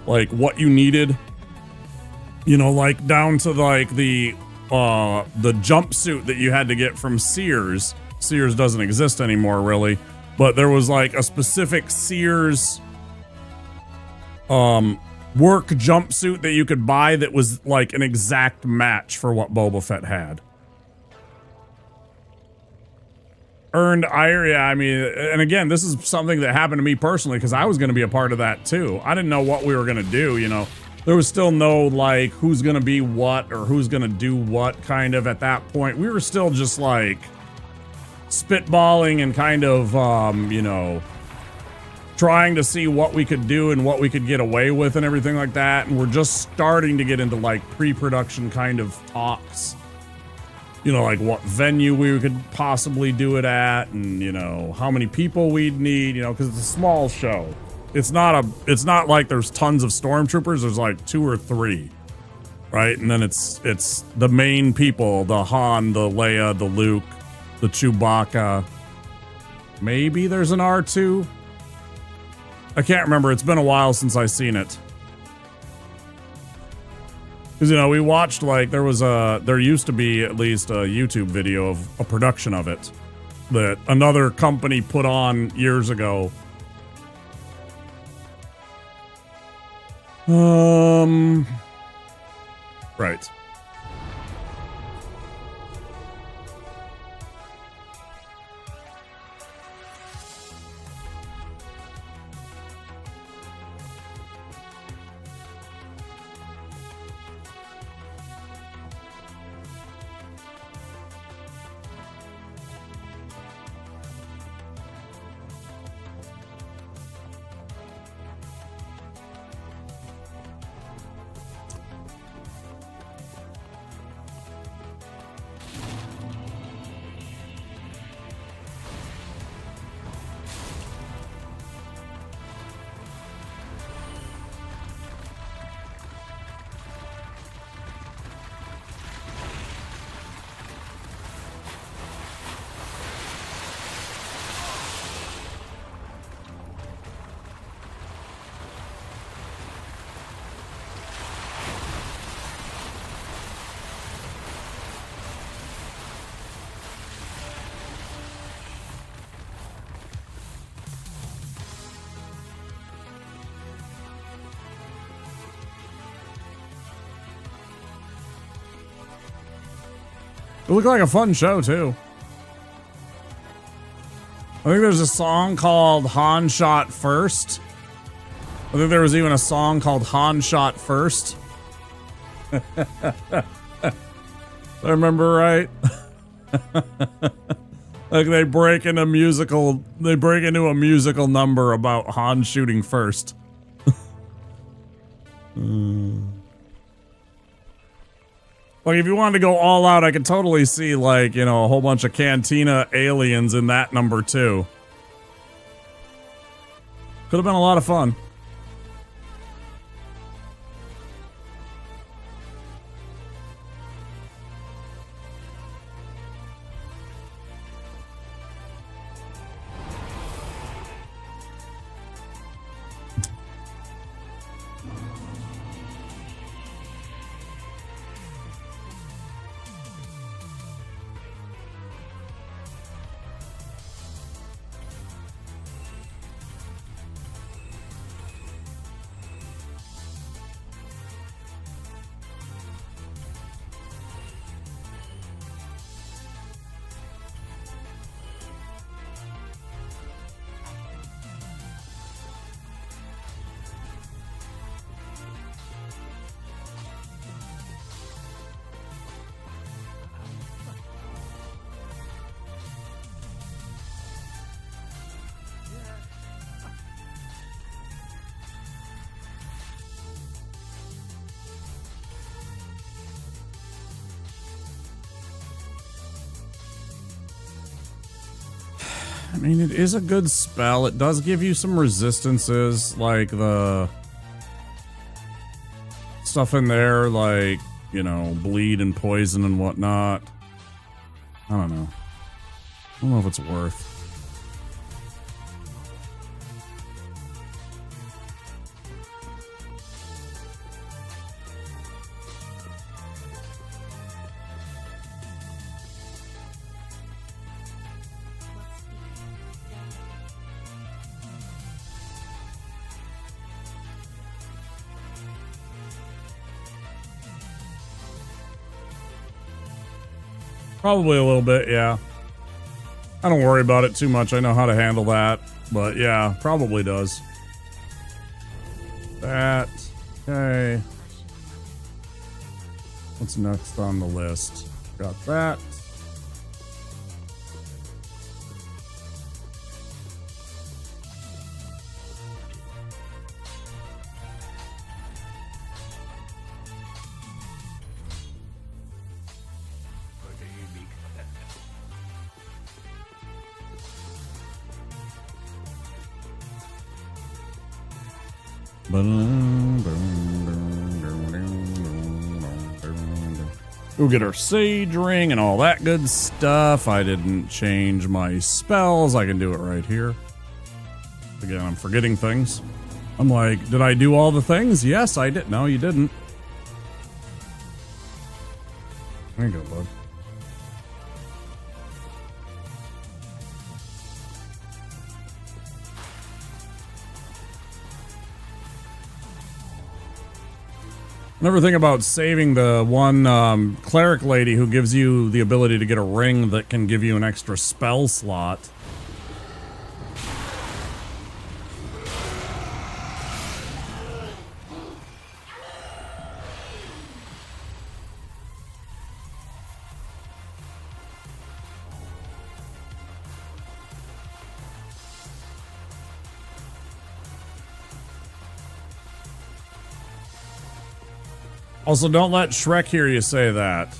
[SPEAKER 3] Like what you needed. You know, like down to like the jumpsuit that you had to get from Sears. Sears doesn't exist anymore really, but there was like a specific Sears work jumpsuit that you could buy that was like an exact match for what Boba Fett had. Earned ire, yeah, I mean, and again, this is something that happened to me personally because I was going to be a part of that too. I didn't know what we were going to do, you know. There was still no, like, who's going to be what or who's going to do what kind of at that point. We were still just, like, spitballing and kind of, you know, trying to see what we could do and what we could get away with and everything like that. And we're just starting to get into, like, pre-production kind of talks. You know, like what venue we could possibly do it at and, you know, how many people we'd need, you know, because it's a small show. It's not like there's tons of stormtroopers. There's like 2 or 3, right? And then it's the main people, the Han, the Leia, the Luke, the Chewbacca. Maybe there's an R2. I can't remember. It's been a while since I've seen it. Because, you know, we watched, like, there used to be at least a YouTube video of a production of it that another company put on years ago. Right. It looked like a fun show, too. I think there's a song called Han Shot First. I think there was even a song called Han Shot First. I remember right. Like they break into a musical number about Han shooting first. Like, if you wanted to go all out, I could totally see, like, you know, a whole bunch of Cantina aliens in that number, too. Could have been a lot of fun. I mean, it is a good spell. It does give you some resistances, like the stuff in there, like, you know, bleed and poison and whatnot. I don't know. I don't know if it's worth. Probably a little bit, yeah. I don't worry about it too much. I know how to handle that. But yeah, probably does. That. Okay. What's next on the list? Got that. We'll get our sage ring and all that good stuff. I didn't change my spells. I can do it right here. Again, I'm forgetting things. I'm like, did I do all the things? Yes, I did. No, you didn't. There you go, bud. Never think about saving the one cleric lady who gives you the ability to get a ring that can give you an extra spell slot. Also, don't let Shrek hear you say that.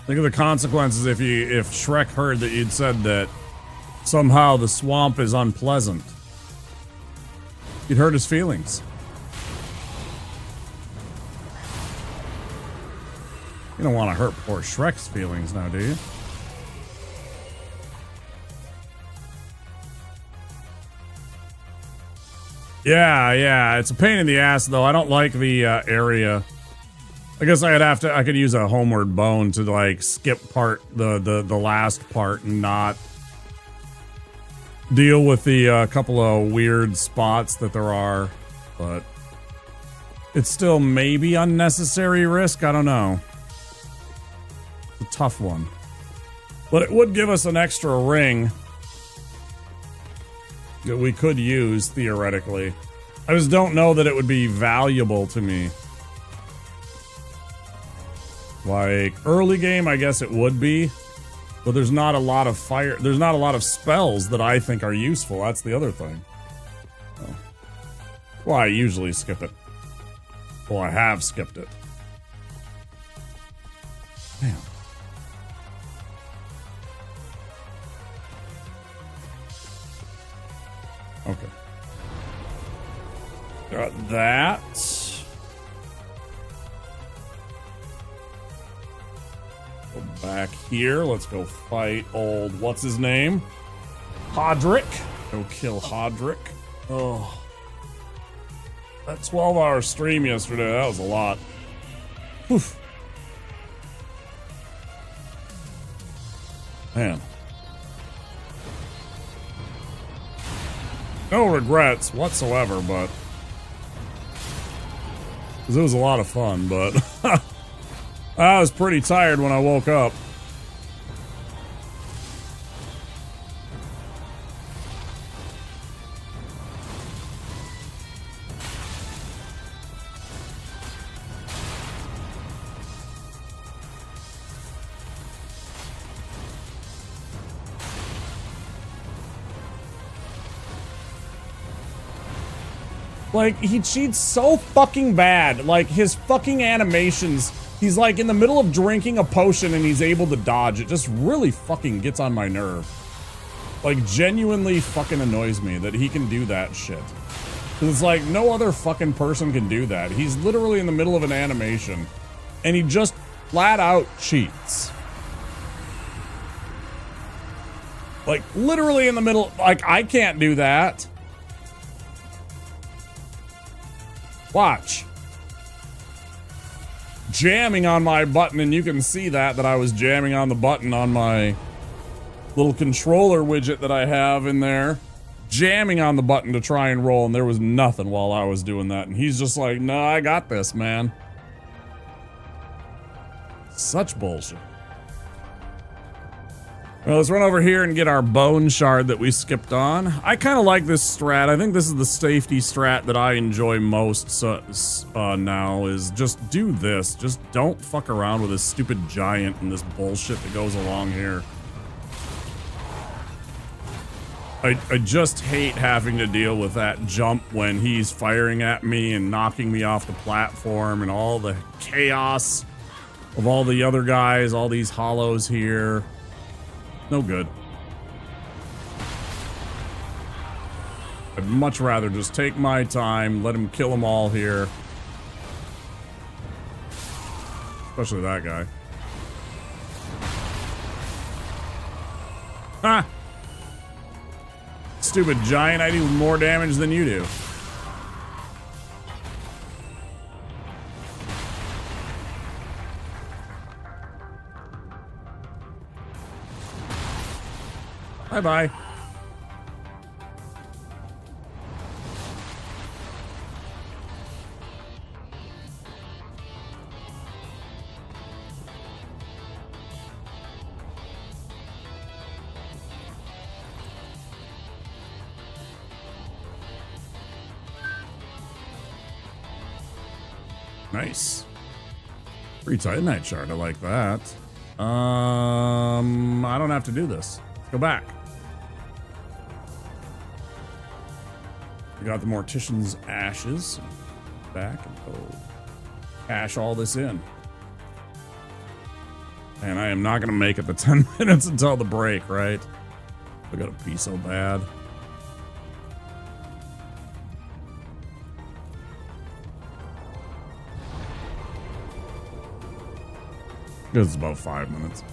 [SPEAKER 3] Think of the consequences if Shrek heard that you'd said that somehow the swamp is unpleasant. You'd hurt his feelings. You don't want to hurt poor Shrek's feelings now, do you? Yeah, it's a pain in the ass though. I don't like the area. I guess I could use a homeward bone to like skip the last part and not deal with the couple of weird spots that there are, but it's still maybe unnecessary risk. I don't know. It's a tough one, but it would give us an extra ring that we could use theoretically. I just don't know that it would be valuable to me. Like, early game, I guess it would be. But there's not a lot of fire. There's not a lot of spells that I think are useful. That's the other thing. Oh. Well, I usually skip it. Well, I have skipped it. Damn. Okay. Got that. Go back here. Let's go fight old, what's his name? Hodrick. Go kill Hodrick. Oh. That 12-hour stream yesterday, that was a lot. Oof. Man. No regrets whatsoever, but... because it was a lot of fun, but... I was pretty tired when I woke up. Like, he cheats so fucking bad. Like, his fucking animations... He's like in the middle of drinking a potion and he's able to dodge. It just really fucking gets on my nerve. Like, genuinely fucking annoys me that he can do that shit. 'Cause it's like, no other fucking person can do that. He's literally in the middle of an animation, and he just flat out cheats. Like, literally in the middle, like, I can't do that. Watch. Jamming on my button, and you can see that I was jamming on the button on my little controller widget that I have in there. Jamming on the button to try and roll, and there was nothing while I was doing that. And he's just like, no, I got this, man. Such bullshit. Well, let's run over here and get our bone shard that we skipped on. I kind of like this strat. I think this is the safety strat that I enjoy most now, is just do this. Just don't fuck around with this stupid giant and this bullshit that goes along here. I just hate having to deal with that jump when he's firing at me and knocking me off the platform and all the chaos of all the other guys, all these hollows here. No good. I'd much rather just take my time, let him kill them all here. Especially that guy. Ha! Stupid giant, I do more damage than you do. Bye-bye. Nice. Free Titanite shard, I like that. I don't have to do this. Let's go back. We got the Mortician's Ashes. Back and go cash all this in. And I am not going to make it the 10 minutes until the break, right? I gotta pee so bad. It's about 5 minutes.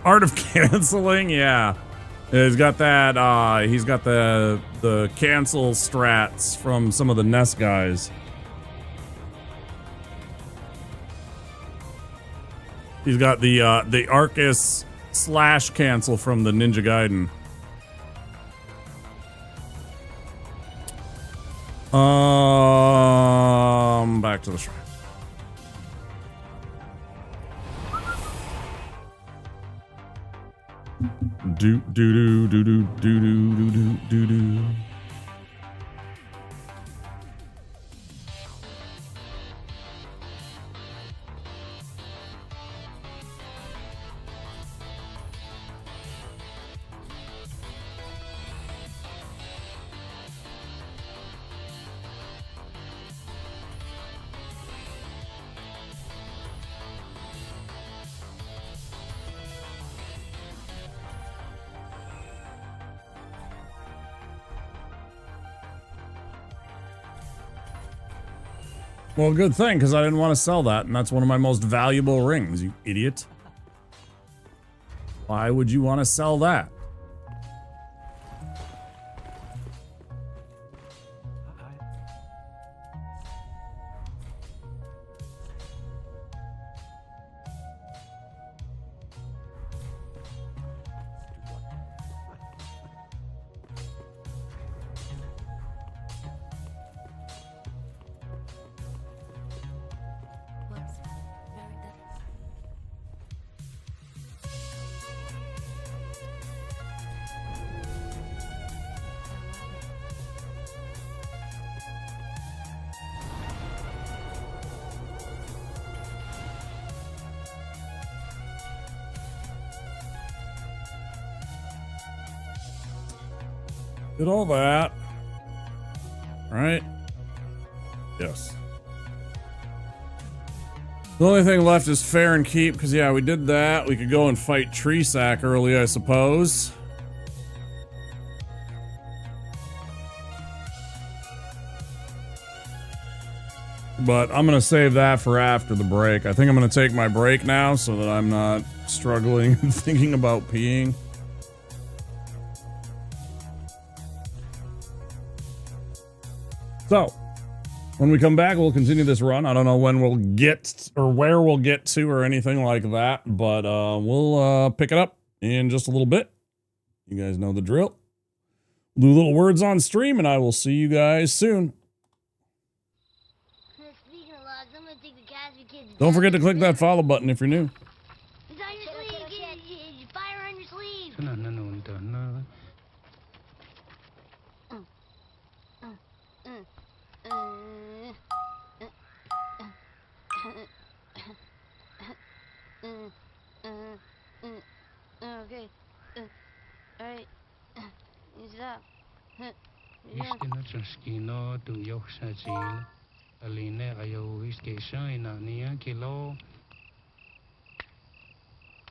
[SPEAKER 3] Art of canceling, yeah. He's got that. He's got the cancel strats from some of the NES guys. He's got the Arcus slash cancel from the Ninja Gaiden. Back to the shrine. Do do do do do do do do do do. Well, good thing, because I didn't want to sell that, and that's one of my most valuable rings, you idiot. Why would you want to sell that? Did all that. Right? Yes. The only thing left is fair and keep, because yeah, we did that. We could go and fight Tree Sack early, I suppose. But I'm gonna save that for after the break. I think I'm gonna take my break now so that I'm not struggling and thinking about peeing. So, when we come back, we'll continue this run. I don't know when we'll get, or where we'll get to, or anything like that, but we'll pick it up in just a little bit. You guys know the drill. Do little words on stream, and I will see you guys soon.
[SPEAKER 11] Speaking of logs, I'm gonna take the Casby kids.
[SPEAKER 3] Don't forget to click that follow button if you're new.
[SPEAKER 11] It's on your sleeve. Fire on your sleeve. Okay. Alright. Use it up.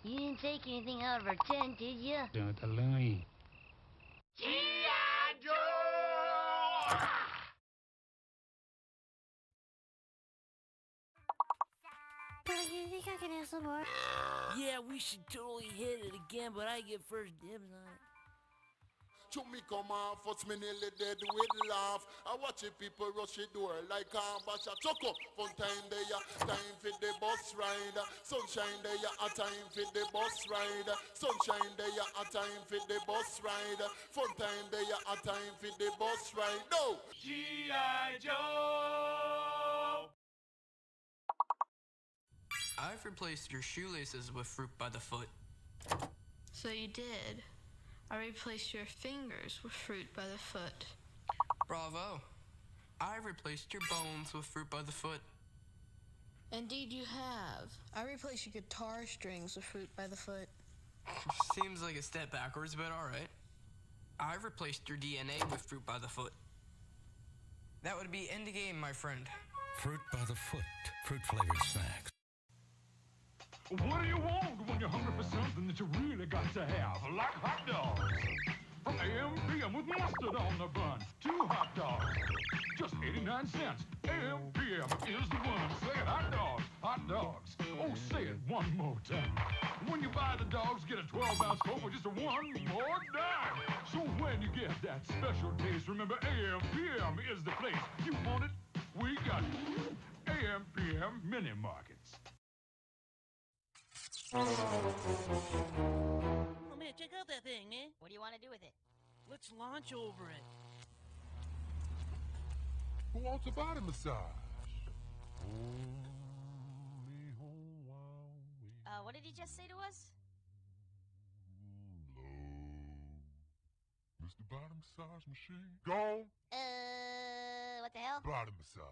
[SPEAKER 11] You didn't take anything out of our tent, did you?
[SPEAKER 2] G.I. Joe!
[SPEAKER 12] You think I can have some more?
[SPEAKER 4] Yeah, we should totally hit it again, but I get first dibs on it.
[SPEAKER 13] Took me come off, what's me nearly dead with laugh. I watch it people rush the door like bash a chuckle. Fun time there, time for the bus ride. Sunshine there, a time for the bus ride. Sunshine there, a time for the bus ride. Fun time there, a time for the bus ride. No!
[SPEAKER 2] G.I. Joe!
[SPEAKER 1] I've replaced your shoelaces with fruit by the foot.
[SPEAKER 6] So you did. I replaced your fingers with fruit by the foot.
[SPEAKER 1] Bravo. I replaced your bones with fruit by the foot.
[SPEAKER 6] Indeed you have. I replaced your guitar strings with fruit by the foot.
[SPEAKER 1] Seems like a step backwards, but alright. I replaced your DNA with fruit by the foot. That would be end game, my friend.
[SPEAKER 8] Fruit by the foot. Fruit-flavored snacks.
[SPEAKER 2] What do you want when you're hungry for something that you really got to have? Like hot dogs. From AM PM with mustard on the bun. 2 hot dogs. Just 89 cents. AM PM is the one. Say it, hot dogs. Hot dogs. Oh, say it one more time. When you buy the dogs, get a 12-ounce Coke for just $1 more dime. So when you get that special taste, remember AM PM is the place. You want it? We got it. AM PM Mini Markets.
[SPEAKER 12] Oh man, check out that thing, man. What do you want to do with it?
[SPEAKER 4] Let's launch over it.
[SPEAKER 7] Who wants a body massage?
[SPEAKER 12] What did he just say to us?
[SPEAKER 7] Mr. Body Massage Machine. Go.
[SPEAKER 12] What the hell?
[SPEAKER 7] Body massage.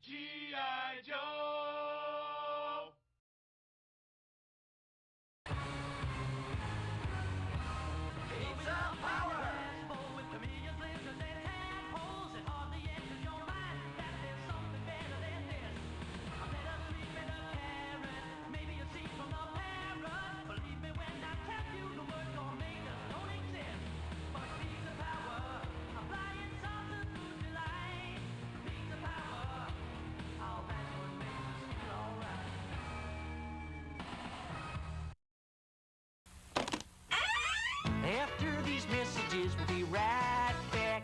[SPEAKER 2] G.I. Joe!
[SPEAKER 4] After these messages, we'll be right back.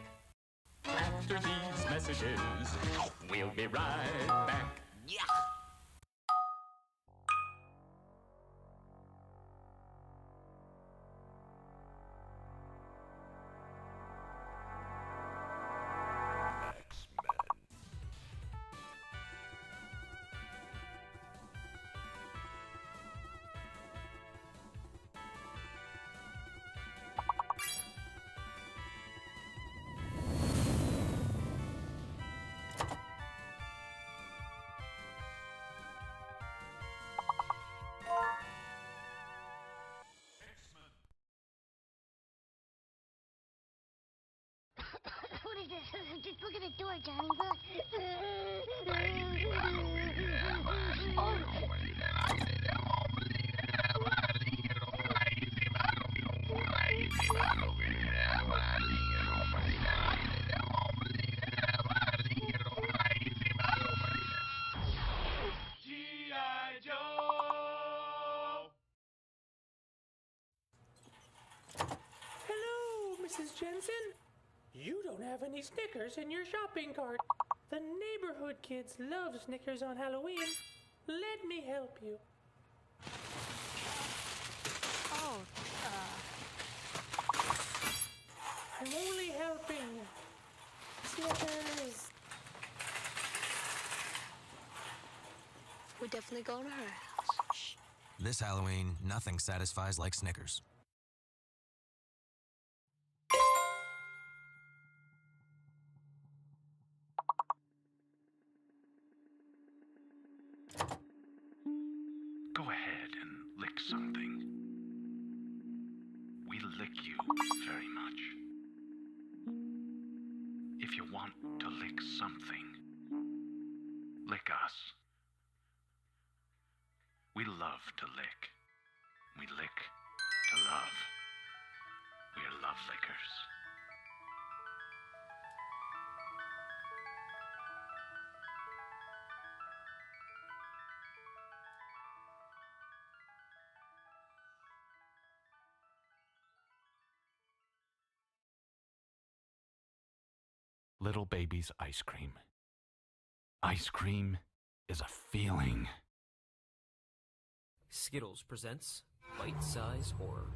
[SPEAKER 2] After these messages, we'll be right back.
[SPEAKER 4] Yeah.
[SPEAKER 11] What is this? Just look at the door, Johnny. Look.
[SPEAKER 2] Oh, G.I. Joe!
[SPEAKER 4] Hello, Mrs. Jensen. You don't have any Snickers in your shopping cart. The neighborhood kids love Snickers on Halloween. Let me help you.
[SPEAKER 12] Oh,
[SPEAKER 4] I'm only helping. Snickers.
[SPEAKER 14] We're definitely going to her house.
[SPEAKER 15] This Halloween, nothing satisfies like Snickers.
[SPEAKER 16] Go ahead and lick something. We lick you very much. If you want to lick something, lick us. We love to lick. We lick to love. We're love lickers. Little baby's ice cream. Ice cream is a feeling.
[SPEAKER 17] Skittles presents Bite-Size Horror.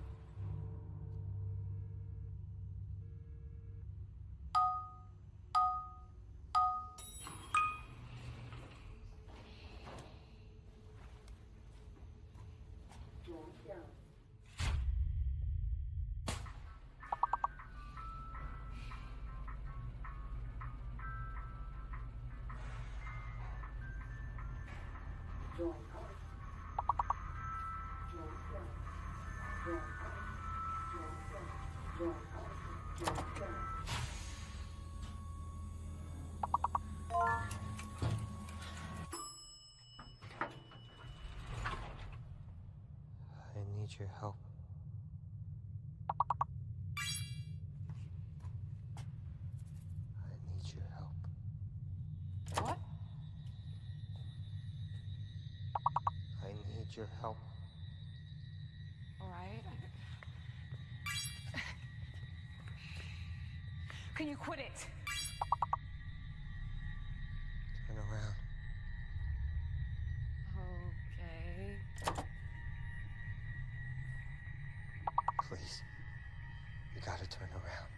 [SPEAKER 18] I need your help. I need your help.
[SPEAKER 19] What?
[SPEAKER 18] I need your help.
[SPEAKER 19] All right. Can you quit it?
[SPEAKER 18] Turn around.
[SPEAKER 19] Okay.
[SPEAKER 18] Please. You gotta turn around.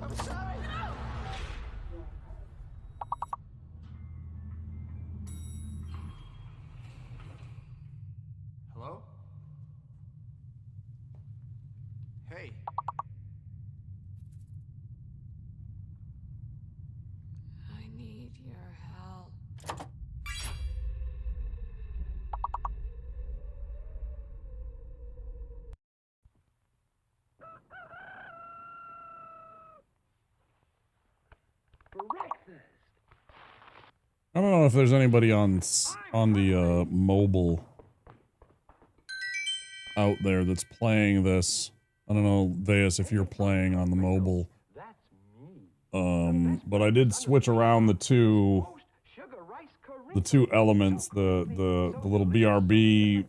[SPEAKER 18] I'm sorry!
[SPEAKER 1] Hello? Hey.
[SPEAKER 19] I need your help.
[SPEAKER 3] I don't know if there's anybody on the mobile out there that's playing this. I don't know, Veus, if you're playing on the mobile. But I did switch around the two elements. The little BRB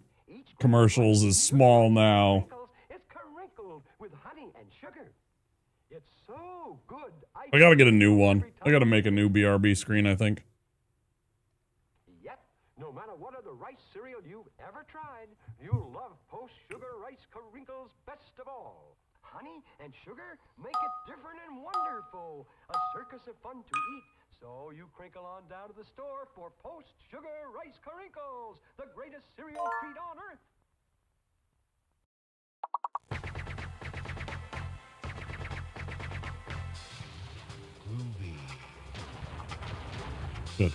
[SPEAKER 3] commercials is small now. I gotta get a new one. I gotta make a new BRB screen, I think.
[SPEAKER 20] Yep, no matter what other rice cereal you've ever tried, you'll love post-sugar rice crinkles best of all. Honey and sugar make it different and wonderful. A circus of fun to eat. So you crinkle on down to the store for post-sugar rice crinkles, the greatest cereal treat on earth.
[SPEAKER 3] Good.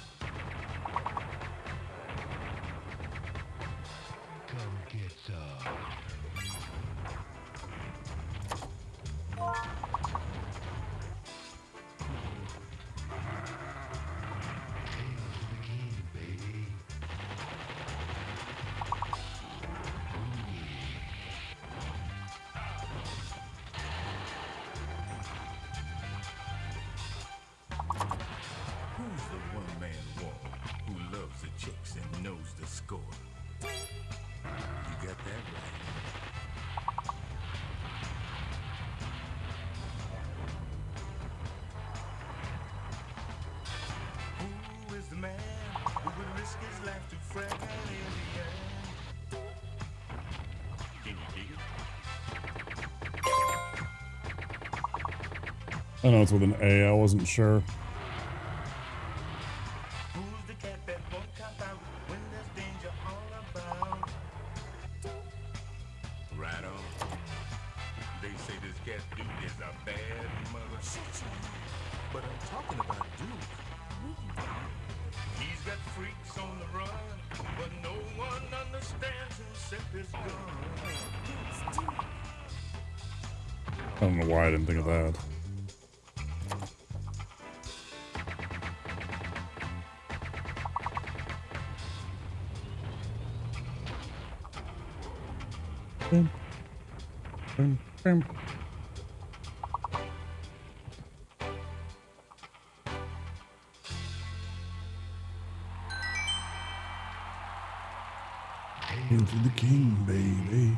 [SPEAKER 8] Come get some.
[SPEAKER 21] the one-man war who loves the chicks and knows the score. You got that right. Who is the man who would risk his life to frag an alien? Can you dig it?
[SPEAKER 3] I know it's with an A, I wasn't sure.
[SPEAKER 21] Who's the cat that won't cop out when there's danger all about? Right on. They say this cat Duke is a bad mother. But I'm talking about Duke. He's got freaks on the run, but no one understands except his gun.
[SPEAKER 3] I don't know why I didn't think of that. Hail to the king, baby.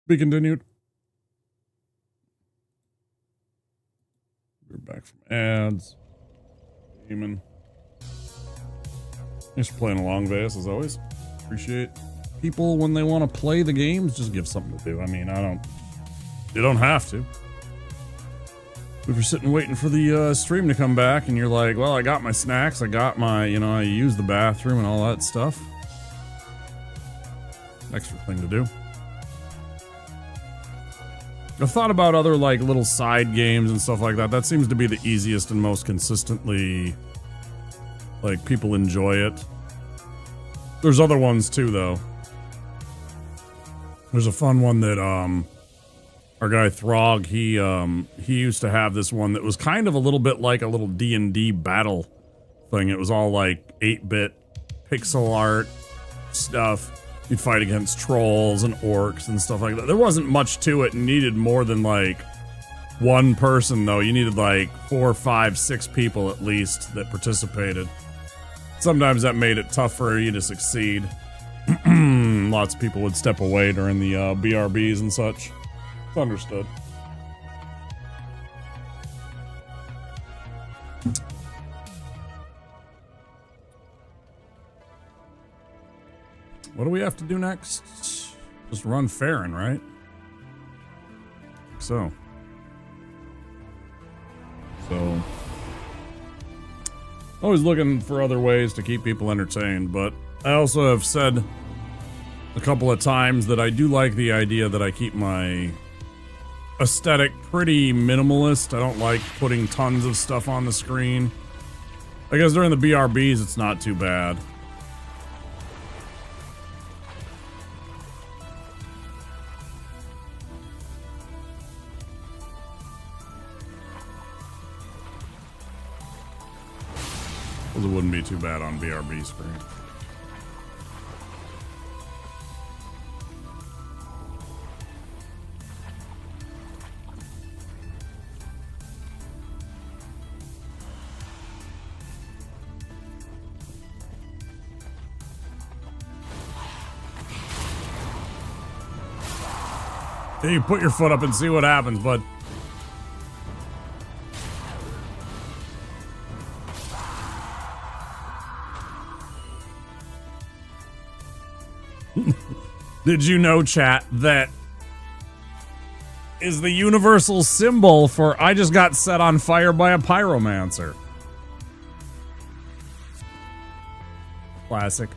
[SPEAKER 3] Be continued. We're back from ads. Demon. Thanks for playing along, Vase, as always. Appreciate people when they want to play the games, just give something to do. I mean, you don't have to. If you're sitting waiting for the stream to come back and you're like, well, I got my snacks, I got my, I used the bathroom and all that stuff. Extra thing to do. I've thought about other like little side games and stuff like that. That seems to be the easiest and most consistently, like, people enjoy it. There's other ones too, though. There's a fun one that our guy Throg, he used to have this one that was kind of a little bit like a little D&D battle thing. It was all like 8-bit pixel art stuff. You'd fight against trolls and orcs and stuff like that. There wasn't much to it and needed more than like one person, though. You needed like 4, 5, 6 people at least that participated. Sometimes that made it tough for you to succeed. Lots of people would step away during the BRBs and such. It's understood. What do we have to do next? Just run Farron, right? So. Always looking for other ways to keep people entertained, but I also have said a couple of times that I do like the idea that I keep my aesthetic pretty minimalist. I don't like putting tons of stuff on the screen. I guess during the BRBs, it's not too bad. It wouldn't be too bad on BRB screen. Hey, you put your foot up and see what happens, bud. Did you know, chat, that is the universal symbol for I just got set on fire by a pyromancer? Classic.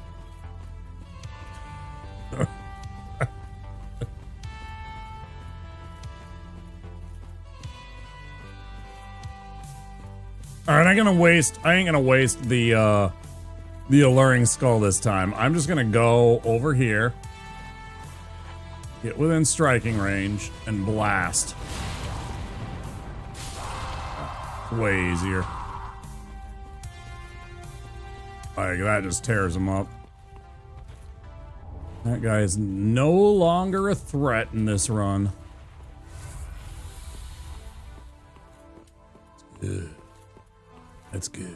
[SPEAKER 3] Alright, I ain't gonna waste the alluring skull this time. I'm just gonna go over here. Get within striking range and blast. Way easier. Like, that just tears him up. That guy is no longer a threat in this run. Ugh. That's good.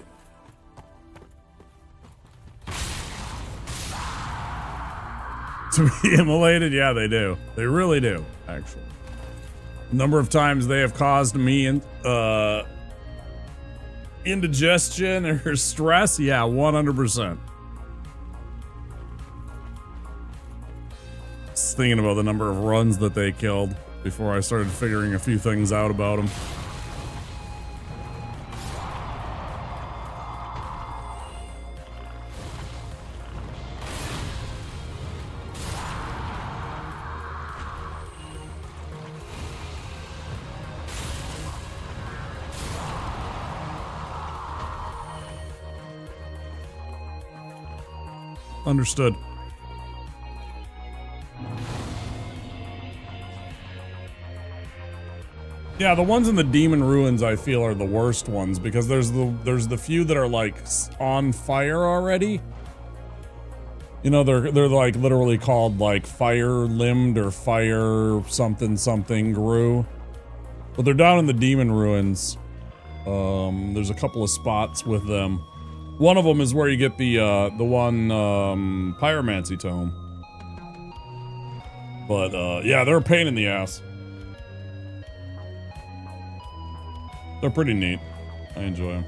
[SPEAKER 3] To be immolated? Yeah, they do. They really do, actually. The number of times they have caused me indigestion or stress, yeah, 100%. Just thinking about the number of runs that they killed before I started figuring a few things out about them. Understood. Yeah, the ones in the Demon Ruins I feel are the worst ones because there's the few that are like on fire already. You know, they're like literally called like fire limbed or fire something something grew. But they're down in the Demon Ruins. There's a couple of spots with them. One of them is where you get the one Pyromancy tome. But yeah, they're a pain in the ass. They're pretty neat. I enjoy them.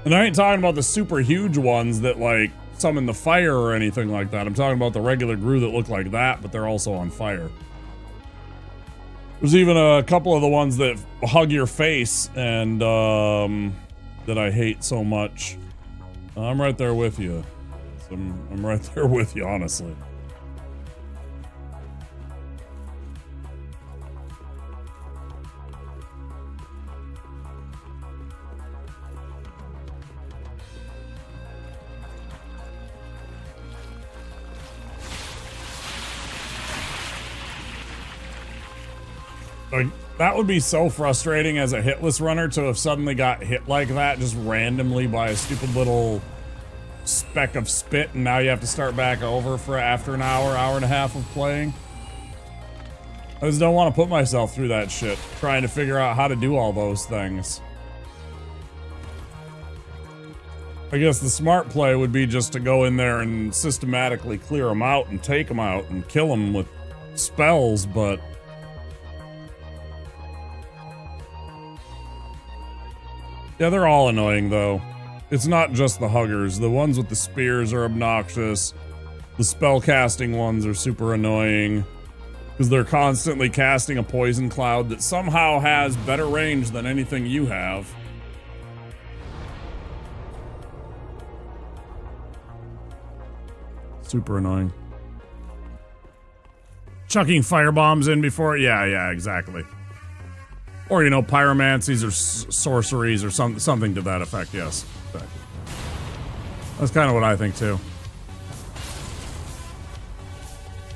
[SPEAKER 3] And I ain't talking about the super huge ones that like summon the fire or anything like that. I'm talking about the regular Gru that look like that, but they're also on fire. There's even a couple of the ones that hug your face and that I hate so much. I'm right there with you. I'm right there with you, honestly. Like, that would be so frustrating as a hitless runner to have suddenly got hit like that just randomly by a stupid little speck of spit, and now you have to start back over for after an hour and a half of playing. I just don't want to put myself through that shit, trying to figure out how to do all those things. I guess the smart play would be just to go in there and systematically clear them out and take them out and kill them with spells, but yeah, they're all annoying, though. It's not just the huggers. The ones with the spears are obnoxious. The spell-casting ones are super annoying. Because they're constantly casting a poison cloud that somehow has better range than anything you have. Super annoying. Chucking firebombs in before... Yeah, exactly. Or, you know, pyromancies or sorceries or something to that effect, yes. Exactly. That's kind of what I think, too.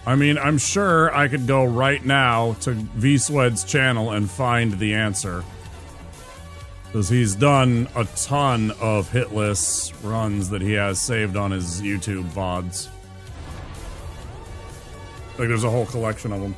[SPEAKER 3] I mean, I'm sure I could go right now to V-Swed's channel and find the answer. Because he's done a ton of hitless runs that he has saved on his YouTube VODs. Like, there's a whole collection of them.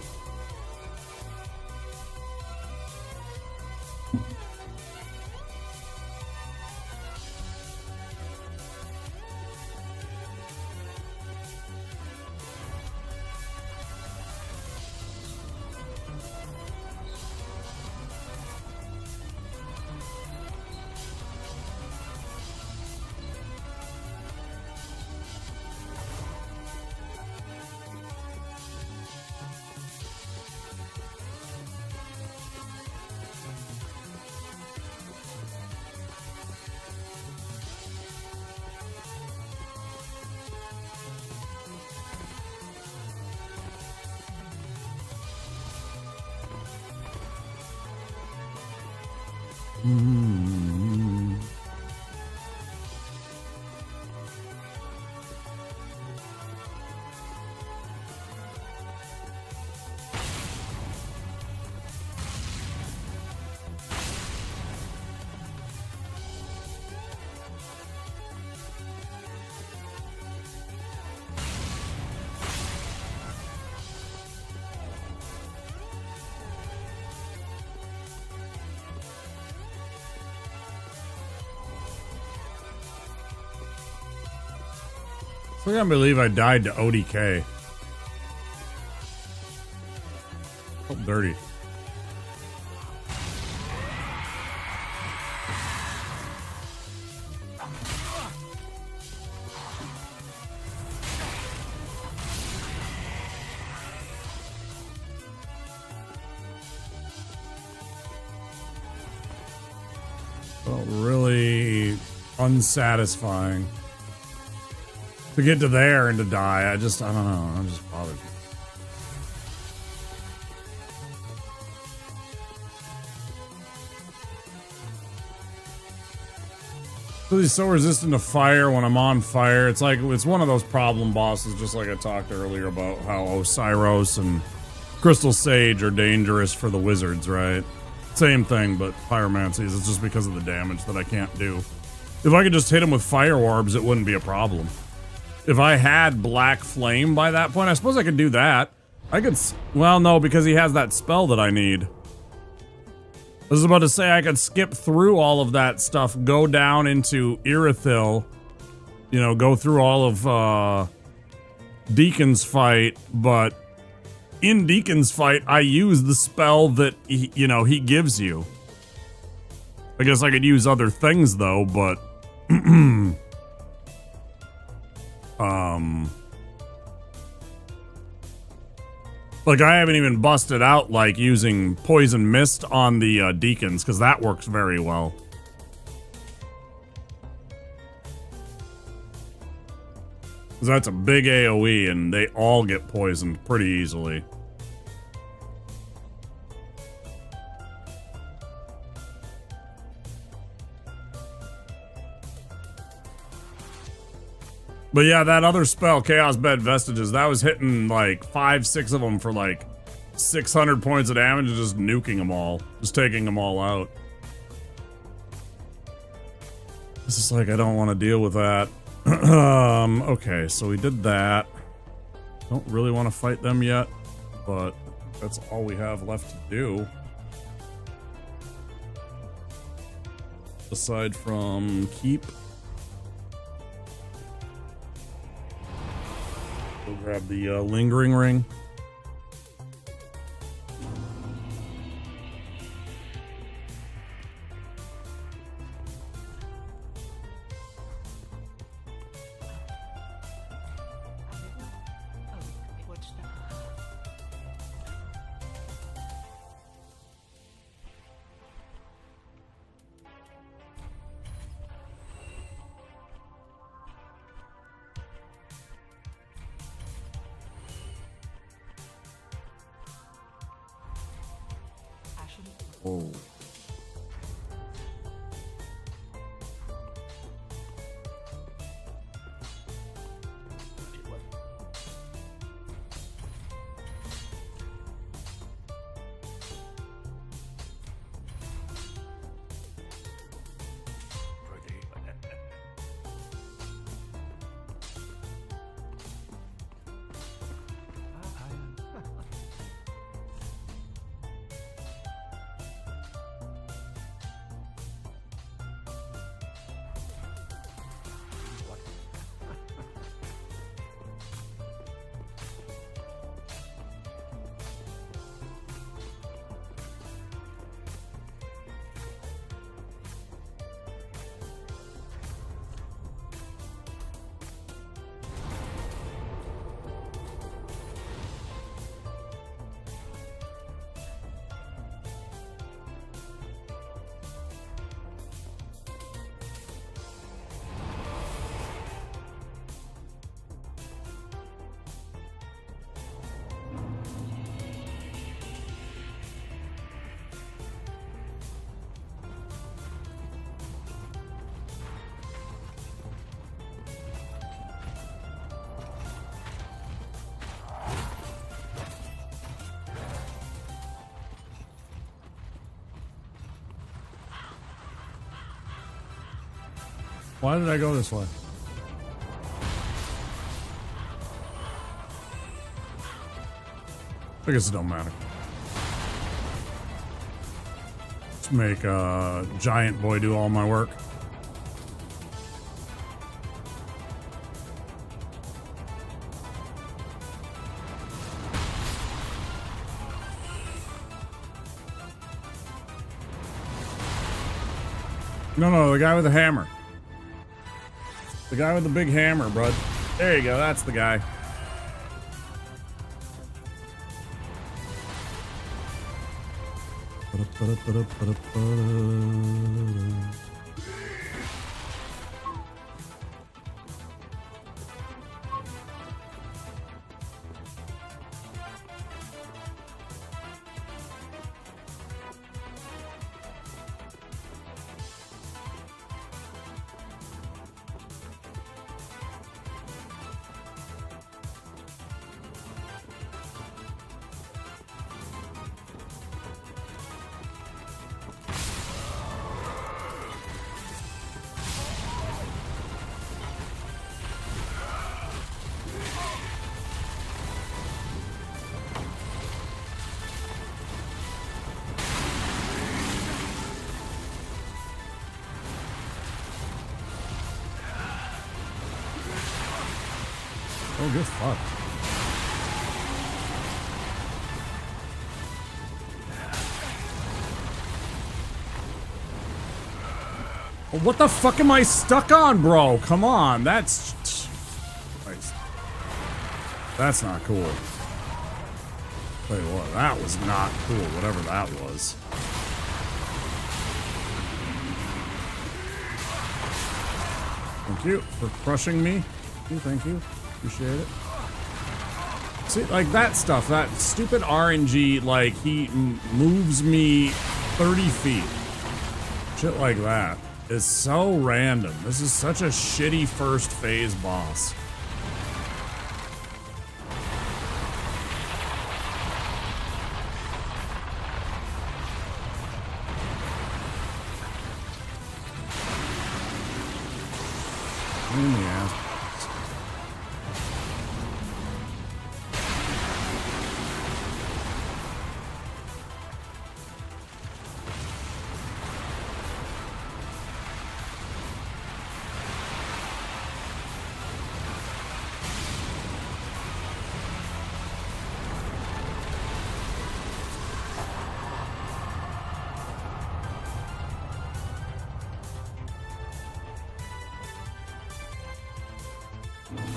[SPEAKER 3] I can't believe I died to ODK. Felt dirty. Felt really unsatisfying. To get to there and to die, I don't know, I'm just bothered. So he's so resistant to fire when I'm on fire. It's like, it's one of those problem bosses, just like I talked earlier about how Osiros and Crystal Sage are dangerous for the wizards, right? Same thing, but Pyromancies, it's just because of the damage that I can't do. If I could just hit him with fire orbs, it wouldn't be a problem. If I had Black Flame by that point, I suppose I could do that. I could, well, no, because he has that spell that I need. I was about to say I could skip through all of that stuff, go down into Irithyll, you know, go through all of Deacon's fight, but in Deacon's fight, I use the spell that, he gives you. I guess I could use other things, though, but... like I haven't even busted out like using Poison Mist on the Deacons, because that works very well. Because that's a big AoE and they all get poisoned pretty easily. But yeah, that other spell, Chaos Bed Vestiges, that was hitting like 5-6 of them for like 600 points of damage and just nuking them all. Just taking them all out. It's just like, I don't want to deal with that. Okay, so we did that. Don't really want to fight them yet, but that's all we have left to do. Aside from keep. We'll grab the lingering ring. Whoa. Why did I go this way? I guess it don't matter. Let's make Giant Boy do all my work. No, the guy with the hammer. The guy with the big hammer, bud. There you go, that's the guy. Oh, good fuck. Well, what the fuck am I stuck on, bro? Come on, that's not cool. Tell you what, that was not cool, whatever that was. Thank you for crushing me. Thank you. Appreciate it. See, like that stuff, that stupid RNG, like he moves me 30 feet. Shit like that is so random. This is such a shitty first phase boss. In the ass.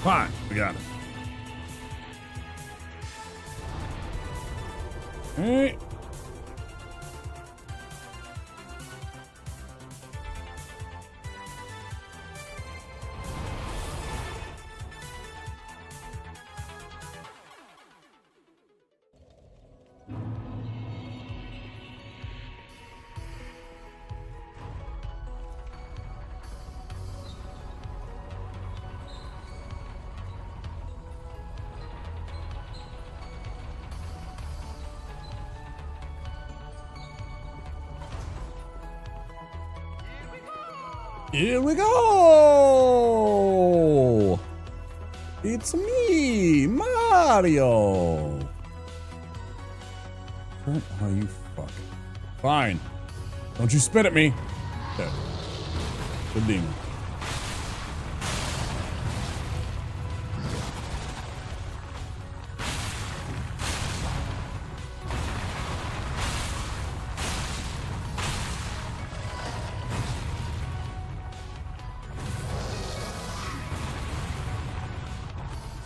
[SPEAKER 3] Fine, we got it. Hey. Here we go! It's me, Mario! Oh, you fuck. Fine. Don't you spit at me. Okay. Good demon.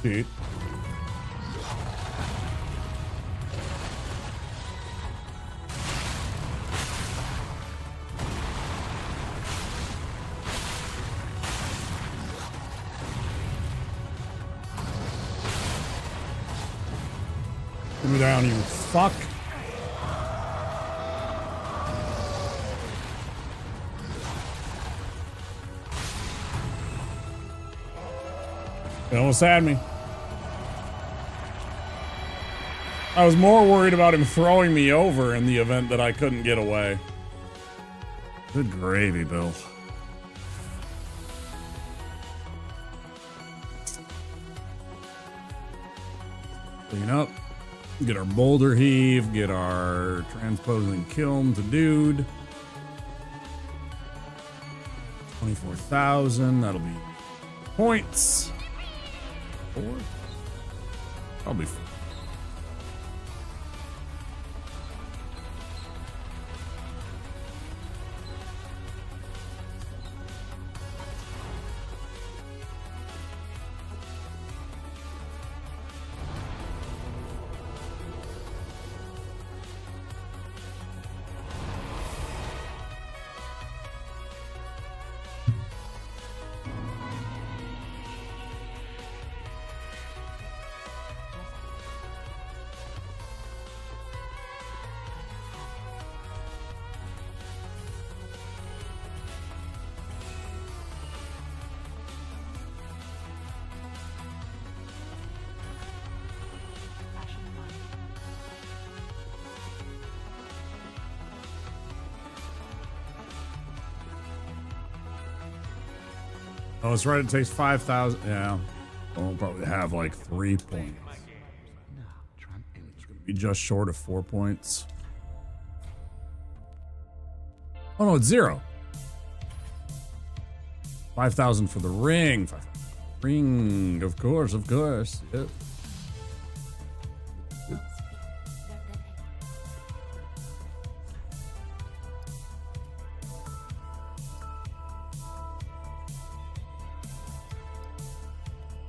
[SPEAKER 3] Dude. Put me down, you fuck. It almost had me. I was more worried about him throwing me over in the event that I couldn't get away. Good gravy, Bill. Clean up. Get our boulder heave. Get our transposing kiln to dude. 24,000. That'll be points. 4. I'll be 4. Oh, it's right. It takes 5,000. Yeah. We'll probably have like 3 points. It's going to be just short of 4 points. Oh, no, it's 0. 5,000 for the ring. Ring, of course, of course. Yep.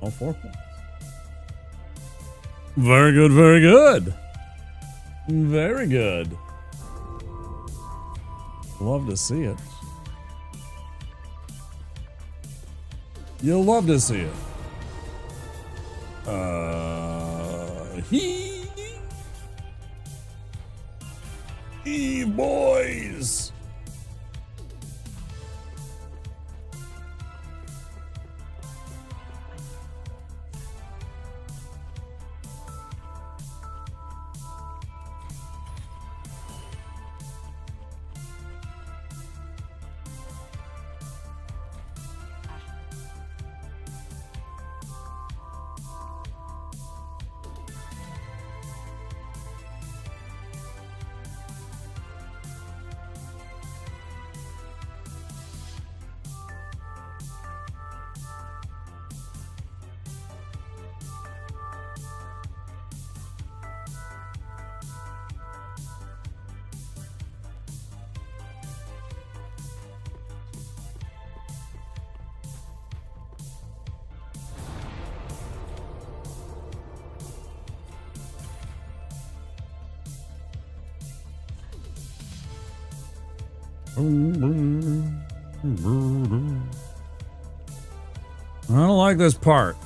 [SPEAKER 3] All 4 points. Very good, very good. Very good. Love to see it. You'll love to see it. Boys. I don't like this part.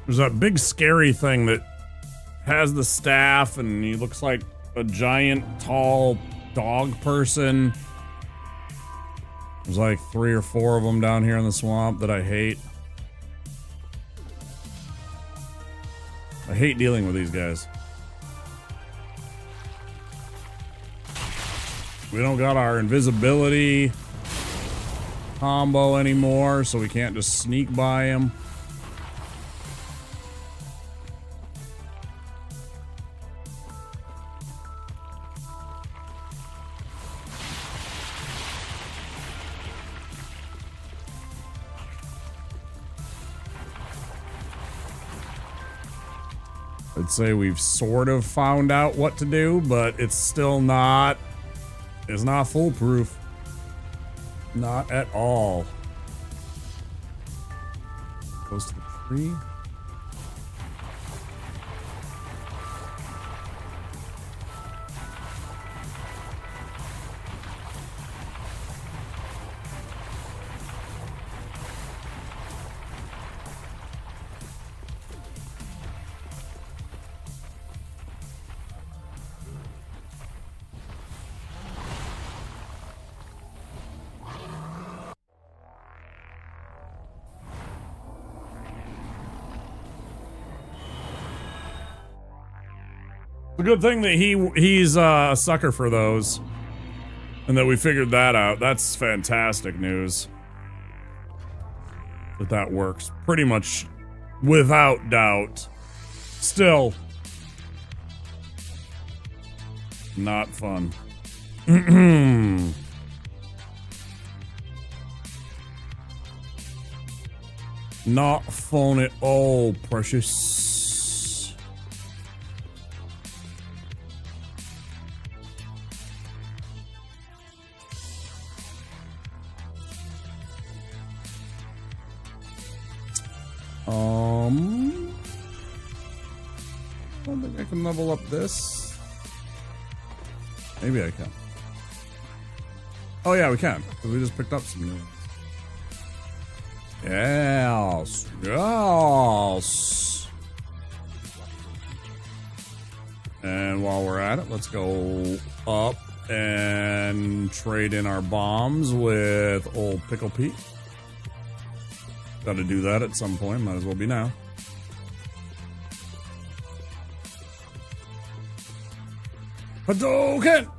[SPEAKER 3] There's that big scary thing that has the staff and he looks like a giant tall dog person. There's like 3 or 4 of them down here in the swamp that I hate. I hate dealing with these guys. We don't got our invisibility combo anymore, so we can't just sneak by him. I'd say we've sort of found out what to do, but it's still not... It's not foolproof. Not at all. Goes to the tree. It's a good thing that he's a sucker for those. And that we figured that out. That's fantastic news. That works pretty much without doubt. Still. Not fun. Not fun at all, precious. I don't think I can level up this. Maybe I can. Oh yeah, we can. We just picked up some new ones. Yes. Yes. And while we're at it, let's go up and trade in our bombs with old Pickle Pete. Got to do that at some point. Might as well be now. Hadouken!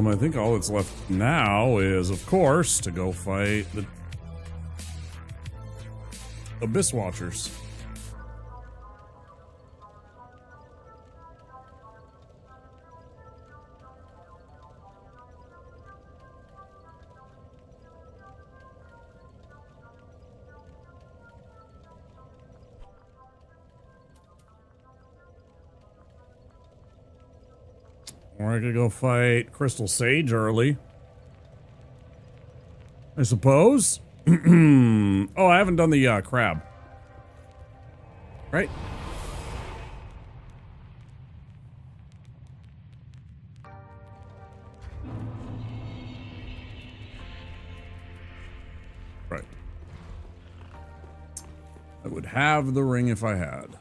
[SPEAKER 3] I think all that's left now is, of course, to go fight the Abyss Watchers. Or I could go fight Crystal Sage early, I suppose. Oh, I haven't done the crab. Right? Right. I would have the ring if I had.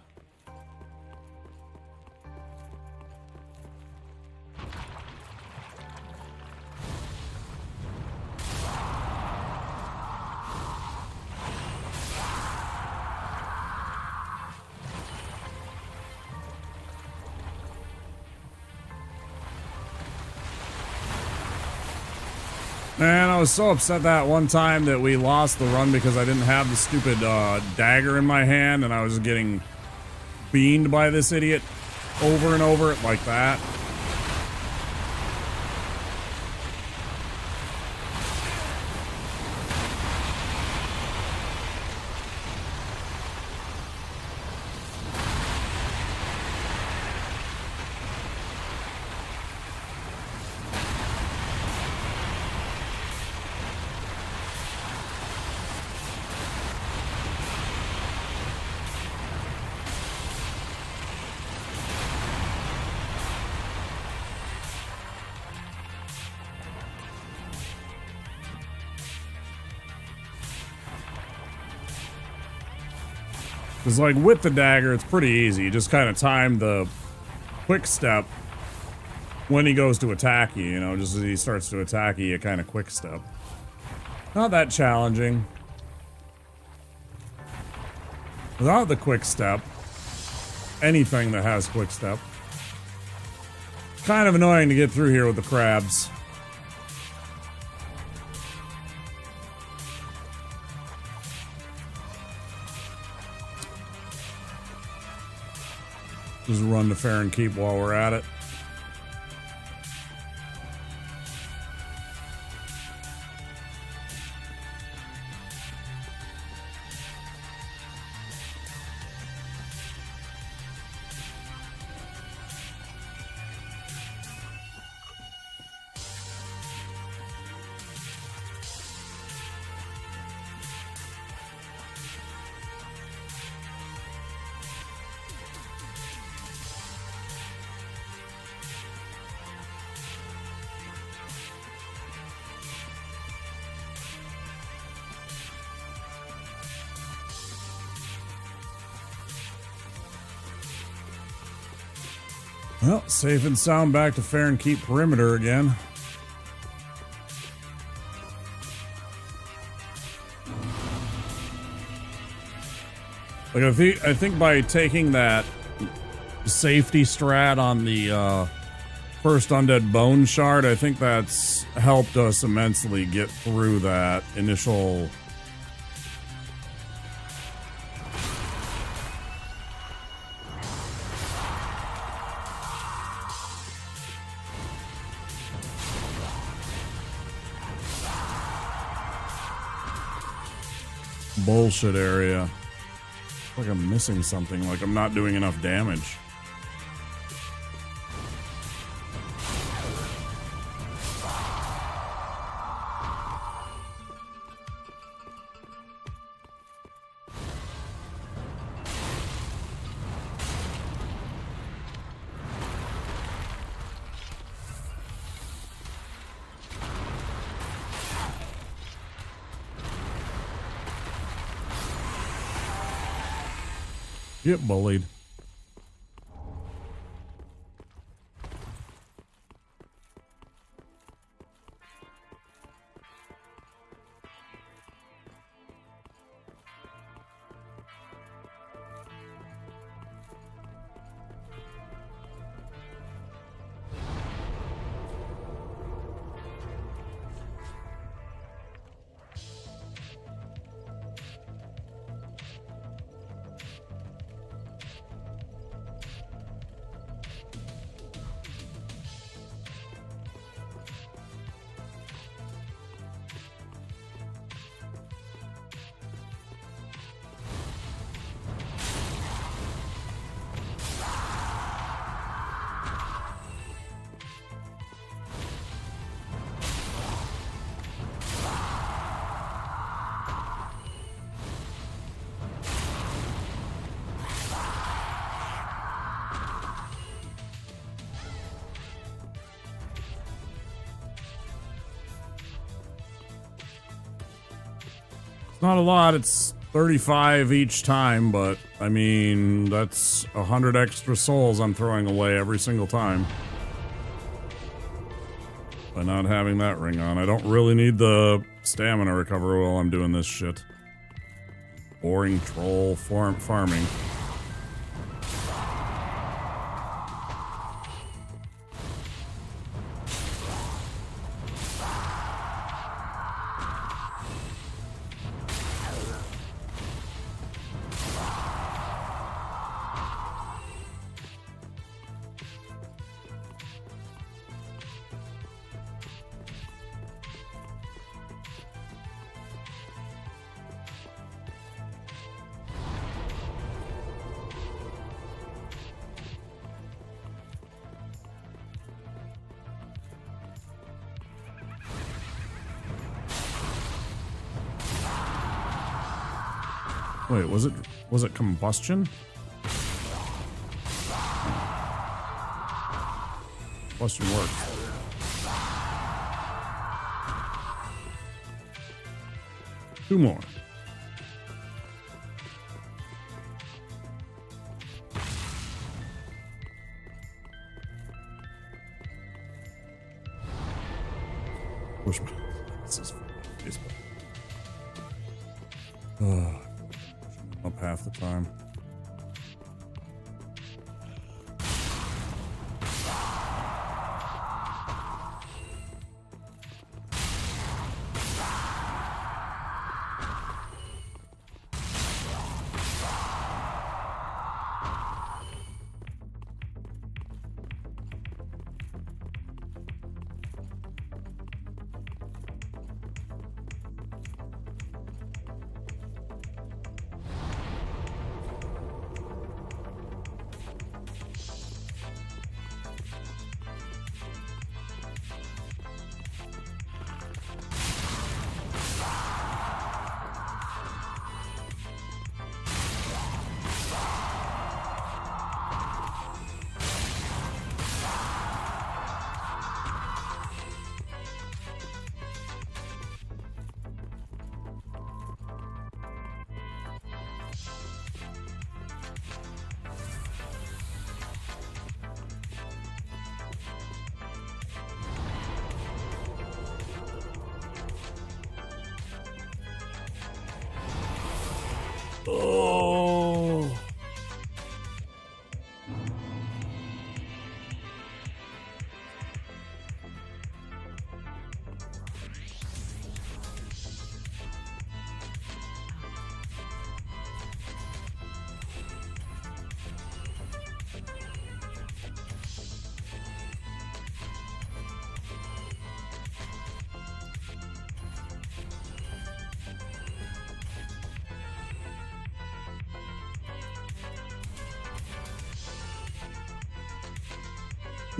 [SPEAKER 3] Man, I was so upset that one time that we lost the run because I didn't have the stupid dagger in my hand and I was getting beamed by this idiot over and over like that. Because, like, with the dagger, it's pretty easy. You just kind of time the quick step when he goes to attack you, you know, just as he starts to attack you, you kind of quick step. Not that challenging. Without the quick step, anything that has quick step, kind of annoying to get through here with the crabs. Just run to Fair and Keep while we're at it. Well, safe and sound back to Fair and Keep perimeter again. Like I think by taking that safety strat on the first Undead Bone Shard, I think that's helped us immensely get through that initial bullshit area. Like I'm missing something, like I'm not doing enough damage. Get bullied. Not a lot, it's 35 each time, but I mean, that's 100 extra souls I'm throwing away every single time. By not having that ring on. I don't really need the stamina recovery while I'm doing this shit. Boring troll farming. Wait, was it combustion? Combustion works. Two more. Push me. This is Facebook. Up half the time. Oh.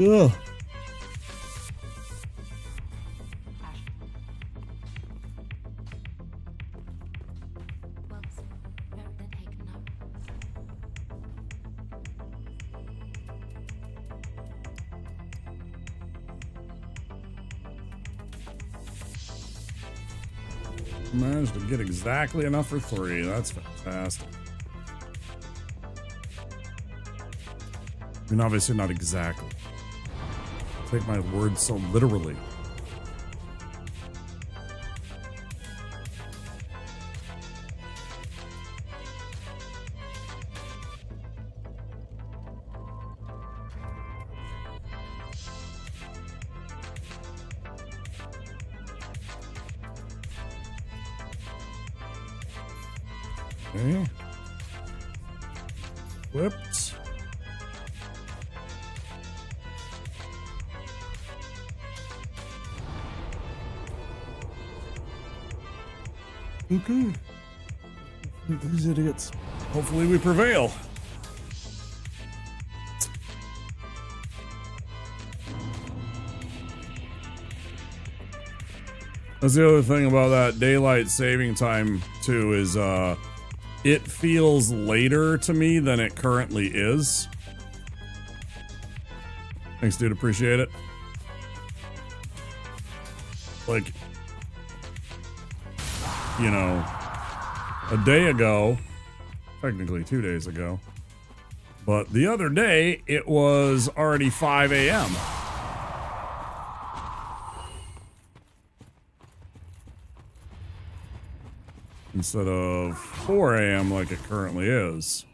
[SPEAKER 3] Ugh. Managed to get exactly enough for 3. That's fantastic. I mean, obviously not exactly. Take my words so literally. Okay. Whipped. Okay. These idiots. Hopefully we prevail. That's the other thing about that daylight saving time too is it feels later to me than it currently is. Thanks, dude. Appreciate it. Like, you know, a day ago, technically 2 days ago, but the other day it was already 5 a.m. instead of 4 a.m. like it currently is.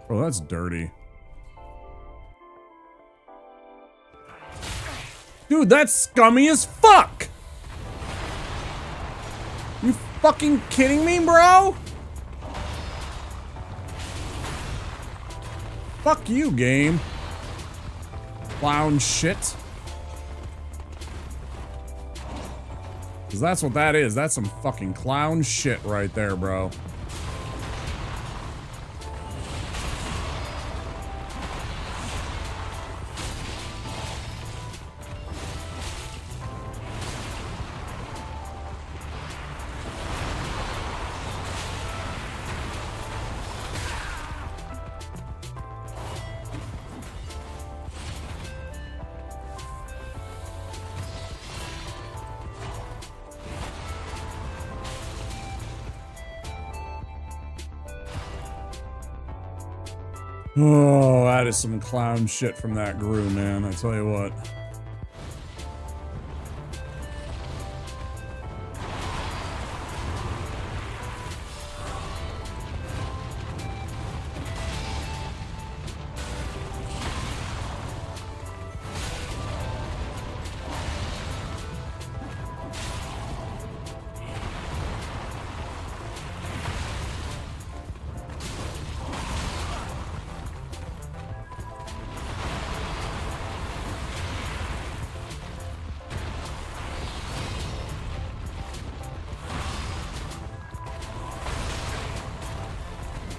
[SPEAKER 3] Oh, that's dirty. Dude, that's scummy as fuck! You fucking kidding me, bro? Fuck you, game. Clown shit. Because that's what that is. That's some fucking clown shit right there, bro. Oh, that is some clown shit from that Gru, man. I tell you what.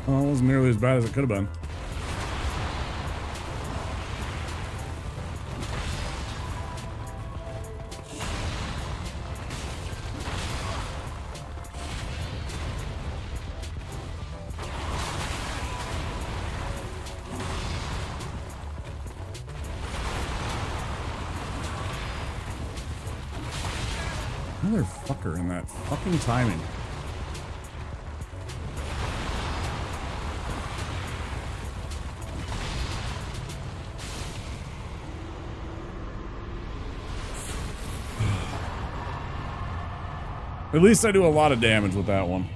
[SPEAKER 3] Well, it wasn't nearly as bad as it could have been. Motherfucker in that fucking timing. At least I do a lot of damage with that one.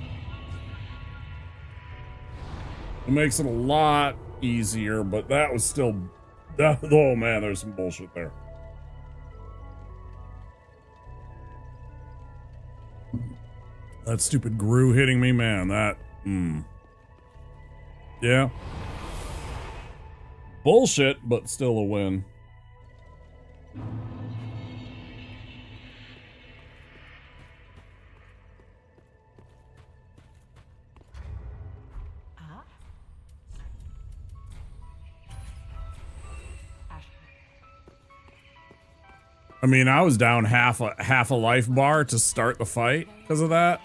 [SPEAKER 3] It makes it a lot easier, but that was still... oh man, there's some bullshit there. That stupid Gru hitting me, man, that... Yeah. Bullshit, but still a win. I mean, I was down half a life bar to start the fight because of that.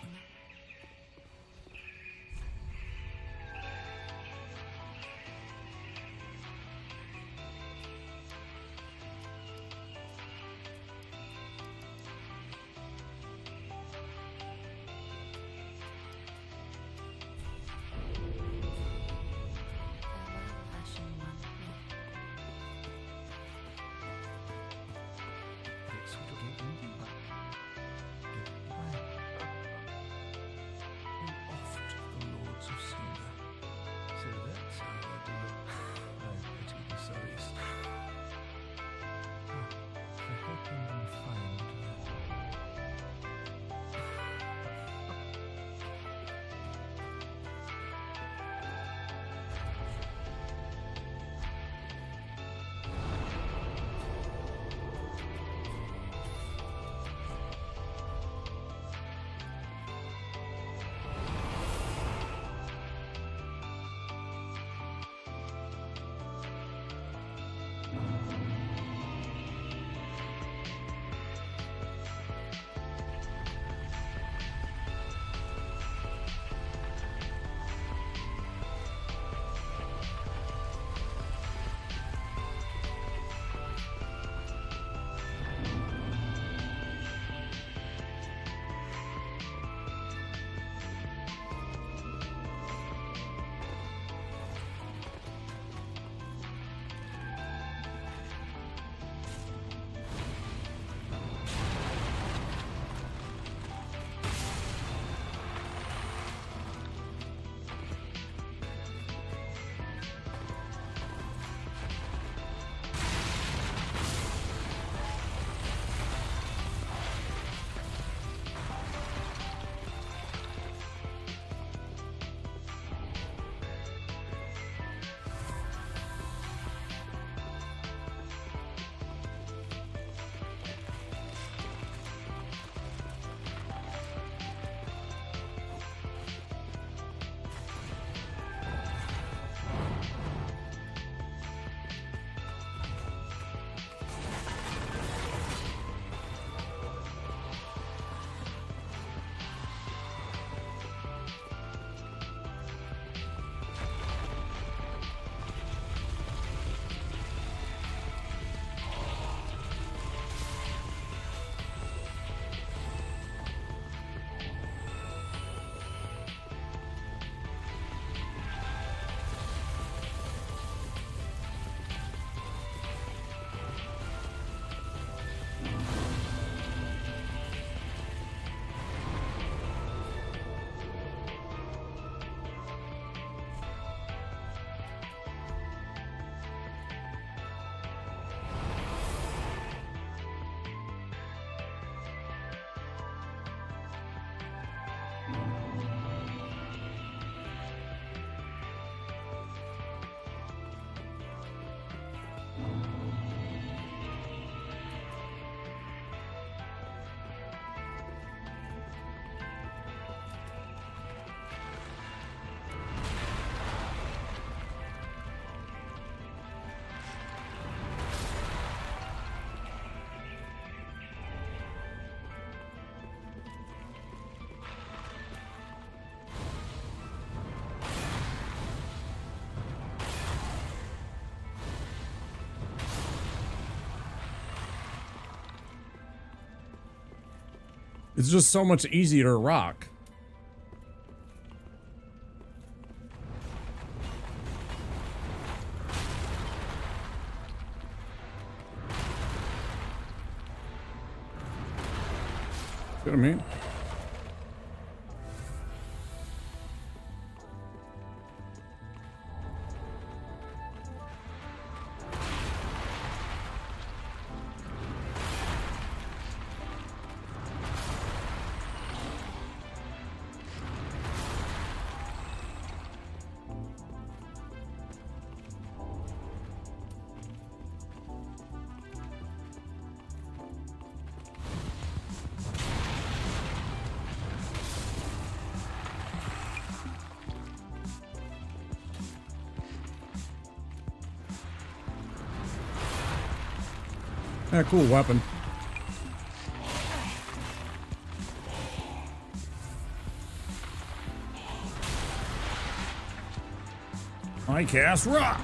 [SPEAKER 3] It's just so much easier to rock. See what I mean? Yeah, cool weapon. I cast rock.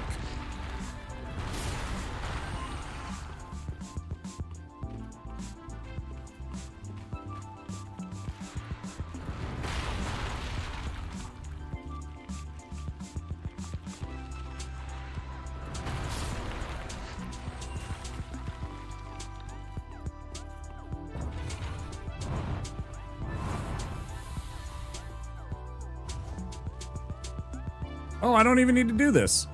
[SPEAKER 3] Oh, I don't even need to do this.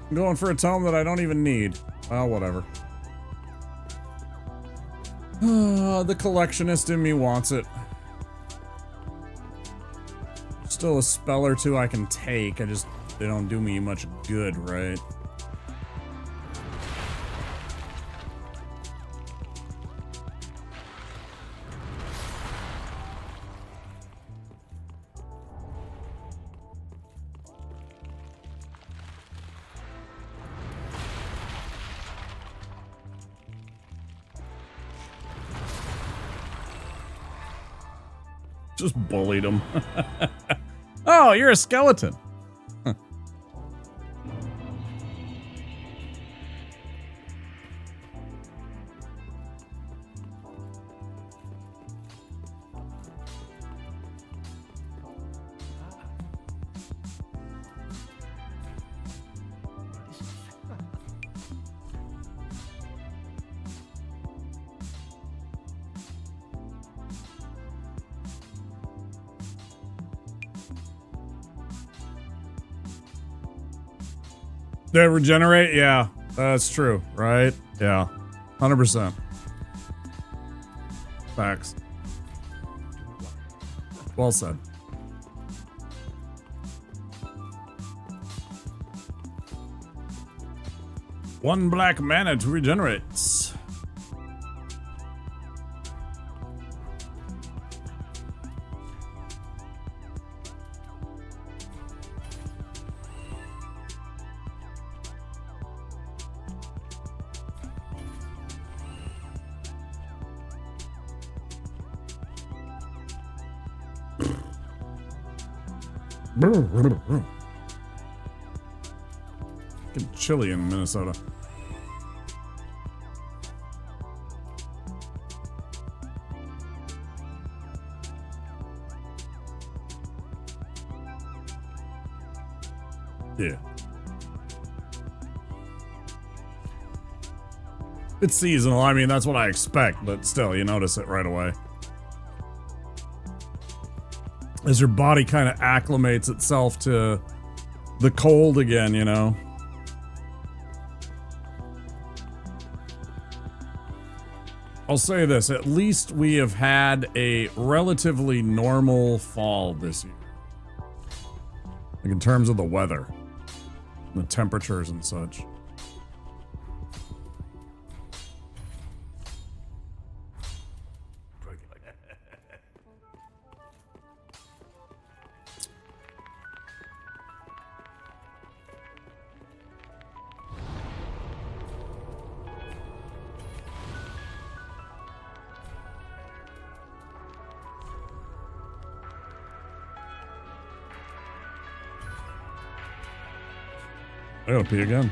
[SPEAKER 3] I'm going for a tome that I don't even need. Oh, whatever. The collectionist in me wants it. Still a spell or two I can take. They don't do me much good, right? Just bullied him. Oh, you're a skeleton. Huh. They regenerate? Yeah, that's true, right? Yeah, 100%. Facts. Well said. One black mana to regenerate. Getting chilly in Minnesota. Yeah. It's seasonal. I mean, that's what I expect, but still, you notice it right away. As your body kind of acclimates itself to the cold again, you know? I'll say this, at least we have had a relatively normal fall this year. Like in terms of the weather, the temperatures and such. I gotta pee again.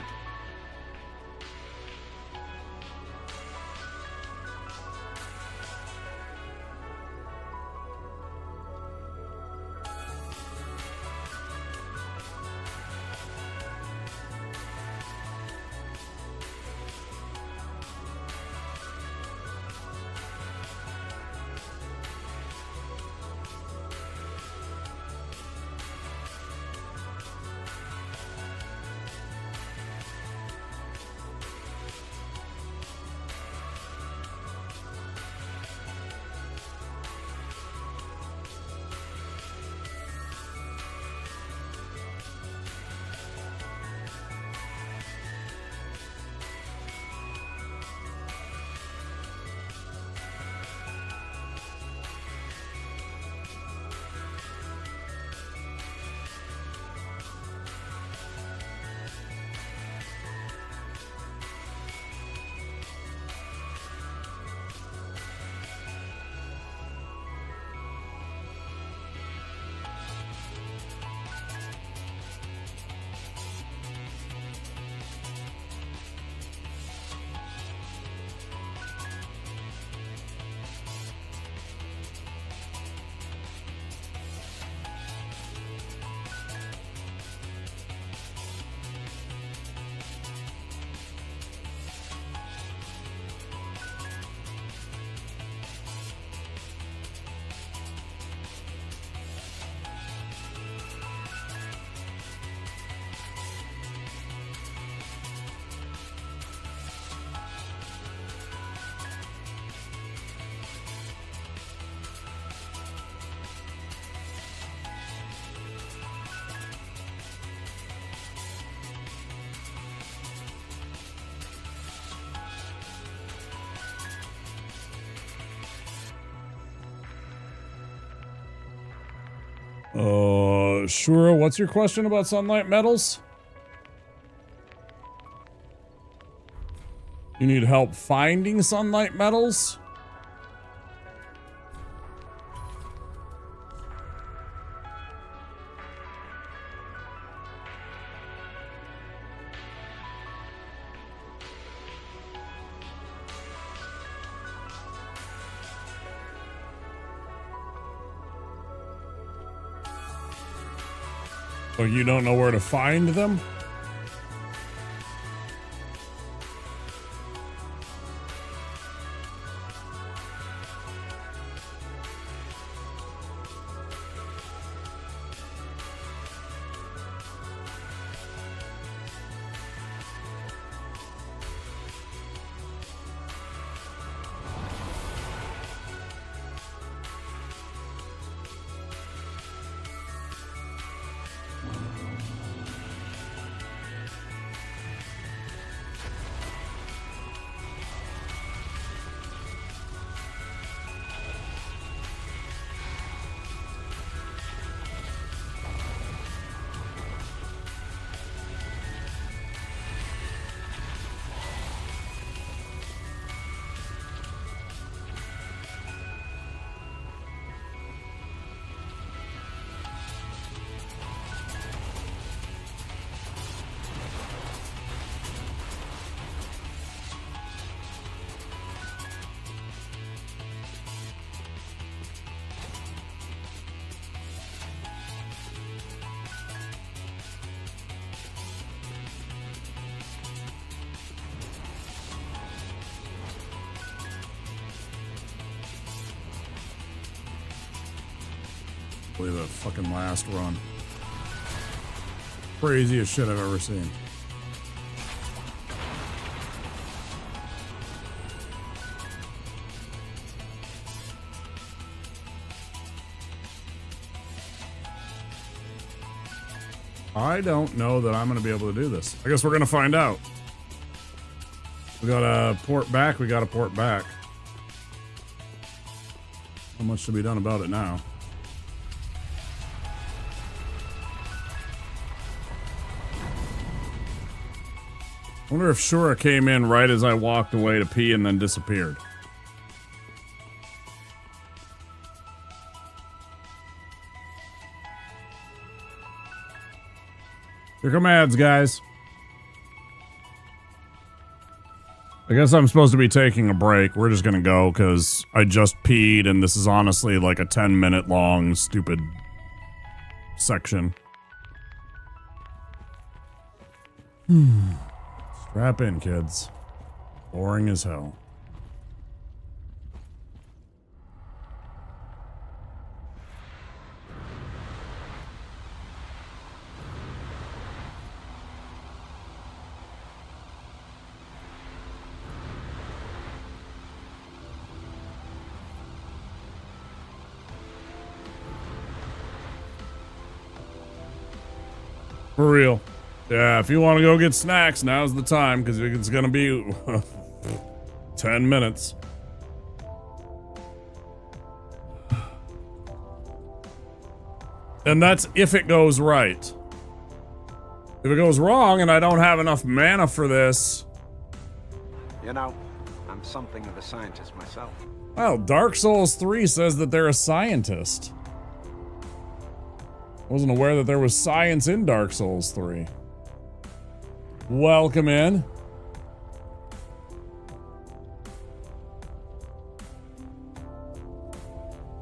[SPEAKER 3] Shura, what's your question about sunlight metals? You need help finding sunlight metals? Oh, you don't know where to find them? Look at that fucking last run. Craziest shit I've ever seen. I don't know that I'm going to be able to do this. I guess we're going to find out. We got to port back. We got to port back. How much to be done about it now? I wonder if Shura came in right as I walked away to pee and then disappeared. Here come ads, guys. I guess I'm supposed to be taking a break. We're just gonna go because I just peed and this is honestly like a 10-minute long stupid section. Strap in, kids. Boring as hell. For real. Yeah, if you want to go get snacks, now's the time, because it's going to be 10 minutes. And that's if it goes right. If it goes wrong and I don't have enough mana for this...
[SPEAKER 10] You know, I'm something of a scientist myself.
[SPEAKER 3] Well, Dark Souls 3 says that they're a scientist. Wasn't aware that there was science in Dark Souls 3. Welcome in.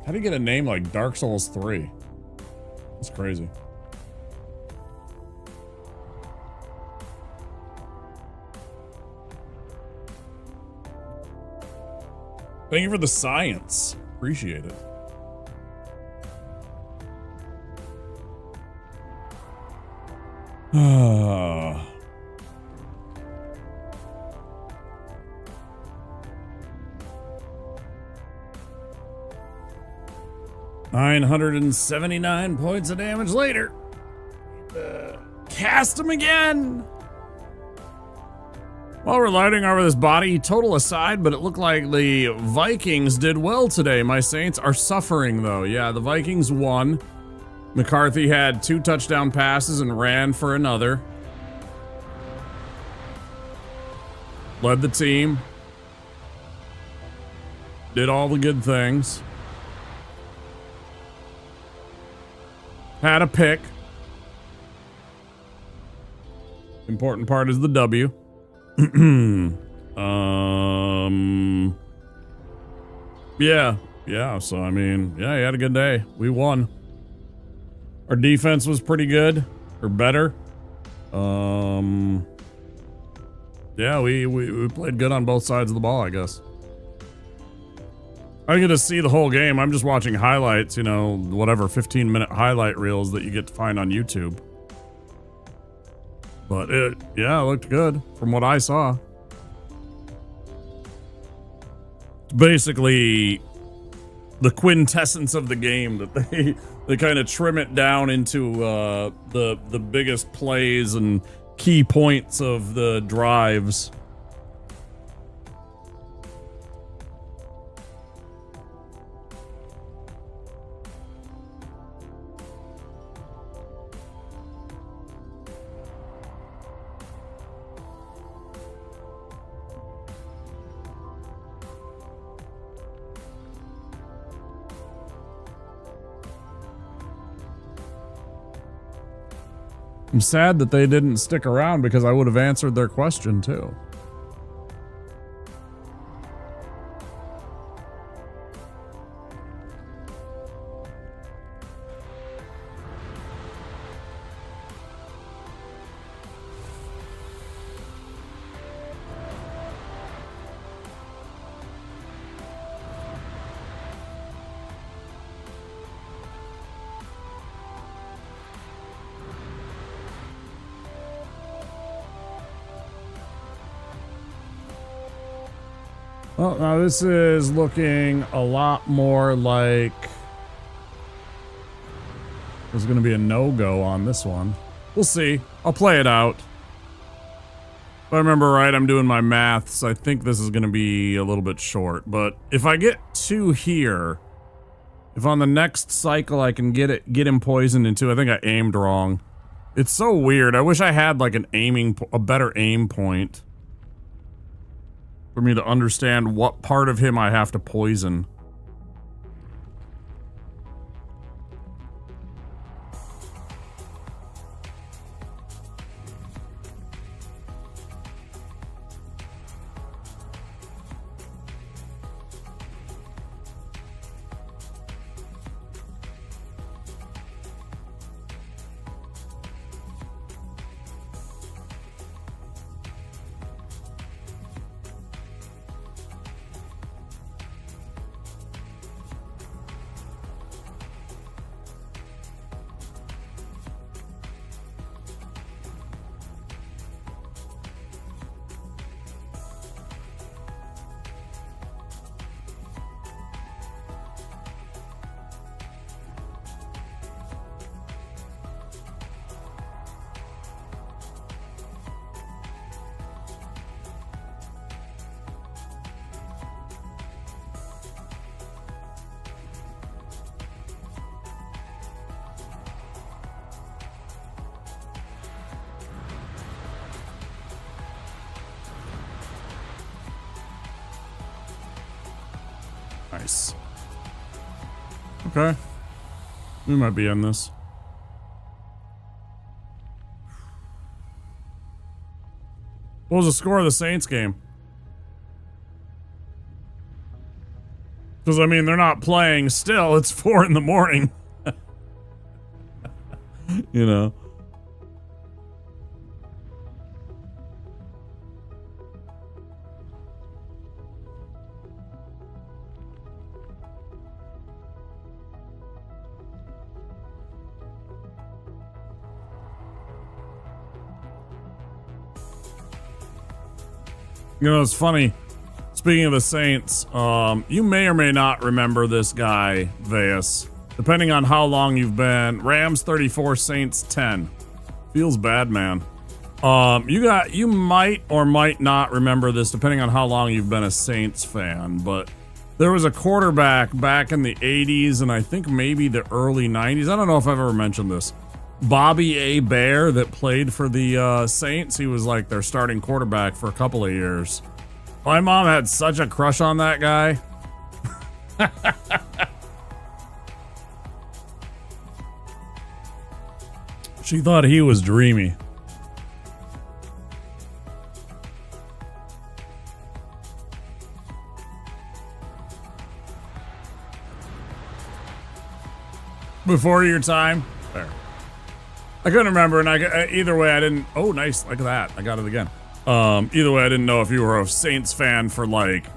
[SPEAKER 3] How do you get a name like Dark Souls 3? That's crazy. Thank you for the science. Appreciate it. Ah. $979 points of damage later. Cast him again. While we're lighting over this body, total aside, but it looked like the Vikings did well today. My Saints are suffering, though. Yeah, the Vikings won. McCarthy had 2 touchdown passes and ran for another. Led the team. Did all the good things. Had a pick. Important part is the W. Yeah, so I mean, yeah, he had a good day. We won. Our defense was pretty good, or better. Yeah, we played good on both sides of the ball, I guess. I didn't get to see the whole game. I'm just watching highlights, you know, whatever 15-minute highlight reels that you get to find on YouTube. But it looked good from what I saw. Basically the quintessence of the game that they kind of trim it down into the biggest plays and key points of the drives. I'm sad that they didn't stick around because I would have answered their question too. Well, now this is looking a lot more like there's going to be a no-go on this one. We'll see. I'll play it out. If I remember right, I'm doing my maths. I think this is going to be a little bit short. But if I get 2 here, if on the next cycle I can get him poisoned in 2, I think I aimed wrong. It's so weird. I wish I had like a better aim point for me to understand what part of him I have to poison. Nice. Okay. We might be in this. What was the score of the Saints game? Because, I mean, they're not playing still. It's 4 in the morning. You know. You know, it's funny. Speaking of the Saints, you may or may not remember this guy, Veas. Depending on how long you've been. Rams 34, Saints 10. Feels bad, man. You might or might not remember this, depending on how long you've been a Saints fan. But There was a quarterback back in the 80s and I think maybe the early 90s. I don't know if I've ever mentioned this. Bobby A. Bear that played for the Saints. He was like their starting quarterback for a couple of years. My mom had such a crush on that guy. She thought he was dreamy. Before your time? There. I couldn't remember, and either way, I didn't... Oh, nice. Look at that. I got it again. Either way, I didn't know if you were a Saints fan for, like,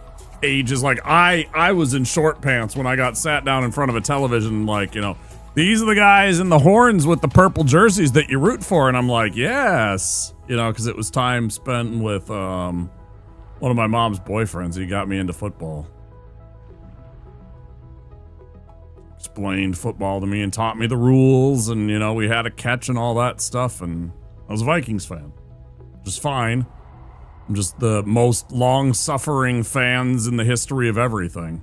[SPEAKER 3] ages. Like, I was in short pants when I got sat down in front of a television, like, you know, these are the guys in the horns with the purple jerseys that you root for. And I'm like, yes. You know, because it was time spent with one of my mom's boyfriends. He got me into football. Explained football to me and taught me the rules, and you know, we had a catch and all that stuff, and I was a Vikings fan, which is fine. I'm just the most long-suffering fans in the history of everything.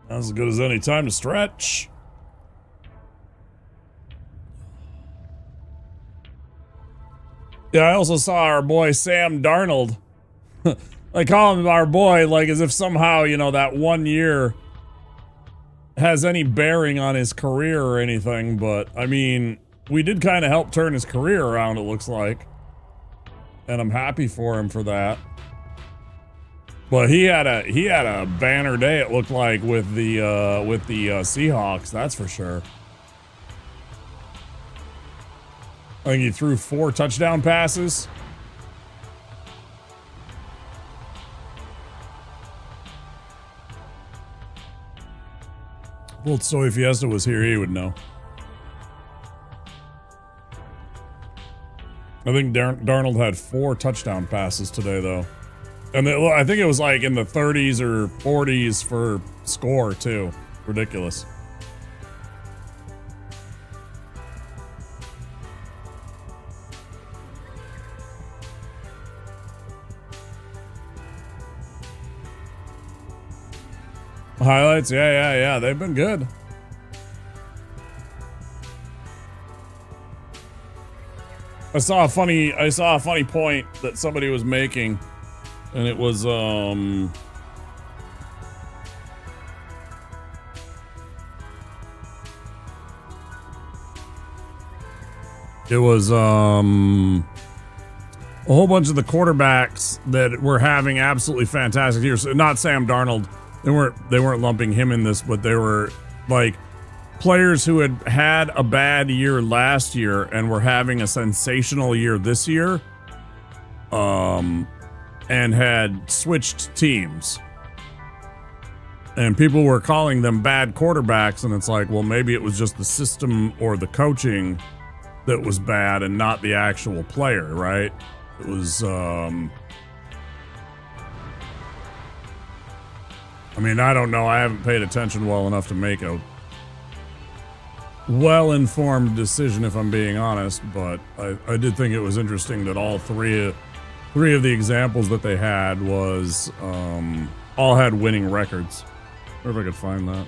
[SPEAKER 3] As good as any time to stretch. Yeah, I also saw our boy Sam Darnold. I call him our boy like as if somehow, you know, that 1 year has any bearing on his career or anything, but I mean, we did kind of help turn his career around, it looks like. And I'm happy for him for that. But he had a banner day, it looked like, with the Seahawks, that's for sure. I think he threw 4 touchdown passes. Well, if Soy Fiesta was here, he would know. I think Darnold had 4 touchdown passes today, though. And I think it was like in the 30s or 40s for score, too. Ridiculous. Highlights? Yeah. They've been good. I saw a funny point that somebody was making. And it was, a whole bunch of the quarterbacks that were having absolutely fantastic years. Not Sam Darnold. They weren't lumping him in this, but they were like players who had a bad year last year and were having a sensational year this year. And had switched teams. And people were calling them bad quarterbacks, and it's like, well, maybe it was just the system or the coaching that was bad and not the actual player, right? It was, I mean, I don't know. I haven't paid attention well enough to make a well-informed decision, if I'm being honest, but I did think it was interesting that all three of the examples that they had was all had winning records. I wonder if I could find that.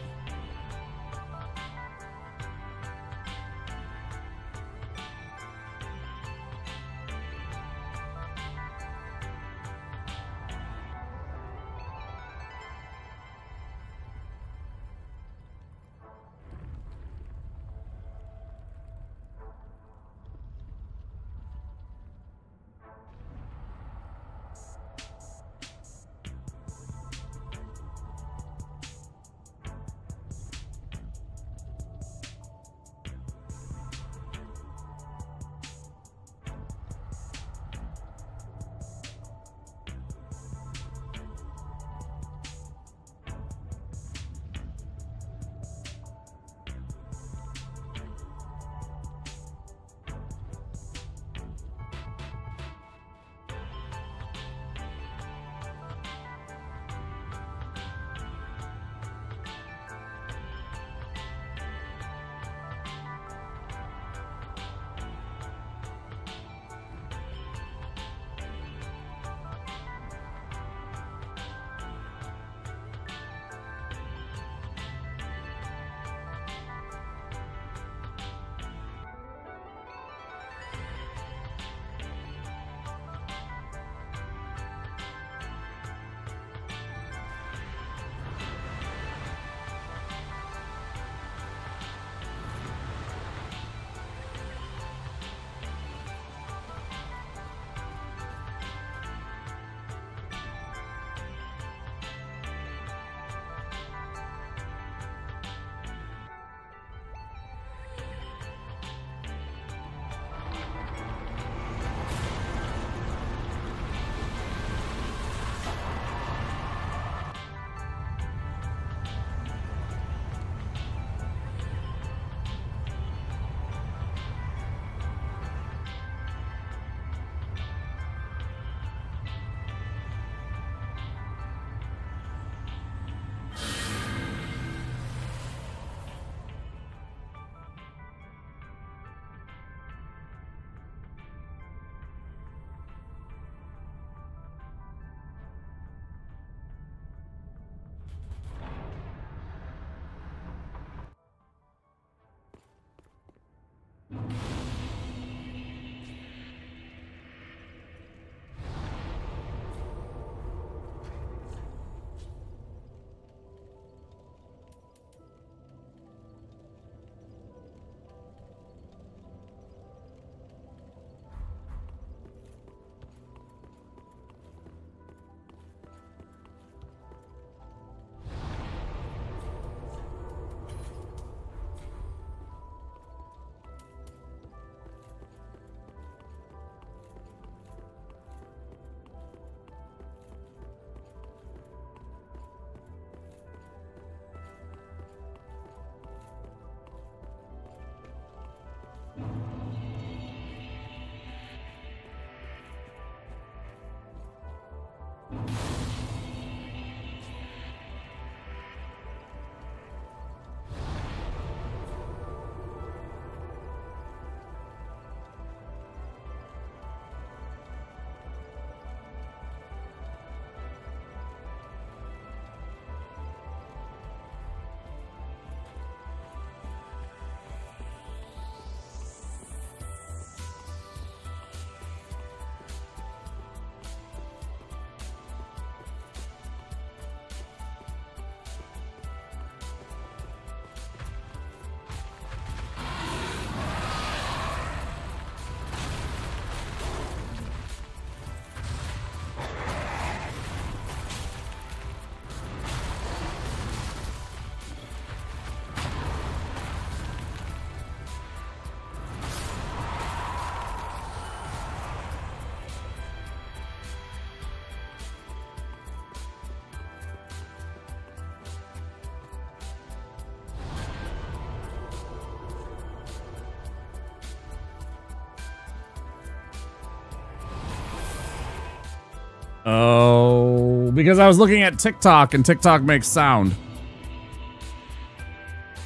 [SPEAKER 3] Oh, because I was looking at TikTok and TikTok makes sound.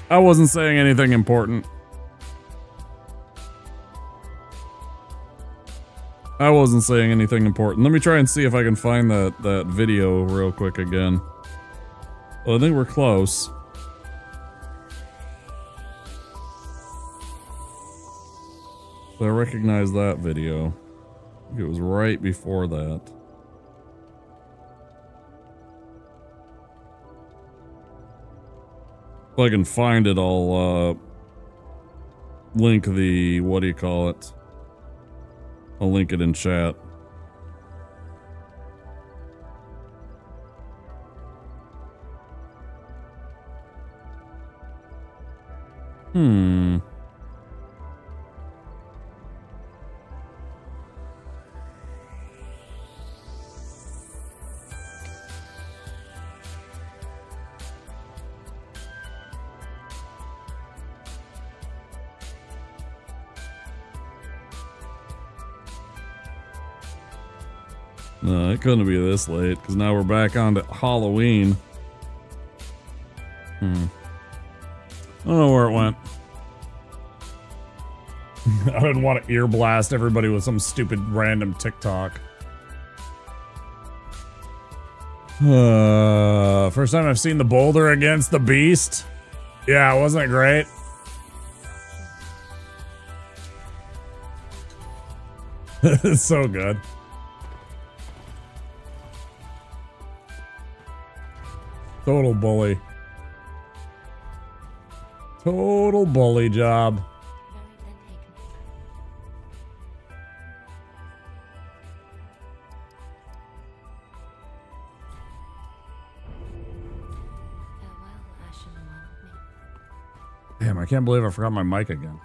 [SPEAKER 3] I wasn't saying anything important. I wasn't saying anything important. Let me try and see if I can find that video real quick again. Well, I think we're close. I recognize that video. I think it was right before that. If I can find it, I'll link the, what do you call it? I'll link it in chat. No, it couldn't be this late, because now we're back on to Halloween. I don't know where it went. I didn't want to ear blast everybody with some stupid random TikTok. First time I've seen the boulder against the beast. Yeah, wasn't it great? It's so good. Total bully. Total bully job. Damn, I can't believe I forgot my mic again.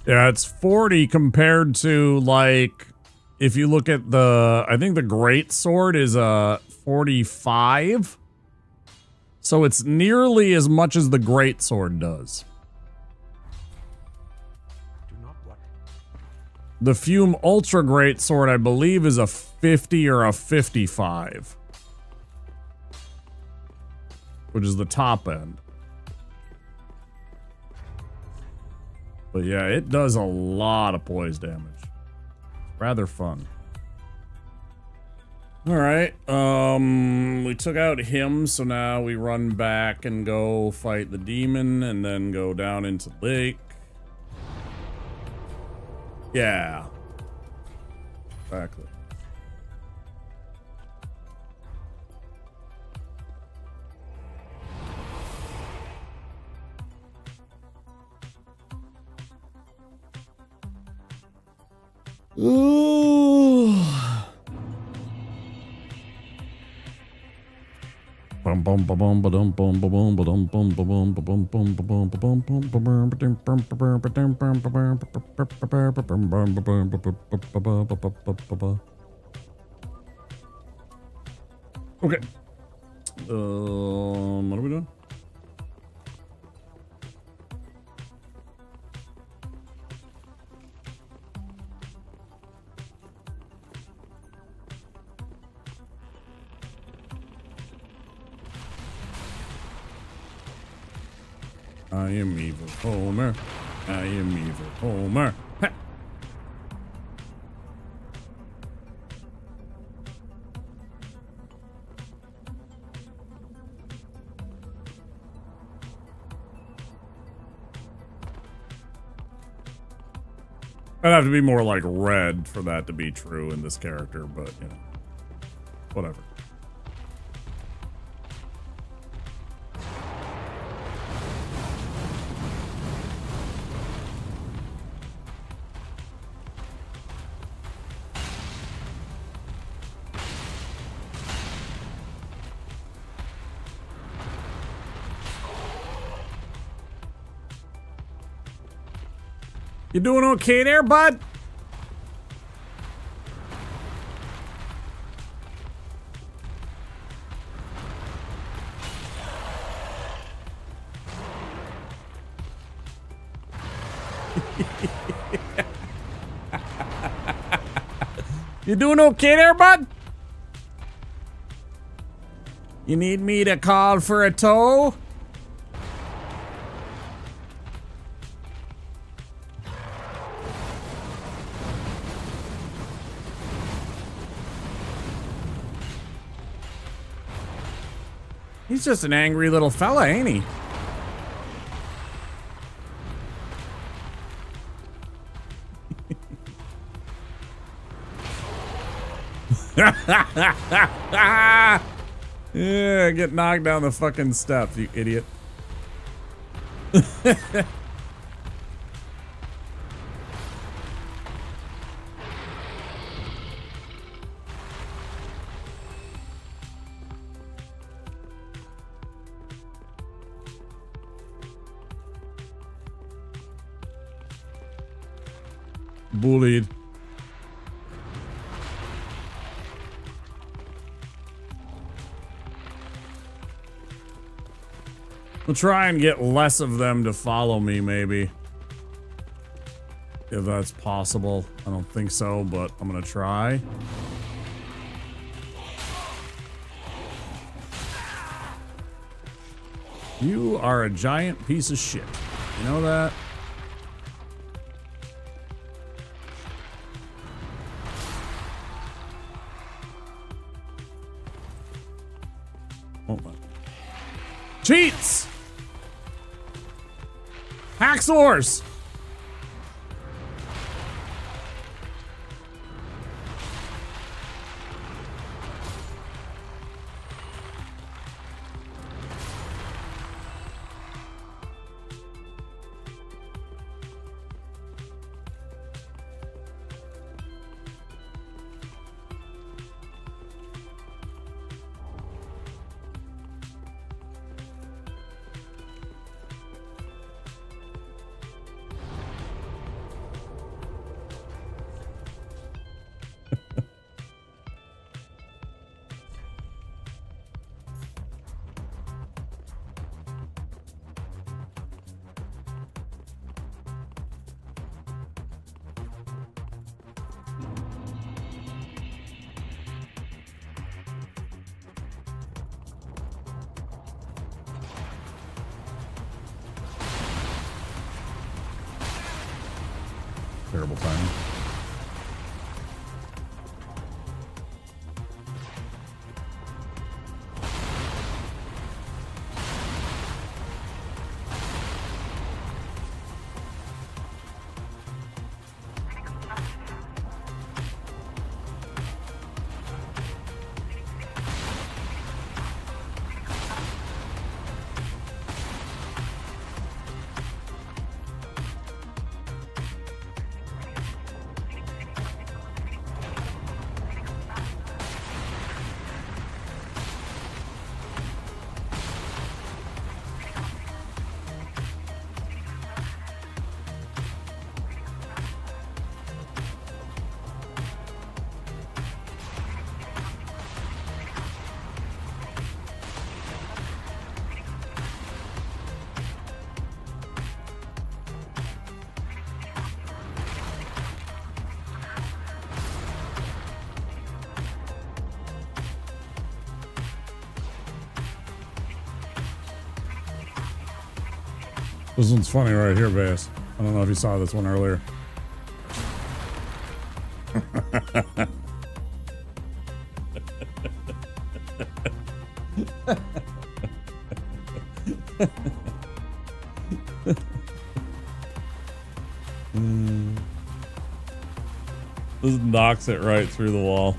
[SPEAKER 3] Yeah, it's 40 compared to, like, if you look at the, I think the great sword is 45. So it's nearly as much as the great sword does. The Fume Ultra Great Sword, I believe, is a 50 or a 55. Which is the top end. But yeah, it does a lot of poise damage. Rather fun. Alright, we took out him, so now we run back and go fight the demon and then go down into the lake. Yeah. Exactly. Ooh. Okay. What are we doing? I am evil Homer. I am evil Homer. Ha! I'd have to be more like red for that to be true in this character, but, you know, whatever. You doing okay there, bud? You doing okay there, bud? You need me to call for a tow? He's just an angry little fella, ain't he? Yeah, get knocked down the fucking steps, you idiot. Bullied. I'll try and get less of them to follow me, maybe. If that's possible. I don't think so, but I'm gonna try. You are a giant piece of shit. You know that? Hold on. Cheats! Hacksaws! Terrible timing. This one's funny right here, Bass. I don't know if you saw this one earlier. This knocks it right through the wall.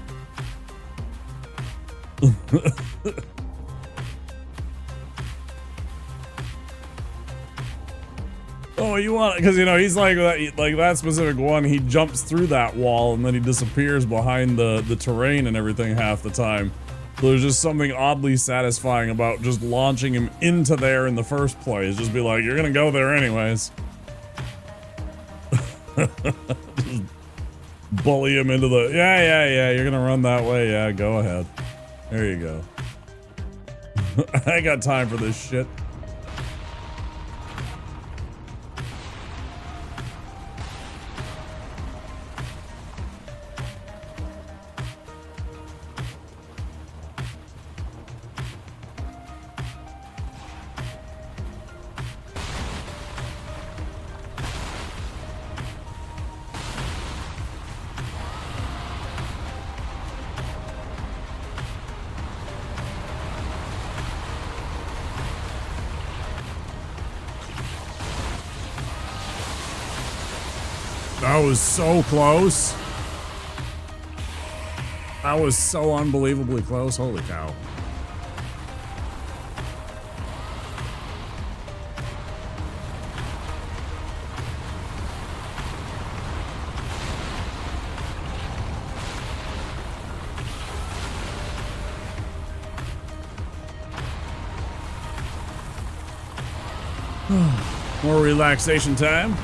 [SPEAKER 3] Oh, you want it? Because, you know, he's like that specific one. He jumps through that wall and then he disappears behind the terrain and everything half the time. So there's just something oddly satisfying about just launching him into there in the first place. Just be like, you're gonna go there anyways. Just bully him into the yeah. You're gonna run that way. Yeah, go ahead. There you go. I ain't got time for this shit. That was so close. That was so unbelievably close. Holy cow. More relaxation time.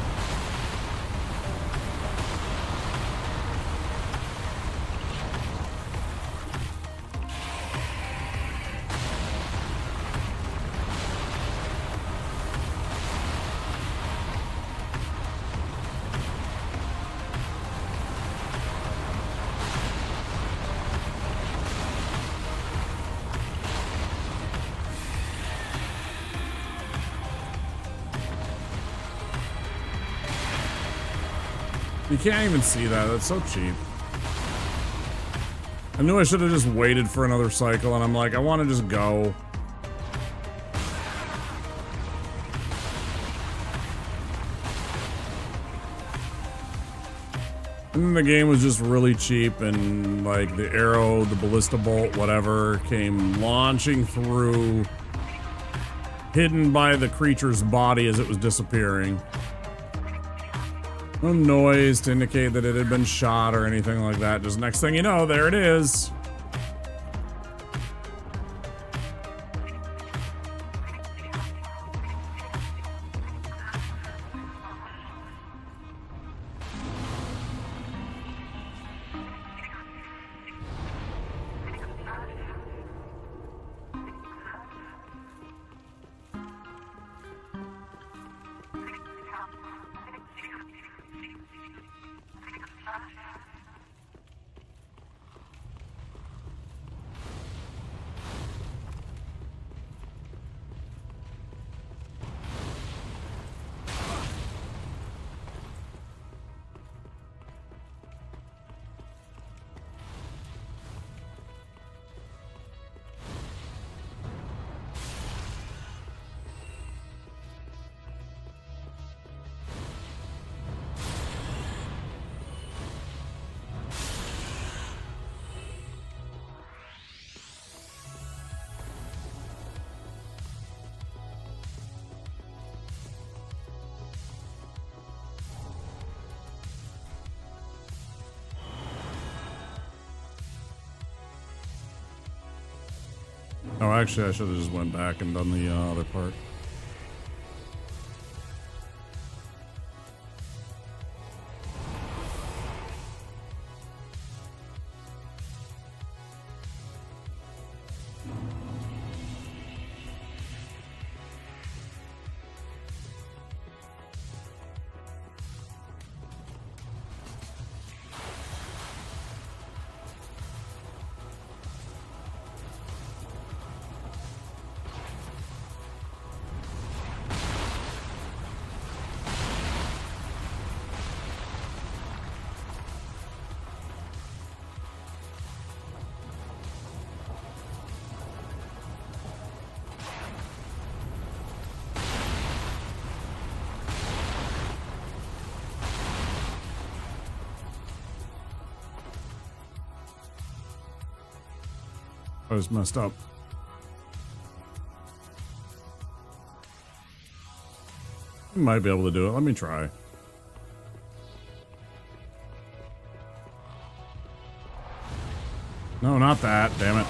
[SPEAKER 3] You can't even see that. That's so cheap. I knew I should have just waited for another cycle, and I'm like, I want to just go. And then the game was just really cheap, and like the arrow, the ballista bolt, whatever, came launching through, hidden by the creature's body as it was disappearing. No noise to indicate that it had been shot or anything like that. Just next thing you know, there it is. Oh, actually, I should have just went back and done the other part. I was messed up. You might be able to do it. Let me try. No, not that. Damn it.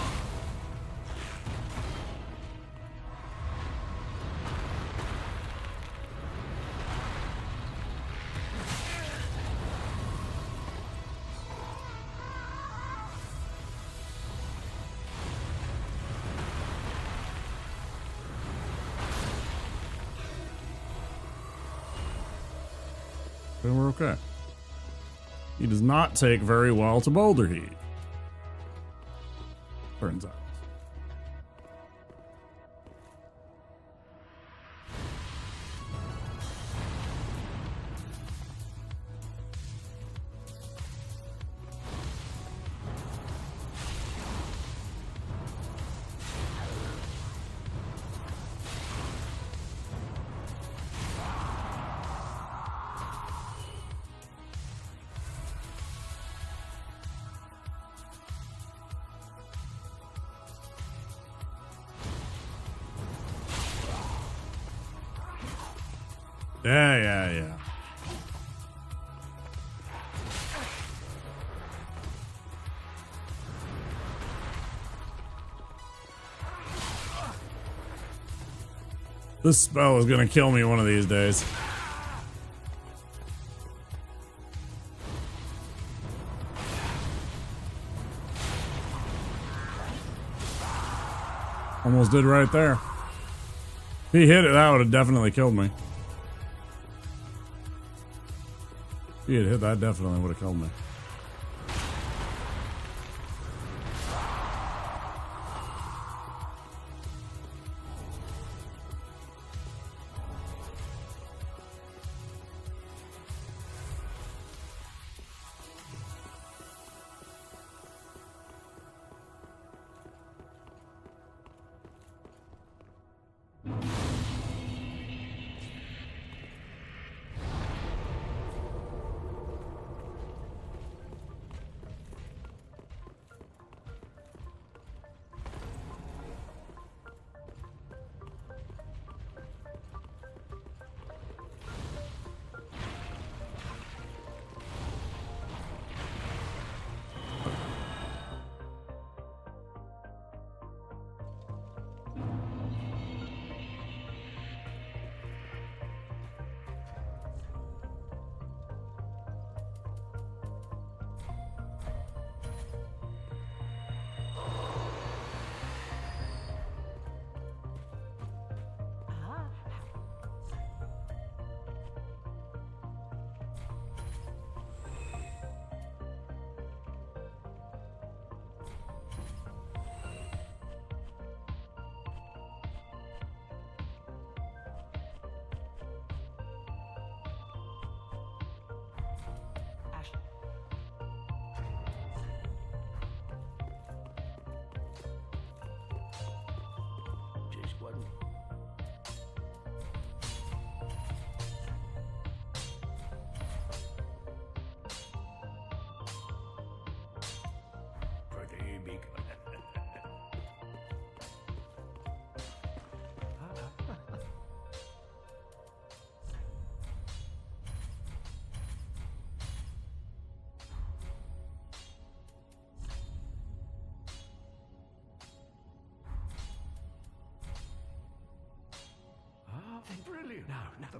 [SPEAKER 3] Then we're okay. He does not take very well to boulder heat. Turns out. Yeah. This spell is gonna kill me one of these days. Almost did right there. If he hit it, that would have definitely killed me. If he had hit that, definitely would have killed me.
[SPEAKER 21] Brilliant. Now, the...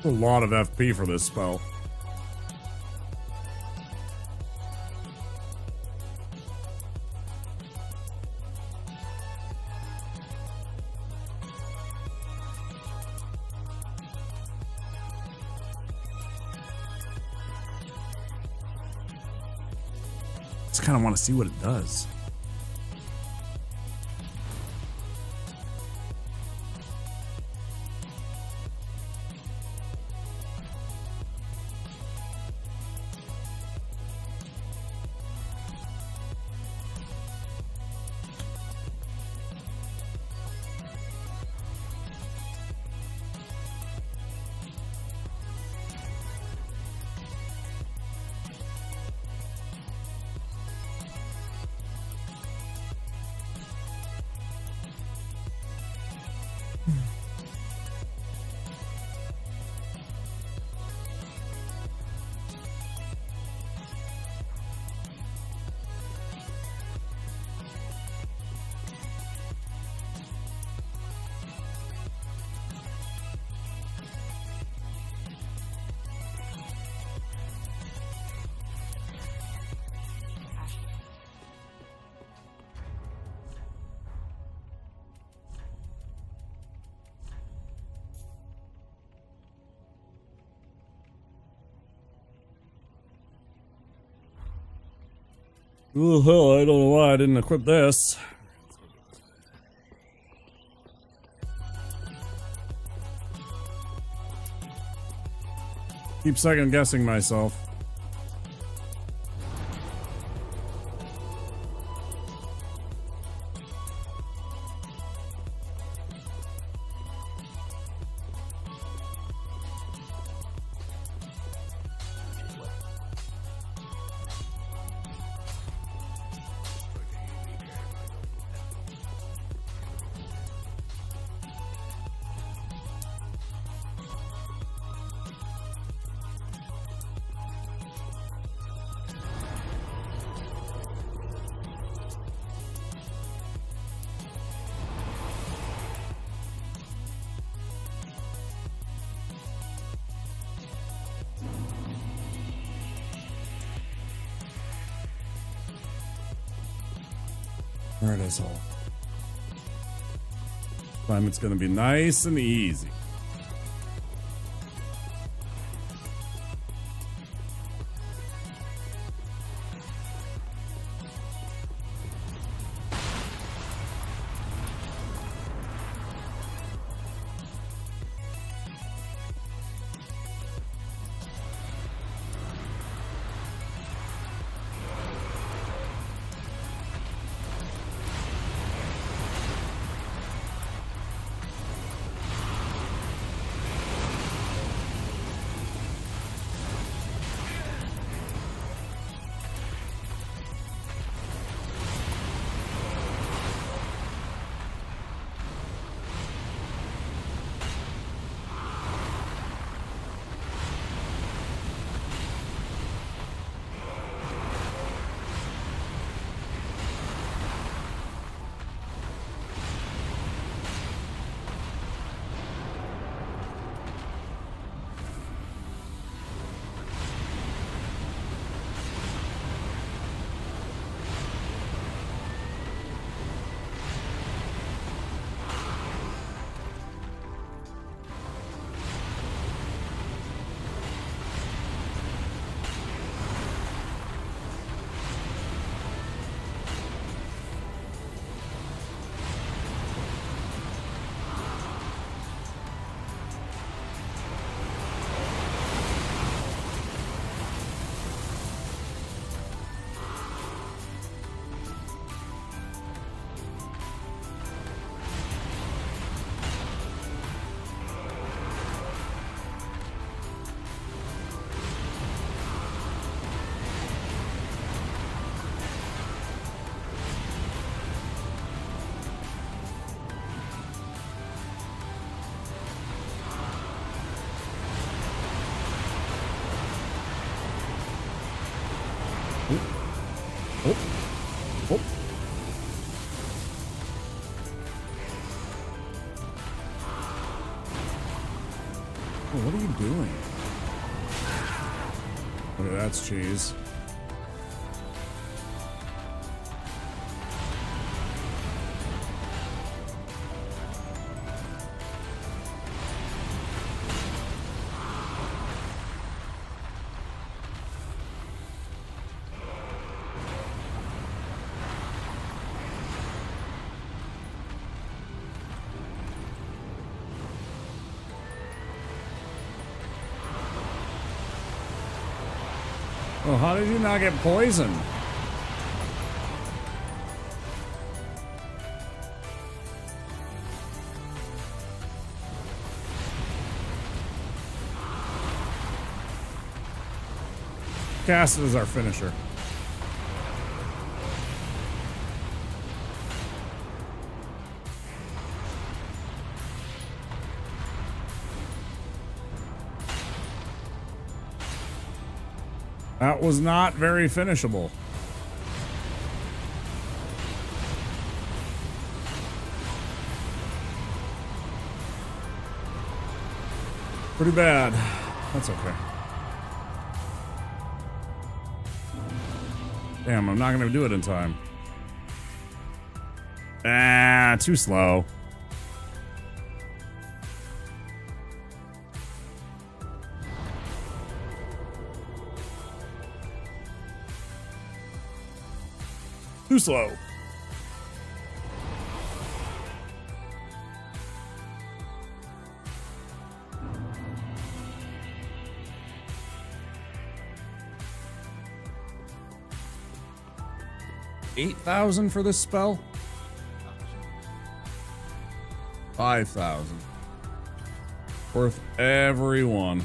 [SPEAKER 3] A lot of FP for this spell. Just kind of want to see what it does. Oh, hell, I don't know why I didn't equip this. Keep second guessing myself. There it is all. Time it's gonna be nice and easy. What are you doing? Okay, that's cheese. Oh, how did you not get poisoned? Cast is our finisher. That was not very finishable. Pretty bad. That's okay. Damn, I'm not gonna do it in time. Ah, too slow. Too slow. $8,000 for this spell? 5,000. Worth every one.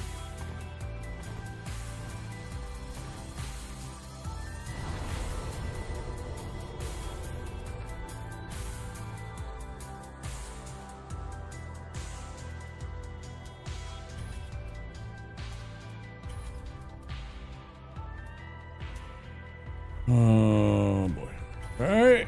[SPEAKER 3] Oh boy. All right.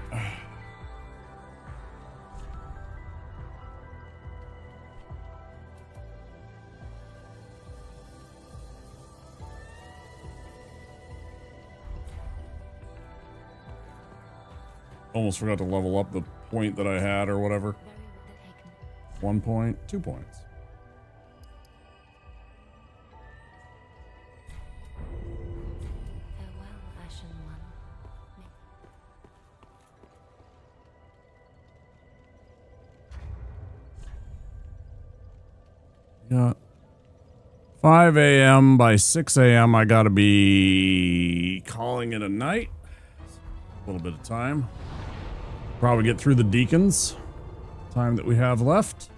[SPEAKER 3] Almost forgot to level up the point that I had or whatever. 1 point, 2 points. Yeah. 5 a.m. by 6 a.m. I gotta be calling it a night. A little bit of time. Probably get through the deacons. Time that we have left.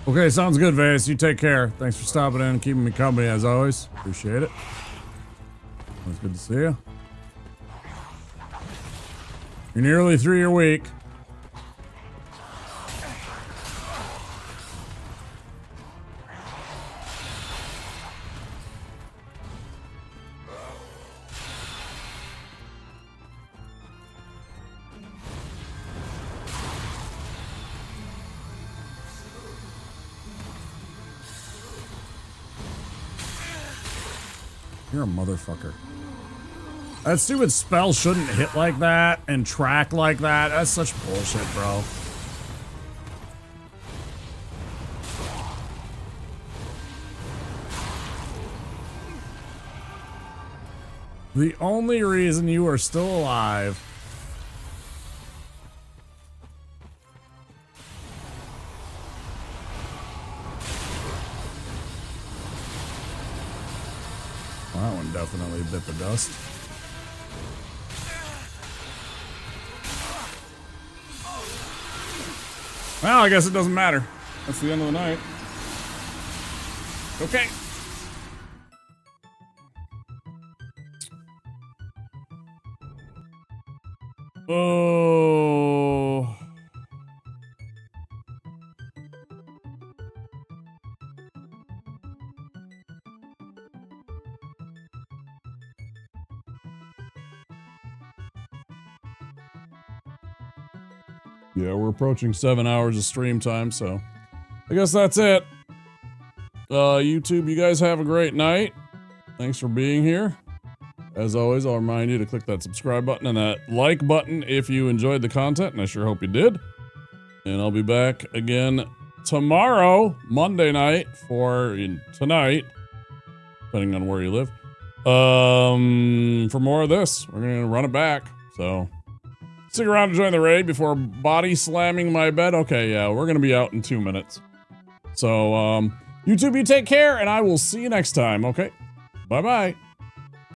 [SPEAKER 3] Okay, sounds good, Vase. You take care. Thanks for stopping in and keeping me company as always. Appreciate it. It's good to see you. You're nearly through your week. You're a motherfucker. That stupid spell shouldn't hit like that and track like that. That's such bullshit, bro. The only reason you are still alive that one definitely bit the dust. Well, I guess it doesn't matter. That's the end of the night. Okay. Oh. Yeah, we're approaching 7 hours of stream time, so I guess that's it. YouTube, you guys have a great night. Thanks for being here. As always, I'll remind you to click that subscribe button and that like button if you enjoyed the content, and I sure hope you did. And I'll be back again tomorrow, Monday night, tonight, depending on where you live, for more of this. We're going to run it back, so stick around to join the raid before body slamming my bed. Okay, yeah, we're going to be out in 2 minutes. So, YouTube, you take care, and I will see you next time, okay? Bye-bye.